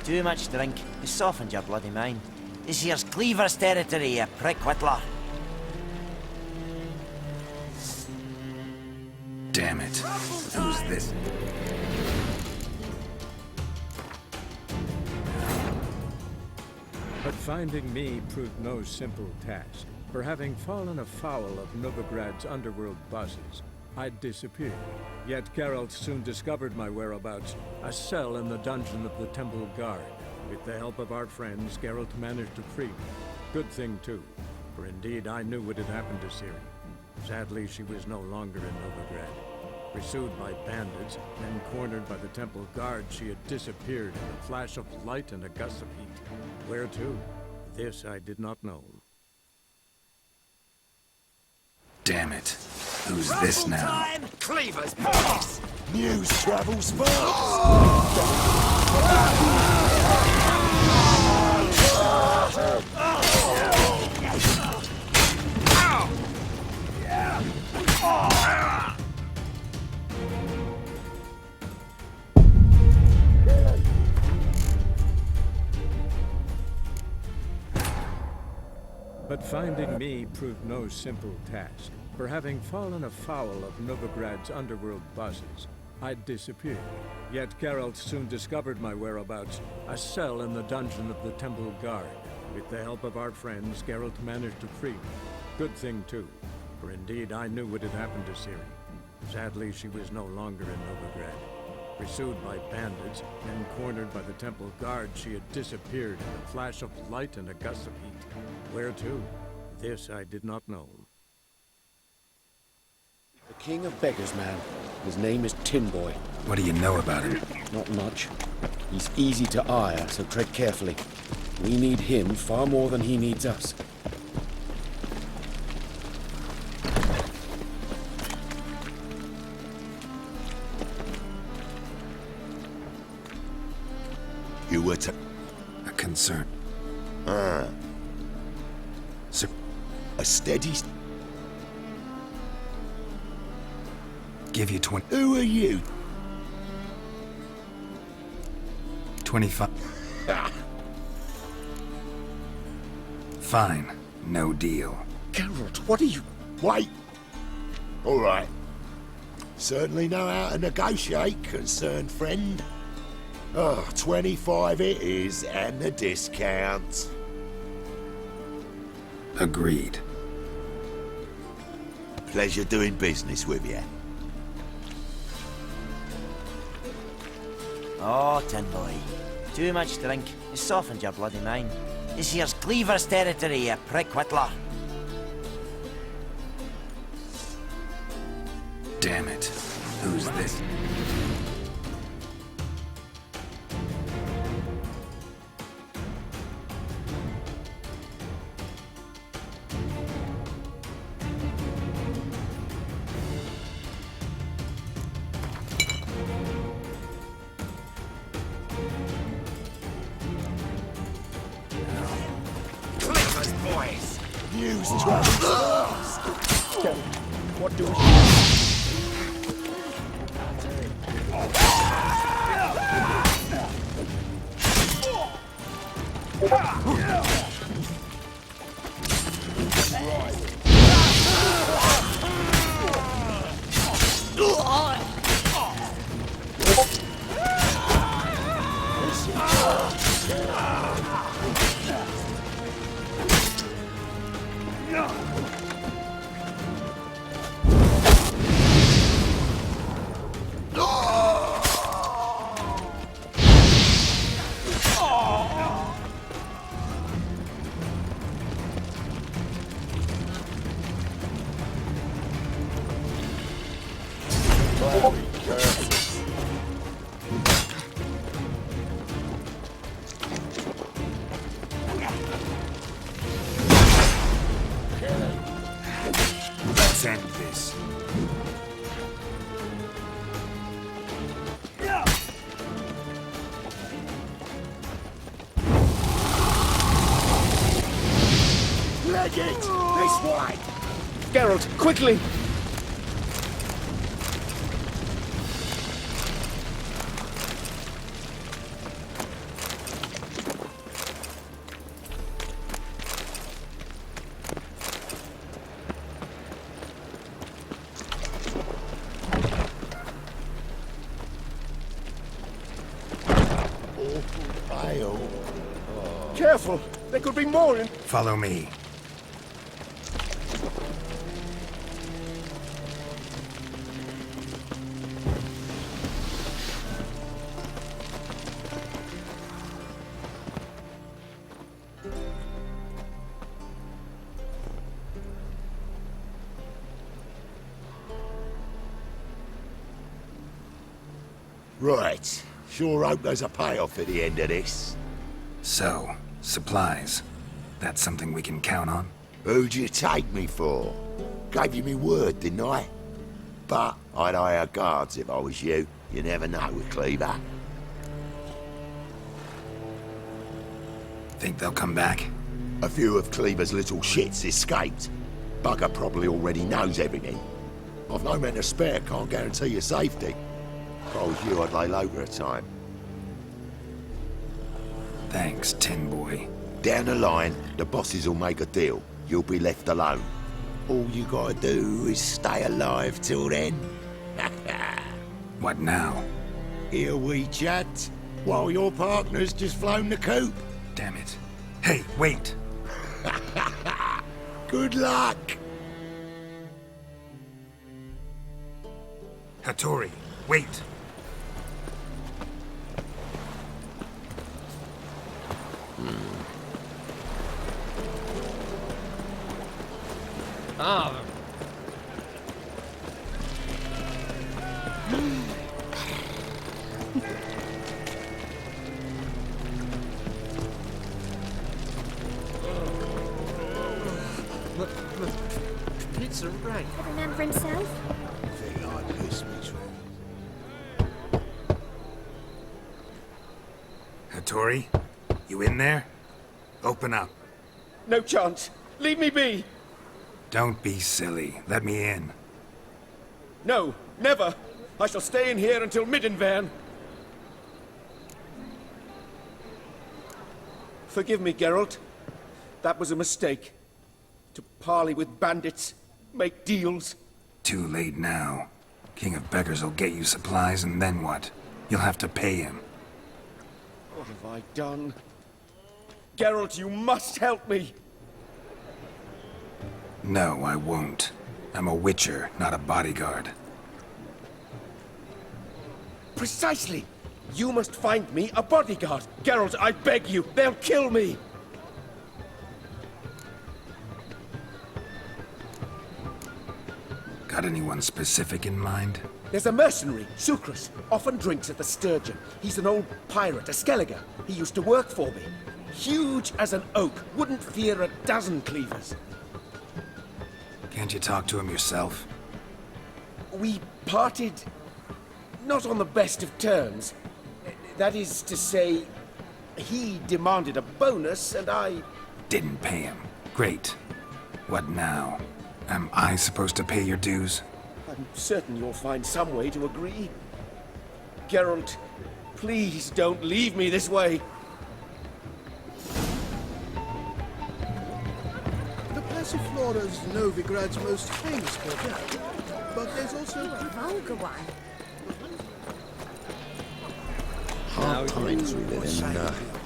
Too much drink has softened your bloody mind. This here's Cleaver's territory, you prick whittler. Damn it. Who's this? But finding me proved no simple task. For having fallen afoul of Novigrad's underworld bosses, I'd disappeared. Yet Geralt soon discovered my whereabouts, a cell in the dungeon of the Temple Guard. With the help of our friends, Geralt managed to free me. Good thing, too, for indeed I knew what had happened to Ciri. Sadly, she was no longer in Novigrad. Pursued by bandits, then cornered by the Temple Guard, she had disappeared in a flash of light and a gust of heat. Where to? This I did not know. Damn it. Who's this now? Cleaver's boss! News travels fast! But finding me proved no simple task. For having fallen afoul of Novigrad's underworld bosses, I'd disappeared. Yet Geralt soon discovered my whereabouts, a cell in the dungeon of the Temple Guard. With the help of our friends, Geralt managed to free me. Good thing, too, for indeed I knew what had happened to Ciri. Sadly, she was no longer in Novigrad. Pursued by bandits, then cornered by the Temple Guard, she had disappeared in a flash of light and a gust of heat. Where to? This I did not know. The king of beggars, man. His name is Tin Boy. What do you know about him? Not much. He's easy to ire, so tread carefully. We need him far more than he needs us. You were to... A concern. Ah. So... A steady... Give you 20... Who are you? 25... Fine. No deal. Geralt, what are you... Wait. All right. Certainly know how to negotiate, concerned friend. 25 it is, and the discount. Agreed. Pleasure doing business with you. Oh, Tin Boy. Too much drink has softened your bloody mind. This here's Cleaver's territory, you prick whittler. Damn it. Who's this? Cleaver's boys! News travels fast. What do we... Let's end this. Leg it! This way! Geralt, quickly! tail. Careful! There could be more in... Follow me. Right. Sure hope there's a payoff at the end of this. So, supplies. That's something we can count on? Who'd you take me for? Gave you me word, didn't I? But I'd hire guards if I was you. You never know with Cleaver. Think they'll come back? A few of Cleaver's little shits escaped. Bugger probably already knows everything. I've no men to spare, can't guarantee your safety. If I was you, I'd lay low for a time. Thanks, Tin Boy. Down the line, the bosses will make a deal. You'll be left alone. All you gotta do is stay alive till then. What now? Here we chat, while your partner's just flown the coop. Damn it. Hey, wait! Good luck! Hattori, wait! Ah. Pizza rank. Every man for himself? Think I'd miss me, Trent. Hattori, you in there? Open up. No chance. Leave me be. Don't be silly. Let me in. No, never. I shall stay in here until Middenvern. Forgive me, Geralt. That was a mistake. To parley with bandits, make deals. Too late now. King of Beggars will get you supplies, and then what? You'll have to pay him. What have I done? Geralt, you must help me! No, I won't. I'm a witcher, not a bodyguard. Precisely! You must find me a bodyguard. Geralt, I beg you, they'll kill me! Got anyone specific in mind? There's a mercenary, Sucrus, often drinks at the Sturgeon. He's an old pirate, a Skelliger. He used to work for me. Huge as an oak, wouldn't fear a dozen cleavers. Can't you talk to him yourself? We parted not on the best of terms. That is to say, he demanded a bonus and I... Didn't pay him. Great. What now? Am I supposed to pay your dues? I'm certain you'll find some way to agree. Geralt, please don't leave me this way. The Passiflora's Novigrad's most famous quartet, but there's also a vulgar one. Hard times we live in.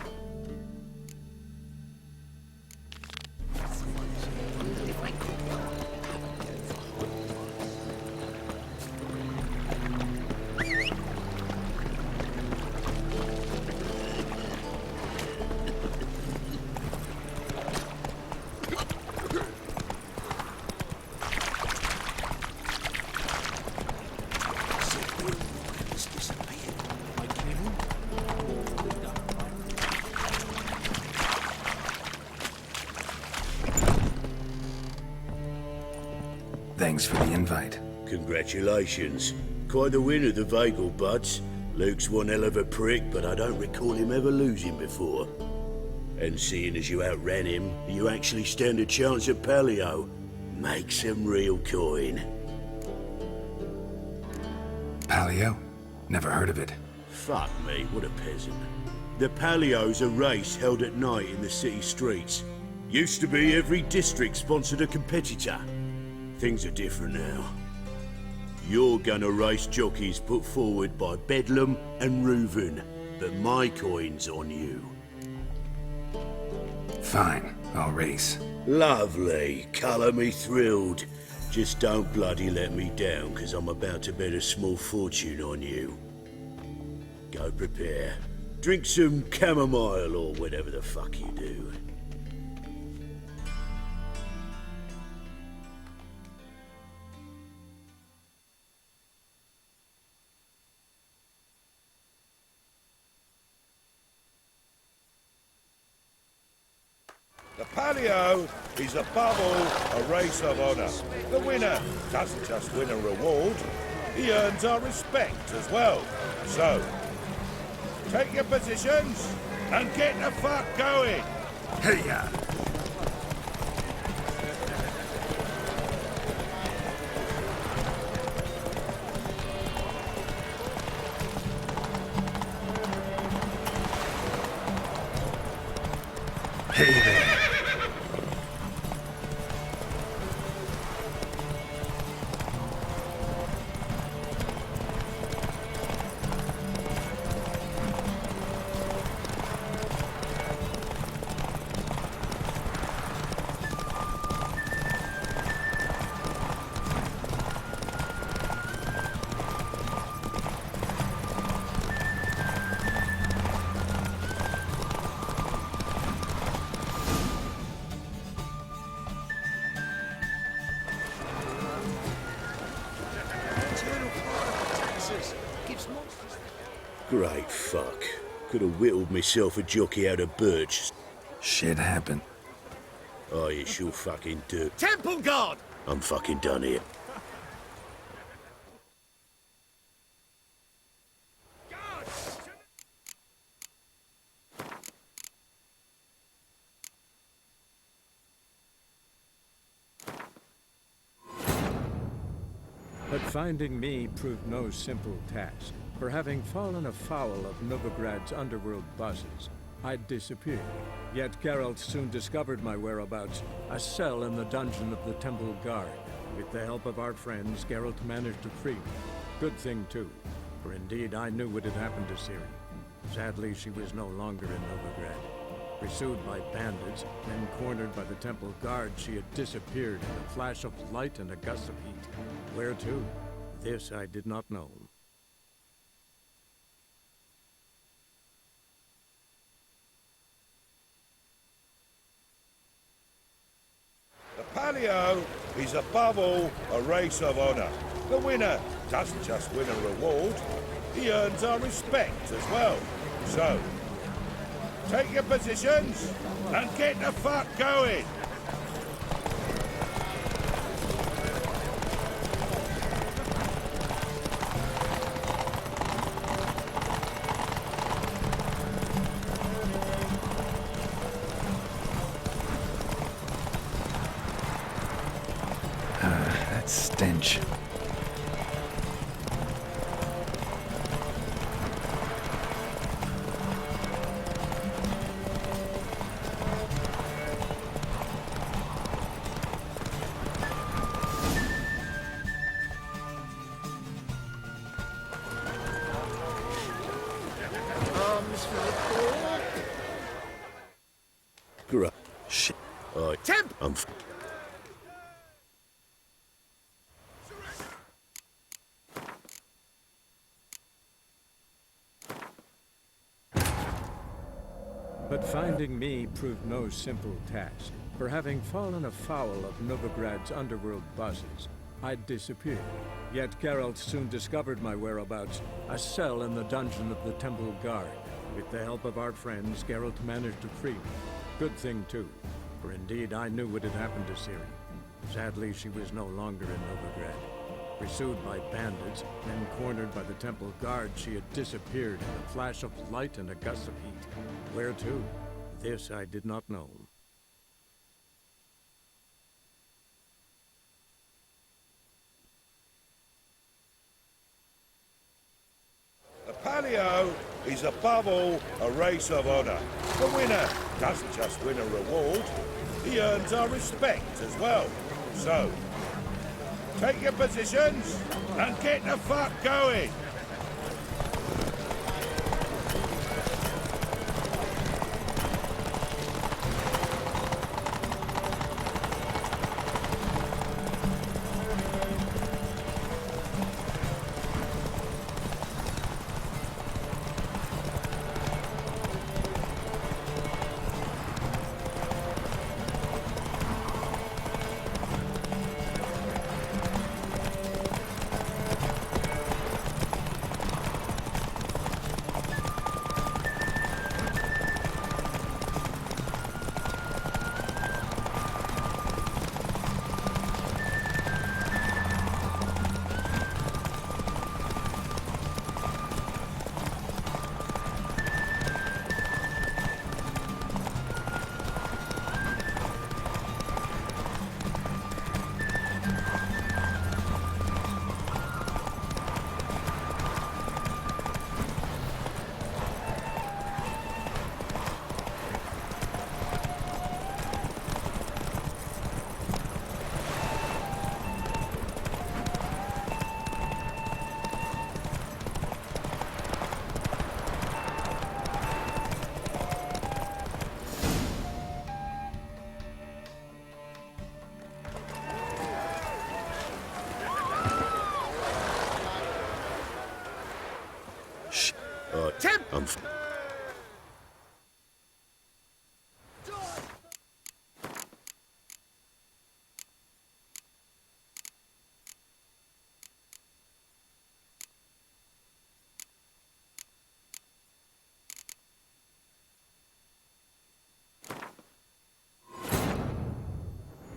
Thanks for the invite. Congratulations. Quite the winner, the Vagel Buds. Luke's one hell of a prick, but I don't recall him ever losing before. And seeing as you outran him, you actually stand a chance at Palio. Make some real coin. Palio? Never heard of it. Fuck me, what a peasant. The Palio's a race held at night in the city streets. Used to be every district sponsored a competitor. Things are different now. You're gonna race jockeys put forward by Bedlam and Reuven. but my coin's on you. Fine, I'll race. Lovely. Colour me thrilled. Just don't bloody let me down, 'cause I'm about to bet a small fortune on you. Go prepare. Drink some chamomile or whatever the fuck you do. The Palio is above all a race of honour. The winner doesn't just win a reward, he earns our respect as well. So, take your positions and get the fuck going. Hey-ya! Hey there. Great fuck. Could have whittled myself a jockey out of birch. Shit happened. Oh, you sure fucking do. Temple Guard! I'm fucking done here. But finding me proved no simple task. For having fallen afoul of Novigrad's underworld bosses, I'd disappeared. Yet Geralt soon discovered my whereabouts, a cell in the dungeon of the Temple Guard. With the help of our friends, Geralt managed to free me. Good thing, too, for indeed I knew what had happened to Ciri. Sadly, she was no longer in Novigrad. Pursued by bandits, then cornered by the Temple Guard, she had disappeared in a flash of light and a gust of heat. Where to? This I did not know. The Palio is above all a race of honour. The winner doesn't just win a reward, he earns our respect as well. So, take your positions and get the fuck going. That stench. Arms for the poor. Great. Shit. Temp! But finding me proved no simple task. For having fallen afoul of Novigrad's underworld bosses, I'd disappeared. Yet Geralt soon discovered my whereabouts, a cell in the dungeon of the Temple Guard. With the help of our friends, Geralt managed to free me. Good thing, too, for indeed I knew what had happened to Ciri. Sadly, she was no longer in Novigrad. Pursued by bandits, then cornered by the Temple Guard, she had disappeared in a flash of light and a gust of heat. Where to? This I did not know. The Palio is above all a race of honour. The winner doesn't just win a reward, he earns our respect as well. So, take your positions and get the fuck going. I'm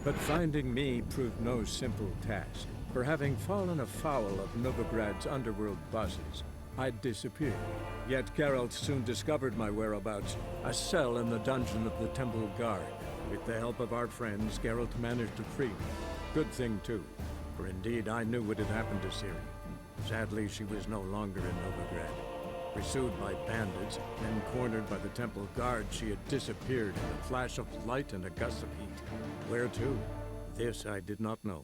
But finding me proved no simple task. For having fallen afoul of Novigrad's underworld bosses, I'd disappeared. Yet Geralt soon discovered my whereabouts, a cell in the dungeon of the Temple Guard. With the help of our friends, Geralt managed to free me. Good thing, too, for indeed I knew what had happened to Ciri. Sadly, she was no longer in Novigrad. Pursued by bandits, then cornered by the Temple Guard, she had disappeared in a flash of light and a gust of heat. Where to? This I did not know.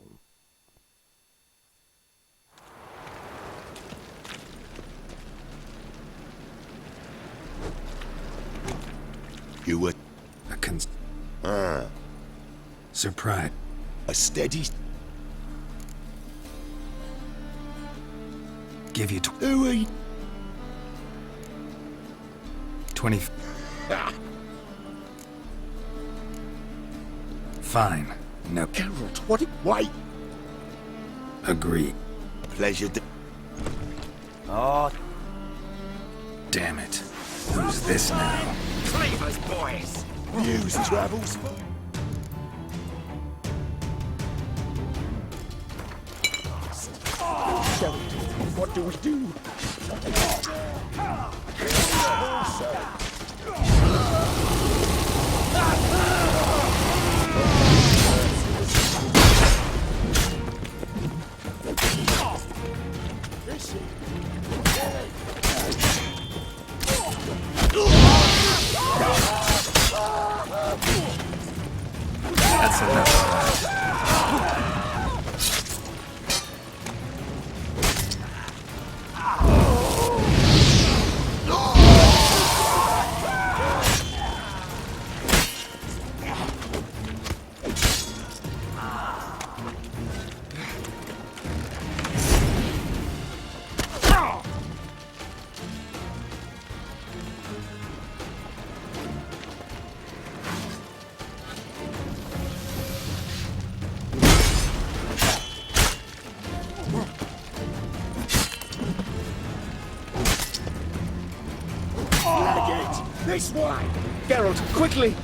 You were... Surprise. A steady... Give you Who are you? 20... Fine. No. Geralt, what... Wait! Agree. Pleasure... Oh, Damn it. Who's this now? Cleavers, boys! News travels... What do we do? That's enough. This way! Geralt, quickly!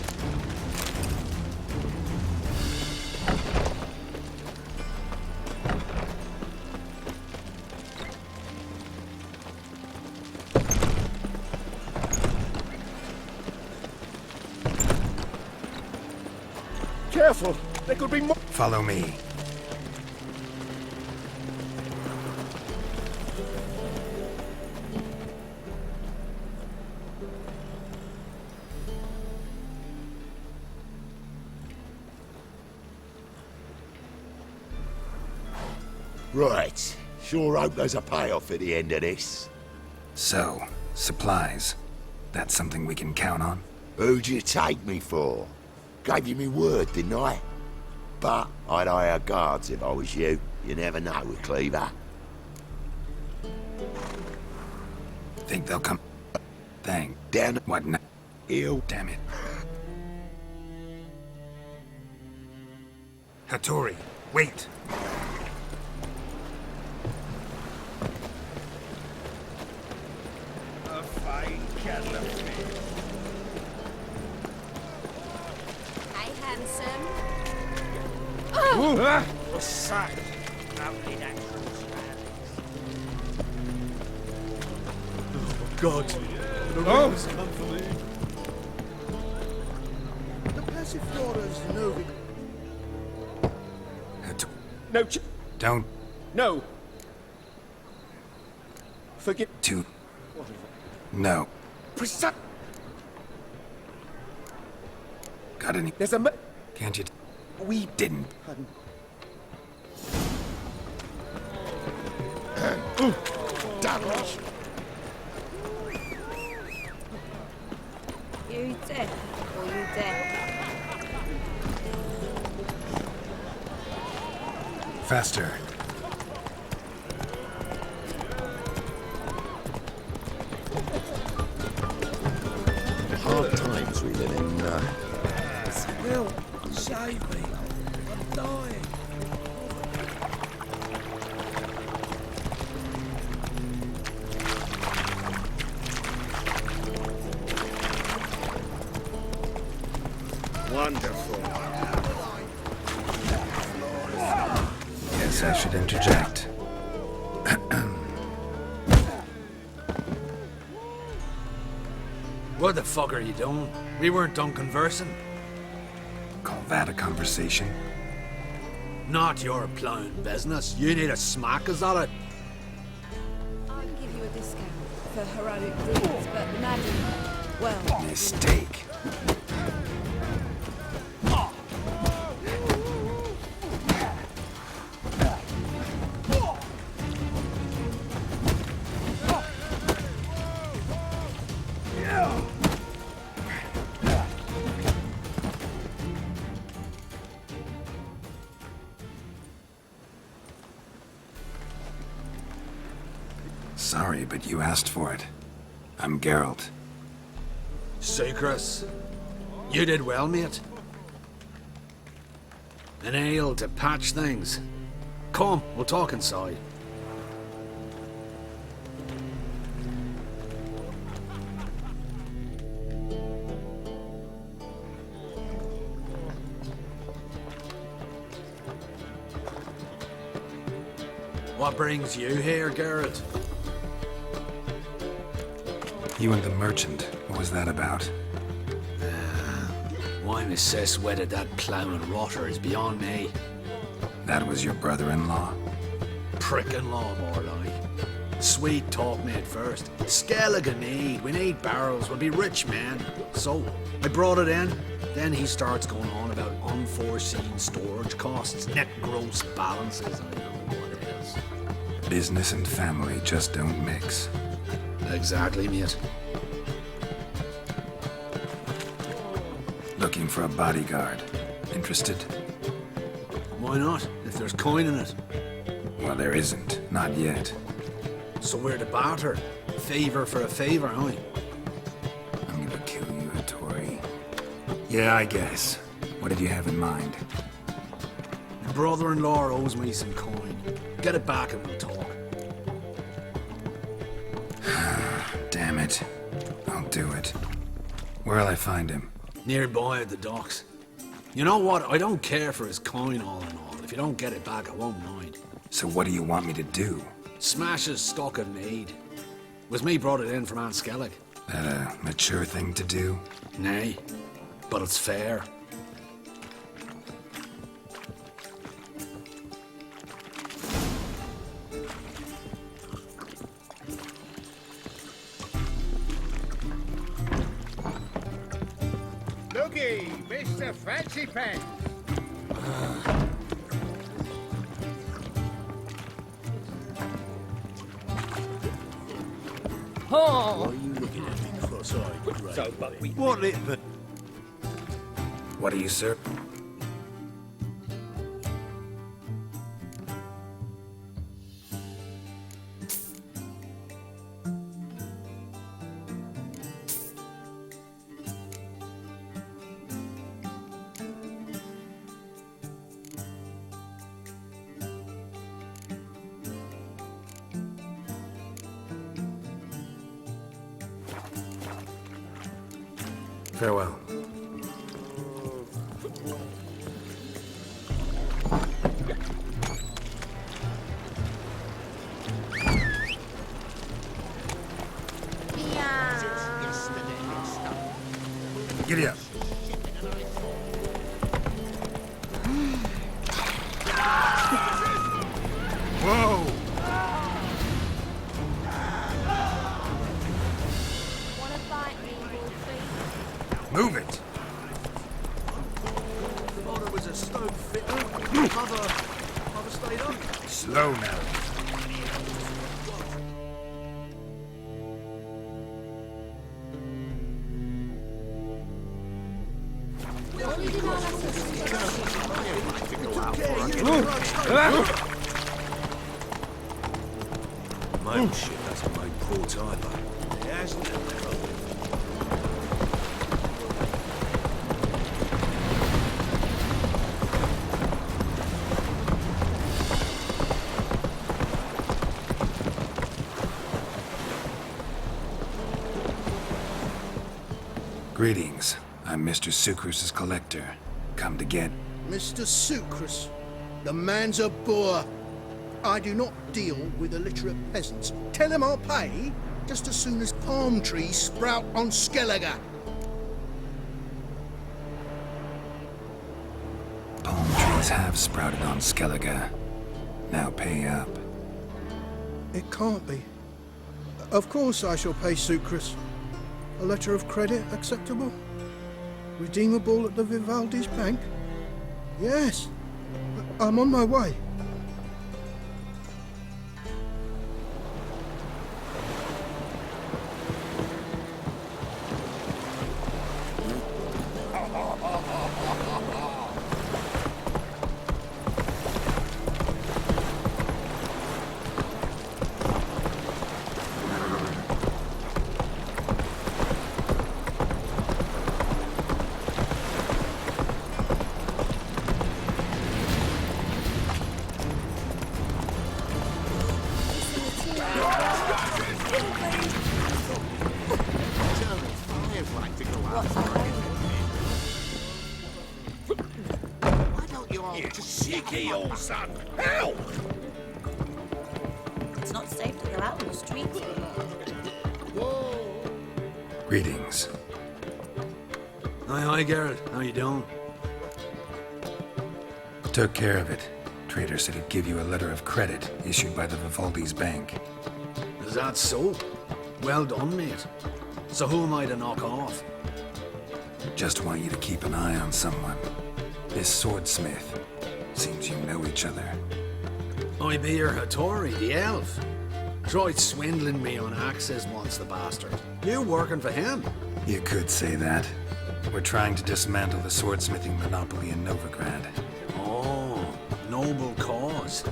Careful! There could be more. Follow me. Right. Sure hope there's a payoff at the end of this. So, supplies. That's something we can count on? Who'd you take me for? Gave you me word, didn't I? But I'd hire guards if I was you. You never know with Cleaver. Think they'll come? Thank. Down. What now? Ew. Damn it. Hattori, wait! A fine kettle of fish. Hey, handsome. The sight. Lovely natural God, the rain has come for me. The Passiflora's Novig... No, Don't. no. Forget. To. No. Precise. Got any? There's a. Can't you? We Didn't. Damage. You dead, or you dead? Faster. Blinning nut. Will, save me. I'm dying. Wonderful. Guess I should interject. What the fuck are you doing? We weren't done conversing. Call that a conversation? Not your plowing business. You need a smack, is that it? I'll give you a discount for heroic deeds, but imagine, well... Mistake. Sorry, but you asked for it. I'm Geralt. Sucrus, you did well, mate. An ale to patch things. Come, we'll talk inside. What brings you here, Geralt? You and the merchant, what was that about? Why my sis wedded that ploughing rotter is beyond me. That was your brother-in-law? Prick-in-law, more like. Sweet talk me at first. Skellige need. We need barrels. We'll be rich men. So, I brought it in. Then he starts going on about unforeseen storage costs, net gross balances, I don't know what it is. Business and family just don't mix. Exactly, mate. Looking for a bodyguard. Interested? Why not, if there's coin in it? Well, there isn't. Not yet. So we're to barter. Favor for a favor, aren't we? I'm gonna kill you, Hattori. Yeah, I guess. What did you have in mind? My brother-in-law owes me some coin. Get it back and we'll talk. Damn it. I'll do it. Where'll I find him? Nearby at the docks. You know what? I don't care for his coin all in all. If you don't get it back, I won't mind. So what do you want me to do? Smash his stock of mead. Was me brought it in from Aunt Skellig. That a mature thing to do? Nay, but it's fair. Looky, Mr. Fancy Pants. Why are you looking at me cross-eyed, Grey? So, but we... What it... What are you, sir? Farewell. Giddy up. Whoa! Wanna fight me, Wolfie? Move it! Father was a stone fitter. Mother stayed up. Slow now. My ship hasn't made port either. It hasn't. Greetings. I'm Mr. Sucrus's collector. Come to get... Mr. Sucrus, the man's a boor. I do not deal with illiterate peasants. Tell him I'll pay just as soon as palm trees sprout on Skellige. Palm trees have sprouted on Skellige. Now pay up. It can't be. Of course I shall pay Sucrus. A letter of credit acceptable? Redeemable at the Vivaldi's bank? Yes. I'm on my way. Cheeky old son! Help! It's not safe to go out on the streets. Greetings. Hi, Geralt. How you doing? Took care of it. Trader said he'd give you a letter of credit issued by the Vivaldi's bank. Is that so? Well done, mate. So who am I to knock off? Just want you to keep an eye on someone. This swordsmith. Seems you know each other. I be your Hattori, the elf. Tried swindling me on axes once, the bastard. You working for him? You could say that. We're trying to dismantle the swordsmithing monopoly in Novigrad. Oh, noble cause.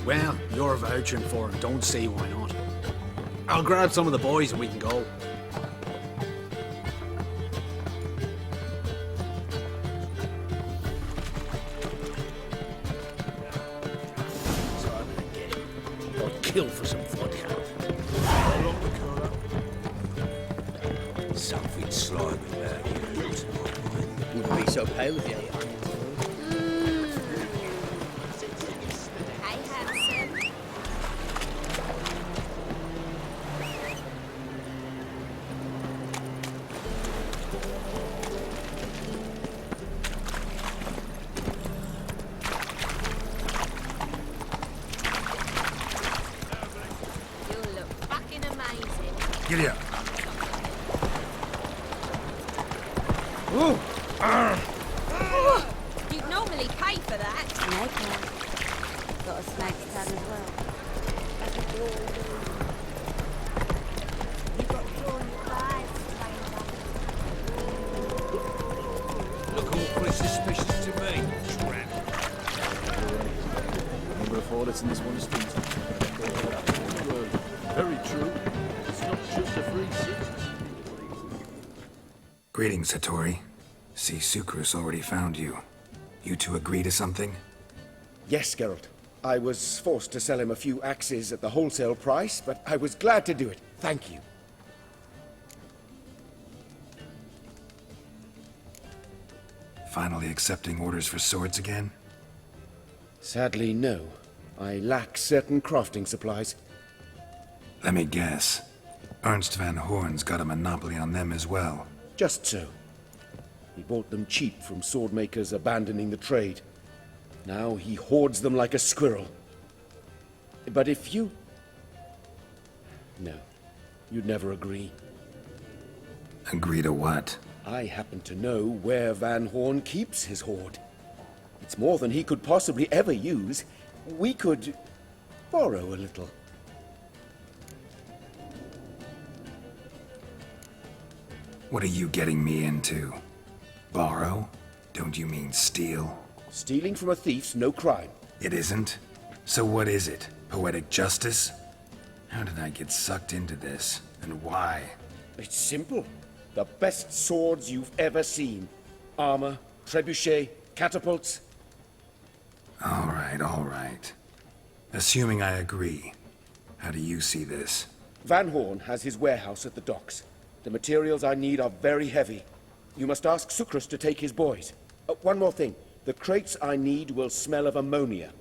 Well, you're vouching for it. Don't see why not. I'll grab some of the boys and we can go. Kill for some vodka. Something slimy about you. Wouldn't be so pale if you ate Hey, handsome. You look fucking amazing. Giddy up. Ooh. You'd normally pay for that. No care. Got a snake's tab as well. You got drawn your eyes, Look awfully suspicious to me, tramp. Number of audits in this one is very true. It's not just a free city. Greetings, Hattori. See, Sucrus already found you. You two agree to something? Yes, Geralt. I was forced to sell him a few axes at the wholesale price, but I was glad to do it. Thank you. Finally accepting orders for swords again? Sadly, no. I lack certain crafting supplies. Let me guess. Ernst van Horn's got a monopoly on them as well. Just so. He bought them cheap from sword makers abandoning the trade. Now he hoards them like a squirrel. But if you... No, you'd never agree. Agree to what? I happen to know where Van Horn keeps his hoard. It's more than he could possibly ever use. We could borrow a little. What are you getting me into? Borrow? Don't you mean steal? Stealing from a thief's no crime. It isn't? So what is it? Poetic justice? How did I get sucked into this? And why? It's simple. The best swords you've ever seen. Armor, trebuchet, catapults. All right. Assuming I agree, how do you see this? Van Horn has his warehouse at the docks. The materials I need are very heavy. You must ask Sucrus to take his boys. One more thing. The crates I need will smell of ammonia.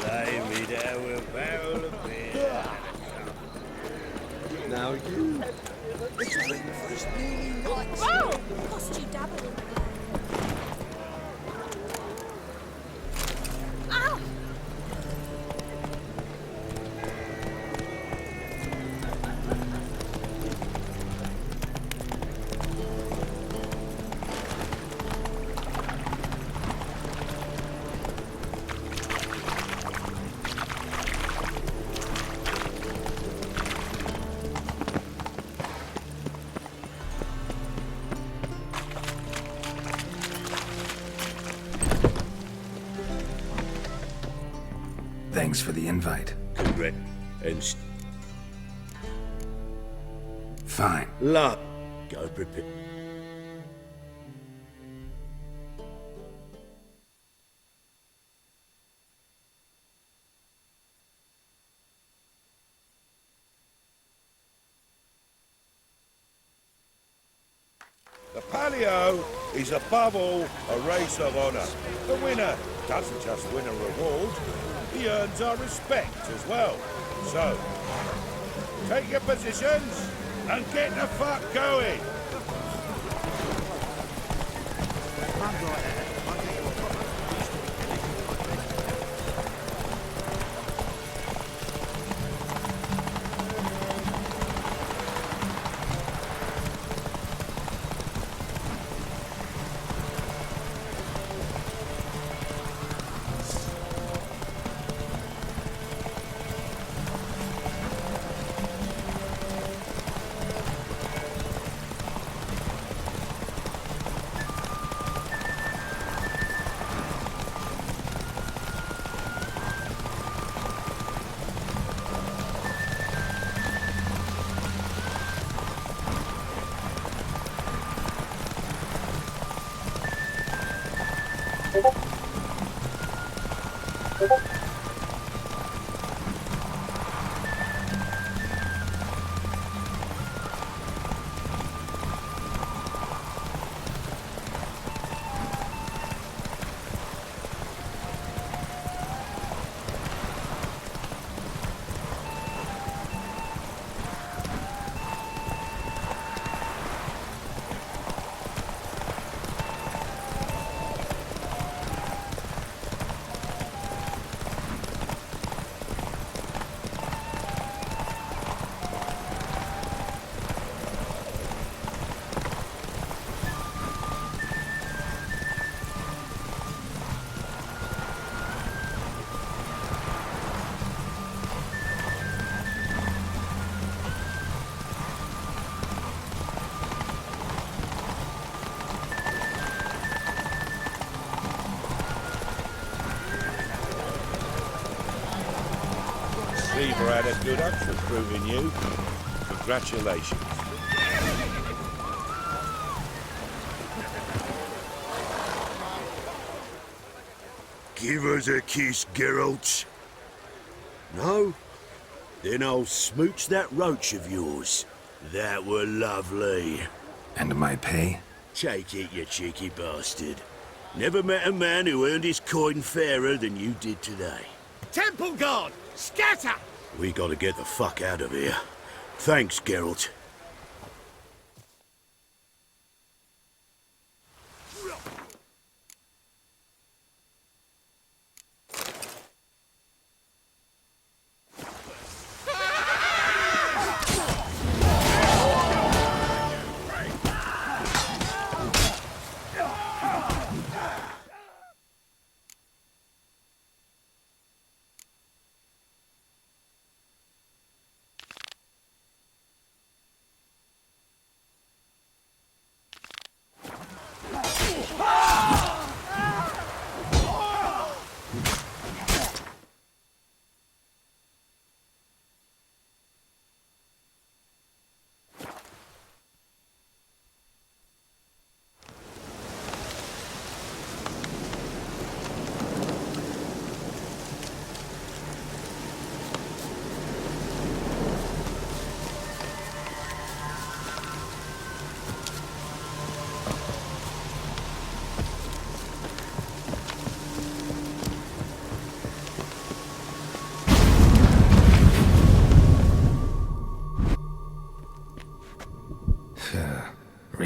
Lay me down with a barrel of beer. Now you. Whoa! Lost you dabbling. Ow! Thanks for the invite. Correct. And Fine. love. Go prepare. The Palio is above all a race of honour. The winner doesn't just win a reward, he earns our respect as well. So, take your positions and get the fuck going! Cleaver had a good up for proving you. Congratulations. Give us a kiss, Geralt. No? Then I'll smooch that roach of yours. That were lovely. And my pay? Take it, you cheeky bastard. Never met a man who earned his coin fairer than you did today. Temple Guard! Scatter! We gotta get the fuck out of here. Thanks, Geralt.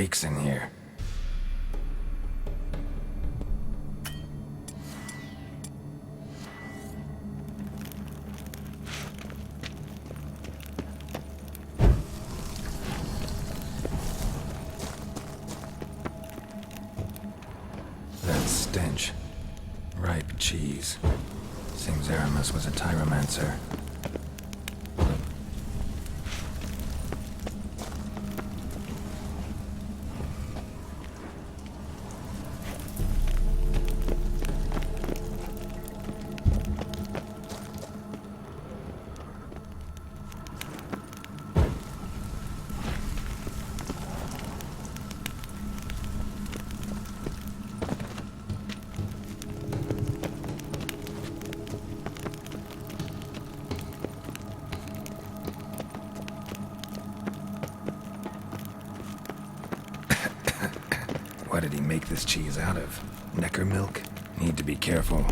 freaks in here. That stench. Ripe cheese. Seems Aramis was a tyromancer. What did he make this cheese out of? Necker milk? Need to be careful.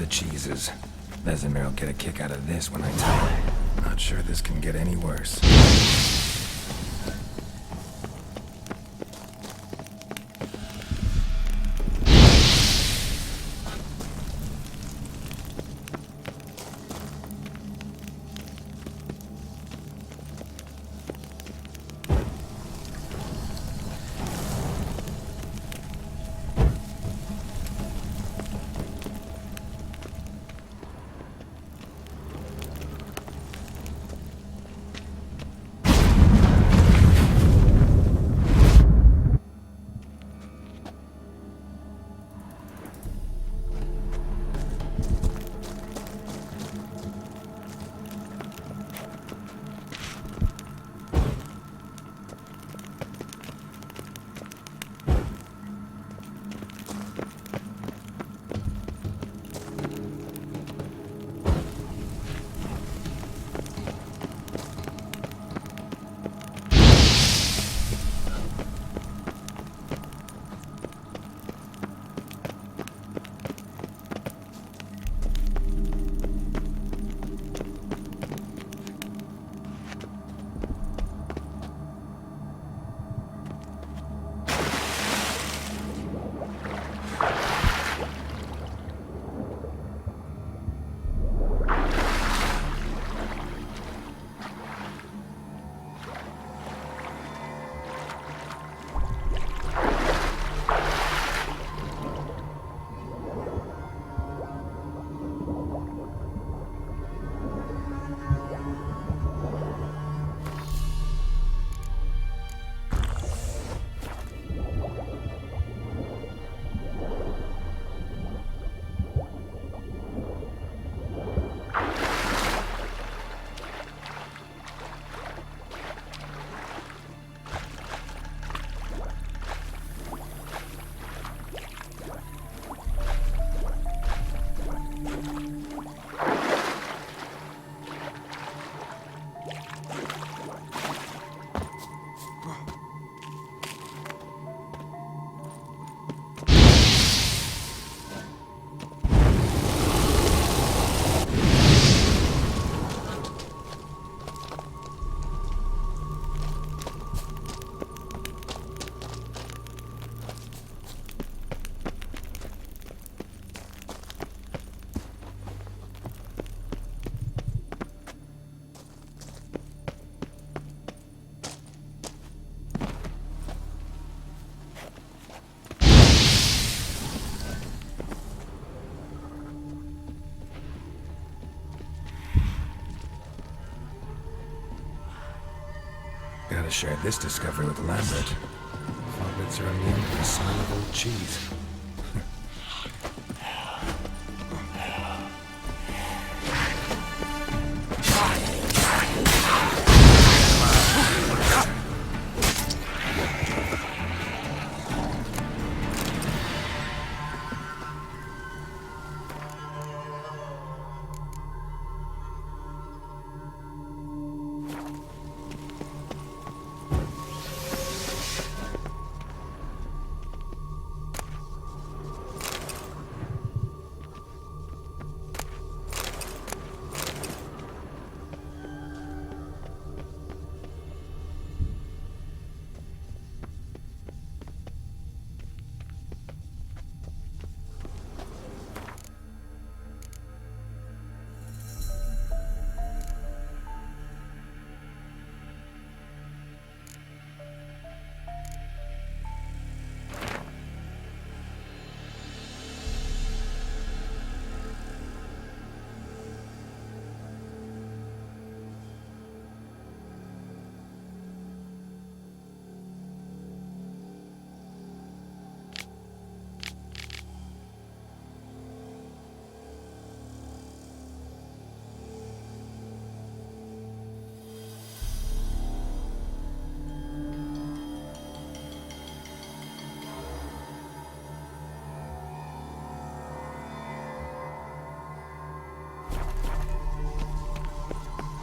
Cheeses. Vesemir will get a kick out of this when I tell him. Not sure this can get any worse. have shared this discovery with Lambert. Foglets are immune to the smell of old cheese.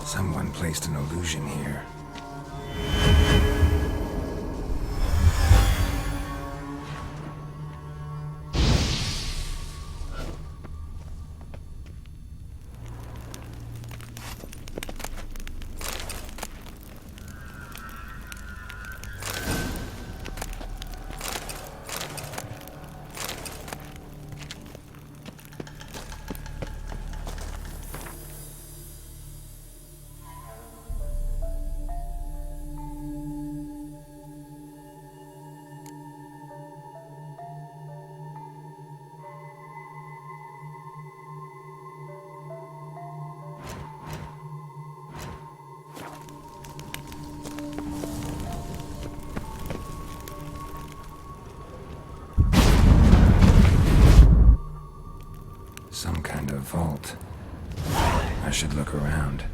Someone placed an illusion here. Some kind of vault. I should look around.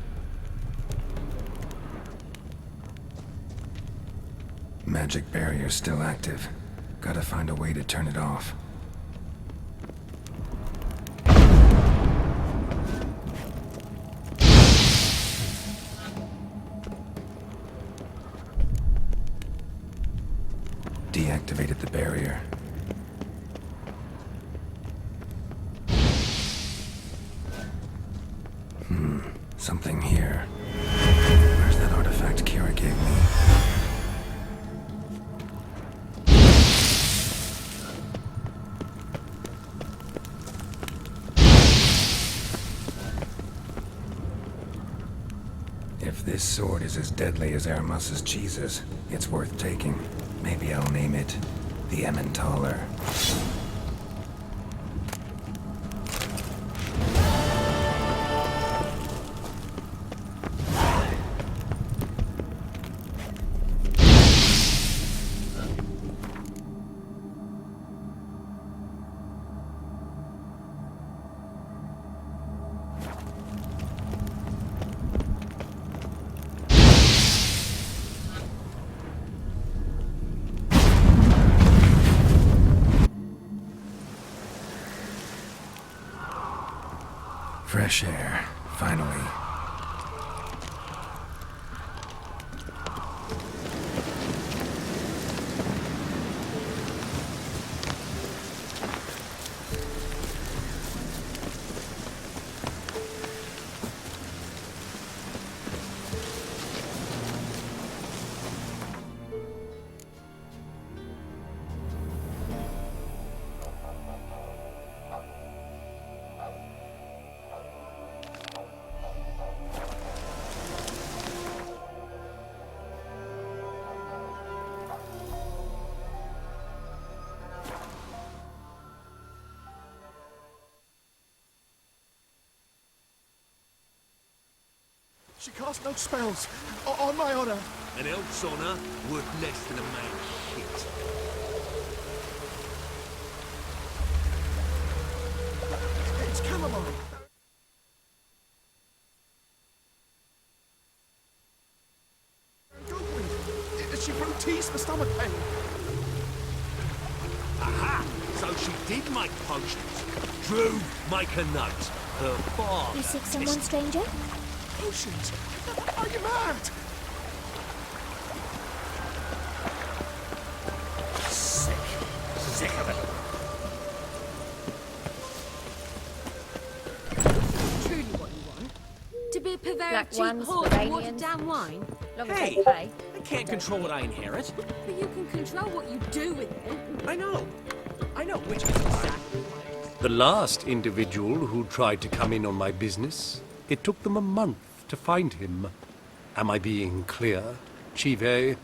Magic barrier still active. Gotta find a way to turn it off. Deactivated the barrier. Something here. Where's that artifact Kira gave me? If this sword is as deadly as Aramus's cheeses, it's worth taking. Maybe I'll name it the Emmentaler. Fresh air, finally. She cast no spells. On my honor. An elf's honor worth less than a man's shit. It's chamomile. Goldweed. She brewed teas for stomach pain. Aha! So she did make potions. Drew, make a note. Her father... You sick someone, stranger? Potions? Are you mad? Sick of it. Truly what you want? To be a purveyor Black of cheap ones, whores and Bavarians. watered down wine? Long as Hey, they pay. I can't control what I inherit. But you can control what you do with it. I know, which is exactly The last individual who tried to come in on my business, it took them a month to find him. Am I being clear, Chive?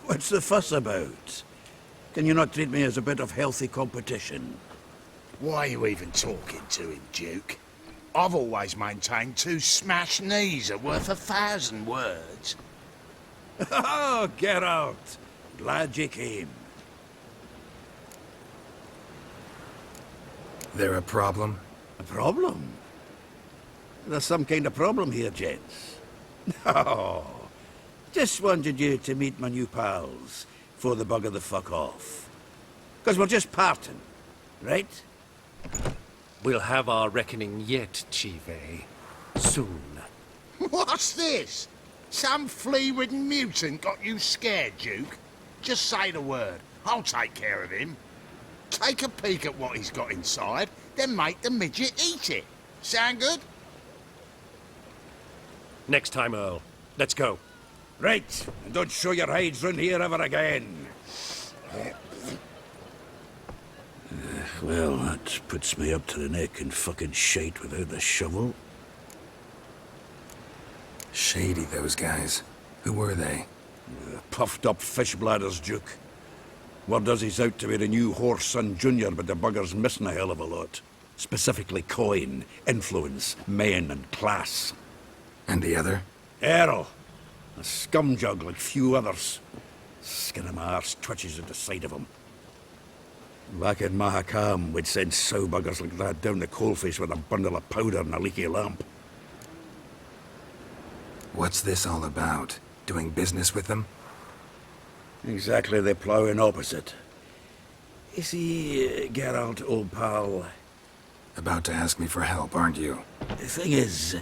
What's the fuss about? Can you not treat me as a bit of healthy competition? Why are you even talking to him, Duke? I've always maintained 2 smashed knees are worth 1,000 words. Oh, Geralt! Glad you came. There a problem? A problem? There's some kind of problem here, gents. No. Just wanted you to meet my new pals before they bugger the fuck off. Because we're just parting, right? We'll have our reckoning yet, Chive. Soon. What's this? Some flea-ridden mutant got you scared, Duke? Just say the word. I'll take care of him. Take a peek at what he's got inside, then make the midget eat it. Sound good? Next time, Earl. Let's go. Right, and don't show your hides round here ever again. Well, that puts me up to the neck in fucking shite without the shovel. Shady, those guys. Who were they? Puffed up fish bladders, Duke. Word does he's out to be the new Whoreson Jr., but the bugger's missing a hell of a lot. Specifically coin, influence, men, and class. And the other? Errol. A scumjug like few others. Skin of my arse twitches at the sight of him. Back in Mahakam, we'd send sow buggers like that down the coalface with a bundle of powder and a leaky lamp. What's this all about? Doing business with them? Exactly the ploughing opposite. You see, Geralt, old pal... About to ask me for help, aren't you? The thing is,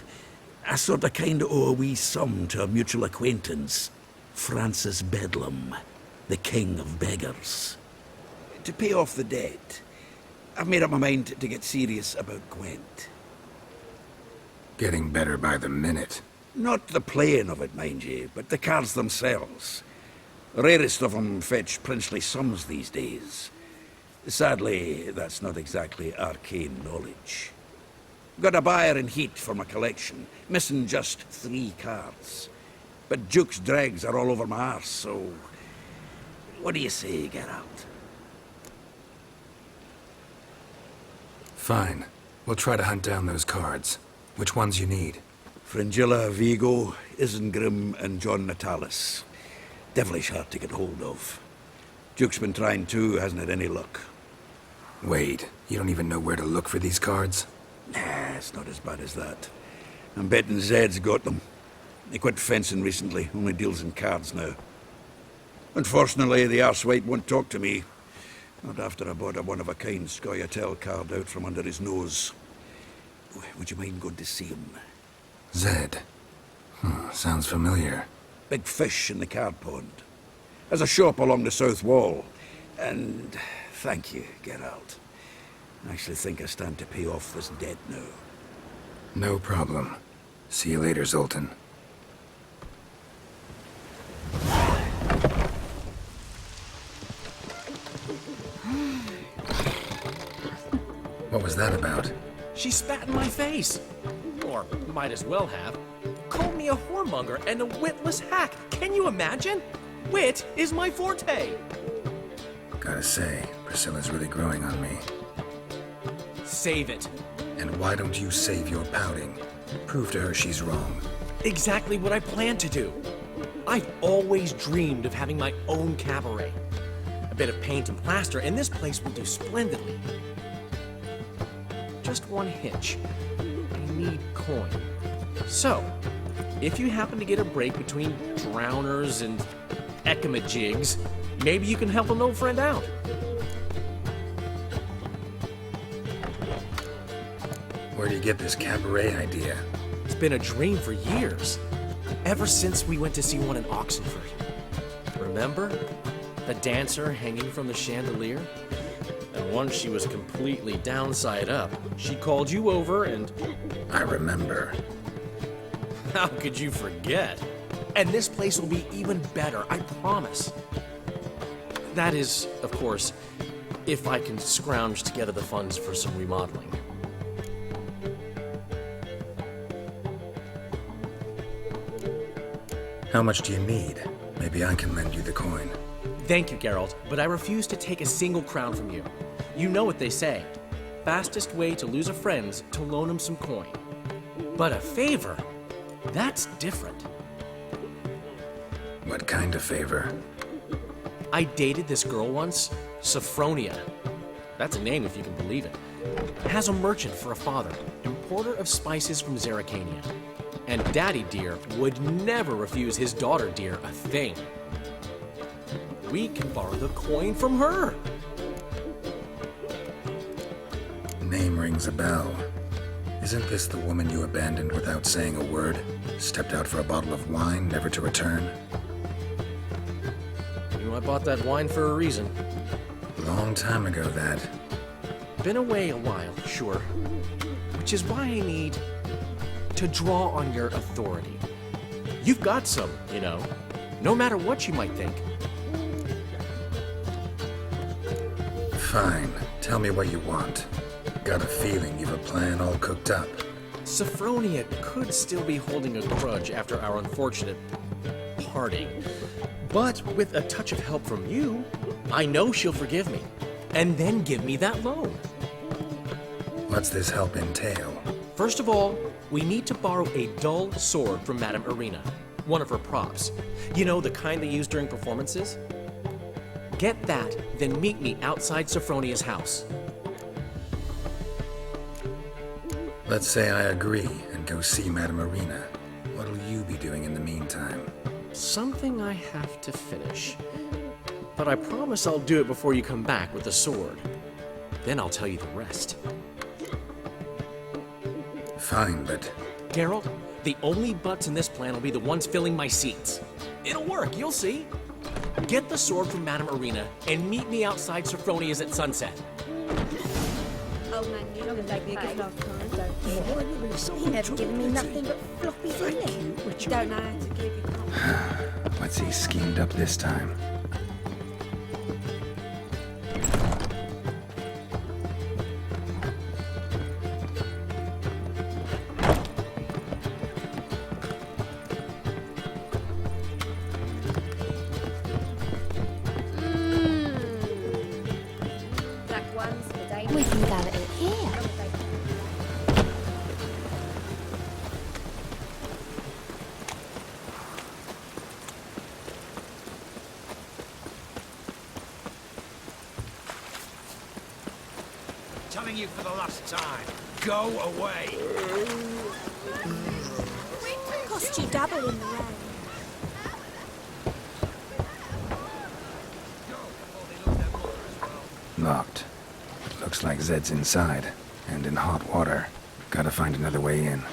I sort of kind of owe a wee sum to a mutual acquaintance. Francis Bedlam, the king of beggars. To pay off the debt, I've made up my mind to get serious about Gwent. Getting better by the minute. Not the playing of it, mind you, but the cards themselves. The rarest of them fetch princely sums these days. Sadly, that's not exactly arcane knowledge. Got a buyer in heat for my collection, missing just 3 cards. But Duke's dregs are all over my arse, so... What do you say, Geralt? Fine. We'll try to hunt down those cards. Which ones you need? Fringilla, Vigo, Isengrim, and John Natalis. Devilish hard to get hold of. Duke's been trying too, hasn't had any luck. Wait, you don't even know where to look for these cards? Nah, it's not as bad as that. I'm betting Zed's got them. He quit fencing recently, only deals in cards now. Unfortunately, the arsewite won't talk to me. Not after I bought a one-of-a-kind Scoia'tael card out from under his nose. Would you mind going to see him? Zed. Sounds familiar. Big fish in the card pond. Has a shop along the south wall. And thank you, Geralt. I actually think I stand to pay off this debt now. No problem. See you later, Zoltan. What was that about? She spat in my face. Or might as well have. Called me a whoremonger and a witless hack. Can you imagine? Wit is my forte. Gotta say, Priscilla's really growing on me. Save it. And why don't you save your pouting? Prove to her she's wrong. Exactly what I plan to do. I've always dreamed of having my own cabaret. A bit of paint and plaster, and this place will do splendidly. Just one hitch. I need coin. So, if you happen to get a break between drowners and ekamajigs, maybe you can help an old friend out. Where do you get this cabaret idea? It's been a dream for years. Ever since we went to see one in Oxenford. Remember? The dancer hanging from the chandelier? And once she was completely downside up, she called you over and... I remember. How could you forget? And this place will be even better, I promise. That is, of course, if I can scrounge together the funds for some remodeling. How much do you need? Maybe I can lend you the coin. Thank you, Geralt, but I refuse to take a single crown from you. You know what they say. Fastest way to lose a friend's to loan him some coin. But a favor? That's different. What kind of favor? I dated this girl once, Sophronia. That's a name if you can believe it. Has a merchant for a father, importer of spices from Zerrikania. And Daddy Dear would never refuse his daughter Dear a thing. We can borrow the coin from her. Name rings a bell. Isn't this the woman you abandoned without saying a word? Stepped out for a bottle of wine, never to return? You know, I bought that wine for a reason. Long time ago, that. Been away a while, sure. Which is why I need to draw on your authority. You've got some, you know, no matter what you might think. Fine. Tell me what you want. Got a feeling you've a plan all cooked up. Sophronia could still be holding a grudge after our unfortunate parting. But with a touch of help from you, I know she'll forgive me. And then give me that loan. What's this help entail? First of all, we need to borrow a dull sword from Madame Irina, one of her props. You know, the kind they use during performances? Get that, then meet me outside Sophronia's house. Let's say I agree and go see Madame Irina. What'll you be doing in the meantime? Something I have to finish. But I promise I'll do it before you come back with the sword. Then I'll tell you the rest. Fine, but... Geralt, the only butts in this plan will be the ones filling my seats. It'll work, you'll see. Get the sword from Madame Irina and meet me outside Sophronia's at sunset. Oh man, you don't make me a gift last time, don't you? He never given me nothing but floppy filling. Don't know how to give you. What's he schemed up this time? We can go at it here. Telling you for the last time, go away. Cost you double in the rain. Locked. Looks like Zed's inside, and in hot water. Gotta find another way in.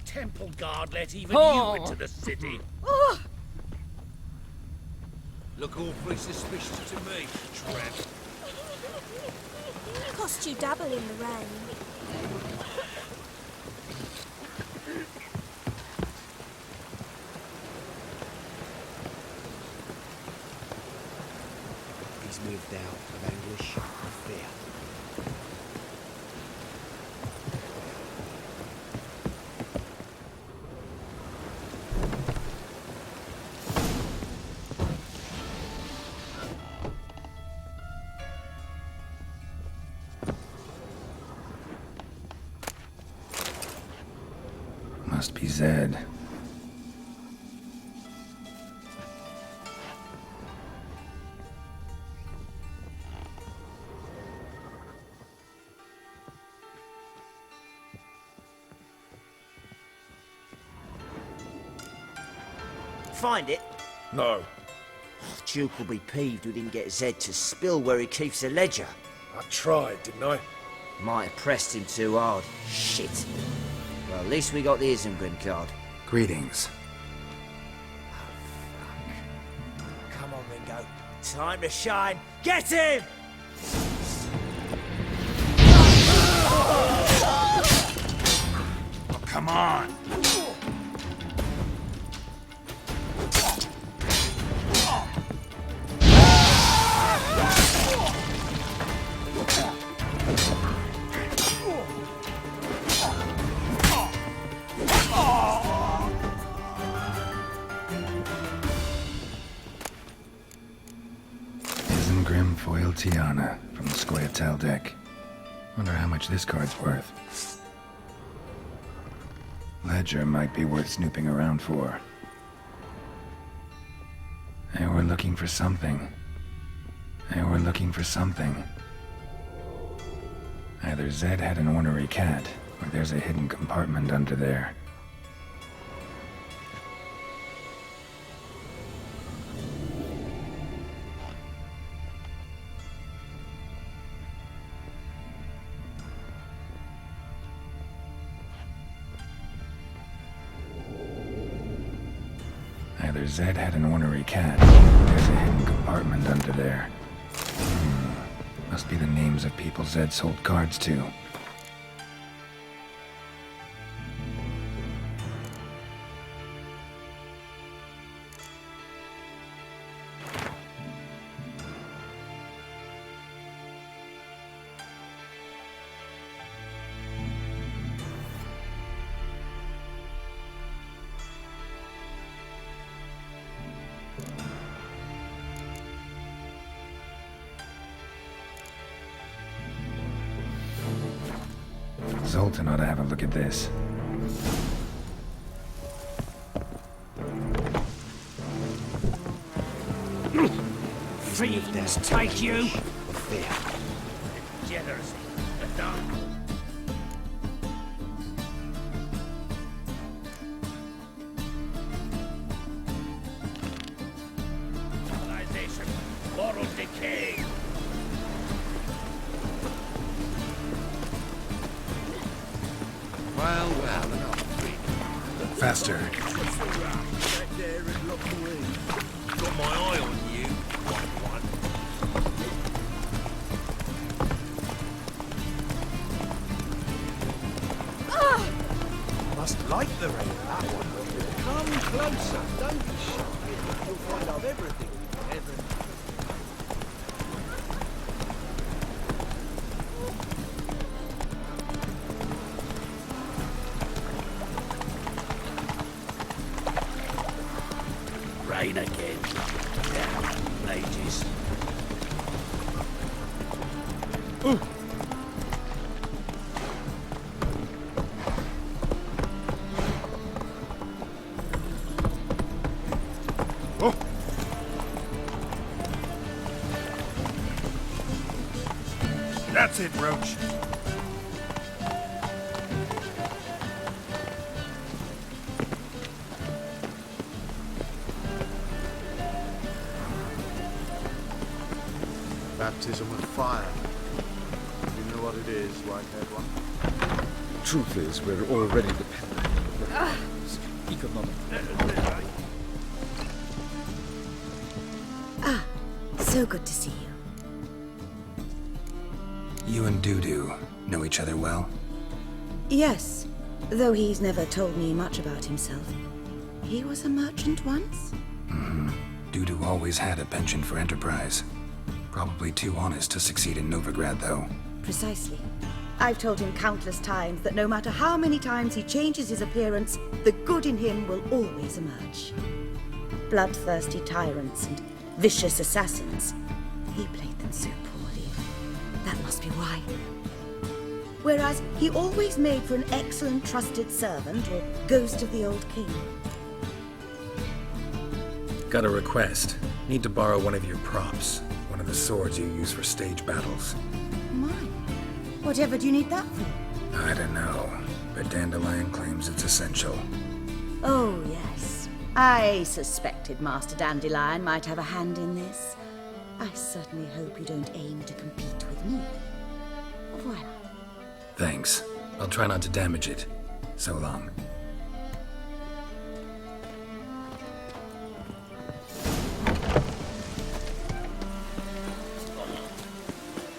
Temple guard let even you into the city. Look awfully suspicious to me, tramp. Cost you double in the rain. He's moved out of anguish and fear. Must be Zed. Find it? No. Duke will be peeved we didn't get Zed to spill where he keeps the ledger. I tried, didn't I? Might have pressed him too hard. Shit. Well, at least we got the Isengrim card. Greetings. Come on, Ringo. Time to shine. Get him! Oh, come on. Isengrim Foil Tiana from the Scoia'tael deck. Wonder how much this card's worth. Ledger might be worth snooping around for. They were looking for something. They were looking for something. Either Zed had an ornery cat, or there's a hidden compartment under there. Either Zed had an ornery cat, or there's a hidden compartment under there. Must be the names of people Zed sold cards to. Zoltan ought to have a look at this. Fiends take you! Fear. Degeneracy. The dark. Civilization. Moral decay. Well, enough. Faster. Got my eye on you, one. Must like the rain, that one. Come closer, don't be shy. You'll find out everything. Rain again. Damn, ages. That's it, Roach. Baptism with fire. You know what it is, white-haired one? Truth is, we're already dependent on economic. Ah, so good to see you. You and Dudu know each other well? Yes, though he's never told me much about himself. He was a merchant once? Dudu always had a penchant for enterprise. Probably too honest to succeed in Novigrad, though. Precisely. I've told him countless times that no matter how many times he changes his appearance, the good in him will always emerge. Bloodthirsty tyrants and vicious assassins. He played them so poorly. That must be why. whereas he always made for an excellent trusted servant or ghost of the old king. Got a request. Need to borrow one of your props. One of the swords you use for stage battles. Mine? Whatever do you need that for? I don't know, but Dandelion claims it's essential. Oh, yes. I suspected Master Dandelion might have a hand in this. I certainly hope you don't aim to compete with me. Voilà. Thanks. I'll try not to damage it. So long.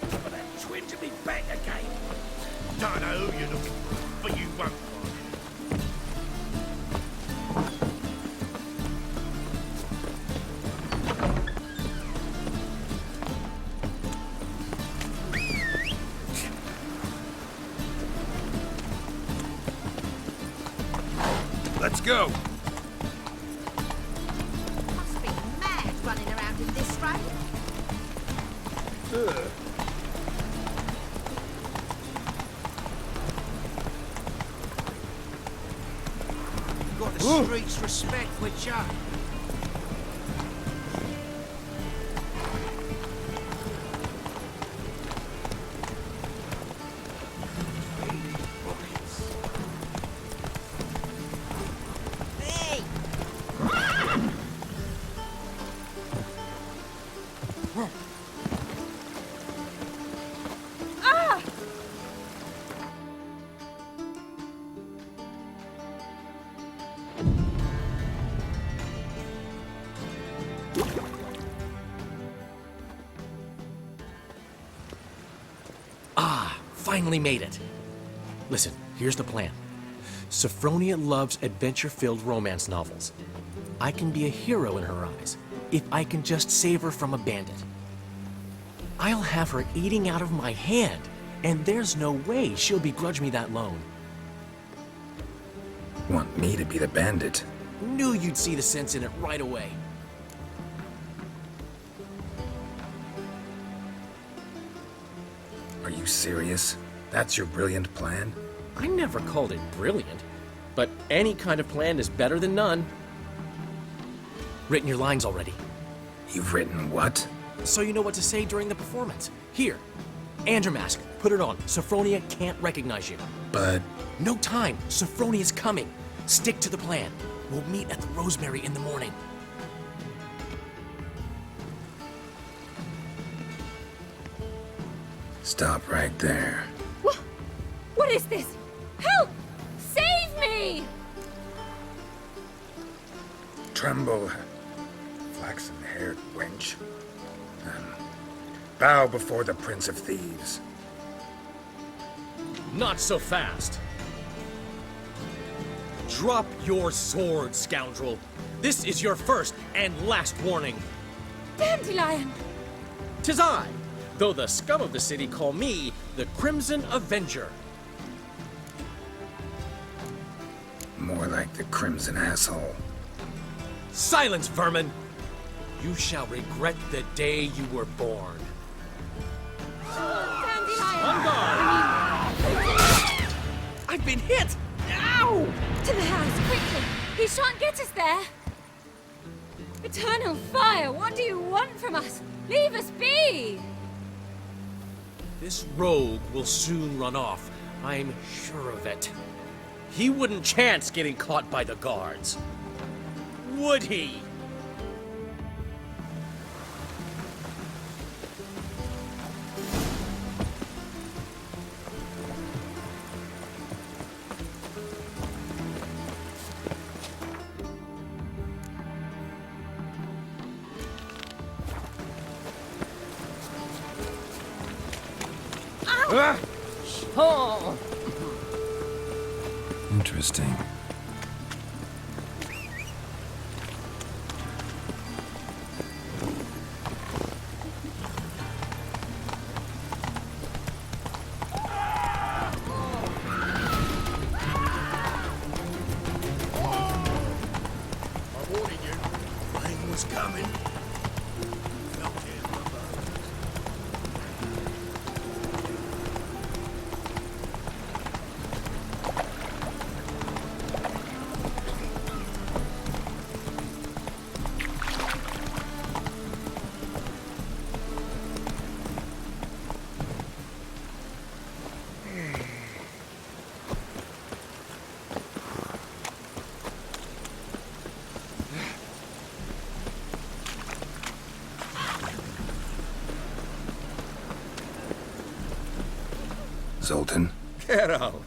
For that twin to be back again. Don't know who you're looking for, but you won't find Let's go! Must be mad running around in this rain. You've got the streets respect for Chuck. Finally made it. Listen, here's the plan. Sophronia loves adventure-filled romance novels. I can be a hero in her eyes if I can just save her from a bandit. I'll have her eating out of my hand, and there's no way she'll begrudge me that loan. Want me to be the bandit? Knew you'd see the sense in it right away. Are you serious? That's your brilliant plan? I never called it brilliant, but any kind of plan is better than none. Written your lines already. You've written what? So you know what to say during the performance. Here, Andromask, put it on. Sophronia can't recognize you. But... No time. Sophronia's coming. Stick to the plan. We'll meet at the Rosemary in the morning. Stop right there. What is this? Help! Save me! Tremble, flaxen-haired wench. Bow before the Prince of Thieves. Not so fast. Drop your sword, scoundrel. This is your first and last warning. Dandelion! 'Tis I, though the scum of the city call me the Crimson Avenger. More like the Crimson Asshole. Silence, vermin! You shall regret the day you were born. On guard! I've been hit! Ow! To the house, quickly! He shan't get us there! Eternal fire, what do you want from us? Leave us be! This rogue will soon run off. I'm sure of it. He wouldn't chance getting caught by the guards. Would he? Oh! Interesting. I warned you. Rain was coming. Felt it in my bones. Zoltan? Get out.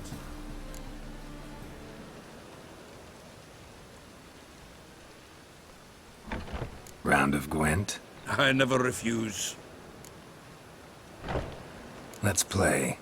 Round of Gwent? I never refuse. Let's play.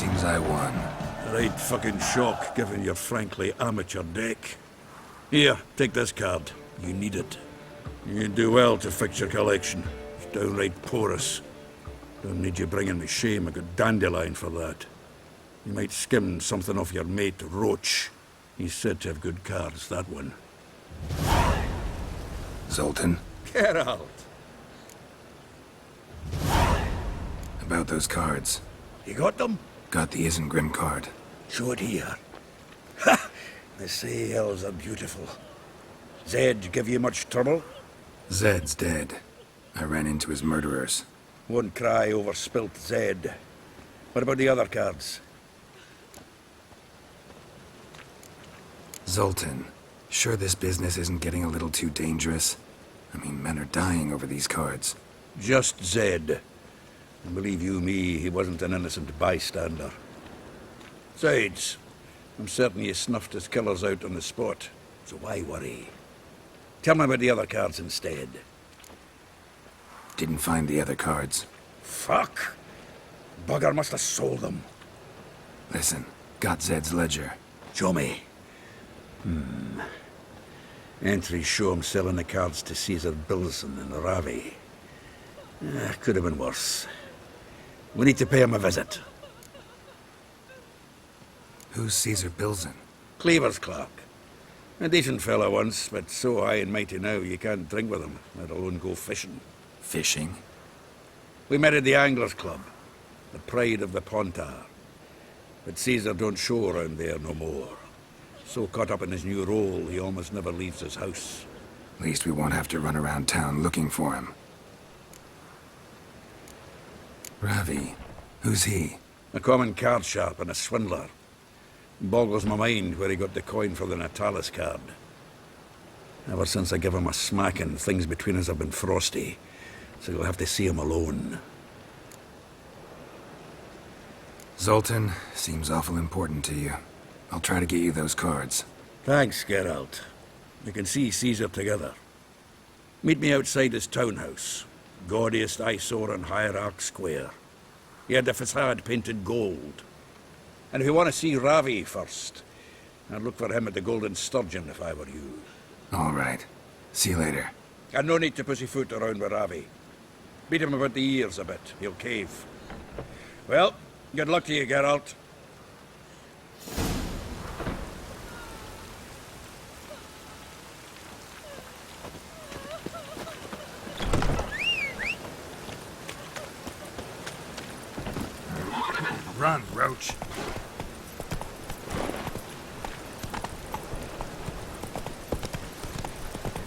Seems I won. Right fucking shock, given your frankly amateur deck. Here, take this card. You need it. You do well to fix your collection. It's downright porous. Don't need you bringing me shame. I got Dandelion for that. You might skim something off your mate, Roach. He's said to have good cards, that one. Zoltan? Get out! About those cards. You got them? Got the Isengrim card. Show it here. Ha! They say elves are beautiful. Zed give you much trouble? Zed's dead. I ran into his murderers. Won't cry over spilt Zed. What about the other cards? Zoltan, sure this business isn't getting a little too dangerous? I mean, men are dying over these cards. Just Zed. And believe you me, he wasn't an innocent bystander. Besides, I'm certain you snuffed his killers out on the spot, so why worry? Tell me about the other cards instead. Didn't find the other cards. Fuck! Bugger must have sold them. Listen, got Zed's ledger. Show me. Entries show him selling the cards to Caesar Bilson and Ravi. Could have been worse. We need to pay him a visit. Who's Caesar Bilson? Cleaver's clerk. A decent fellow once, but so high and mighty now you can't drink with him, let alone go fishing. Fishing? We met at the Anglers Club, the pride of the Pontar. But Caesar don't show around there no more. So caught up in his new role, he almost never leaves his house. At least we won't have to run around town looking for him. Ravi, who's he? A common card sharp and a swindler. Boggles my mind where he got the coin for the Natalis card. Ever since I gave him a smacking, things between us have been frosty. So you'll have to see him alone. Zoltan seems awful important to you. I'll try to get you those cards. Thanks, Geralt. We can see Caesar together. Meet me outside his townhouse. Gaudiest eyesore on Hierarch Square. He had the facade painted gold. And if you want to see Ravi first, I'd look for him at the Golden Sturgeon if I were you. All right. See you later. And no need to pussyfoot around with Ravi. Beat him about the ears a bit. He'll cave. Well, good luck to you, Geralt. Run, Roach.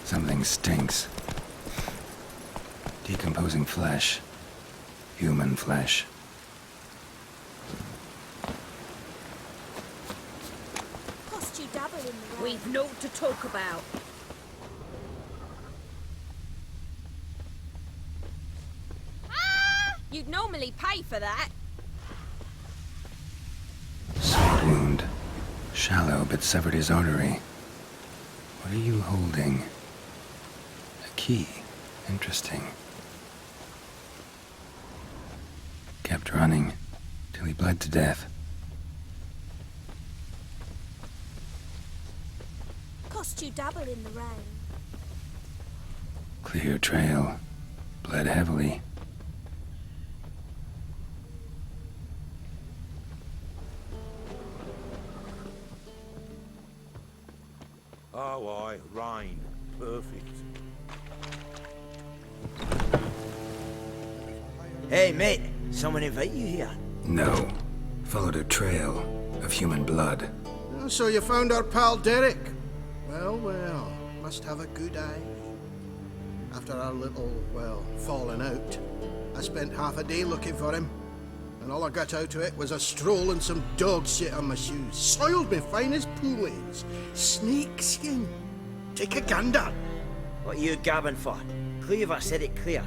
Something stinks. Decomposing flesh. Human flesh. Cost you double in the round. We've naught to talk about. You'd normally pay for that. Sword wound. Shallow, but severed his artery. What are you holding? A key. Interesting. Kept running, till he bled to death. Cost you double in the rain. Clear trail. Bled heavily. Oh, aye, rain. Perfect. Hey, mate. Someone invite you here? No. Followed a trail of human blood. So you found our pal Derek? Well, well, must have a good eye. After our little, well, falling out, I spent half a day looking for him. And all I got out of it was a stroll and some dog shit on my shoes. Soiled me fine as poolades. Snake skin. Take a gander. What are you gabbing for? Cleaver said it clear.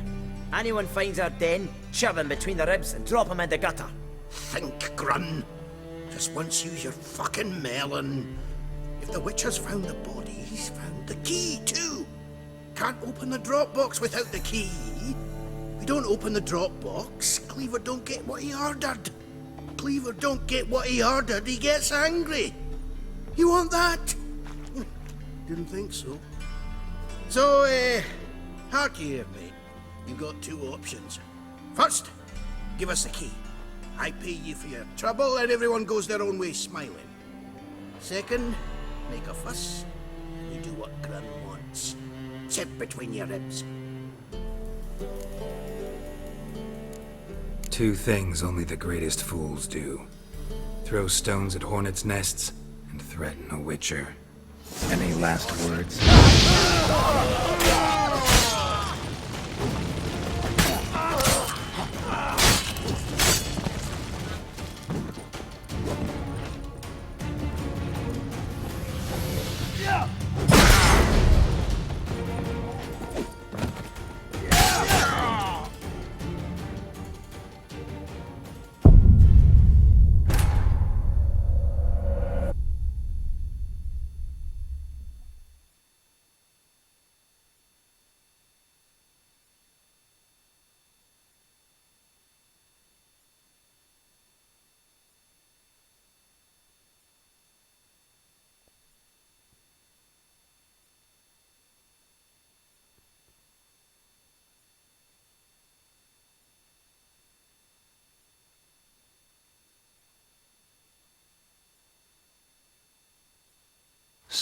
Anyone finds our den, shove him between the ribs and drop him in the gutter. Think, Grun. Just once use your fucking melon. If the witch has found the body, he's found the key too. Can't open the drop box without the key. We don't open the drop box, Cleaver don't get what he ordered. Cleaver don't get what he ordered, he gets angry. You want that? Didn't think so. So, hark here, mate. You've got two options. First, give us the key. I pay you for your trouble and everyone goes their own way smiling. Second, make a fuss. You do what Grun wants. Sit between your ribs. Two things only the greatest fools do. Throw stones at hornets' nests and threaten a witcher. Any last words?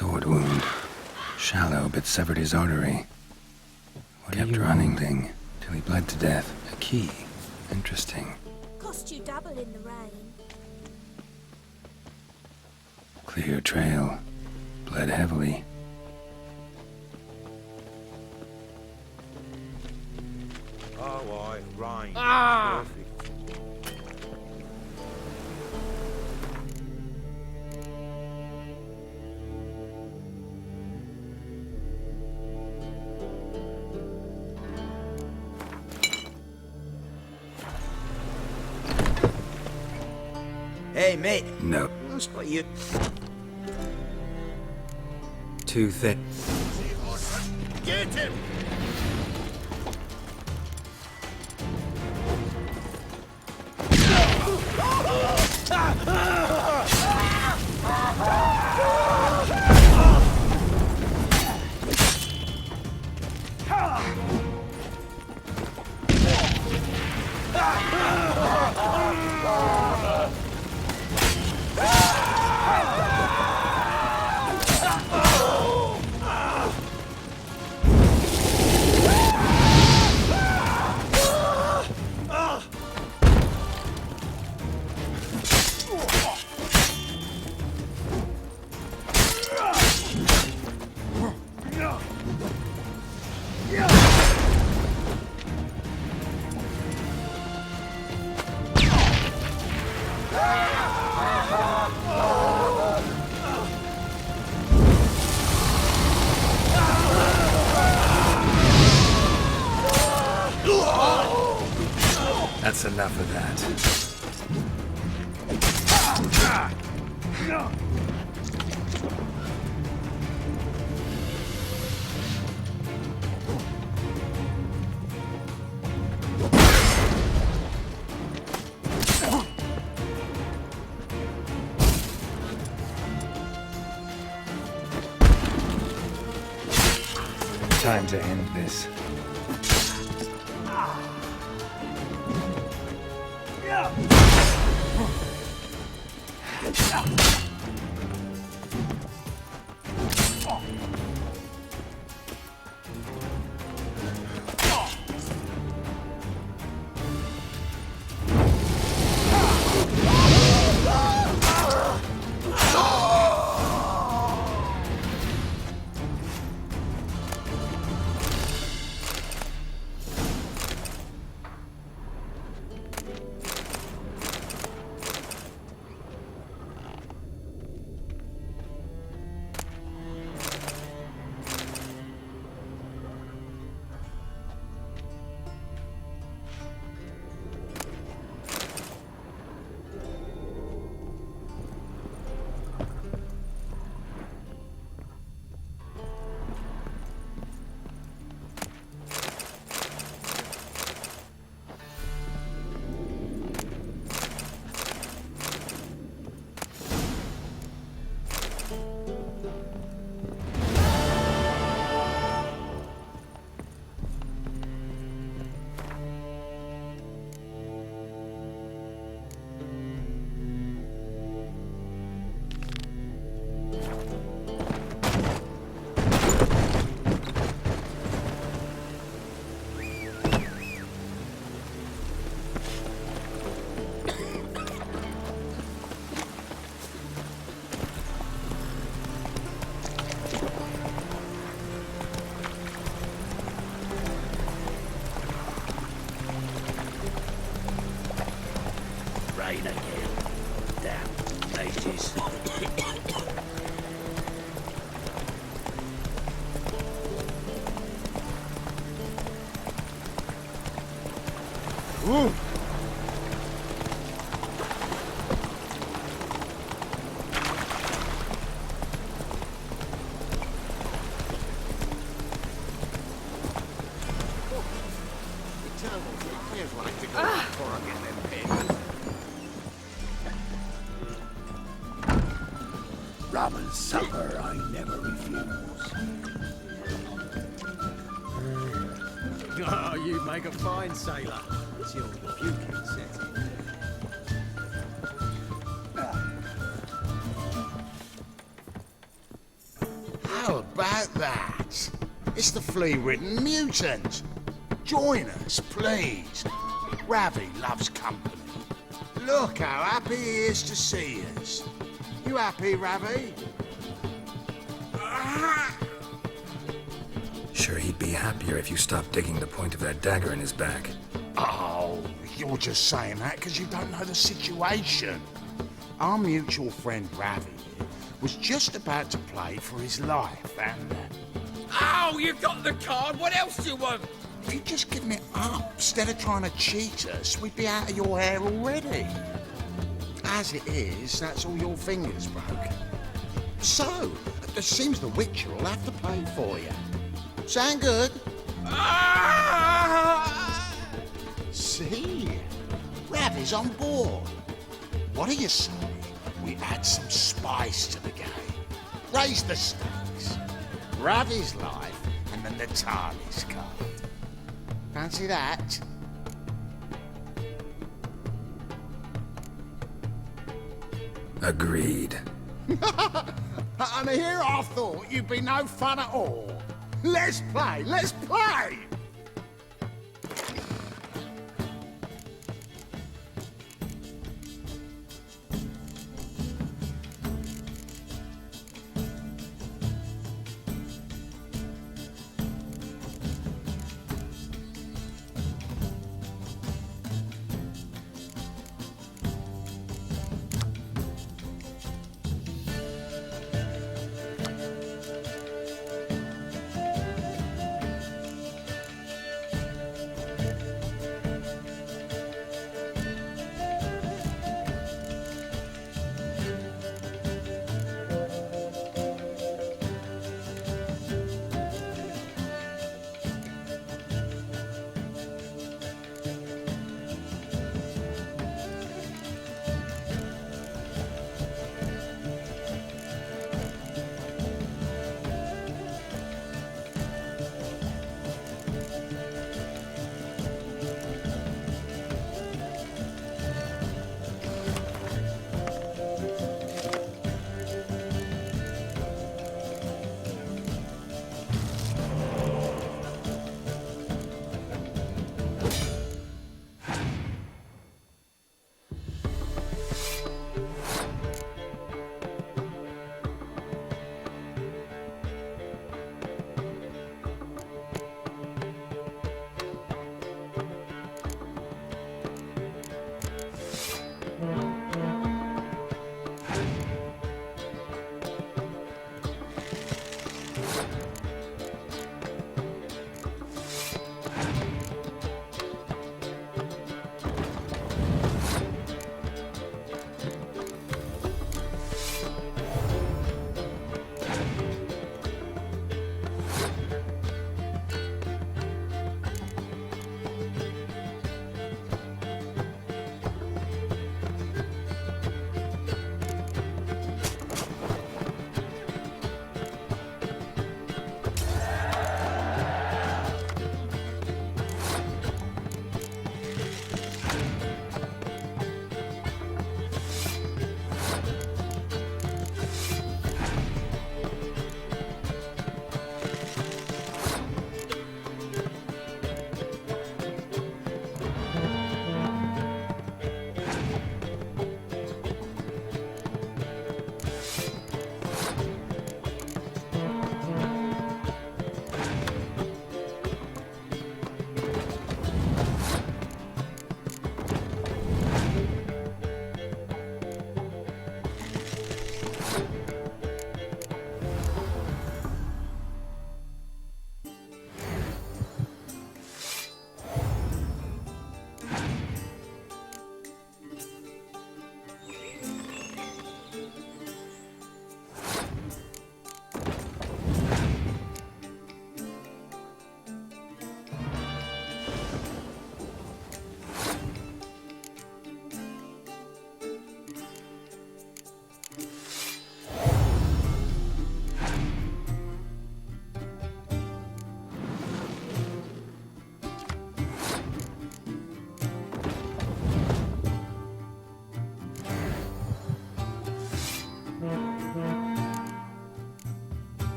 Sword wound. Shallow, but severed his artery. Kept running thing till he bled to death. A key. Interesting. Cost you double in the rain. Clear trail. Bled heavily. Oh, right. Ah! Perfect. Hey, mate. No. That's what you... Too thick. Get him! That's enough of that. Time to end this. Rain again. Damn ages. Ooh. Rum and supper I never refuse. Oh, you make a fine sailor. Till the puking set in. about that? It's the flea-ridden mutant. Join us, please. Ravi loves company. Look how happy he is to see us. You happy, Ravi? Sure, he'd be happier if you stopped digging the point of that dagger in his back. Oh, you're just saying that because you don't know the situation. Our mutual friend Ravi was just about to play for his life, and... Oh, you got the card! What else do you want? If you'd just given it up, instead of trying to cheat us, we'd be out of your hair already. As it is, that's all your fingers broke. So, it seems the Witcher will have to pay for you. Sound good? See? Ravi's on board. What do you say? We add some spice to the game. Raise the stakes. Ravi's life and the Natalis card. Fancy that? Agreed. And here I thought you'd be no fun at all. Let's play, let's play!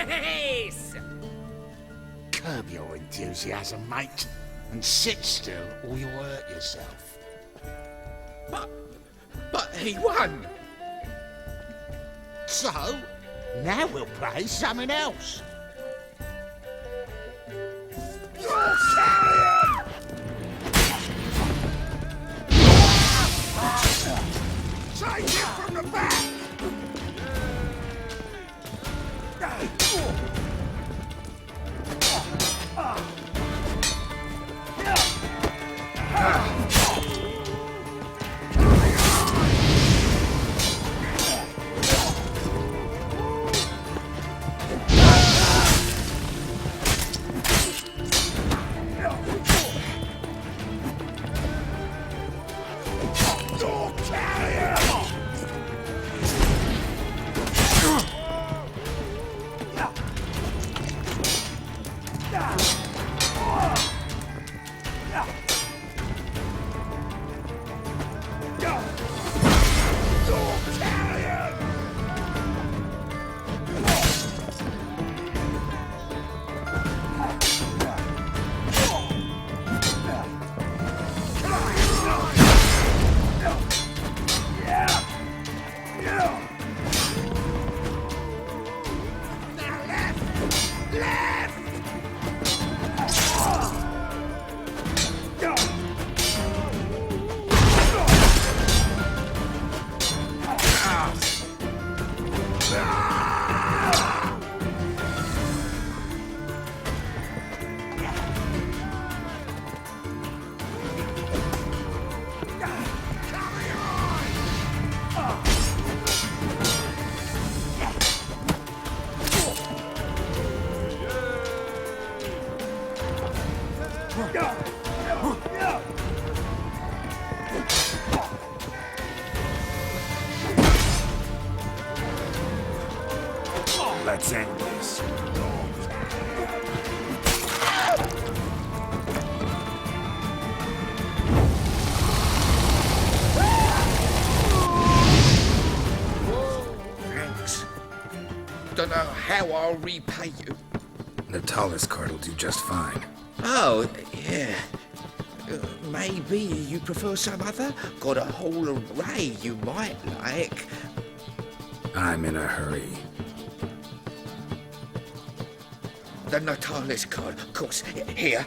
Yes! Curb your enthusiasm, mate, and sit still or you'll hurt yourself. But he won! So, now we'll play something else. Take it from the back! Let's end this. Thanks. Don't know how I'll repay you. Natalis card will do just fine. Oh, yeah. Maybe you prefer some other? Got a whole array you might like. I'm in a hurry. The Natalis card, of course. Here.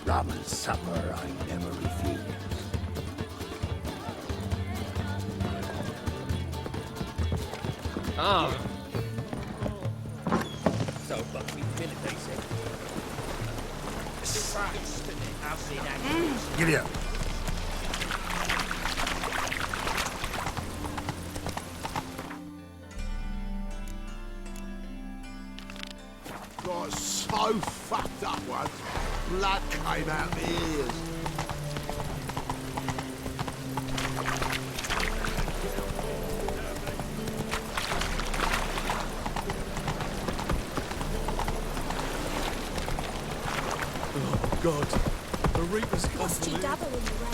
Rum and supper I never refuse. Oh. So, but we finished, they said. Giddy up. Got so fucked up once, blood came out my ears. Oh, God. The Reaper's come Lost for you me. double in the rain.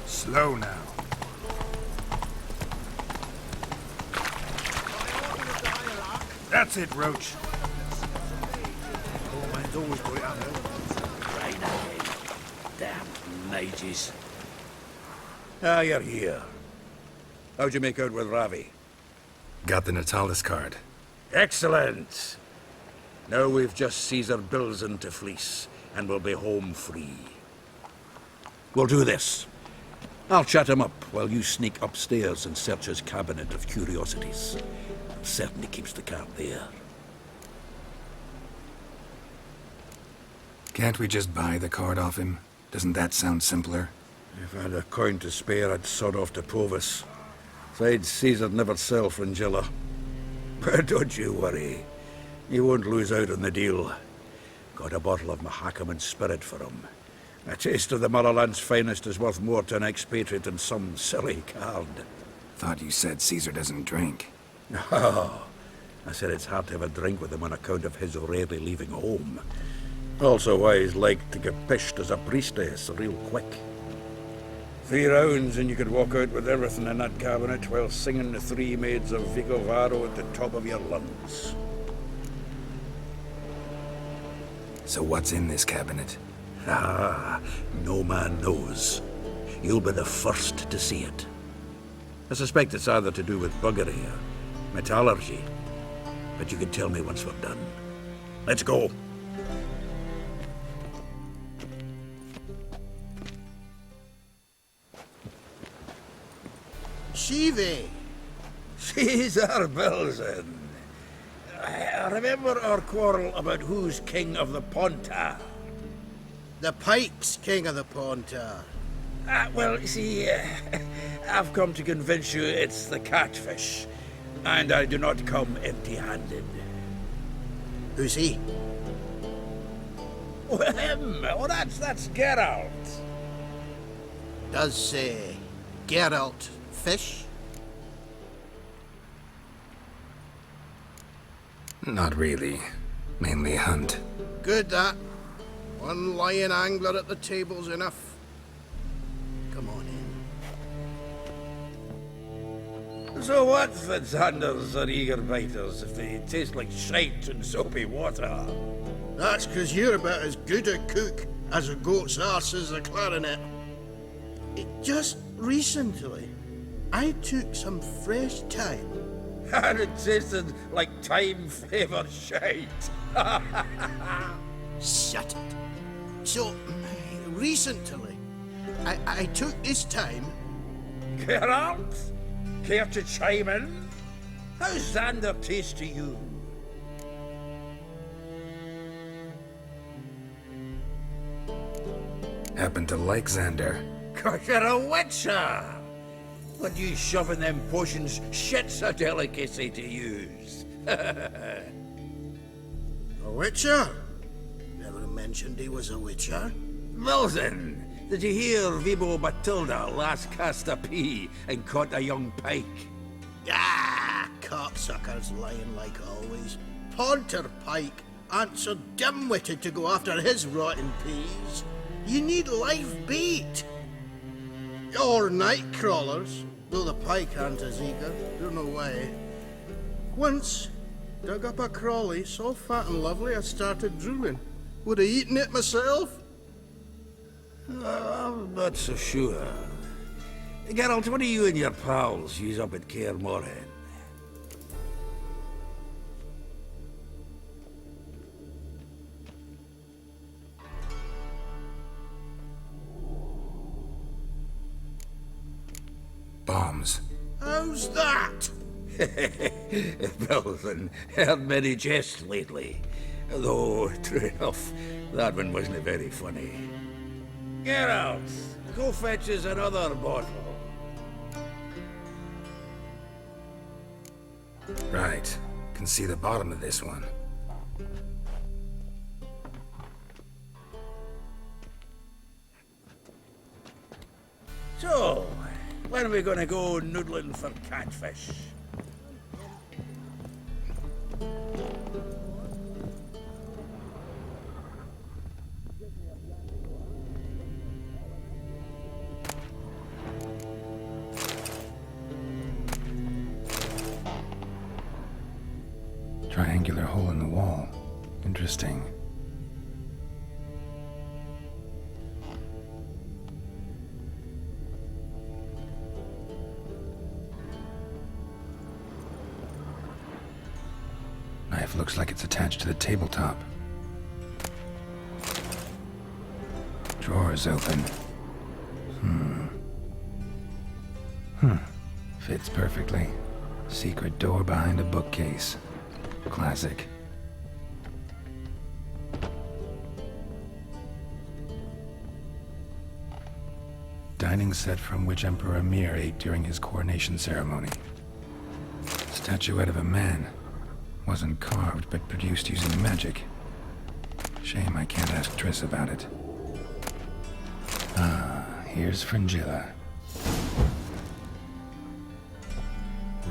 Slow now. That's it, Roach. Poor man's always got it up. again. Damn mages. Ah, you're here. How'd you make out with Ravi? Got the Natalis card. Excellent! Now we've just Caesar Bilzen to fleece, and we'll be home free. We'll do this. I'll chat him up while you sneak upstairs and search his cabinet of curiosities. Certainly keeps the cart there. Can't we just buy the card off him? Doesn't that sound simpler? If I had a coin to spare, I'd sod off to Provis. Besides, Caesar'd never sell Fringilla. But don't you worry. He won't lose out on the deal. Got a bottle of Mahakaman spirit for him. A taste of the Motherland's finest is worth more to an expatriate than some silly card. Thought you said Caesar doesn't drink. Oh, I said it's hard to have a drink with him on account of his rarely leaving home. Also why he's like to get pished as a priestess real quick. 3 rounds and you could walk out with everything in that cabinet while singing the 3 Maids of Vigovaro at the top of your lungs. So what's in this cabinet? Ah, no man knows. You'll be the first to see it. I suspect it's either to do with buggery or metallurgy. But you can tell me once we're done. Let's go. Shive! Caesar Bilzen. I remember our quarrel about who's king of the Pontar. The Pike's king of the Pontar. Well, you see, I've come to convince you it's the catfish. And I do not come empty-handed. Who's he? Well, him. Oh, that's Geralt. Does, Geralt fish? Not really. Mainly hunt. Good, that. One lion angler at the table's enough. Come on in. So what, Fitzhanders or eager biters, if they taste like shite and soapy water? That's 'cause you're about as good a cook as a goat's arse is a clarinet. Just recently, I took some fresh thyme. And it tasted like thyme-flavoured shite. Shut it. So, recently, I took this thyme. Geralt? Care to chime in? How's Xander taste to you? Happen to like Xander. 'Cause you're a witcher! But you shoving them potions, shit's a delicacy to use. A witcher? Never mentioned he was a witcher. Bilzen, did you hear Vibo Matilda last cast a pea and caught a young pike? Ah, cocksuckers lying like always. Pontar Pike aren't so dim-witted to go after his rotten peas. You need live bait. Or night crawlers, though the pike aren't as eager. Don't know why. Once, dug up a crawly so fat and lovely I started drooling. Would have eaten it myself. I'm not so sure. Geralt, what do you and your pals use up at Kaer Morhen? Bombs. How's that? Bilzen, heard many jests lately. Though, true enough, that one wasn't very funny. Geralt, go fetch us another bottle. Right. Can see the bottom of this one. So, when are we gonna go noodling for catfish? Triangular hole in the wall. Interesting. Knife looks like it's attached to the tabletop. Drawer's open. Fits perfectly. Secret door behind a bookcase. Classic. Dining set from which Emperor Emir ate during his coronation ceremony. Statuette of a man. Wasn't carved, but produced using magic. Shame I can't ask Triss about it. Ah, here's Fringilla.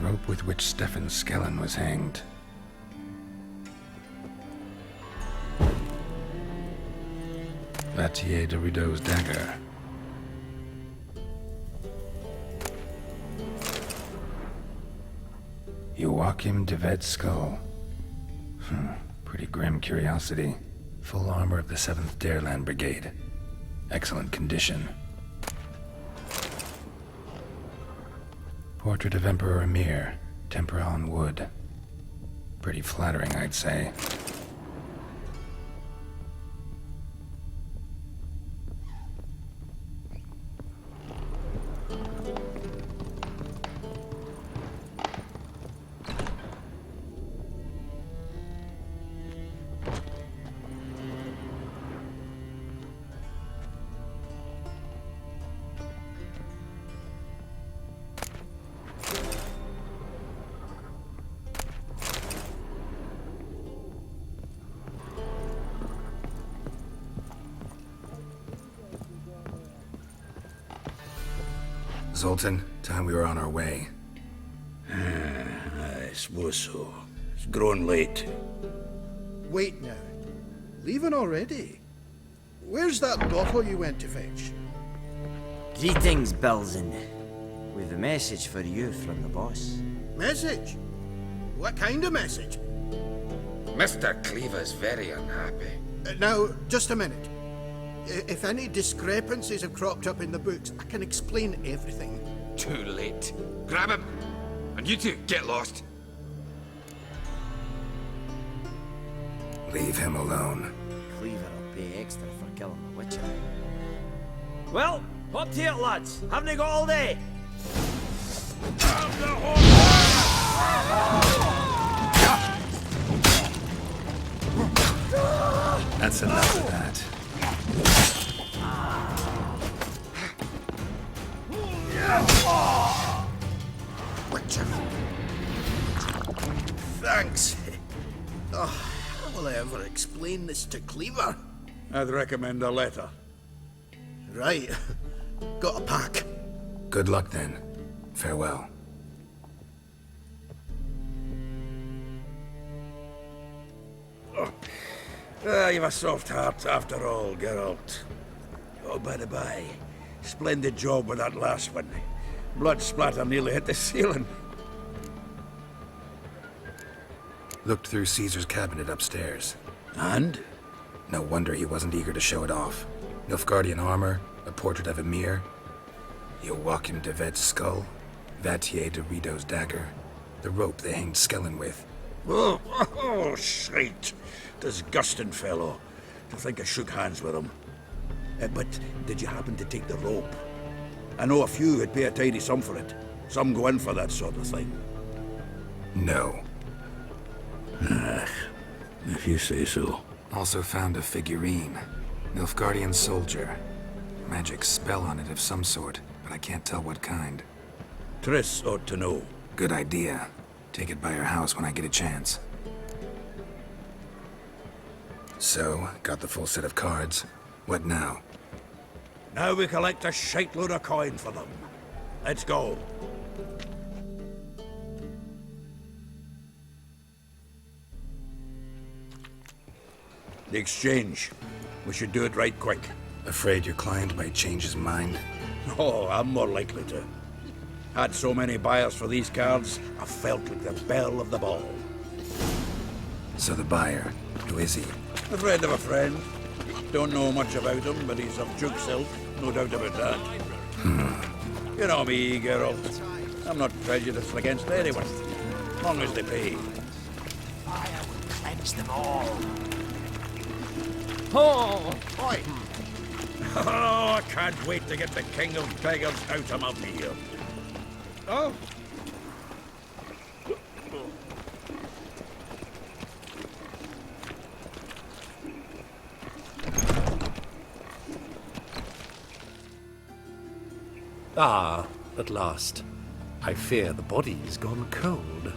Rope with which Stefan Skellen was hanged. Vattier de Rideau's dagger. Joachim de Ved's skull. Pretty grim curiosity. Full armor of the 7th Dareland Brigade. Excellent condition. Portrait of Emperor Emir. Tempera on wood. Pretty flattering, I'd say. Zoltan, time we were on our way. I suppose so. It's growing late. Wait now. Leaving already? Where's that bottle you went to fetch? Greetings, Belzen. We've a message for you from the boss. Message? What kind of message? Mr. Cleaver's very unhappy. Now, just a minute. If any discrepancies have cropped up in the books, I can explain everything. Too late. Grab him! And you two, get lost. Leave him alone. Cleaver will pay extra for killing the Witcher. Well, up to it, lads. Haven't you got all day? That's enough of that. Witcher. Thanks. Oh, how will I ever explain this to Cleaver? I'd recommend a letter. Right. Got a pack. Good luck then. Farewell. You've a soft heart after all, Geralt. Oh, by the by, splendid job with that last one. Blood splatter nearly hit the ceiling. Looked through Caesar's cabinet upstairs. And? No wonder he wasn't eager to show it off. Nilfgaardian armor, a portrait of Emir, Joachim de Ved's skull, Vattier de Rideau's dagger, the rope they hanged Skellen with. Oh, shite. Disgusting fellow. To think I shook hands with him. But did you happen to take the rope? I know a few would pay a tidy sum for it. Some go in for that sort of thing. No. If you say so. Also found a figurine. Nilfgaardian soldier. Magic spell on it of some sort, but I can't tell what kind. Triss ought to know. Good idea. Take it by her house when I get a chance. So, got the full set of cards. What now? Now we collect a shiteload of coin for them. Let's go. The exchange. We should do it right quick. Afraid your client might change his mind? Oh, I'm more likely to. Had so many buyers for these cards, I felt like the belle of the ball. So the buyer, who is he? A friend of a friend. Don't know much about him, but he's of Duke silk, no doubt about that. You know me, Geralt. I'm not prejudiced against anyone, as long as they pay. catch them all. Oh! Oi! Oh, I can't wait to get the king of beggars out of my beard. Oh! Ah, at last. I fear the body's gone cold.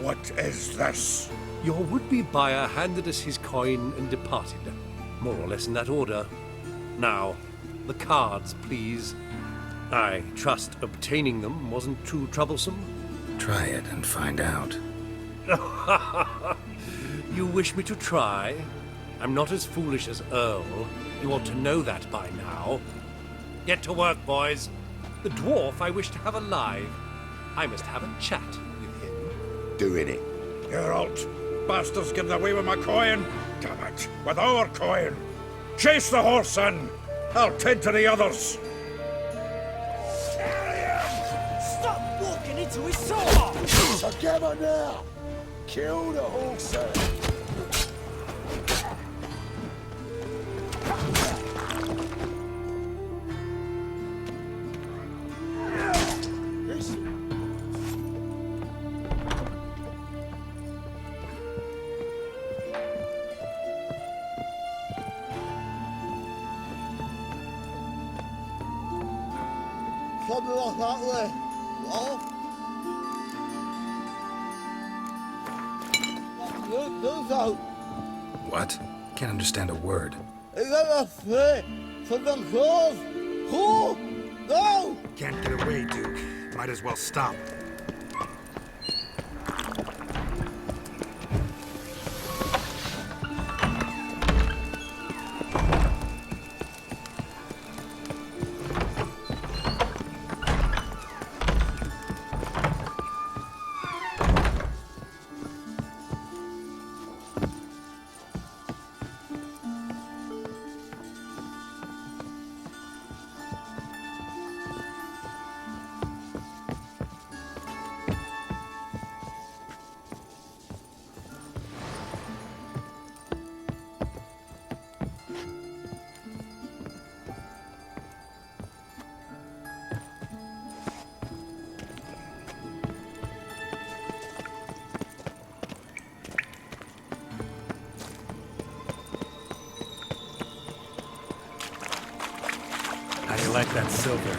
What is this? Your would-be buyer handed us his coin and departed. More or less in that order. Now, the cards, please. I trust obtaining them wasn't too troublesome? Try it and find out. You wish me to try? I'm not as foolish as Earl. You ought to know that by now. Get to work, boys. The dwarf I wish to have alive. I must have a chat with him. Doing it. Geralt, bastards getting away with my coin. Damn it, with our coin. Chase the horse, son. I'll tend to the others. Stop walking into his sword! Together now! Kill the horse, son. Something like that way. Oh. Do so. What? Can't understand a word. Is that a threat for the cause? Who? No! Can't get away, Duke. Might as well stop. How do you like that silver?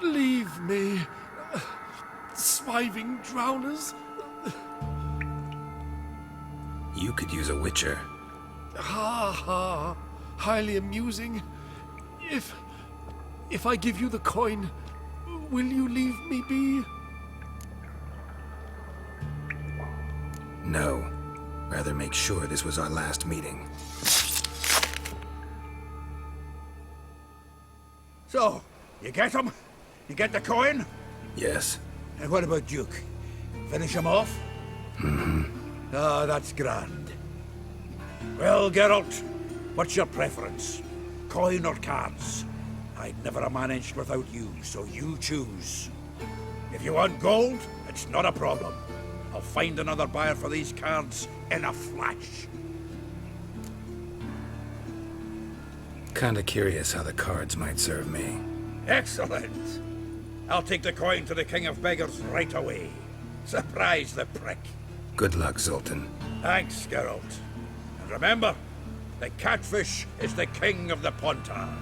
Leave me, swiving drowners. You could use a witcher. Ha ha, highly amusing. If I give you the coin, will you leave me be? No. Rather make sure this was our last meeting. So, you get him? You get the coin? Yes. And what about Duke? Finish him off? Mm-hmm. Ah, that's grand. Well, Geralt, what's your preference? Coin or cards? I'd never have managed without you, so you choose. If you want gold, it's not a problem. I'll find another buyer for these cards in a flash. Kinda curious how the cards might serve me. Excellent. I'll take the coin to the King of Beggars right away. Surprise the prick. Good luck, Zoltan. Thanks, Geralt. And remember, the catfish is the king of the Pontar.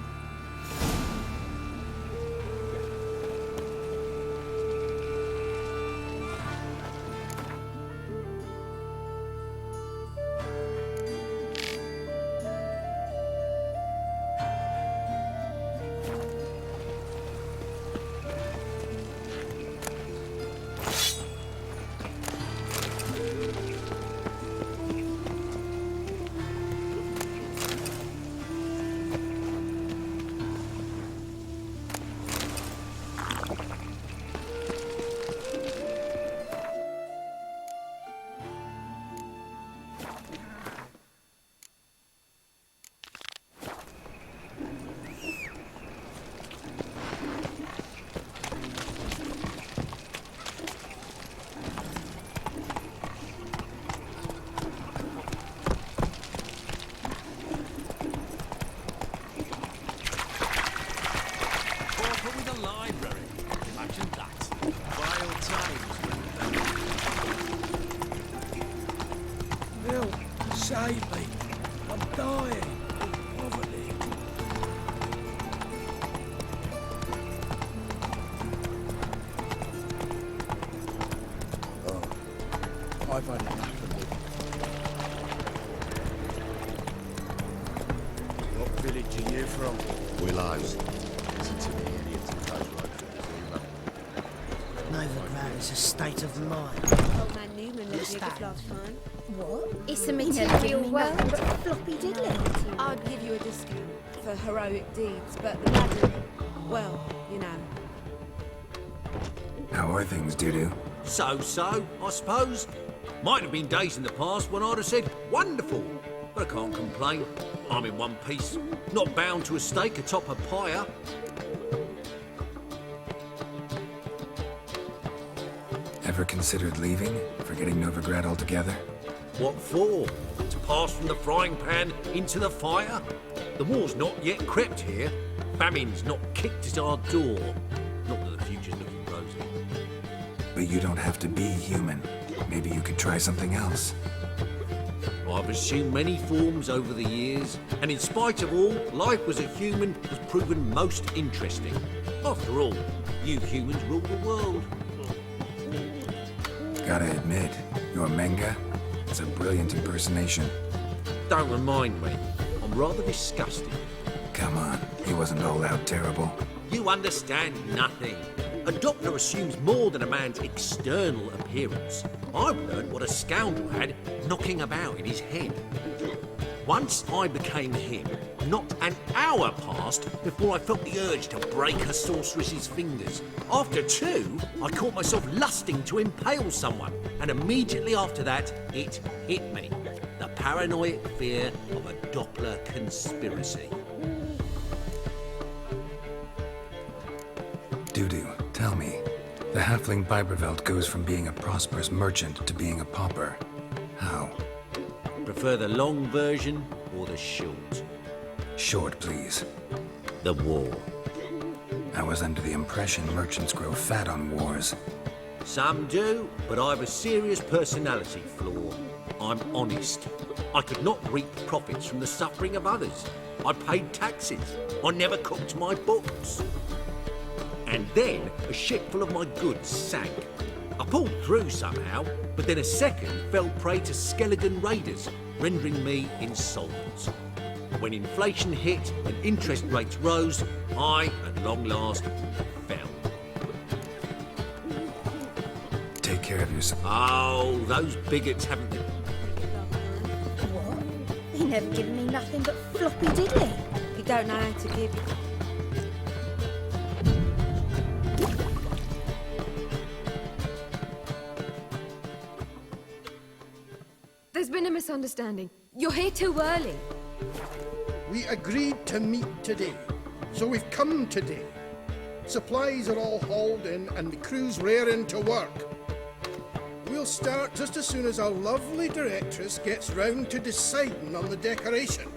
Save me. I'm dying of poverty. Oh, I've had enough of it. What village are you from? Willows. Listen to me, idiots, it goes right through the zero. Novigrad is a state of mind. Old man Newman left here just last time. What? It's a material world, but floppy diddly. I'd give you a discount for heroic deeds, but the ladder, well, you know. How are things, Dudu? So, I suppose. Might have been days in the past when I'd have said, wonderful. But I can't complain. I'm in one piece. Not bound to a stake atop a pyre. Ever considered leaving? Forgetting Novigrad altogether? What for? To pass from the frying pan into the fire? The war's not yet crept here. Famine's not kicked at our door. Not that the future's looking rosy. But you don't have to be human. Maybe you could try something else. I've assumed many forms over the years, and in spite of all, life as a human has proven most interesting. After all, you humans rule the world. Gotta admit, your Menga is a brilliant impersonation. Don't remind me. I'm rather disgusted. Come on, he wasn't all out terrible. You understand nothing. A doctor assumes more than a man's external appearance. I've learned what a scoundrel had knocking about in his head. Once I became him, not an hour passed before I felt the urge to break a sorceress's fingers. After 2, I caught myself lusting to impale someone, and immediately after that, it hit me. The paranoid fear of a Doppler conspiracy. Dudu, tell me. The halfling Biberveld goes from being a prosperous merchant to being a pauper. How? Prefer the long version or the short? Short, please. The war. I was under the impression merchants grow fat on wars. Some do, but I've a serious personality flaw. I'm honest. I could not reap profits from the suffering of others. I paid taxes. I never cooked my books. And then a ship full of my goods sank. I pulled through somehow, but then a second fell prey to Skelligan raiders, rendering me insolvent. When inflation hit and interest rates rose, I, at long last, fell. Take care of yourself. Oh, those bigots haven't been... What? He never given me nothing but floppy diddly. You don't know how to give. There's been a misunderstanding. You're here too early. We agreed to meet today, so we've come today. Supplies are all hauled in and the crew's raring to work. We'll start just as soon as our lovely directress gets round to deciding on the decoration.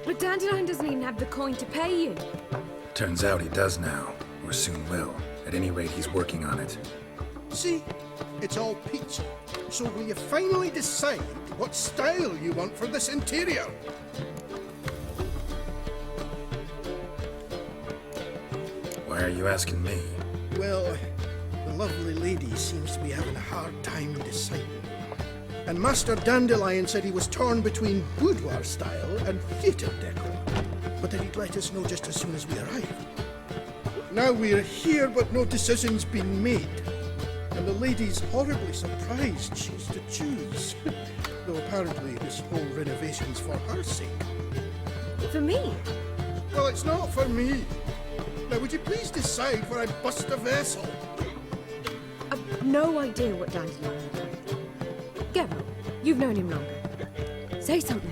But Dandelion doesn't even have the coin to pay you. Turns out he does now, or soon will. At any rate, he's working on it. See, it's all peachy. So will you finally decide what style you want for this interior? Why are you asking me? Well, the lovely lady seems to be having a hard time deciding. And Master Dandelion said he was torn between boudoir style and theatre decor, but that he'd let us know just as soon as we arrived. Now we're here, but no decision's been made. And the lady's horribly surprised she's to choose. Though apparently this whole renovation's for her sake. For me? Well, it's not for me. Now, would you please decide where I bust a vessel? I've no idea what Dandelion would like. Geralt, you've known him longer. Say something.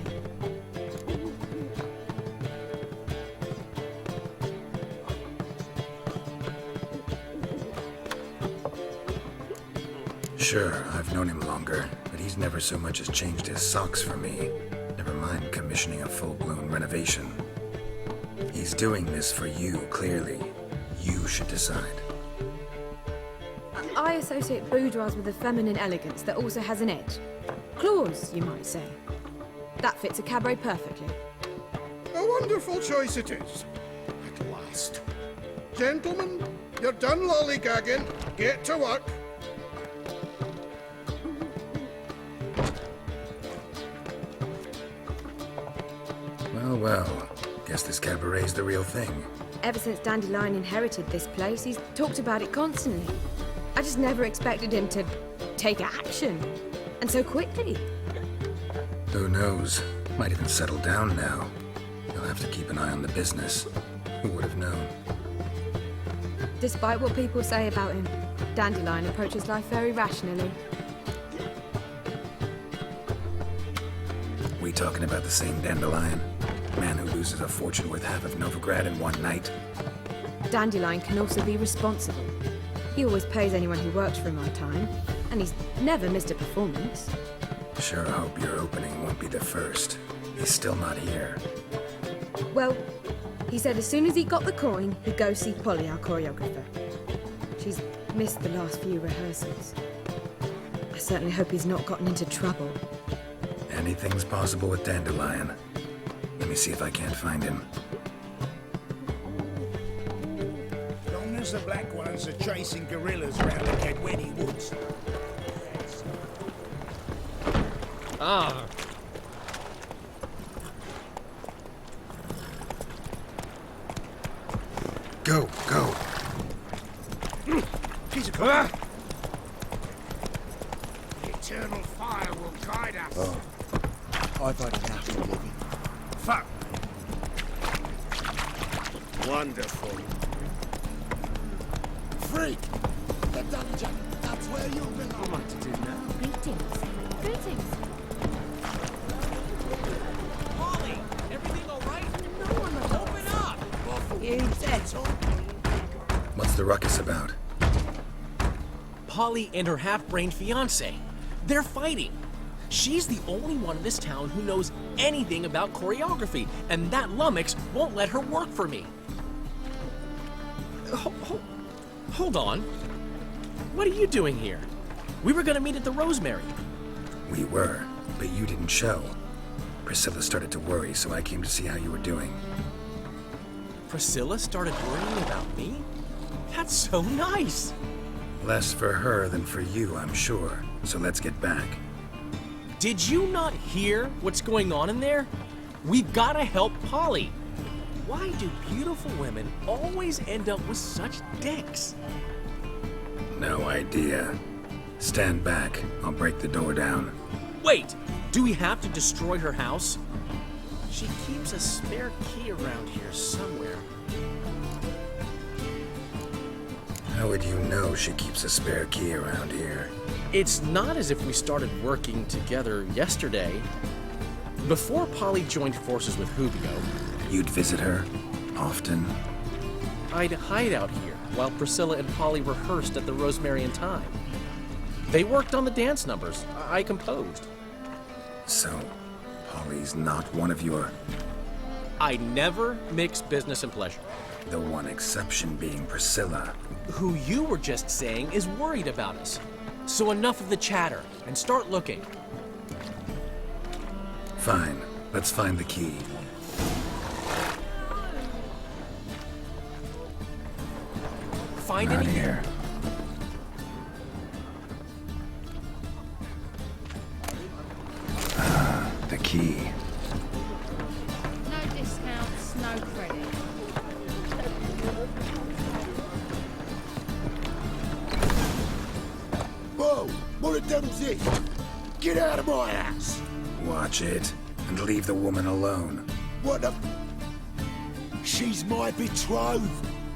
Sure, I've known him longer, but he's never so much as changed his socks for me. Never mind commissioning a full-blown renovation. He's doing this for you, clearly. You should decide. I associate boudoirs with a feminine elegance that also has an edge. Claws, you might say. That fits a cabaret perfectly. A wonderful choice it is. At last. Gentlemen, you're done lollygagging. Get to work. Well, well. Guess this cabaret's the real thing. Ever since Dandelion inherited this place, he's talked about it constantly. I just never expected him to take action. And so quickly. Who knows? Might even settle down now. You'll have to keep an eye on the business. Who would have known? Despite what people say about him, Dandelion approaches life very rationally. We talking about the same Dandelion? Man who loses a fortune worth half of Novigrad in one night? Dandelion can also be responsible. He always pays anyone who works for him on time, and he's never missed a performance. Sure hope your opening won't be the first. He's still not here. Well, he said as soon as he got the coin, he'd go see Polly, our choreographer. She's missed the last few rehearsals. I certainly hope he's not gotten into trouble. Anything's possible with Dandelion. Let me see if I can't find him. Long as the Black Ones are chasing gorillas around the Kedweni woods. Ah. Go, go. She's a cop. The eternal fire will guide us. Oh. I've had enough of living. Fuck. Wonderful. Freak! The dungeon! That's where you belong! What to do now? Greetings. Greetings. Polly, everything all right? No one will open up. You dead. What's the ruckus about? Polly and her half-brained fiancé. They're fighting. She's the only one in this town who knows anything about choreography, and that lummox won't let her work for me. Hold on. What are you doing here? We were gonna meet at the Rosemary. We were, but you didn't show. Priscilla started to worry, so I came to see how you were doing. Priscilla started worrying about me? That's so nice. Less for her than for you, I'm sure. So let's get back. Did you not hear what's going on in there? We've got to help Polly. Why do beautiful women always end up with such dicks? No idea. Stand back. I'll break the door down. Wait, do we have to destroy her house? She keeps a spare key around here somewhere. How would you know she keeps a spare key around here? It's not as if we started working together yesterday. Before Polly joined forces with Hubio, You'd visit her? Often? I'd hide out here while Priscilla and Polly rehearsed at the Rosemary and Thyme. They worked on the dance numbers I composed. So, Polly's not one of your... I never mix business and pleasure. The one exception being Priscilla. Who you were just saying is worried about us. So enough of the chatter, and start looking. Fine. Let's find the key. Find Not anything? here. The key. No discounts, no credit. Whoa! What a dumb thing! Get out of my house! Watch it, and leave the woman alone. What the... She's my betrothed!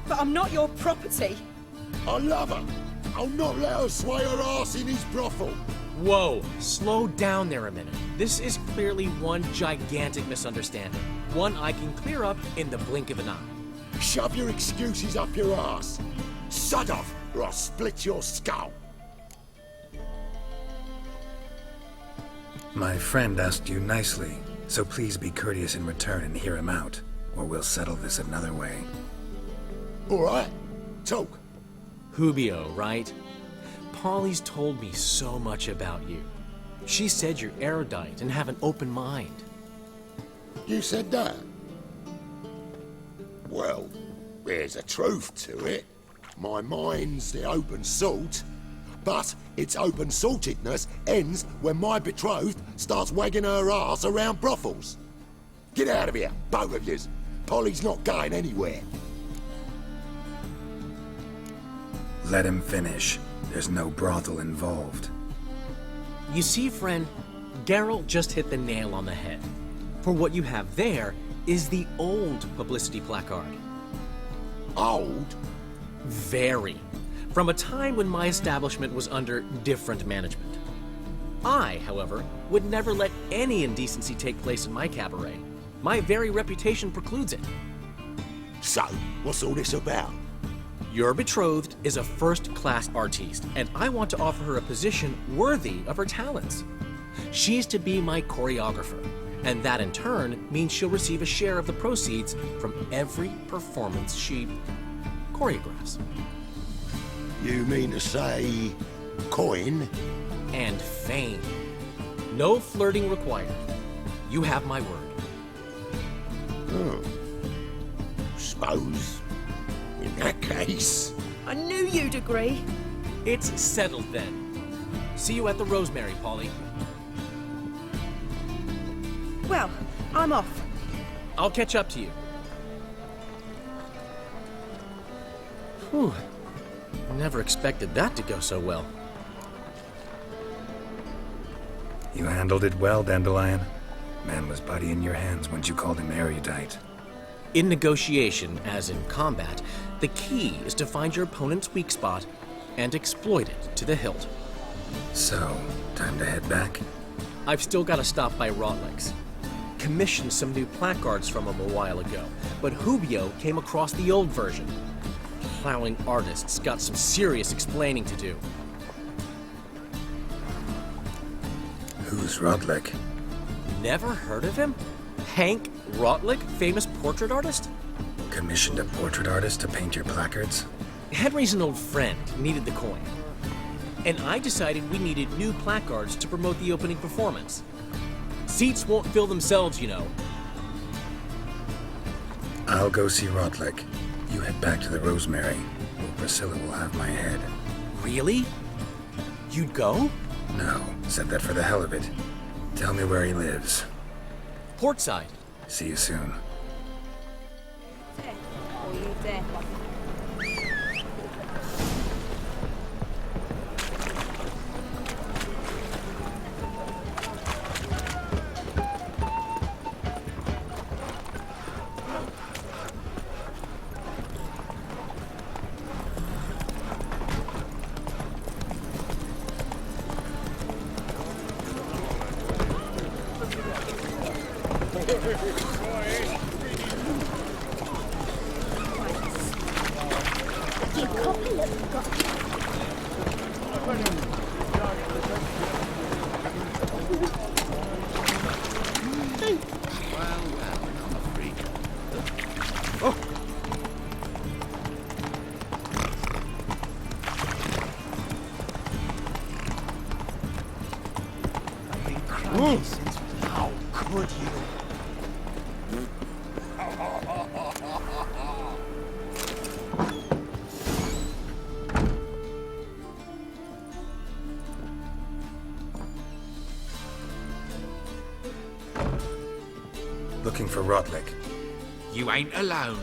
But I'm not your property. I love her! I'll not let her sway her ass in his brothel! Whoa, slow down there a minute. This is clearly one gigantic misunderstanding. One I can clear up in the blink of an eye. Shove your excuses up your ass! Sod off, or I'll split your skull! My friend asked you nicely, so please be courteous in return and hear him out, or we'll settle this another way. All right, talk. Hubio, right? Polly's told me so much about you. She said you're erudite and have an open mind. You said that? Well, there's a truth to it. My mind's the open salt, but its open saltedness ends when my betrothed starts wagging her ass around brothels. Get out of here, both of yous. Polly's not going anywhere. Let him finish. There's no brothel involved. You see, friend, Geralt just hit the nail on the head. For what you have there is the old publicity placard. Old? Very. From a time when my establishment was under different management. I, however, would never let any indecency take place in my cabaret. My very reputation precludes it. So, what's all this about? Your betrothed is a first-class artiste, and I want to offer her a position worthy of her talents. She's to be my choreographer, and that in turn means she'll receive a share of the proceeds from every performance she choreographs. You mean to say coin? And fame. No flirting required. You have my word. Suppose, in that case... I knew you'd agree. It's settled then. See you at the Rosemary, Polly. Well, I'm off. I'll catch up to you. Whew. Never expected that to go so well. You handled it well, Dandelion. Man was buddy in your hands once you called him erudite. In negotiation, as in combat, the key is to find your opponent's weak spot and exploit it to the hilt. So, time to head back? I've still got to stop by Rotlick's. Commissioned some new placards from him a while ago, but Hubio came across the old version. Plowing artists got some serious explaining to do. Who's Rotlick? Never heard of him? Hank Rotlick, famous portrait artist? Commissioned a portrait artist to paint your placards? Henry's an old friend, needed the coin. And I decided we needed new placards to promote the opening performance. Seats won't fill themselves, you know. I'll go see Rotlick. You head back to the Rosemary, where Priscilla will have my head. Really? You'd go? No, said that for the hell of it. Tell me where he lives. Portside. See you soon. Or you there. How could you? Looking for Rotlick. You ain't alone.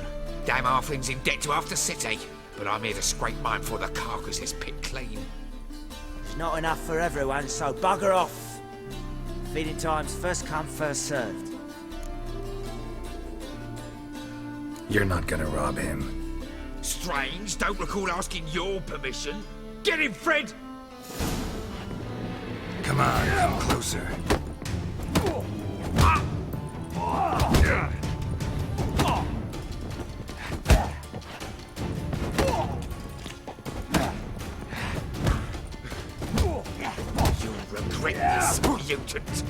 Damn halfling's in debt to half the city. But I'm here to scrape mine before the carcass is picked clean. There's not enough for everyone, so bugger off. Feeding time's first come, first served. You're not gonna rob him. Strange, don't recall asking your permission. Get him, Fred! Come on, come closer. You'll regret this, mutant!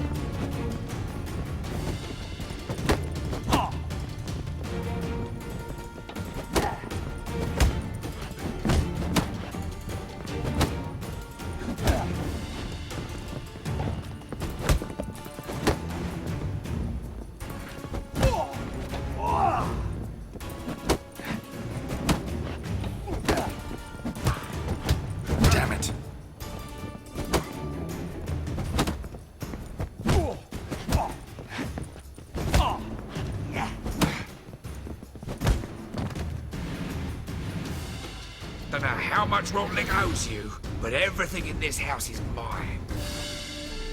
how much Rotling owes you, but everything in this house is mine.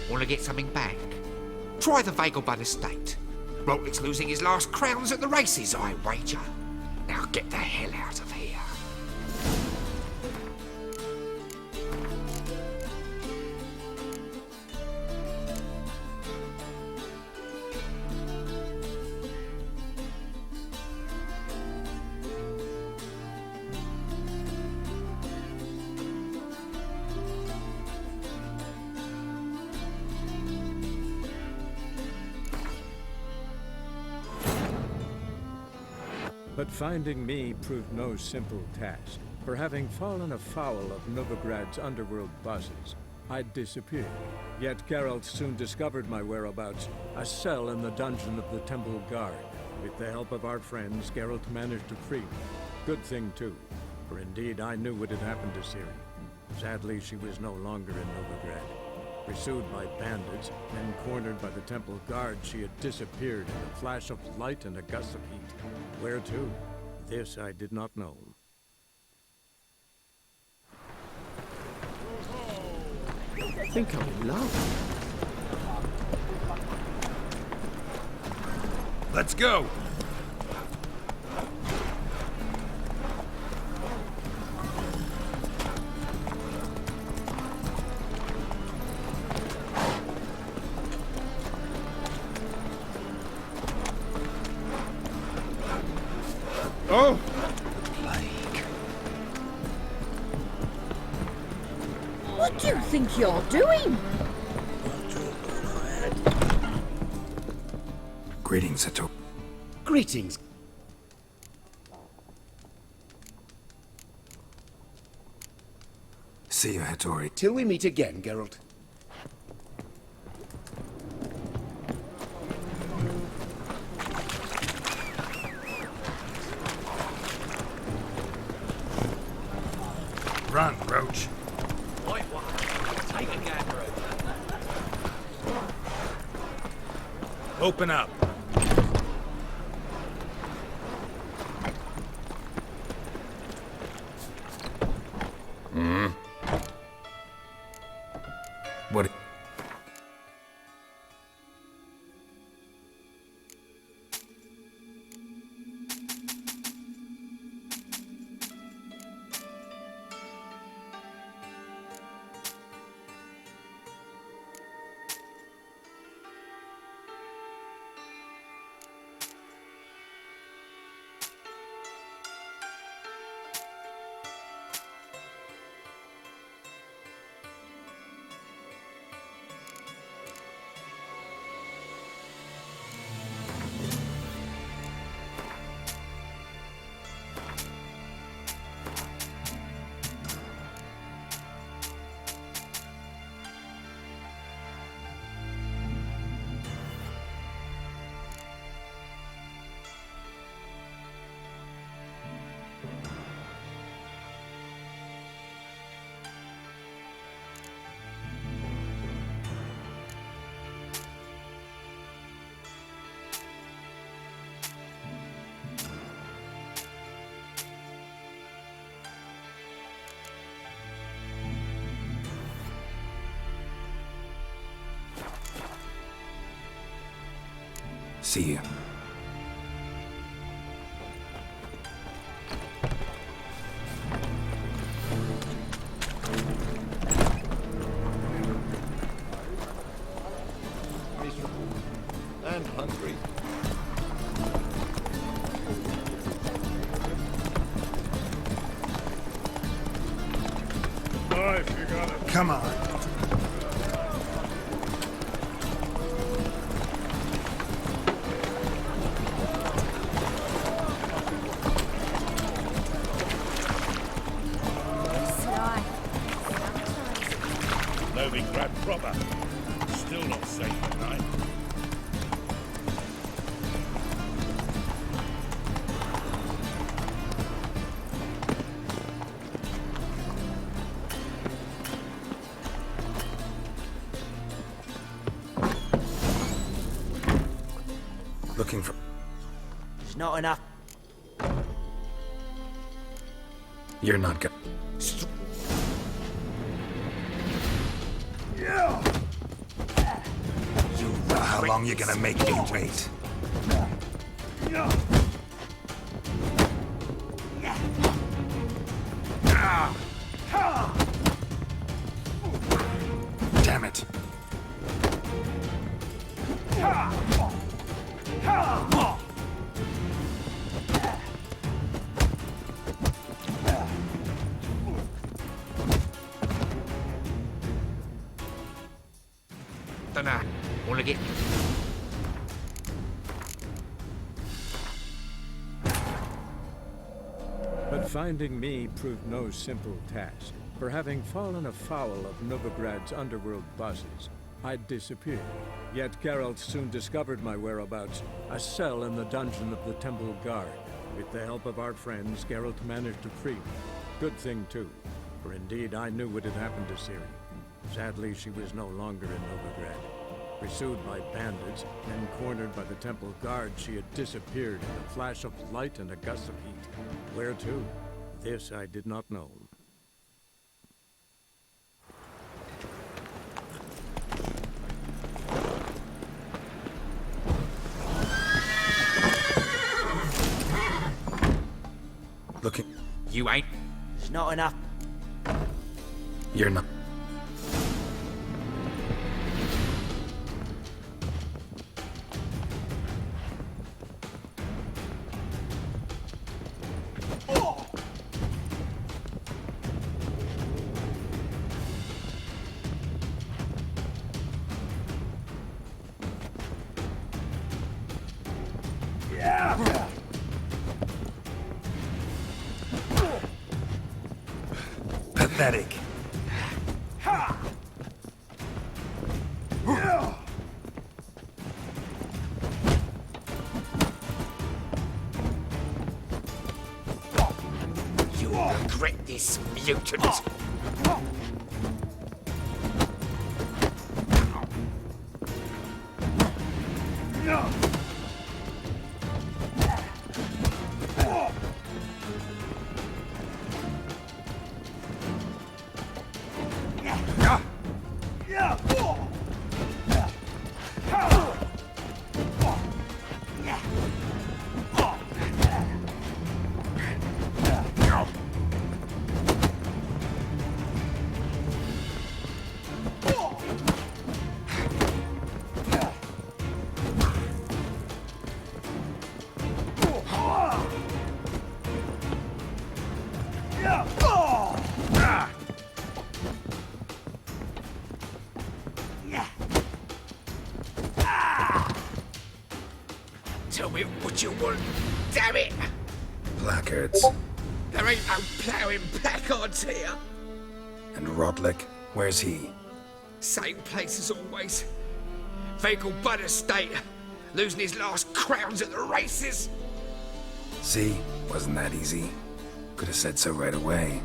Want to get something back? Try the Vegelbud estate. Rotling's losing his last crowns at the races, I wager. Now get the hell out of here. But finding me proved no simple task, for having fallen afoul of Novigrad's underworld bosses, I'd disappeared. Yet Geralt soon discovered my whereabouts, a cell in the dungeon of the Temple Guard. With the help of our friends, Geralt managed to free me. Good thing, too, for indeed I knew what had happened to Ciri. Sadly, she was no longer in Novigrad. Pursued by bandits, then cornered by the Temple Guard, she had disappeared in a flash of light and a gust of heat. Where to? This I did not know. I think I'm in love. Let's go! Oh! What do you think you're doing? Greetings, Sato. Greetings. See you, Hattori. Till we meet again, Geralt. Run, Roach. White one. Take a gander over. Open up. What? See you. And hungry. Knife, you got it. Come on. Novigrad proper. Still not safe tonight. Looking for... There's not enough. You're not good. How long you gonna make me wait? Damn it. Dunno. Wanna get... But finding me proved no simple task. For having fallen afoul of Novigrad's underworld bosses, I'd disappeared. Yet Geralt soon discovered my whereabouts, a cell in the dungeon of the Temple Guard. With the help of our friends, Geralt managed to free me. Good thing, too, for indeed I knew what had happened to Ciri. Sadly, she was no longer in Novigrad. Pursued by bandits, then cornered by the Temple Guard, she had disappeared in a flash of light and a gust of heat. Where to? This I did not know. Looking. You ain't. There's not enough. You're not. Pathetic. You'll regret this, mutant. Tell me what you want, damn it! Placards. There ain't no ploughing placards here. And Rodlick, where's he? Same place as always. Vegal Bud Estate, losing his last crowns at the races. See? Wasn't that easy? Could have said so right away.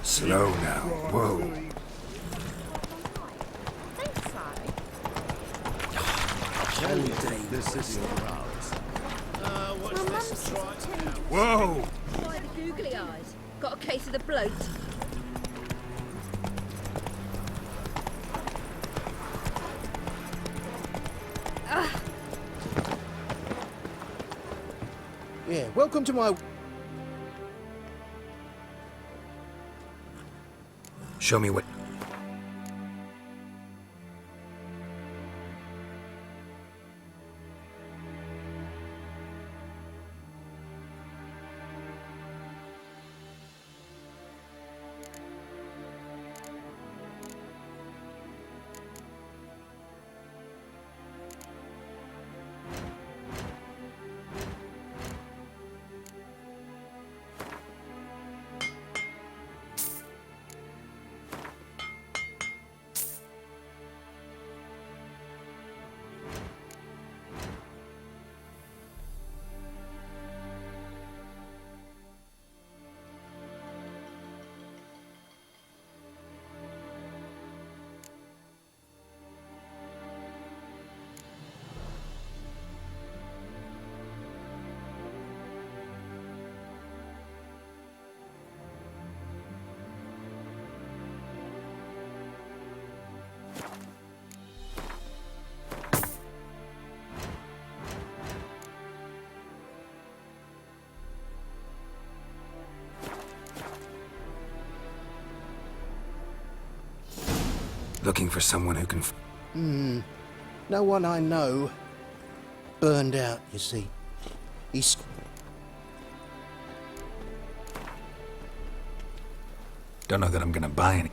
Slow now. Whoa. This is your house. My mum says I turned Whoa! by the googly eyes. Got a case of the bloat. Yeah, welcome to my... Show me what... Looking for someone who can... No one I know. Burned out, you see. He's... Don't know that I'm gonna buy any.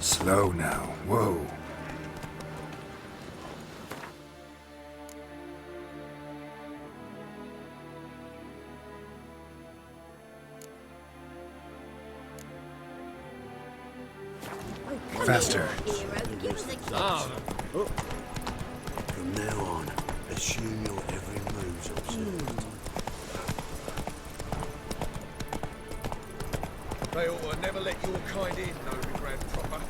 Slow now. Whoa. Faster. From now on, assume your every move's observed. They ought to never let your kind in, Noble Grand Proper.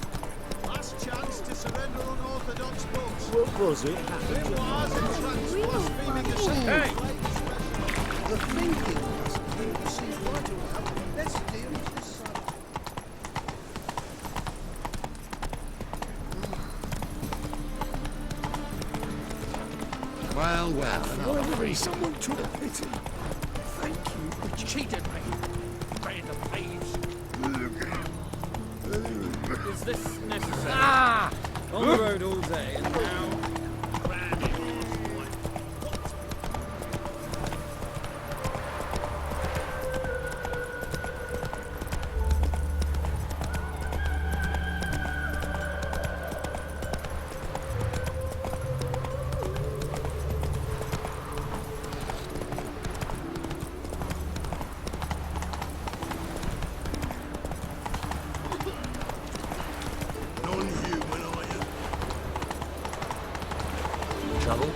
Last chance to surrender unorthodox books. What was it? Memoirs and tracts blaspheming the sacred place. The thinking must be received right away. Let's deal with this subject. Well, Finally, someone took pity. Thank you. You cheated me. Ran the thieves. Is this necessary? Ah! On the road all day, and now... Non-human, are you? Trouble?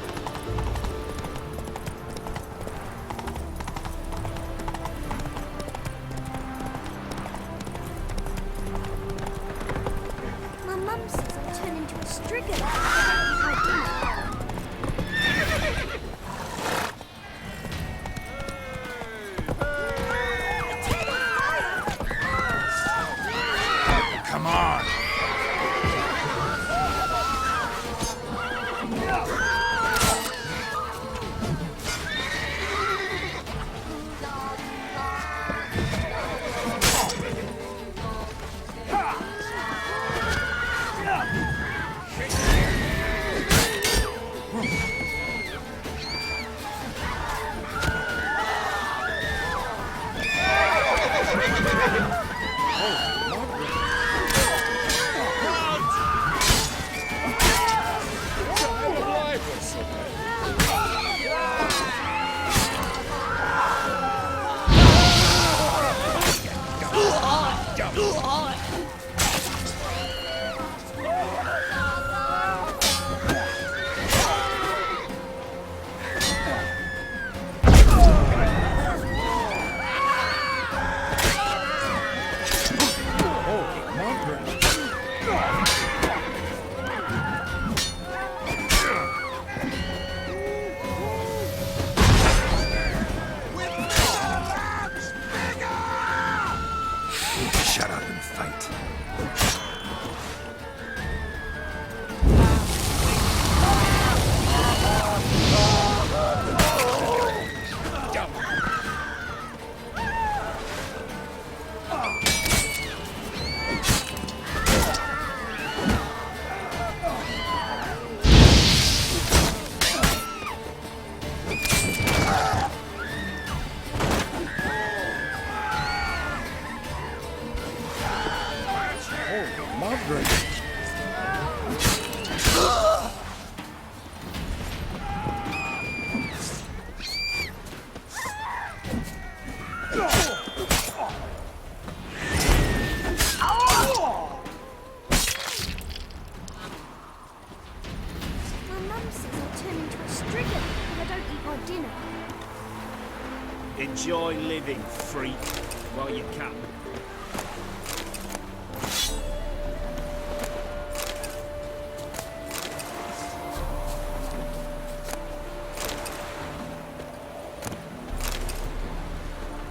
My mum says I'll turn into a striga. Come on. Shut up and fight. My mum says I'll turn into a striga if I don't eat my dinner. Enjoy living, freak, while you can.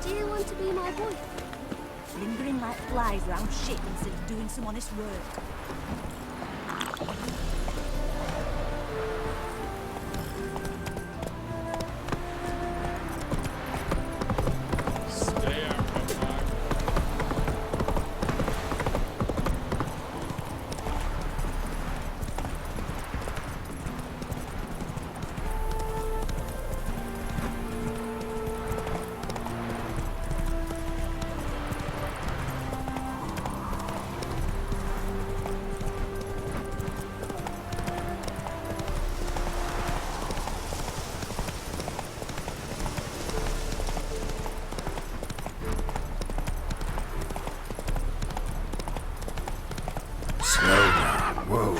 Do you want to be my boyfriend? Lingering like flies round shit instead of doing some honest work. Stay out of my... Slow down. Whoa.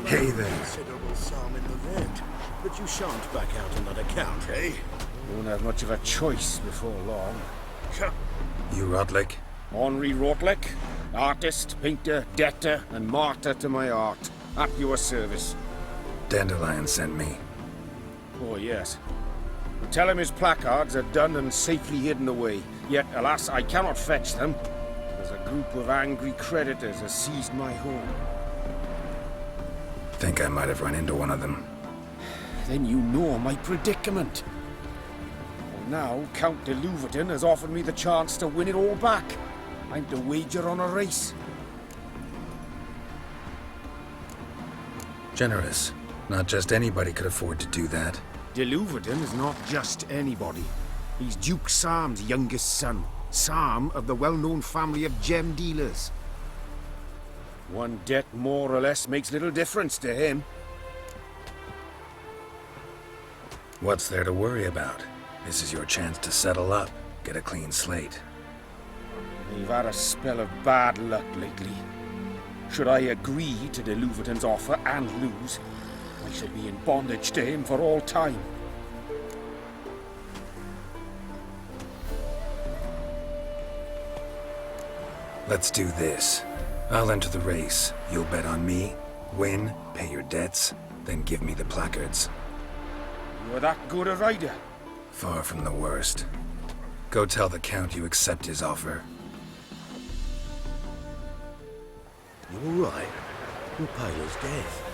Hey there. Considerable psalm in the rent, but you shan't back out on that account, eh? You won't have much of a choice before long. You Rotlick? Henri Rotlick, artist, painter, debtor, and martyr to my art. At your service. Dandelion sent me. Oh, yes. Tell him his placards are done and safely hidden away. Yet, alas, I cannot fetch them, as a group of angry creditors has seized my home. Think I might have run into one of them. Then you know my predicament. Well, now, Count de Louverton has offered me the chance to win it all back. I'm to wager on a race. Generous. Not just anybody could afford to do that. De Louverton is not just anybody. He's Duke Sam's youngest son. Sam of the well-known family of gem dealers. One debt more or less makes little difference to him. What's there to worry about? This is your chance to settle up, get a clean slate. We've had a spell of bad luck lately. Should I agree to de Louverton's offer and lose, I shall be in bondage to him for all time. Let's do this. I'll enter the race. You'll bet on me, win, pay your debts, then give me the placards. You're that good a rider? Far from the worst. Go tell the Count you accept his offer. You all right? You're pale as death.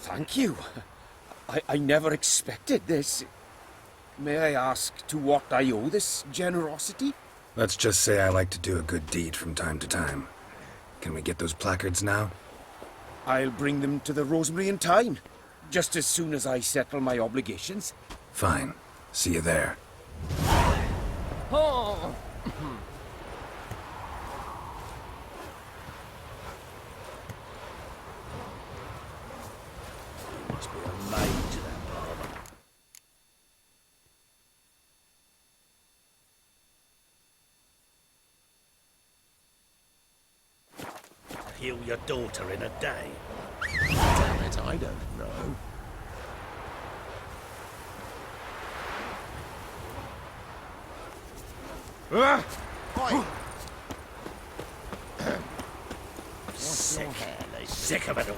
Thank you. I never expected this. May I ask to what I owe this generosity? Let's just say I like to do a good deed from time to time. Can we get those placards now? I'll bring them to the Rosemary in time, just as soon as I settle my obligations. Fine. See you there. Oh! Must be a maid to that barber. Heal your daughter in a day. Damn it, I don't know. Sick of it all.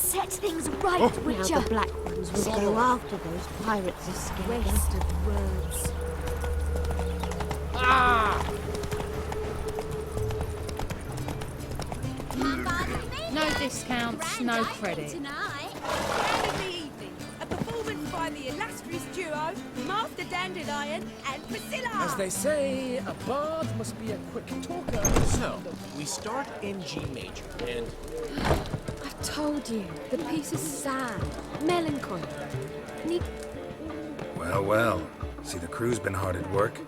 Set things right, Now Witcher. the Black Ones will go after those pirates of Skellige. Waste of words. No discounts, no credit. End of the evening, a performance by the illustrious duo, Master Dandelion and Priscilla. As they say, a bard must be a quick talker. So, we start in G major, and I've told you, the piece is sad, melancholy. Need Well, well. See, the crew's been hard at work.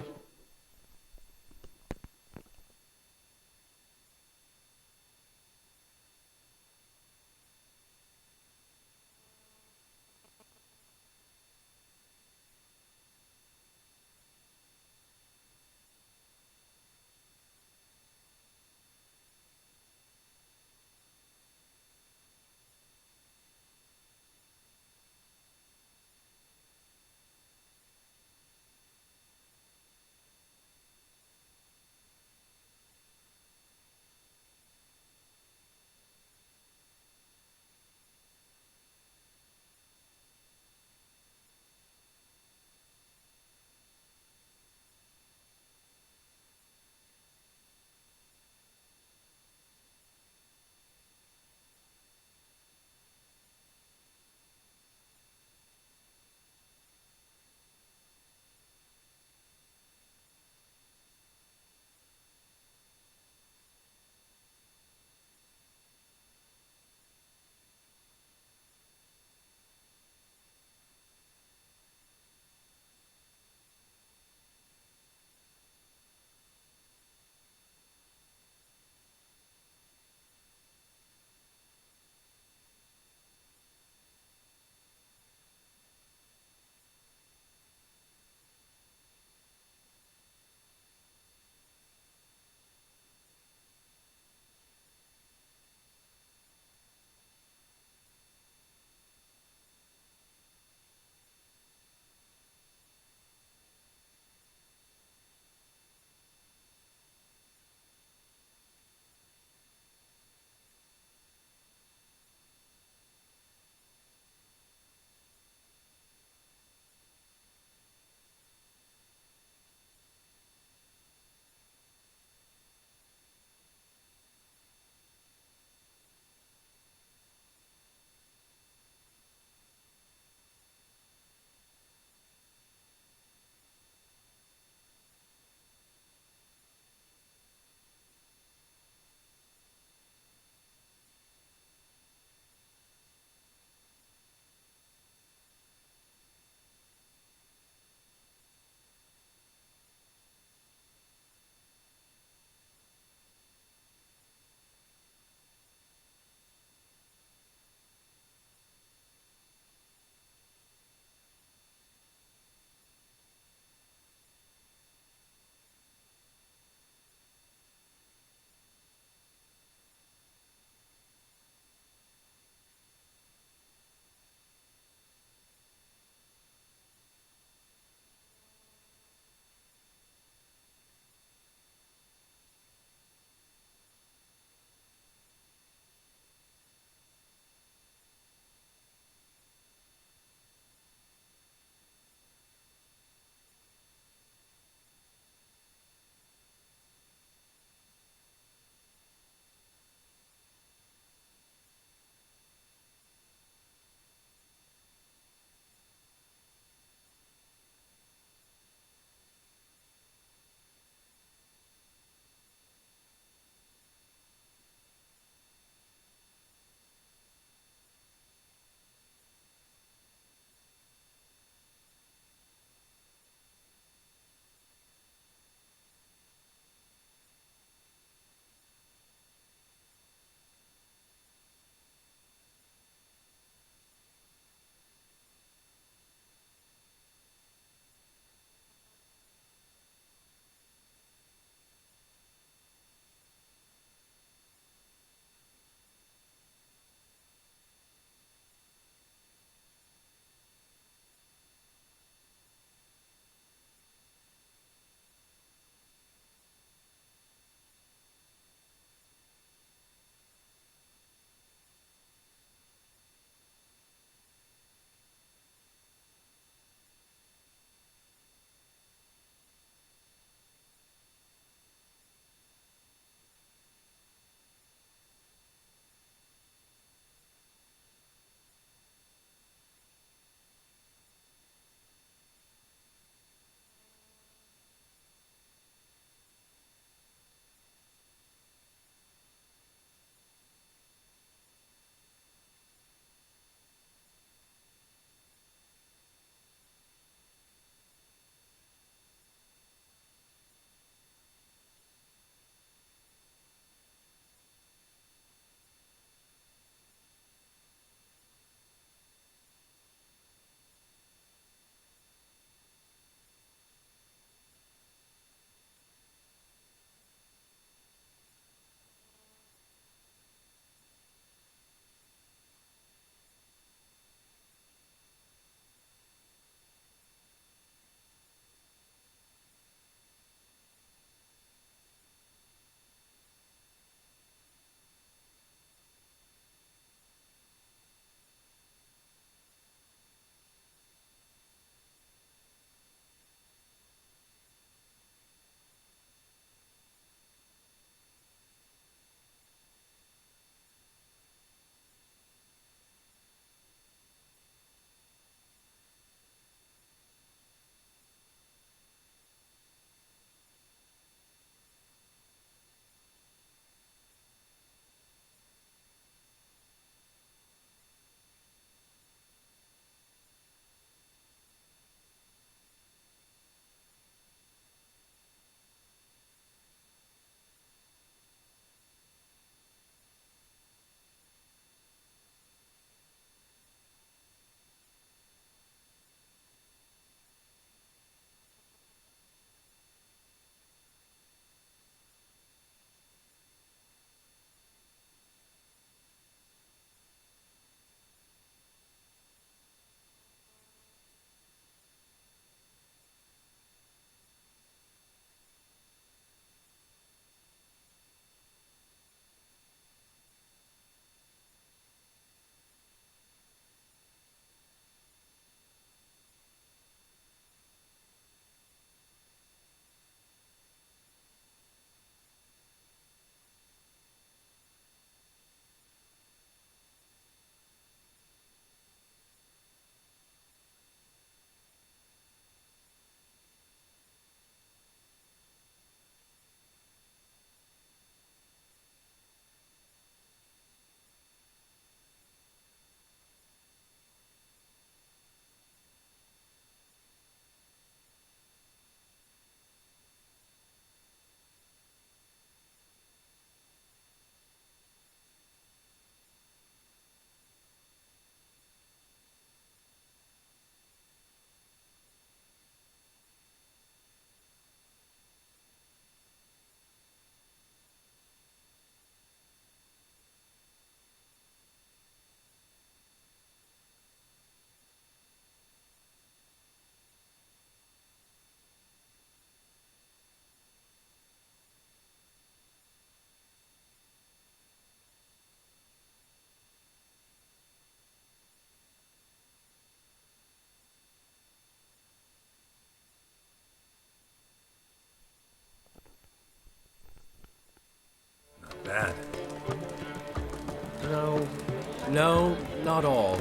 No, not all.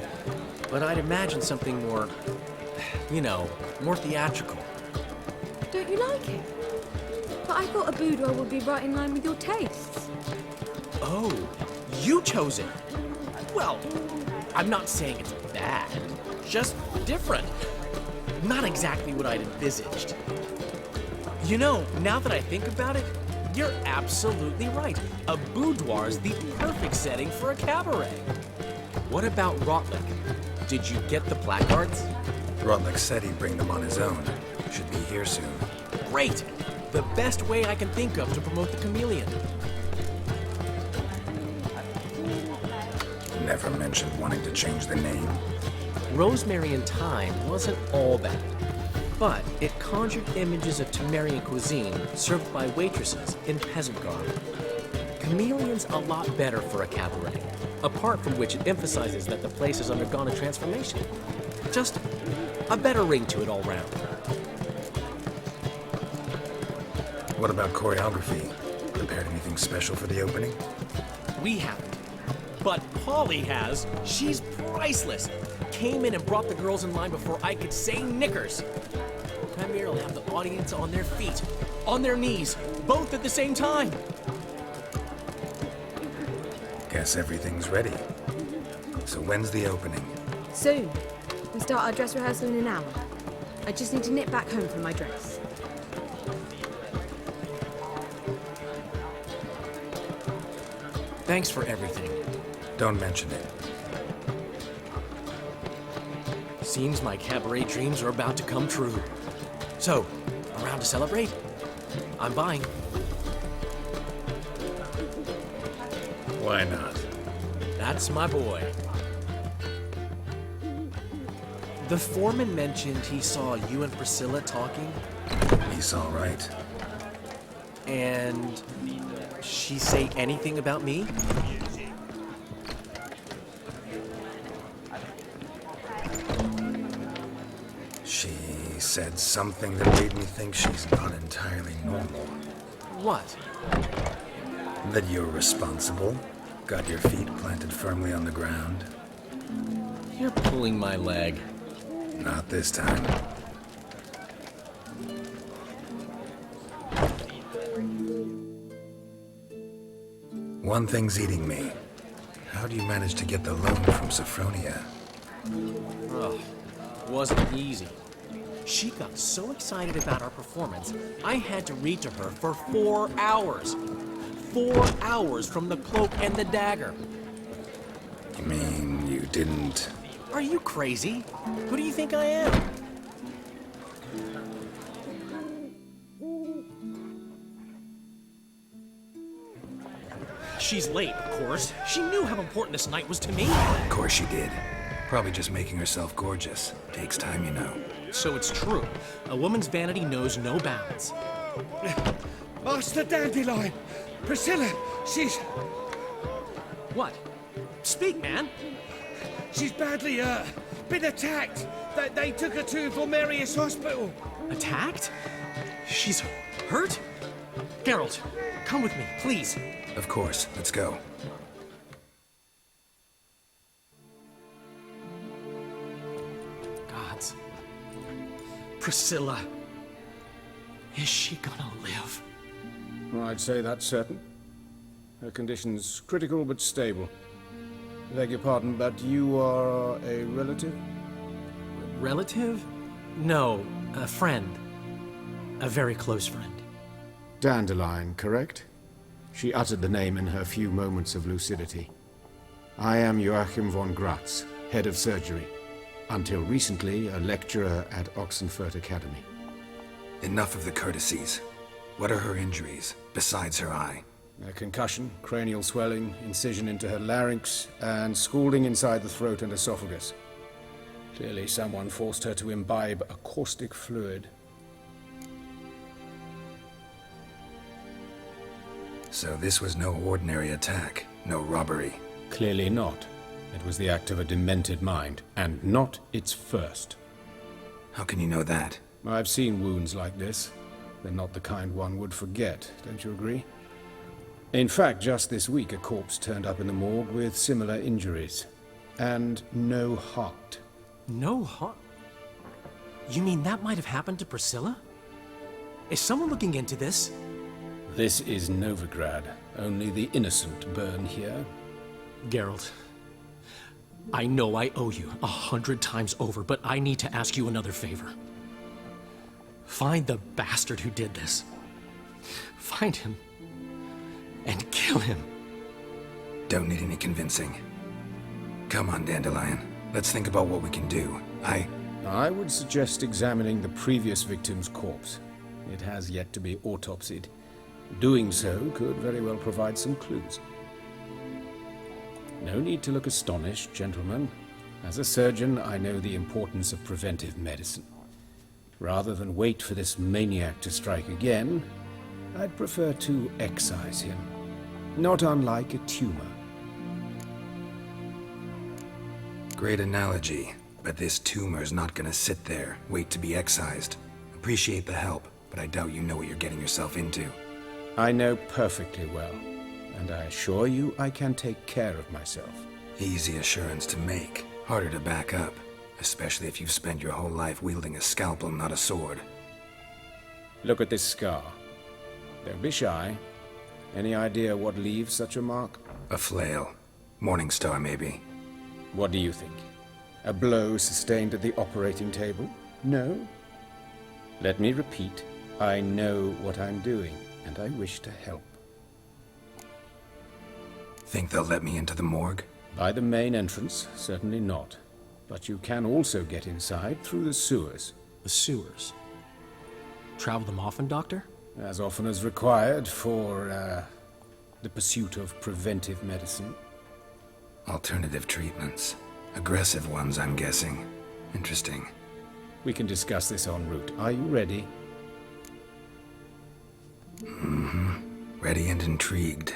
But I'd imagine something more, you know, more theatrical. Don't you like it? But I thought a boudoir would be right in line with your tastes. Oh, you chose it. Well, I'm not saying it's bad, just different. Not exactly what I'd envisaged. You know, now that I think about it, you're absolutely right. A boudoir is the perfect setting for a cabaret. What about Rotlick? Did you get the placards? Rotlick said he'd bring them on his own. Should be here soon. Great! The best way I can think of to promote the Chameleon. Never mentioned wanting to change the name. Rosemary and Thyme wasn't all bad, but it conjured images of Temerian cuisine served by waitresses in peasant garb. Chameleon's a lot better for a cabaret, apart from which it emphasizes that the place has undergone a transformation. Just a better ring to it all round. What about choreography? Prepared anything special for the opening? We haven't. But Polly has. She's priceless. Came in and brought the girls in line before I could say knickers. Premier will have the audience on their feet, on their knees, both at the same time. Guess everything's ready. So when's the opening? Soon. We start our dress rehearsal in an hour. I just need to nip back home for my dress. Thanks for everything. Don't mention it. Seems my cabaret dreams are about to come true. So, around to celebrate? I'm buying. Why not? That's my boy. The foreman mentioned he saw you and Priscilla talking. He's all right. And she say anything about me? She said something that made me think she's not entirely normal. What? That you're responsible, got your feet planted firmly on the ground. You're pulling my leg. Not this time. One thing's eating me. How do you manage to get the loan from Sophronia? Oh, wasn't easy. She got so excited about our performance, I had to read to her for 4 hours. 4 hours from the Cloak and the Dagger. You mean you didn't... Are you crazy? Who do you think I am? She's late, of course. She knew how important this night was to me. Of course she did. Probably just making herself gorgeous. Takes time, you know. So it's true. A woman's vanity knows no bounds. Master Dandelion! Priscilla, she's... What? Speak, man. She's badly, been attacked. They took her to Vulmerius Hospital. Attacked? She's hurt? Geralt, come with me, please. Of course. Let's go. Gods. Priscilla. Is she gonna live? I'd say that's certain. Her condition's critical but stable. Beg your pardon, but you are a relative? Relative? No, a friend. A very close friend. Dandelion, correct? She uttered the name in her few moments of lucidity. I am Joachim von Gratz, head of surgery. Until recently, a lecturer at Oxenfurt Academy. Enough of the courtesies. What are her injuries, besides her eye? A concussion, cranial swelling, incision into her larynx, and scalding inside the throat and esophagus. Clearly someone forced her to imbibe a caustic fluid. So this was no ordinary attack, no robbery. Clearly not. It was the act of a demented mind, and not its first. How can you know that? I've seen wounds like this. They're not the kind one would forget, don't you agree? In fact, just this week, a corpse turned up in the morgue with similar injuries. And no heart. No heart? You mean that might have happened to Priscilla? Is someone looking into this? This is Novigrad. Only the innocent burn here. Geralt, I know I owe you 100 times over, but I need to ask you another favor. Find the bastard who did this. Find him and kill him. Don't need any convincing. Come on, Dandelion. Let's think about what we can do. I would suggest examining the previous victim's corpse. It has yet to be autopsied. Doing so could very well provide some clues. No need to look astonished, gentlemen. As a surgeon, I know the importance of preventive medicine. Rather than wait for this maniac to strike again, I'd prefer to excise him. Not unlike a tumor. Great analogy, but this tumor's not gonna sit there, wait to be excised. Appreciate the help, but I doubt you know what you're getting yourself into. I know perfectly well, and I assure you I can take care of myself. Easy assurance to make, harder to back up, especially if you've spent your whole life wielding a scalpel, not a sword. Look at this scar. Don't be shy. Any idea what leaves such a mark? A flail. Morningstar, maybe. What do you think? A blow sustained at the operating table? No? Let me repeat. I know what I'm doing, and I wish to help. Think they'll let me into the morgue? By the main entrance, certainly not. But you can also get inside through the sewers. The sewers? Travel them often, Doctor? As often as required for, the pursuit of preventive medicine. Alternative treatments. Aggressive ones, I'm guessing. Interesting. We can discuss this en route. Are you ready? Mm-hmm. Ready and intrigued.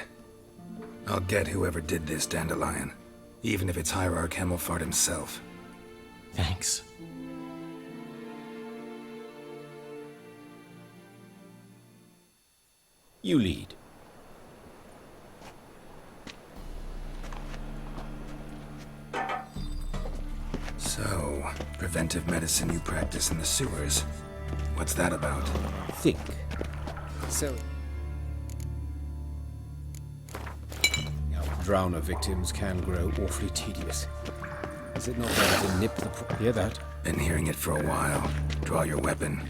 I'll get whoever did this, Dandelion. Even if it's Hierarch Hemmelfart himself. Thanks. You lead. So, preventive medicine you practice in the sewers. What's that about? Think. So... Now, drowner victims can grow awfully tedious. Is it not better to nip the... Hear that? Been hearing it for a while. Draw your weapon.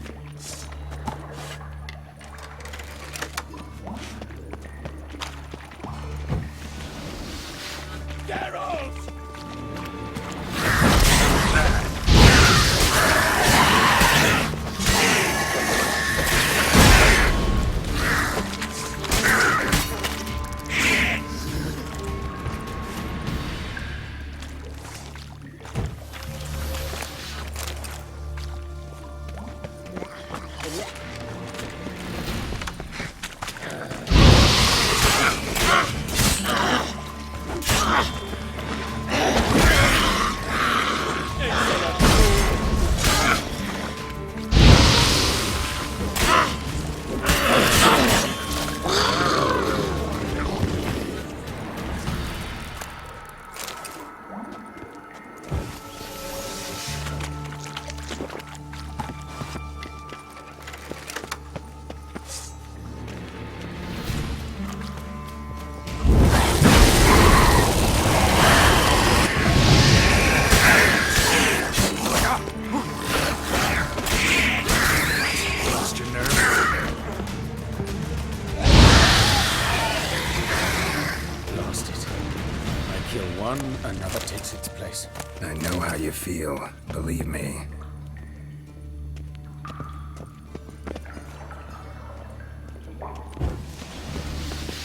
Another takes its place. I know how you feel, believe me.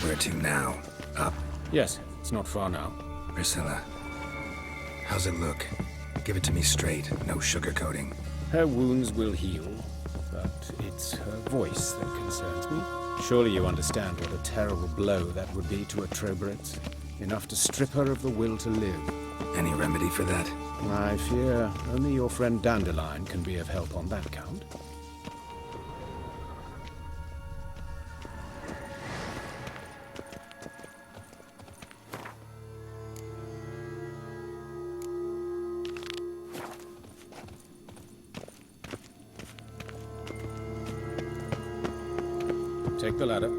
Where to now? Up? Yes, it's not far now. Priscilla, how's it look? Give it to me straight, no sugarcoating. Her wounds will heal, but it's her voice that concerns me. Surely you understand what a terrible blow that would be to a Trobrenz. Enough to strip her of the will to live. Any remedy for that? I fear only your friend Dandelion can be of help on that count. Take the ladder.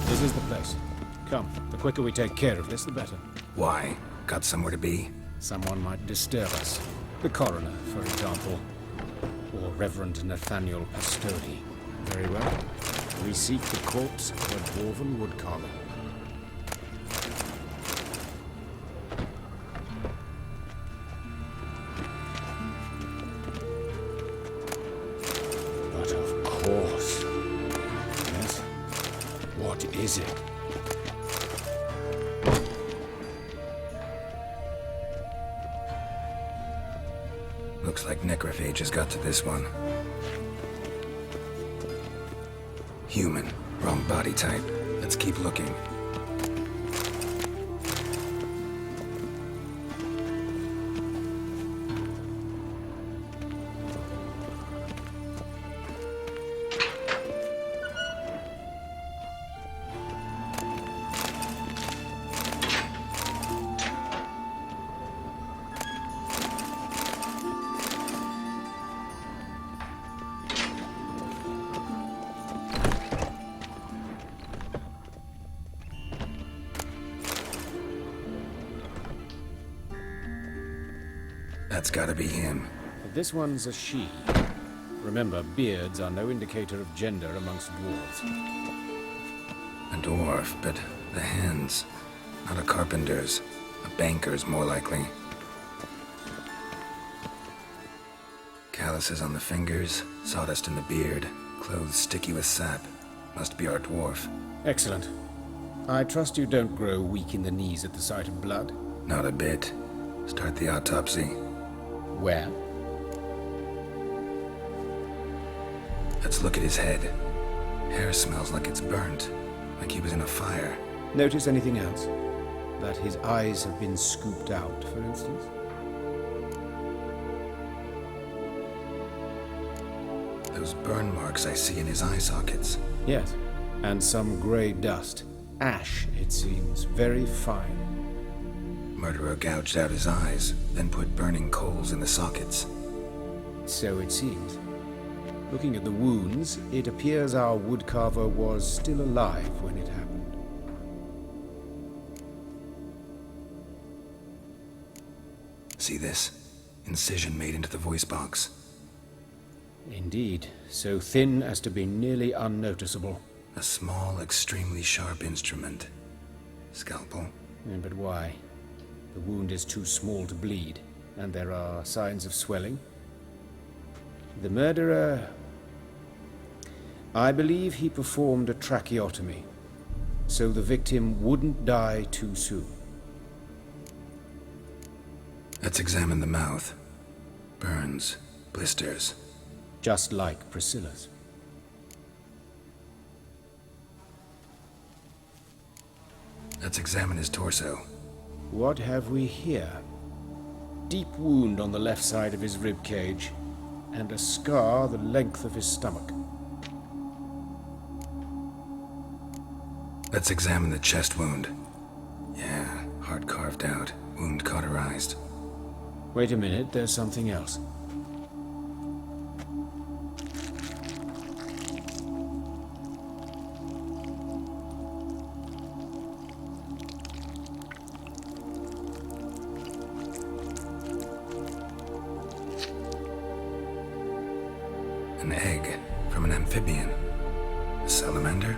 This is the place. Come, the quicker we take care of this, the better. Why? Got somewhere to be? Someone might disturb us. The coroner, for example. Or Reverend Nathaniel Pastodi. Very well. We seek the corpse of a dwarven woodcarver. But of course. Yes? What is it? Looks like necrophages got to this one. Human. Wrong body type. Let's keep looking. That's gotta be him. But this one's a she. Remember, beards are no indicator of gender amongst dwarves. A dwarf, but the hands. Not a carpenter's. A banker's, more likely. Calluses on the fingers, sawdust in the beard, clothes sticky with sap. Must be our dwarf. Excellent. I trust you don't grow weak in the knees at the sight of blood. Not a bit. Start the autopsy. Where? Let's look at his head. Hair smells like it's burnt, like he was in a fire. Notice anything else? That his eyes have been scooped out, for instance? Those burn marks I see in his eye sockets. Yes, and some grey dust. Ash, it seems, very fine. Murderer gouged out his eyes, then put burning coals in the sockets. So it seems. Looking at the wounds, it appears our woodcarver was still alive when it happened. See this? Incision made into the voice box. Indeed, so thin as to be nearly unnoticeable. A small, extremely sharp instrument. Scalpel. But why? The wound is too small to bleed, and there are signs of swelling. The murderer... I believe he performed a tracheotomy, so the victim wouldn't die too soon. Let's examine the mouth. Burns, blisters. Just like Priscilla's. Let's examine his torso. What have we here? Deep wound on the left side of his rib cage, and a scar the length of his stomach. Let's examine the chest wound. Yeah, heart carved out, wound cauterized. Wait a minute, there's something else. An egg from an amphibian. A salamander?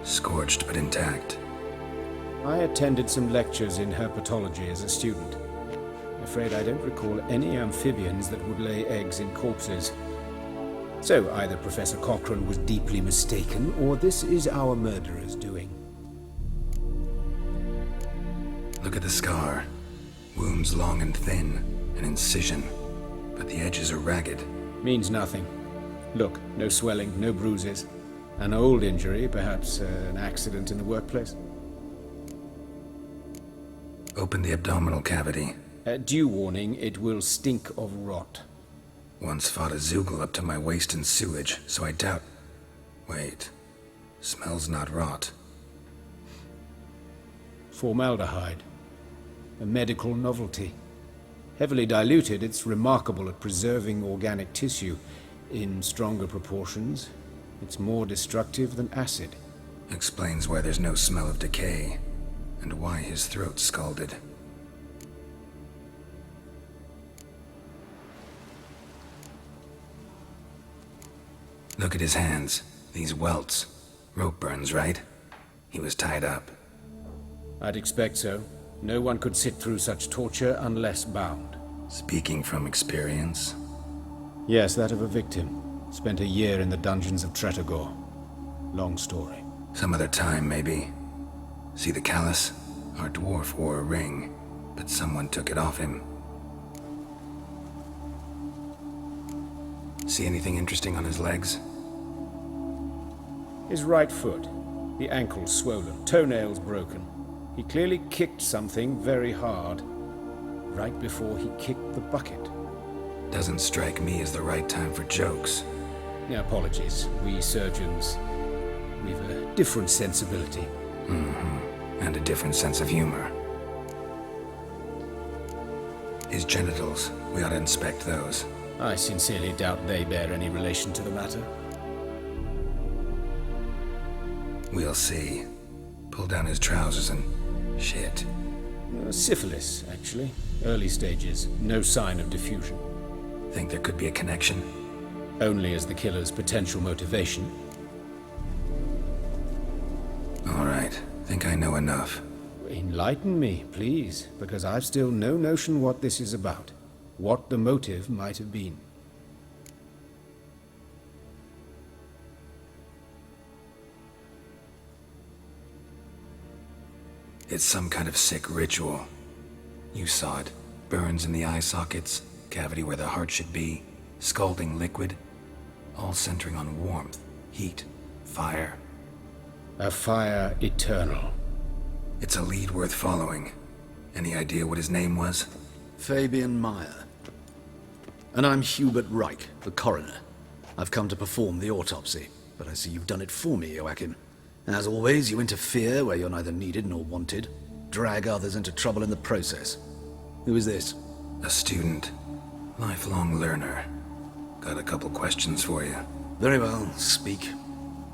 Scorched but intact. I attended some lectures in herpetology as a student. I'm afraid I don't recall any amphibians that would lay eggs in corpses. So either Professor Cochrane was deeply mistaken, or this is our murderer's doing. Look at the scar. Wounds long and thin, an incision, but the edges are ragged. Means nothing. Look, no swelling, no bruises. An old injury, perhaps an accident in the workplace. Open the abdominal cavity. Due warning, it will stink of rot. Once fought a Zoogle up to my waist in sewage, so I doubt... Wait. Smells not rot. Formaldehyde. A medical novelty. Heavily diluted, it's remarkable at preserving organic tissue. In stronger proportions, it's more destructive than acid. Explains why there's no smell of decay, and why his throat's scalded. Look at his hands. These welts. Rope burns, right? He was tied up. I'd expect so. No one could sit through such torture unless bound. Speaking from experience? Yes, that of a victim. Spent a year in the dungeons of Tretogor. Long story. Some other time, maybe. See the callus? Our dwarf wore a ring, but someone took it off him. See anything interesting on his legs? His right foot. The ankle swollen, toenails broken. He clearly kicked something very hard, right before he kicked the bucket. Doesn't strike me as the right time for jokes. Apologies. We surgeons, we've a different sensibility. Mm-hmm. And a different sense of humor. His genitals, we ought to inspect those. I sincerely doubt they bear any relation to the matter. We'll see. Pull down his trousers and... shit. Syphilis, actually. Early stages. No sign of diffusion. Think there could be a connection? Only as the killer's potential motivation. All right. Think I know enough. Enlighten me, please, because I've still no notion what this is about. What the motive might have been. It's some kind of sick ritual. You saw it. Burns in the eye sockets, cavity where the heart should be, scalding liquid, all centering on warmth, heat, fire. A fire eternal. It's a lead worth following. Any idea what his name was? Fabian Meyer. And I'm Hubert Reich, the coroner. I've come to perform the autopsy, but I see you've done it for me, Joachim. As always, you interfere where you're neither needed nor wanted. Drag others into trouble in the process. Who is this? A student. Lifelong learner. Got a couple questions for you. Very well, speak.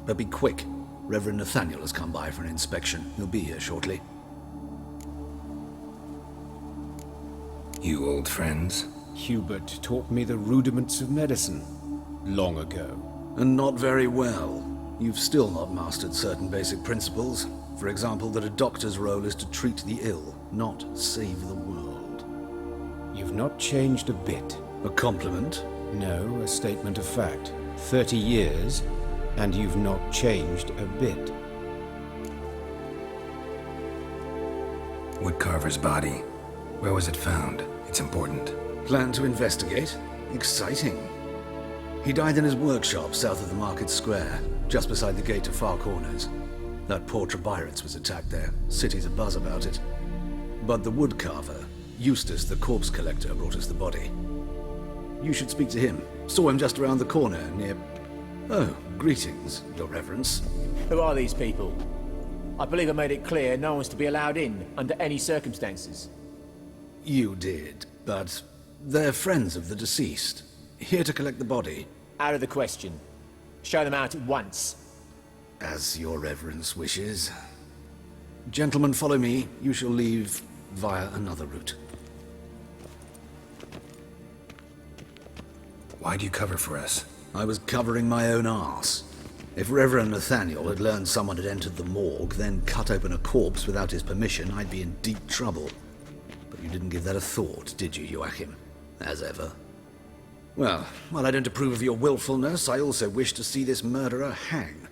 But be quick. Reverend Nathaniel has come by for an inspection. He'll be here shortly. You old friends? Hubert taught me the rudiments of medicine. Long ago. And not very well. You've still not mastered certain basic principles. For example, that a doctor's role is to treat the ill, not save the world. You've not changed a bit. A compliment? No, a statement of fact. 30 years, and you've not changed a bit. Woodcarver's body. Where was it found? It's important. Plan to investigate? Exciting. He died in his workshop south of the market square, just beside the gate to Far Corners. That poor Trebyritz was attacked there. City's abuzz about it. But the woodcarver, Eustace the corpse collector, brought us the body. You should speak to him. Saw him just around the corner near... Oh, greetings, Your Reverence. Who are these people? I believe I made it clear no one's to be allowed in under any circumstances. You did, but they're friends of the deceased. Here to collect the body. Out of the question. Show them out at once. As Your Reverence wishes. Gentlemen, follow me. You shall leave via another route. Why'd you cover for us? I was covering my own arse. If Reverend Nathaniel had learned someone had entered the morgue, then cut open a corpse without his permission, I'd be in deep trouble. But you didn't give that a thought, did you, Joachim? As ever. Well, while I don't approve of your willfulness, I also wish to see this murderer hang.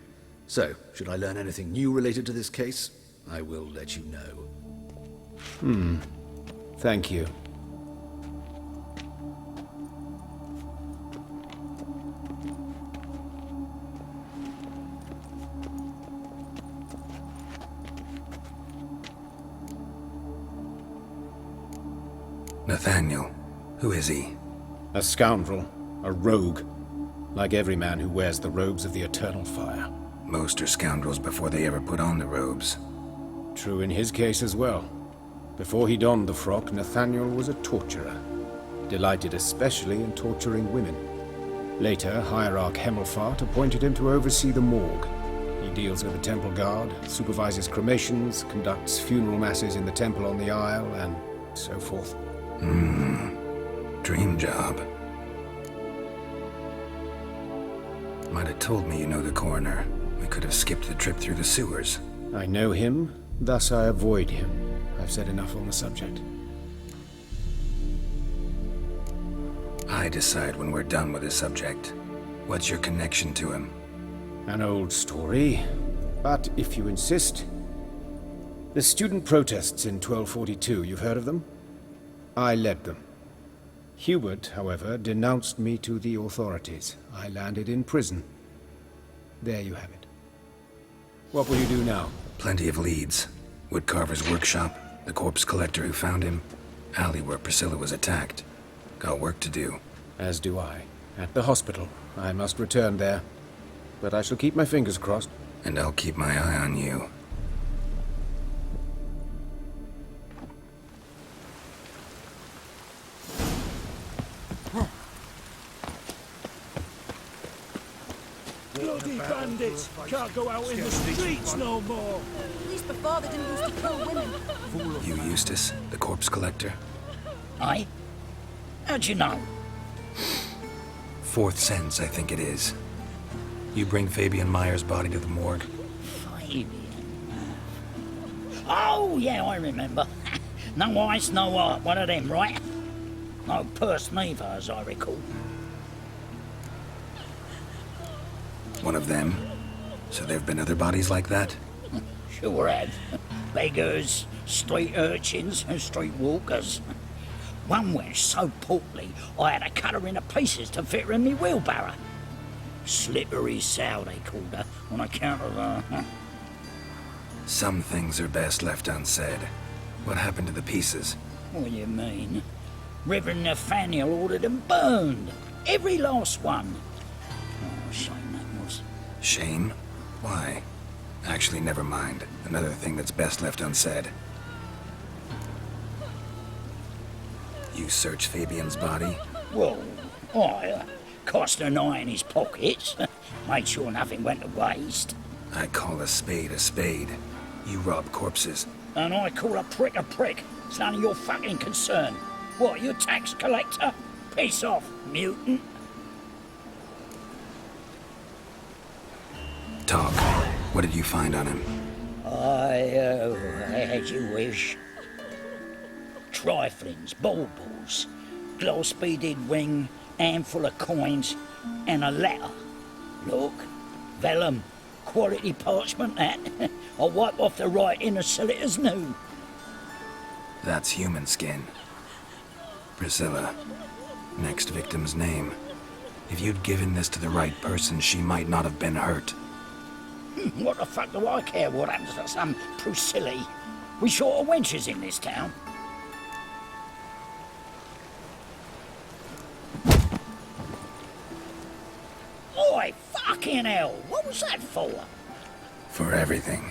So, should I learn anything new related to this case, I will let you know. Thank you. Nathaniel. Who is he? A scoundrel. A rogue. Like every man who wears the robes of the Eternal Fire. Most are scoundrels before they ever put on the robes. True in his case as well. Before he donned the frock, Nathaniel was a torturer. delighted especially in torturing women. Later, Hierarch Hemelfart appointed him to oversee the morgue. He deals with the temple guard, supervises cremations, conducts funeral masses in the temple on the Isle, and so forth. Dream job. Might have told me you know the coroner. We could have skipped the trip through the sewers. I know him, thus I avoid him. I've said enough on the subject. I decide when we're done with the subject. What's your connection to him? An old story, but if you insist. The student protests in 1242, you've heard of them? I led them. Hubert, however, denounced me to the authorities. I landed in prison. There you have it. What will you do now? Plenty of leads. Woodcarver's workshop, the corpse collector who found him, alley where Priscilla was attacked. Got work to do. As do I. At the hospital. I must return there. But I shall keep my fingers crossed. And I'll keep my eye on you. Bloody bandits! Can't go out in the streets no more! At least before they didn't used to kill women. You Eustace, the corpse collector? Aye? How'd you know? Fourth sense, I think it is. You bring Fabian Meyer's body to the morgue? Fabian? Oh, yeah, I remember. No eyes, no heart, one of them, right? No purse neither, as I recall. One of them? So there've been other bodies like that? Sure have. Beggars, street urchins, and street walkers. One went so portly, I had to cut her into pieces to fit her in me wheelbarrow. Slippery sow, they called her, on account of her. Some things are best left unsaid. What happened to the pieces? What do you mean? Reverend Nathaniel ordered them burned. Every last one. Oh, shame that was. Shame? Why? Actually, never mind. Another thing that's best left unsaid. You search Fabian's body? Well, I cast an eye in his pockets. Made sure nothing went to waste. I call a spade a spade. You rob corpses. And I call a prick a prick. It's none of your fucking concern. What, you tax collector? Piss off, mutant. Talk. What did you find on him? As you wish. Triflings, baubles, gloss-beaded ring, handful of coins, and a letter. Look, vellum, quality parchment that. I'll wipe off the writing as sell it as new. That's human skin. Priscilla. Next victim's name. If you'd given this to the right person, she might not have been hurt. What the fuck do I care what happens to some Priscilla? We short of wenches in this town. Oi, fucking hell! What was that for? For everything.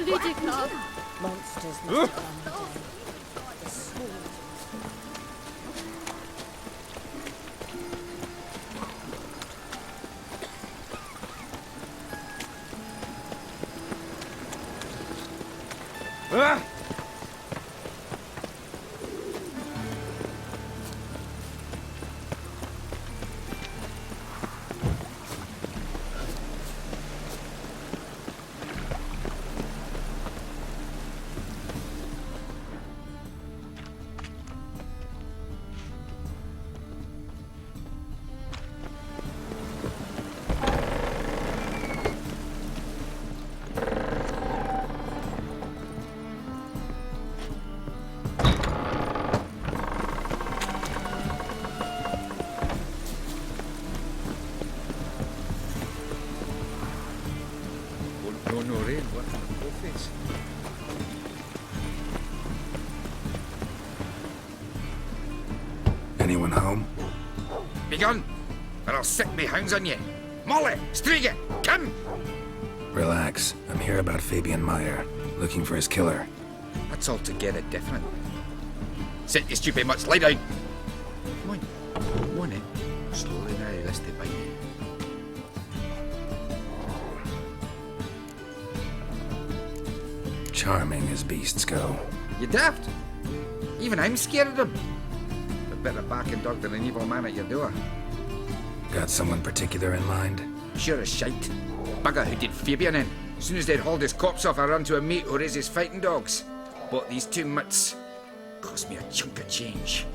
Lydica! Monsters, Mr. Armadale. The small. Ah! No rain, what the face? Anyone home? Begone, or I'll set me hounds on you. Molly, Striga, come! Relax. I'm here about Fabian Meyer, looking for his killer. That's altogether different. Sit, you stupid mutts, lie down. Come on, come on, slowly now, lest they bite you. Charming as beasts go. You daft? Even I'm scared of them. A better barking dog than an evil man at your door. Got someone particular in mind? Sure as shite. Bugger who did Fabian in. As soon as they'd hauled his corpse off, I ran to a mate who raises fighting dogs. Bought these 2 mutts. Cost me a chunk of change.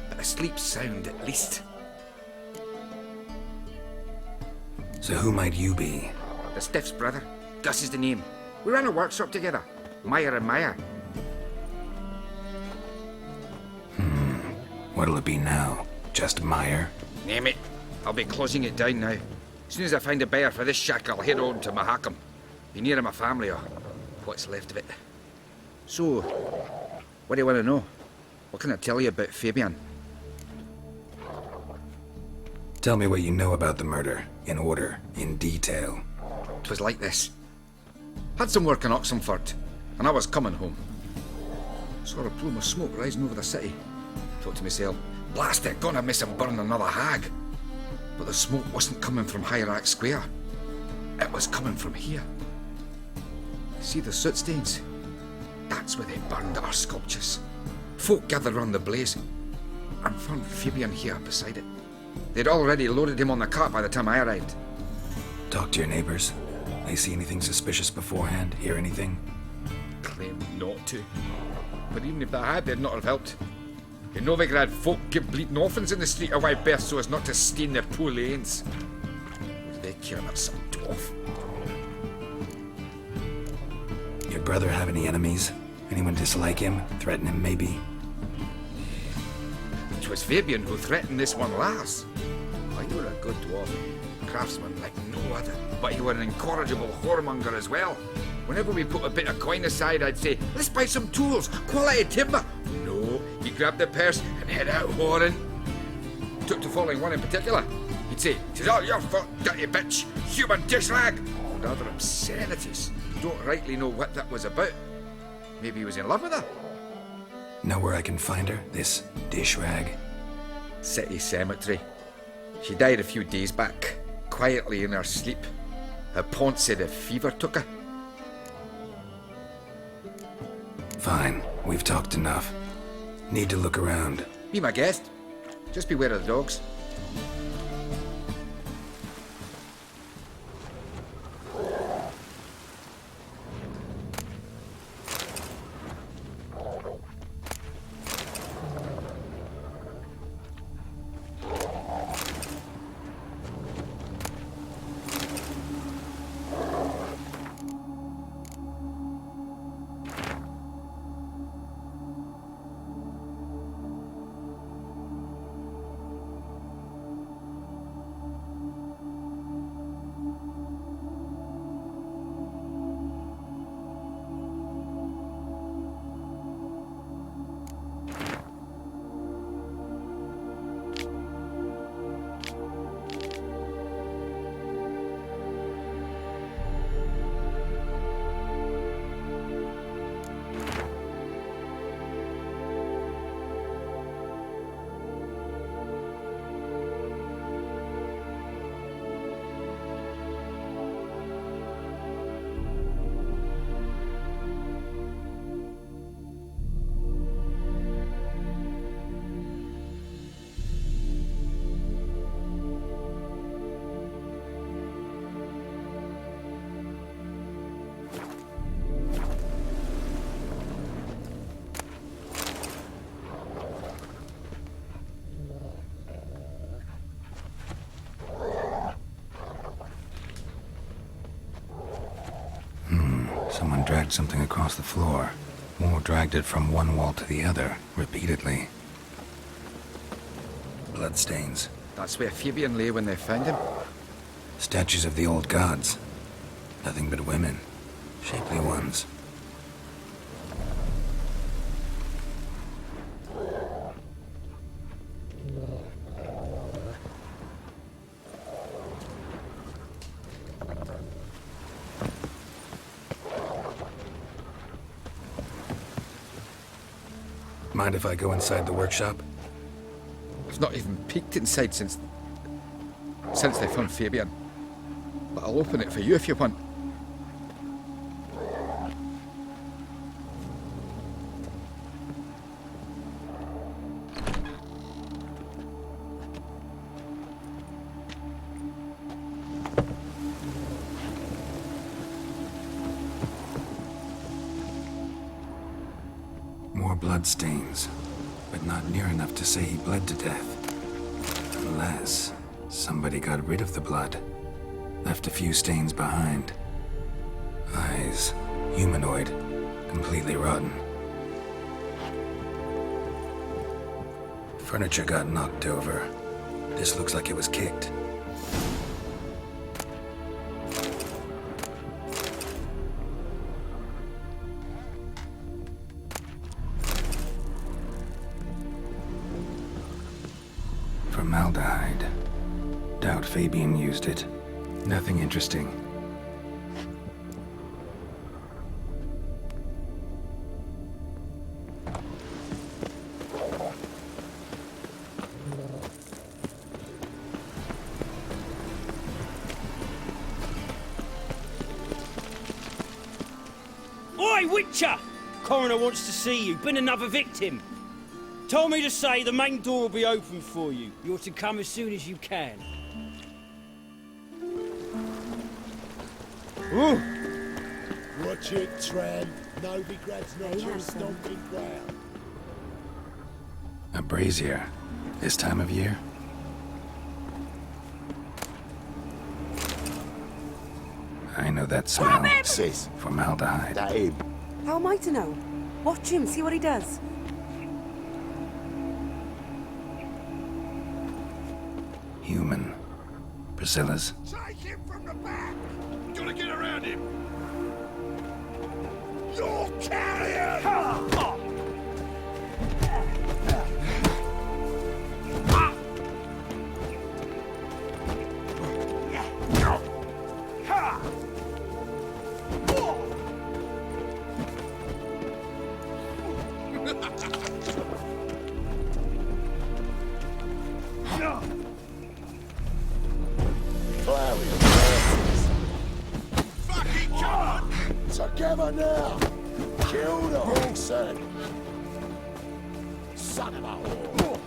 But I sleep sound at least. So who might you be? The Stiff's brother. Gus is the name. We ran a workshop together. Meyer and Meyer. What'll it be now? Just Meyer? Name it. I'll be closing it down now. As soon as I find a buyer for this shack, I'll head on to Mahakam. Be near my family or what's left of it. So, what do you want to know? What can I tell you about Fabian? Tell me what you know about the murder, in order, in detail. 'Twas like this. Had some work in Oxenford, and I was coming home. Saw a plume of smoke rising over the city. Thought to myself, blast it, gonna miss him burn another hag. But the smoke wasn't coming from Hierarch Square. It was coming from here. See the soot stains? That's where they burned our sculptures. Folk gathered round the blaze, and found Fabian here beside it. They'd already loaded him on the cart by the time I arrived. Talk to your neighbors. They see anything suspicious beforehand? Hear anything? Claimed not to. But even if they had, they'd not have helped. In Novigrad, folk give bleeding orphans in the street a wide berth so as not to stain their poor lanes. What do they care about some dwarf? Your brother have any enemies? Anyone dislike him? Threaten him, maybe? 'Twas Fabian who threatened this one last. Oh, you were a good dwarf. Craftsman like no other. But you were an incorrigible whoremonger as well. Whenever we put a bit of coin aside, I'd say, let's buy some tools, quality timber. No, he grabbed the purse and head out whoring. Took to following one in particular. He'd say, "'Tis all your fault, dirty bitch, human dish rag," and other obscenities. Don't rightly know what that was about. Maybe he was in love with her. Know where I can find her? This dish rag? City cemetery. She died a few days back, quietly in her sleep. Her pont said a fever took her. Fine, we've talked enough. Need to look around. Be my guest. Just beware of the dogs. Someone dragged something across the floor. More dragged it from one wall to the other, repeatedly. Bloodstains. That's where Fabian lay when they found him. Statues of the old gods. Nothing but women. Shapely ones. Mind if I go inside the workshop? I've not even peeked inside since they found Fabian. But I'll open it for you if you want. More bloodstains, but not near enough to say he bled to death. Unless somebody got rid of the blood, left a few stains behind. Eyes, humanoid, completely rotten. Furniture got knocked over. This looks like it was kicked. Formaldehyde. Doubt Fabian used it. Nothing interesting. Oi, Witcher! Coroner wants to see you. Been another victim. Told me to say the main door will be open for you. You're to come as soon as you can. Ooh. Watch it, tramp. Novigrad's not your stomping ground. A brazier. This time of year? I know that smell. Sis. Formaldehyde. That him. How am I to know? Watch him, see what he does. Human. Priscilla's. Take him from the back! Gotta get around him! You're carrion! Fucking come on! Together now! Kill the horsehead! Son of a whore!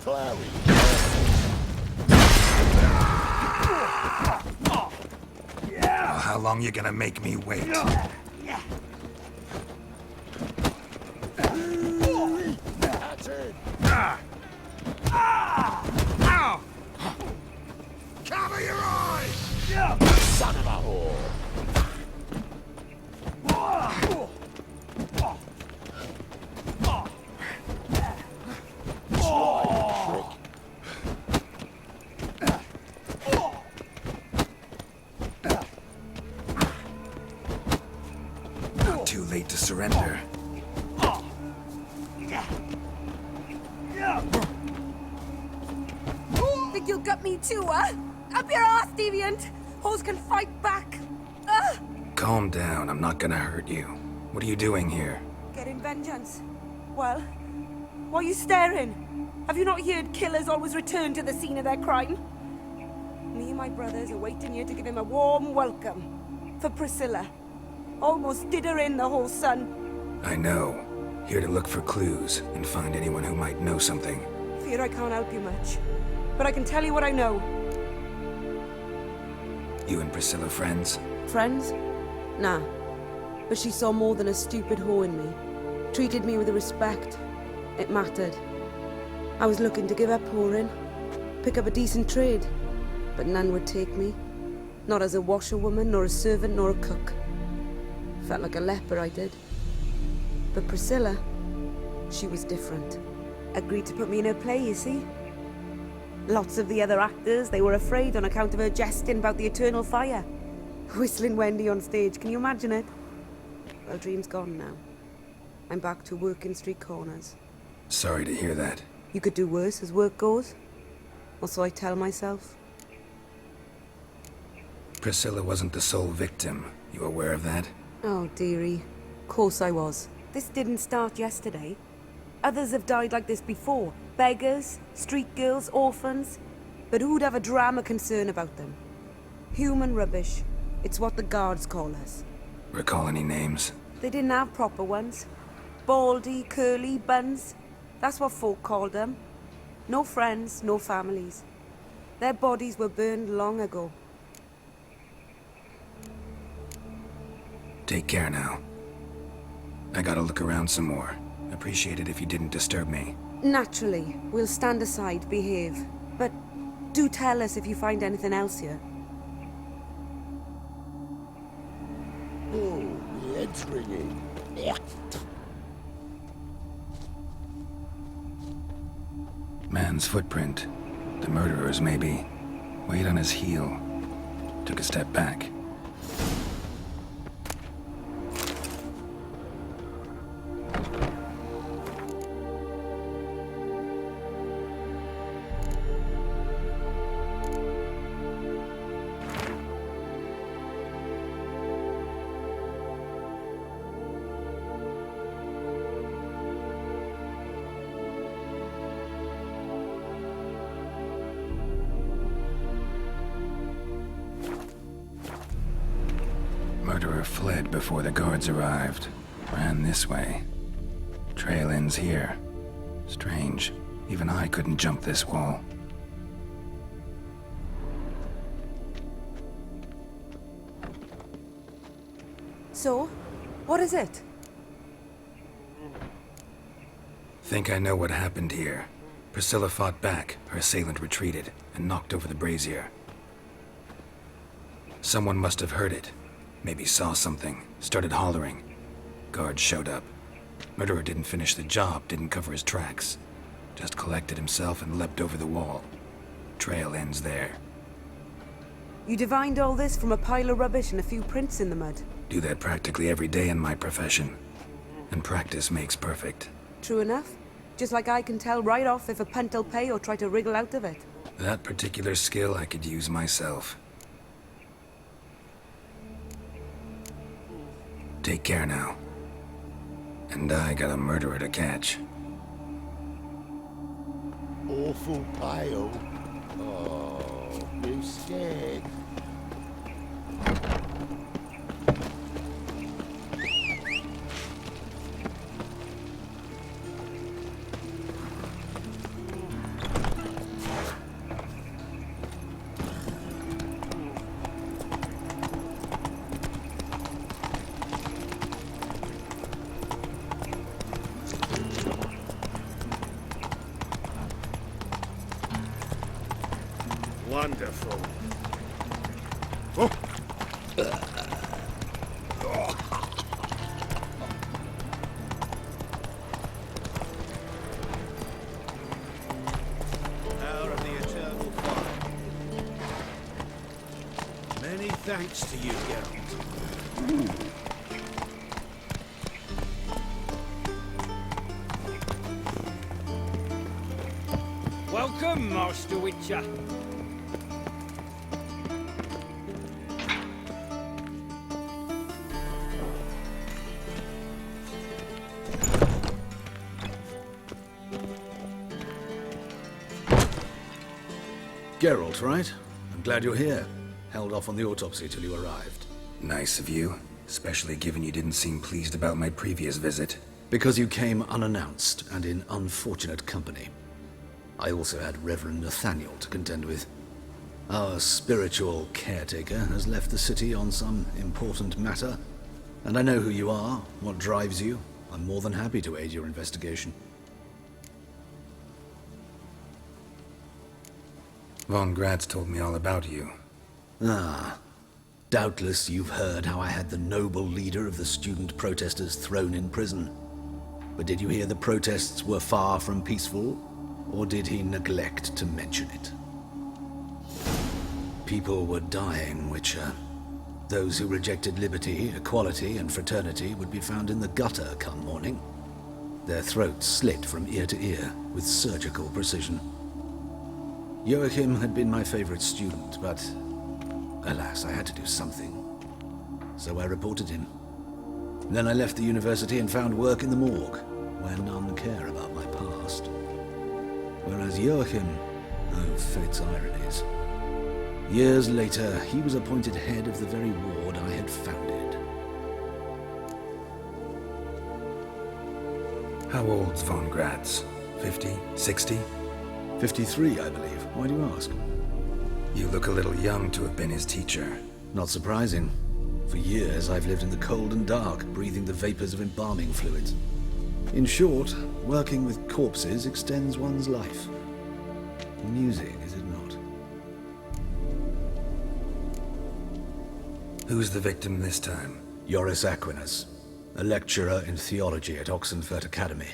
Well, how long you gonna make me wait? Cover your eyes! Son of a whore! Not too late to surrender. Think you'll gut me too, huh? Up your ass, deviant! Hoes can fight back! Calm down, I'm not gonna hurt you. What are you doing here? Getting vengeance. Well, why are you staring? Have you not heard killers always return to the scene of their crime? Me and my brothers are waiting here to give him a warm welcome. For Priscilla. Almost did her in, the whole son. I know. Here to look for clues and find anyone who might know something. Fear I can't help you much. But I can tell you what I know. You and Priscilla friends? Friends? Nah. But she saw more than a stupid whore in me. Treated me with respect. It mattered. I was looking to give up whoring, pick up a decent trade, but none would take me. Not as a washerwoman, nor a servant, nor a cook. Felt like a leper, I did. But Priscilla, she was different. Agreed to put me in her play, you see. Lots of the other actors, they were afraid on account of her jesting about the eternal fire. Whistling Wendy on stage, can you imagine it? Well, dream's gone now. I'm back to working street corners. Sorry to hear that. You could do worse as work goes. Or so I tell myself. Priscilla wasn't the sole victim. You aware of that? Oh, dearie. Course I was. This didn't start yesterday. Others have died like this before. Beggars, street girls, orphans. But who'd have a drama concern about them? Human rubbish. It's what the guards call us. Recall any names? They didn't have proper ones. Baldy, curly, buns. That's what folk called them. No friends, no families. Their bodies were burned long ago. Take care now. I gotta look around some more. Appreciate it if you didn't disturb me. Naturally, we'll stand aside, behave. But do tell us if you find anything else here. Oh, my head's ringing. Man's footprint. The murderer's, maybe. Weight on his heel. Took a step back. Murderer fled before the guards arrived. Ran this way. Trail ends here. Strange. Even I couldn't jump this wall. So, what is it? Think I know what happened here. Priscilla fought back, her assailant retreated, and knocked over the brazier. Someone must have heard it. Maybe saw something, started hollering. Guards showed up. Murderer didn't finish the job, didn't cover his tracks. Just collected himself and leapt over the wall. Trail ends there. You divined all this from a pile of rubbish and a few prints in the mud. Do that practically every day in my profession. And practice makes perfect. True enough. Just like I can tell right off if a punt'll pay or try to wriggle out of it. That particular skill I could use myself. Take care now. And I got a murderer to catch. Awful pale. Oh, you scared? Wonderful. Oh. Power of the eternal fire. Many thanks to you, Geralt. Welcome, Master Witcher. Geralt, right? I'm glad you're here. Held off on the autopsy till you arrived. Nice of you, especially given you didn't seem pleased about my previous visit. Because you came unannounced and in unfortunate company. I also had Reverend Nathaniel to contend with. Our spiritual caretaker has left the city on some important matter, and I know who you are, what drives you. I'm more than happy to aid your investigation. Von Gratz told me all about you. Ah. Doubtless you've heard how I had the noble leader of the student protesters thrown in prison. But did you hear the protests were far from peaceful? Or did he neglect to mention it? People were dying, Witcher. Those who rejected liberty, equality, and fraternity would be found in the gutter come morning. Their throats slit from ear to ear with surgical precision. Joachim had been my favorite student, but alas, I had to do something. So I reported him. Then I left the university and found work in the morgue, where none care about my past. Whereas Joachim, oh, fate's ironies. Years later, he was appointed head of the very ward I had founded. How old's Von Gratz? 50? 60? 53, I believe. Why do you ask? You look a little young to have been his teacher. Not surprising. For years, I've lived in the cold and dark, breathing the vapors of embalming fluids. In short, working with corpses extends one's life. Music, is it not? Who's the victim this time? Joris Aquinas, a lecturer in theology at Oxenfurt Academy.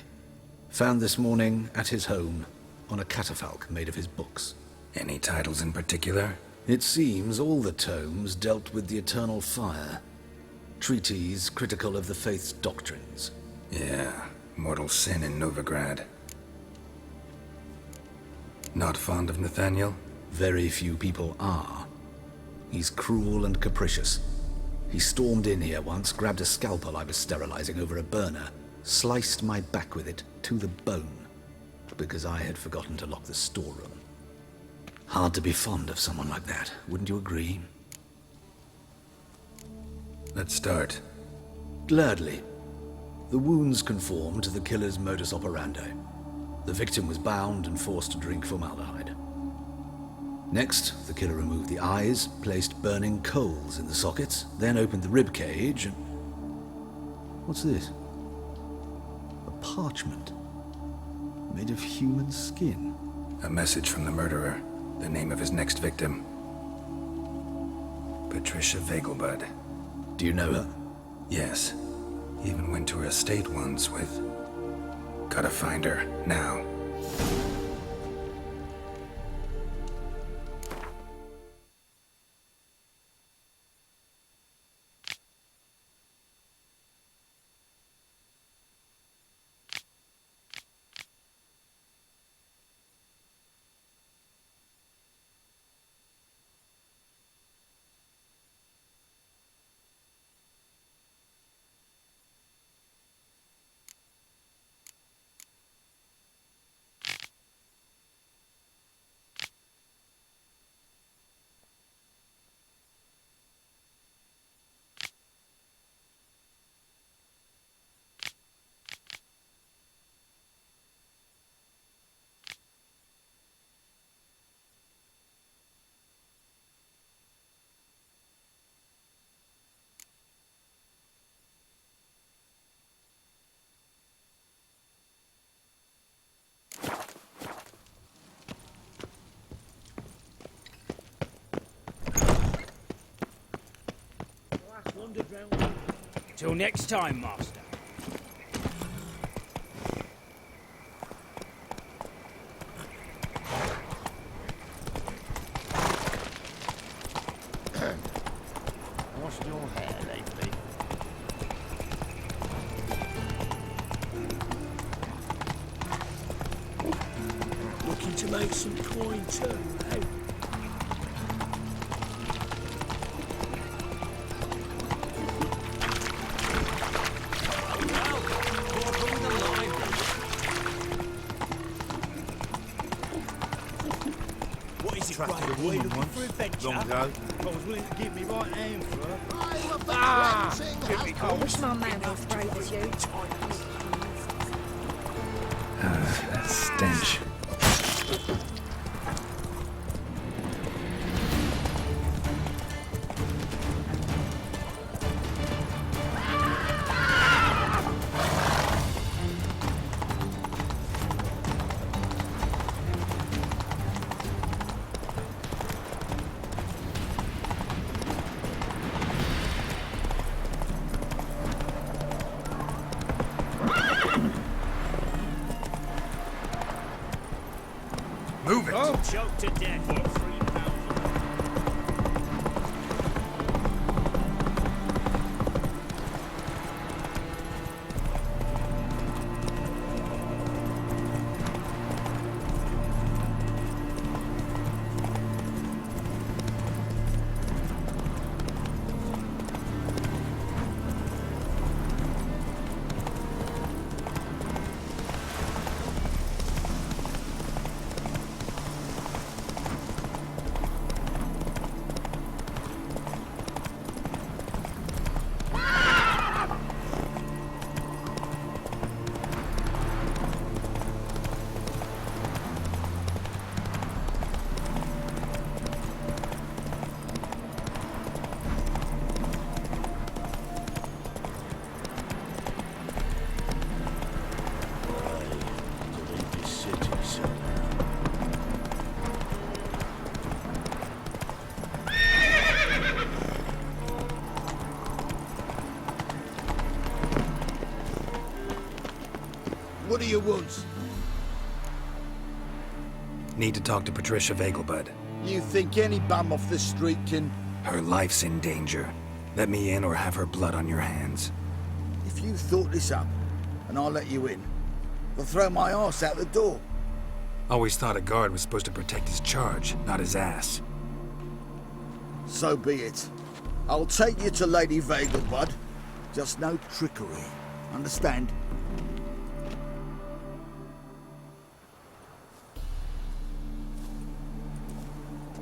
Found this morning at his home on a catafalque made of his books. Any titles in particular? It seems all the tomes dealt with the eternal fire. Treatises critical of the faith's doctrines. Yeah, mortal sin in Novigrad. Not fond of Nathaniel? Very few people are. He's cruel and capricious. He stormed in here once, grabbed a scalpel I was sterilizing over a burner, sliced my back with it to the bone, because I had forgotten to lock the storeroom. Hard to be fond of someone like that, wouldn't you agree? Let's start. Gladly. The wounds conform to the killer's modus operandi. The victim was bound and forced to drink formaldehyde. Next, the killer removed the eyes, placed burning coals in the sockets, then opened the rib cage and... What's this? A parchment. Made of human skin. A message from the murderer. The name of his next victim. Patricia Vegelbud. Do you know her? Yes. Even went to her estate once with... Gotta find her, now. Till next time, Master. Washed your hair lately? Looking to make some coin too, eh? Long ago, I was willing to give me right hand for her. I wish my man was as brave as you. That stench. choked to death for 3 pounds. What do you want? Need to talk to Patricia Vegelbud. You think any bum off the street can... Her life's in danger. Let me in or have her blood on your hands. If you thought this up, and I'll let you in, I'll throw my arse out the door. Always thought a guard was supposed to protect his charge, not his ass. So be it. I'll take you to Lady Vegelbud. Just no trickery. Understand?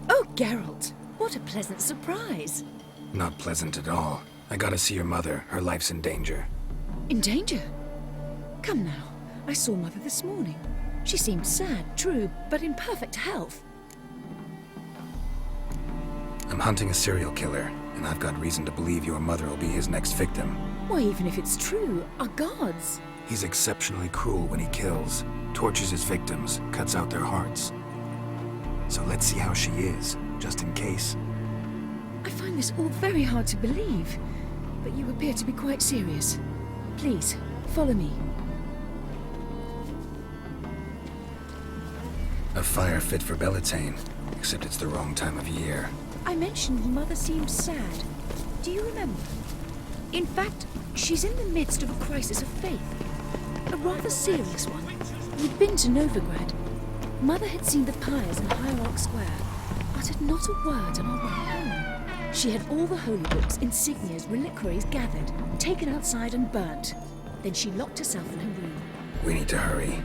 Oh, Geralt, what a pleasant surprise. Not pleasant at all. I gotta see your mother. Her life's in danger. In danger? Come now, I saw Mother this morning. She seemed sad, true, but in perfect health. I'm hunting a serial killer, and I've got reason to believe your mother will be his next victim. Why, even if it's true, our gods. He's exceptionally cruel when he kills, tortures his victims, cuts out their hearts. So let's see how she is, just in case. I find this all very hard to believe, but you appear to be quite serious. Please, follow me. A fire fit for Bellatane, except it's the wrong time of year. I mentioned Mother seemed sad. Do you remember? In fact, she's in the midst of a crisis of faith. A rather serious one. We'd been to Novigrad. Mother had seen the pyres in Hierarch Square, uttered not a word on our way home. She had all the holy books, insignias, reliquaries gathered, taken outside and burnt. Then she locked herself in her room. We need to hurry.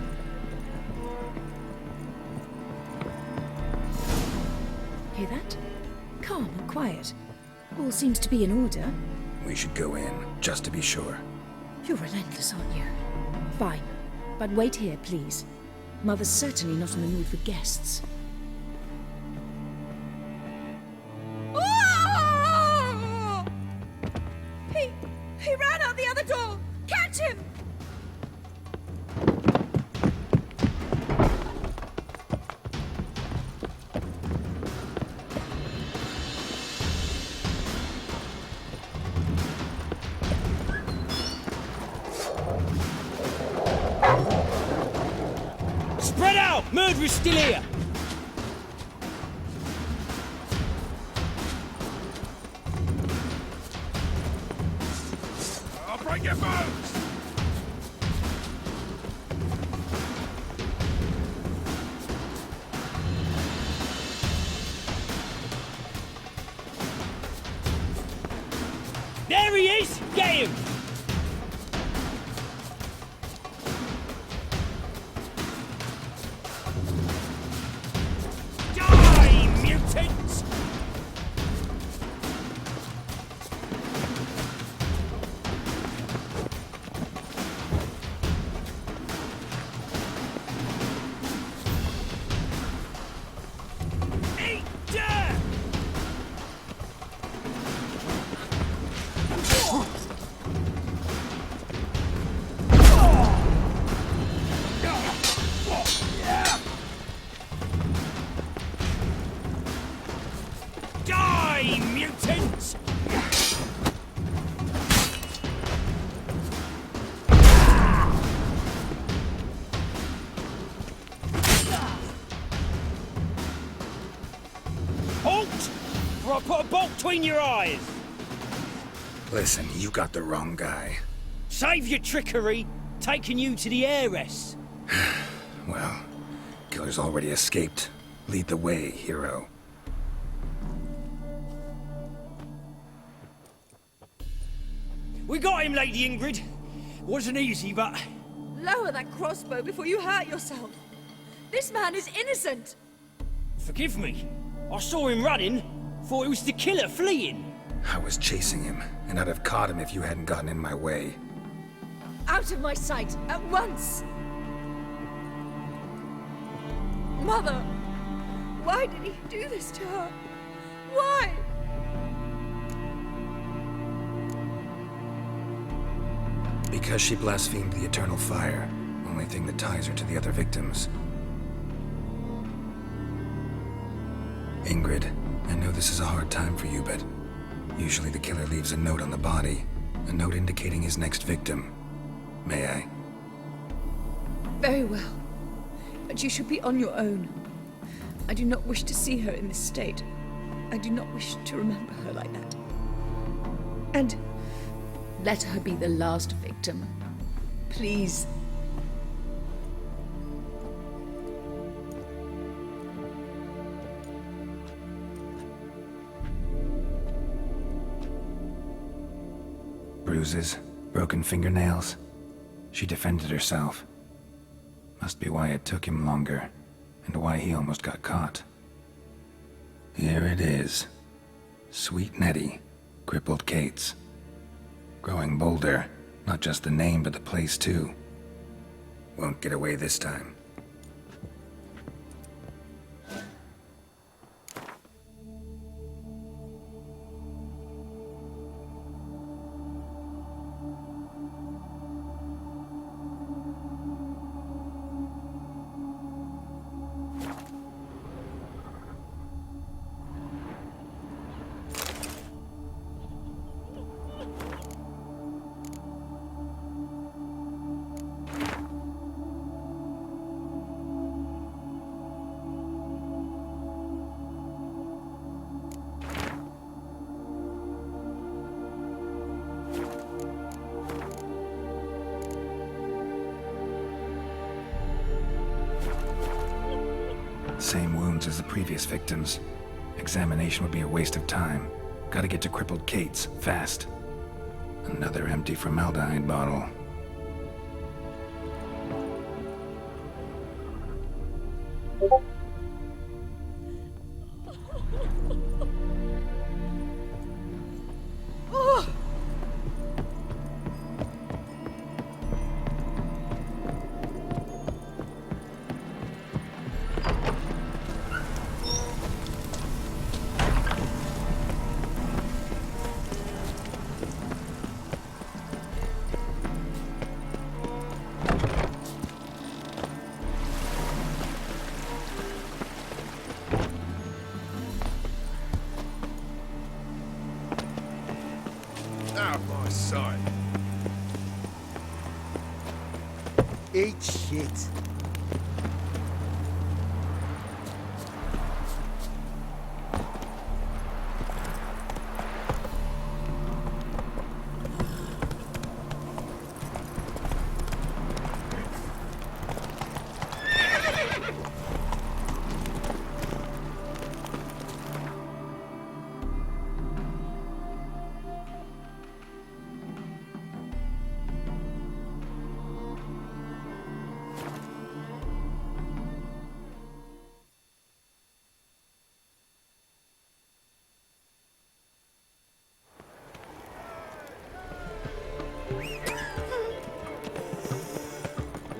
Hear that? Calm and quiet. All seems to be in order. We should go in, just to be sure. You're relentless, aren't you? Fine. But wait here, please. Mother's certainly not in the mood for guests. Oh! He ran out the other door! Catch him! Spread out! Murderer's still here! I'll break your bones! There he is! Get him! Die, mutants! Eat dirt! between your eyes. Listen, you got the wrong guy. Save your trickery, taking you to the heiress. Well, killer's already escaped. Lead the way, hero. We got him, Lady Ingrid. Wasn't easy, but... Lower that crossbow before you hurt yourself. This man is innocent. Forgive me. I saw him running. Thought it was the killer fleeing. I was chasing him, and I'd have caught him if you hadn't gotten in my way. Out of my sight, at once! Mother! Why did he do this to her? Why? Because she blasphemed the eternal fire. Only thing that ties her to the other victims. Ingrid, I know this is a hard time for you, but usually the killer leaves a note on the body. A note indicating his next victim. May I? Very well. But you should be on your own. I do not wish to see her in this state. I do not wish to remember her like that. And let her be the last victim. Please. Bruises, broken fingernails. She defended herself. Must be why it took him longer, and why he almost got caught. Here it is. Sweet Nettie, crippled Kate's. Growing bolder, not just the name, but the place too. Won't get away this time. Same wounds as the previous victims. Examination would be a waste of time. Gotta get to crippled Kate's, fast. Another empty formaldehyde bottle. Oh, my side. Eat shit.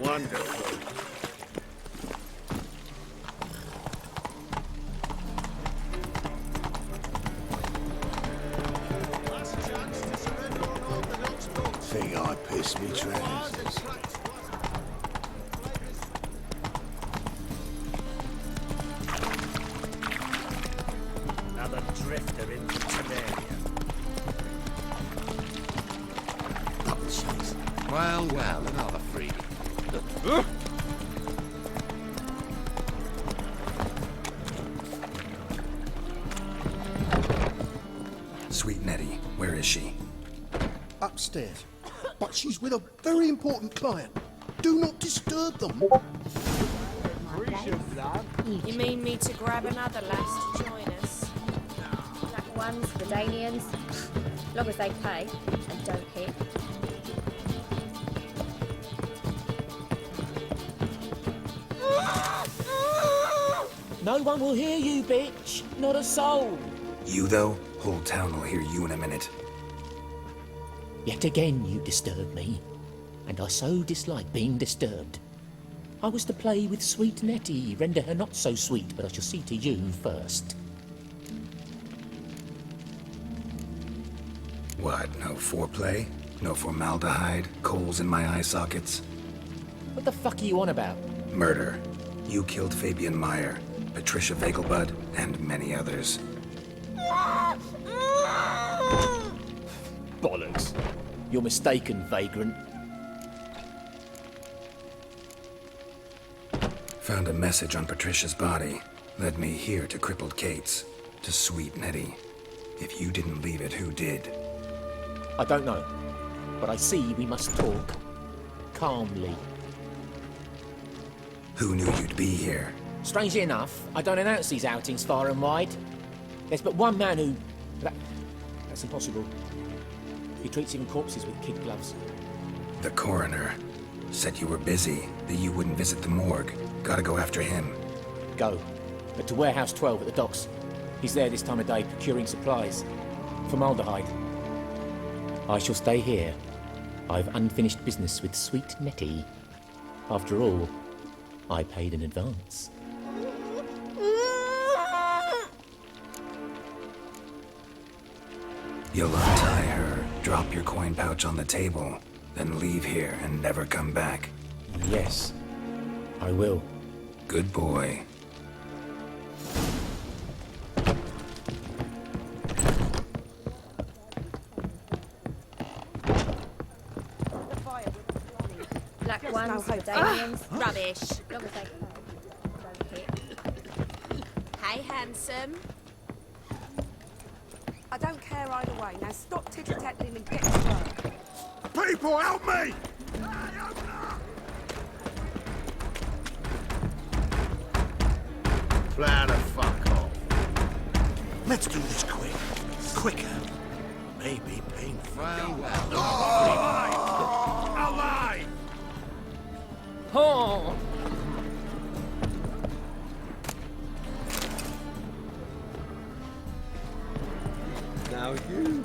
Wonderful. Think I pissed me trousers. Another drifter in from Temeria. Well, well, another freak. Where is she? Upstairs. But she's with a very important client. Do not disturb them. You mean me to grab another lass to join us? Black ones, Redanians, long as they pay and don't hit. No one will hear you, bitch. Not a soul. You, though? Whole town will hear you in a minute. Yet again you disturb me, and I so dislike being disturbed. I was to play with sweet Nettie, render her not so sweet, but I shall see to you first. What, no foreplay? No formaldehyde? Coals in my eye sockets? What the fuck are you on about? Murder. You killed Fabian Meyer, Patricia Vegelbud, and many others. Bollocks. You're mistaken, vagrant. Found a message on Patricia's body. Led me here to crippled Kate's. To sweet Nettie. If you didn't leave it, who did? I don't know, but I see we must talk. Calmly. Who knew you'd be here? Strangely enough, I don't announce these outings far and wide. There's but one man who... That's impossible. He treats even corpses with kid gloves. The coroner. Said you were busy, that you wouldn't visit the morgue. Gotta go after him. Go. But to Warehouse 12 at the docks. He's there this time of day procuring supplies. Formaldehyde. I shall stay here. I've unfinished business with sweet Nettie. After all, I paid in advance. You'll untie her, drop your coin pouch on the table, then leave here and never come back. Yes, I will. Good boy. Black ones, Redanians. Rubbish. Long as they pay and don't hit. Hey, handsome. I don't care either way. Now stop tittle-tattling and get to work. People, help me! Plow the fuck off. Let's do this quick. Quicker. Maybe painful. Alive! Alive! Oh! Now you.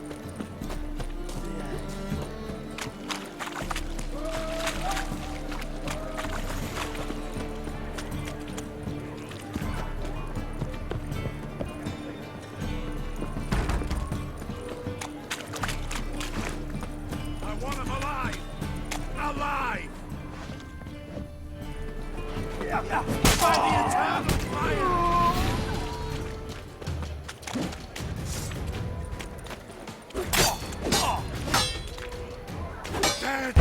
I want him alive! Alive! By the eternal fire! Dead!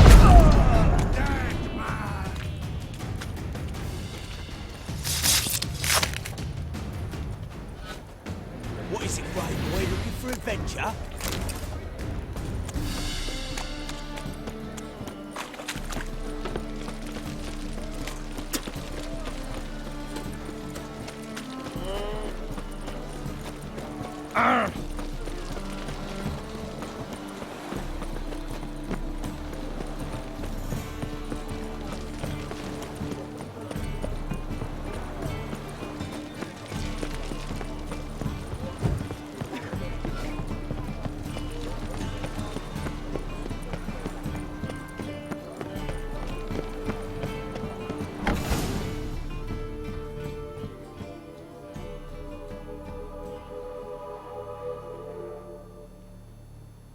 Dead man! What is it, Grey Boy? Looking for adventure?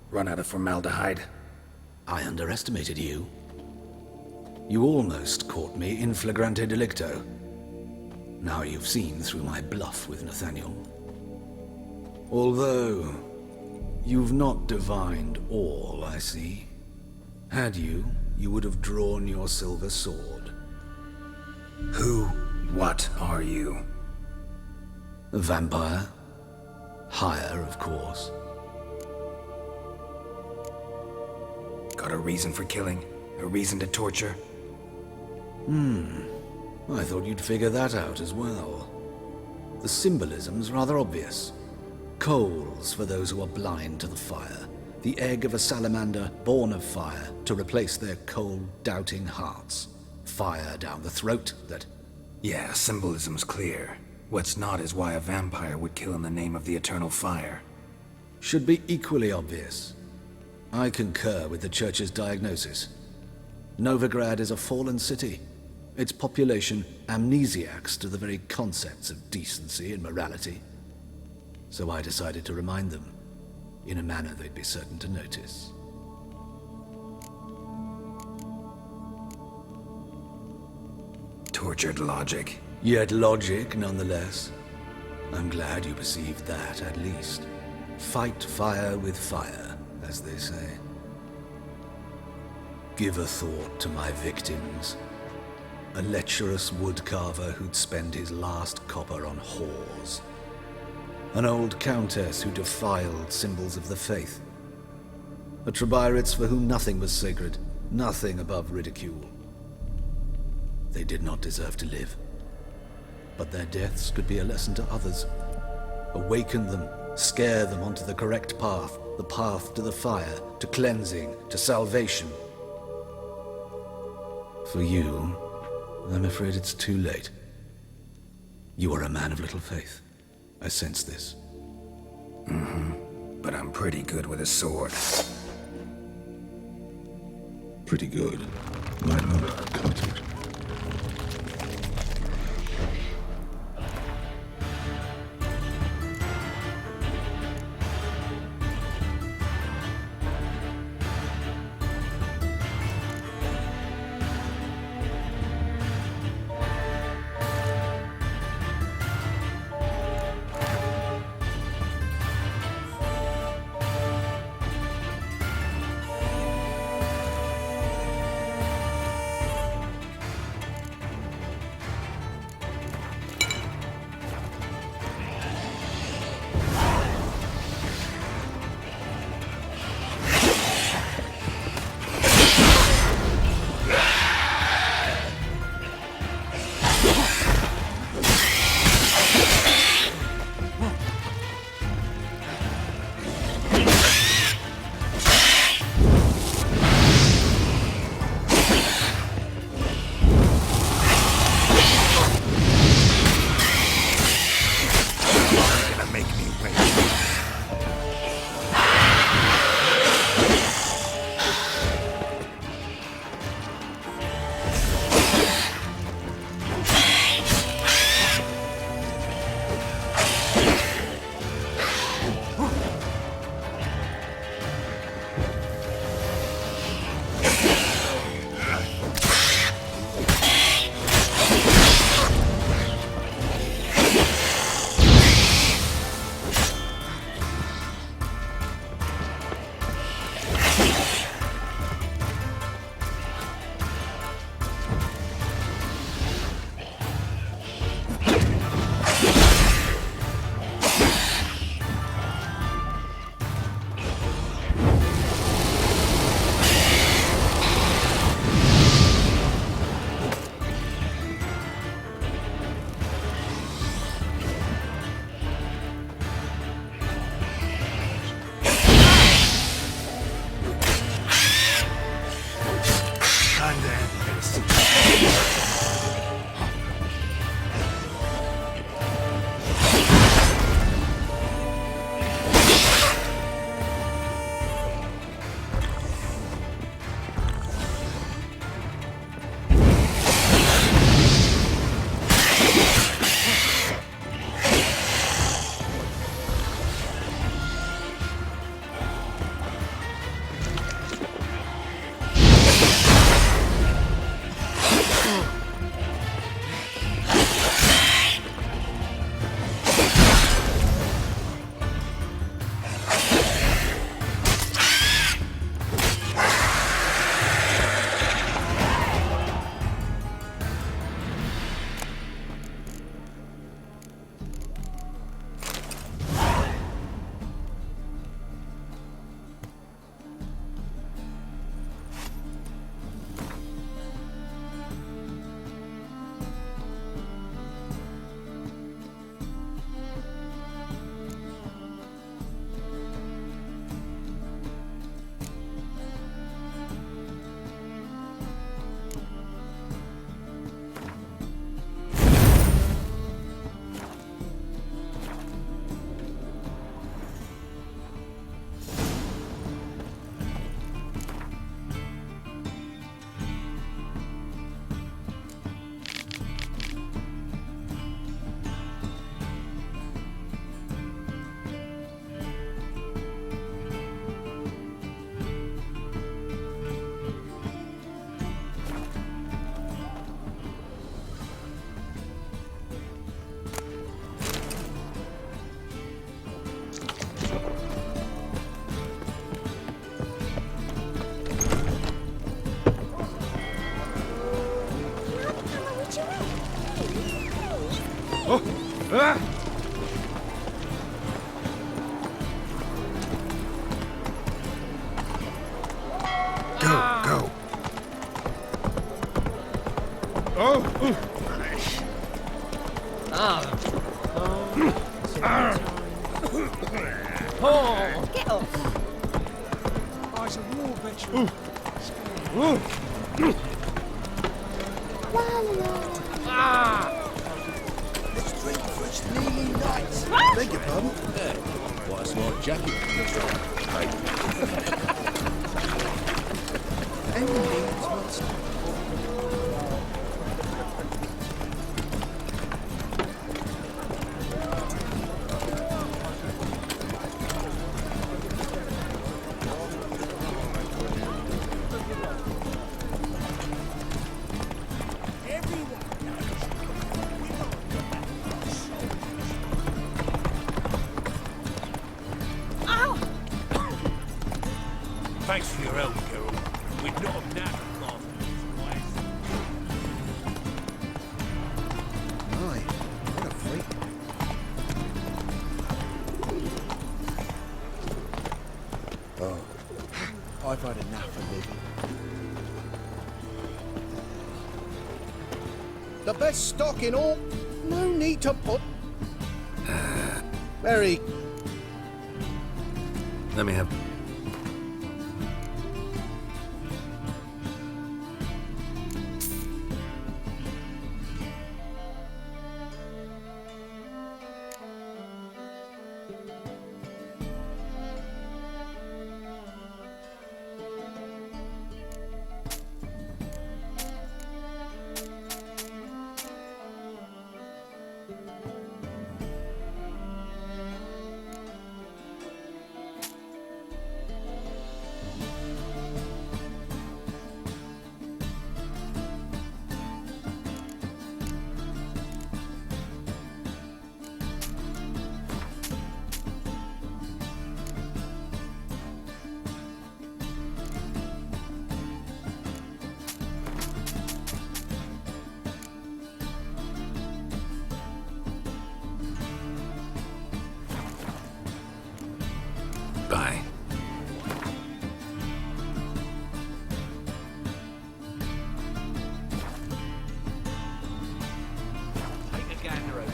Run out of formaldehyde. I underestimated you. You almost caught me in flagrante delicto. Now you've seen through my bluff with Nathaniel. Although, you've not divined all, I see. Had you, you would have drawn your silver sword. What are you? A vampire? Higher, of course. Got a reason for killing? A reason to torture? I thought you'd figure that out as well. The symbolism's rather obvious. Coals for those who are blind to the fire. The egg of a salamander born of fire to replace their cold, doubting hearts. Fire down the throat that... Yeah, symbolism's clear. What's not is why a vampire would kill in the name of the eternal fire. Should be equally obvious. I concur with the Church's diagnosis. Novigrad is a fallen city. Its population amnesiacs to the very concepts of decency and morality. So I decided to remind them, in a manner they'd be certain to notice. Tortured logic. Yet logic, nonetheless. I'm glad you perceived that, at least. Fight fire with fire, as they say. Give a thought to my victims. A lecherous woodcarver who'd spend his last copper on whores. An old countess who defiled symbols of the faith. A Trebyrites for whom nothing was sacred, nothing above ridicule. They did not deserve to live. But their deaths could be a lesson to others. Awaken them, scare them onto the correct path, the path to the fire, to cleansing, to salvation. For you, I'm afraid it's too late. You are a man of little faith. I sense this. But I'm pretty good with a sword. Pretty good. Might not cut it. Go. Oh! Oh! Get off! I was a war veteran. Let's drink for its nearly night. Beg your pardon? What a smart jacket. And needs what's... Thanks for your help, Carol. We'd not have napped last My, what a freak. Oh, I've had enough of living. The best stock in all. No need to put... Very... Let me have... Bye. Take a gander over.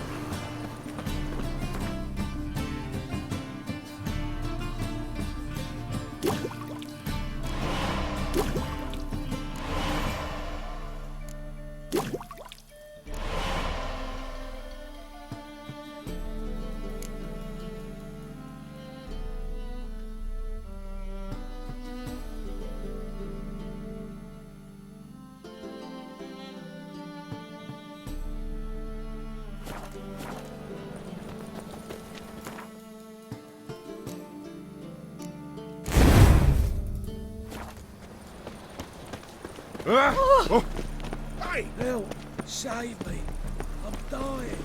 Oh. Hey, Bill, save me. I'm dying.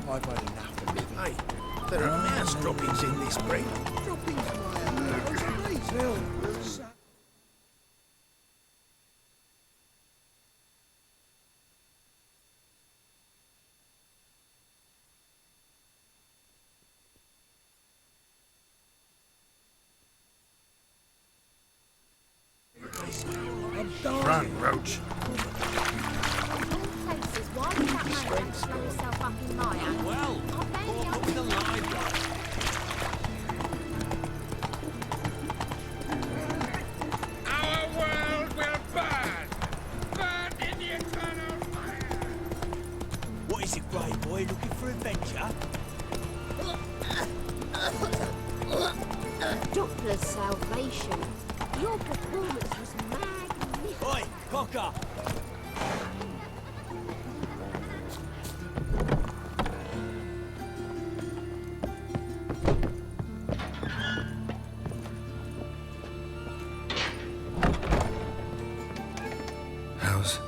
I've had enough of living. Hey, there are mouse droppings in this bread. Droppings, my Bill, sa- I'm dying. Run, Roach. Places, why would that man have to throw himself up in my act? Well, up in the library. Our world will burn! Burn in the eternal fire! What is it, Grey Boy? Looking for adventure? Doppler's salvation. Your performance was magnificent. Oi, Cocker! How's...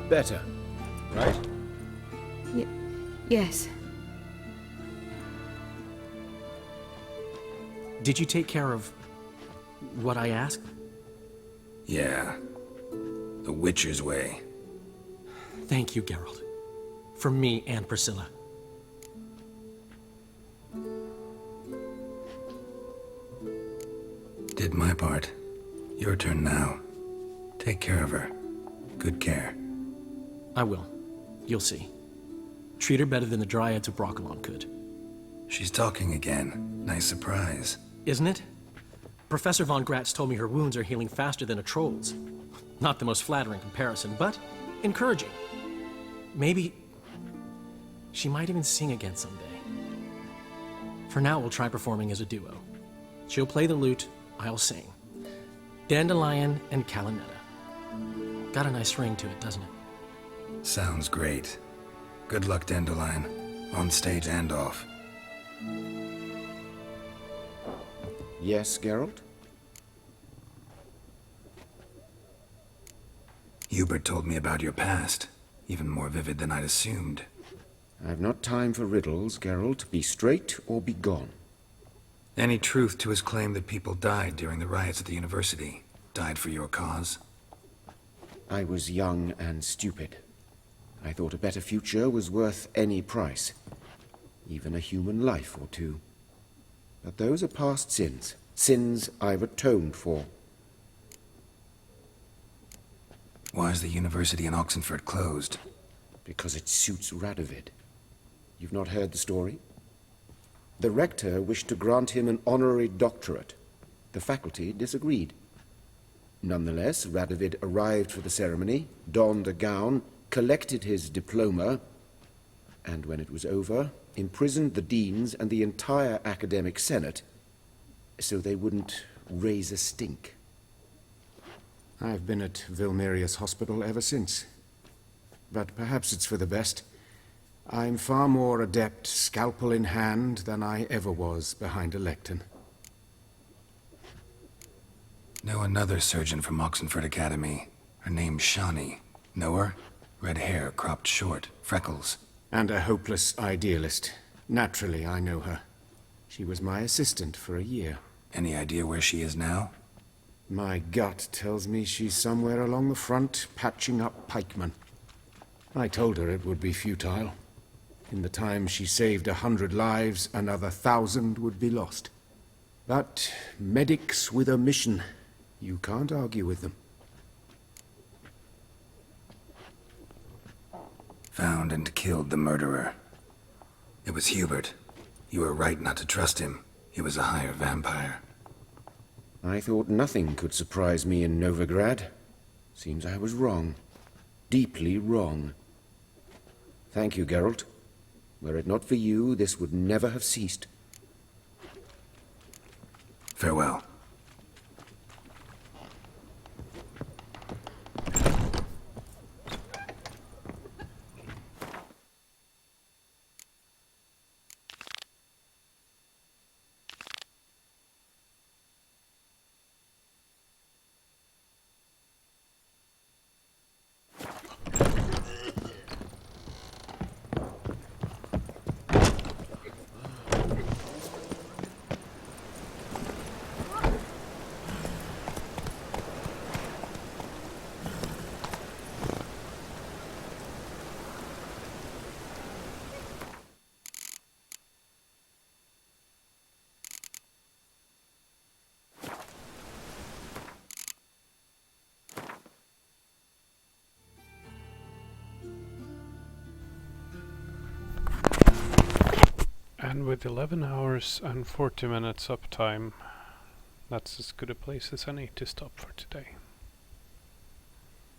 Better, right? Yes. Did you take care of what I asked? Yeah. The Witcher's way. Thank you, Geralt. For me and Priscilla. my part. Your turn now. Take care of her. Good care. I will. You'll see. Treat her better than the Dryads of Brokilon could. She's talking again. Nice surprise. Isn't it? Professor Von Gratz told me her wounds are healing faster than a troll's. Not the most flattering comparison, but encouraging. Maybe she might even sing again someday. For now, we'll try performing as a duo. She'll play the lute, I'll sing. Dandelion and Calinetta. Got a nice ring to it, doesn't it? Sounds great. Good luck, Dandelion. On stage and off. Yes, Geralt? Hubert told me about your past. Even more vivid than I'd assumed. I've not time for riddles, Geralt. Be straight or be gone. Any truth to his claim that people died during the riots at the university? Died for your cause? I was young and stupid. I thought a better future was worth any price. Even a human life or two. But those are past sins. Sins I've atoned for. Why is the university in Oxenford closed? Because it suits Radovid. You've not heard the story? The rector wished to grant him an honorary doctorate. The faculty disagreed. Nonetheless, Radovid arrived for the ceremony, donned a gown, collected his diploma, and when it was over, imprisoned the deans and the entire academic senate so they wouldn't raise a stink. I've been at Vilmerius Hospital ever since. But perhaps it's for the best. I'm far more adept, scalpel in hand, than I ever was behind a lectern. Know another surgeon from Oxenford Academy. Her name's Shani. Know her? Red hair, cropped short, freckles. And a hopeless idealist. Naturally, I know her. She was my assistant for a year. Any idea where she is now? My gut tells me she's somewhere along the front, patching up pikemen. I told her it would be futile. In the time she saved 100 lives, another 1,000 would be lost. But medics with a mission, you can't argue with them. Found and killed the murderer. It was Hubert. You were right not to trust him. He was a higher vampire. I thought nothing could surprise me in Novigrad. Seems I was wrong. Deeply wrong. Thank you, Geralt. Were it not for you, this would never have ceased. Farewell. And with 11 hours and 40 minutes uptime, that's as good a place as any to stop for today.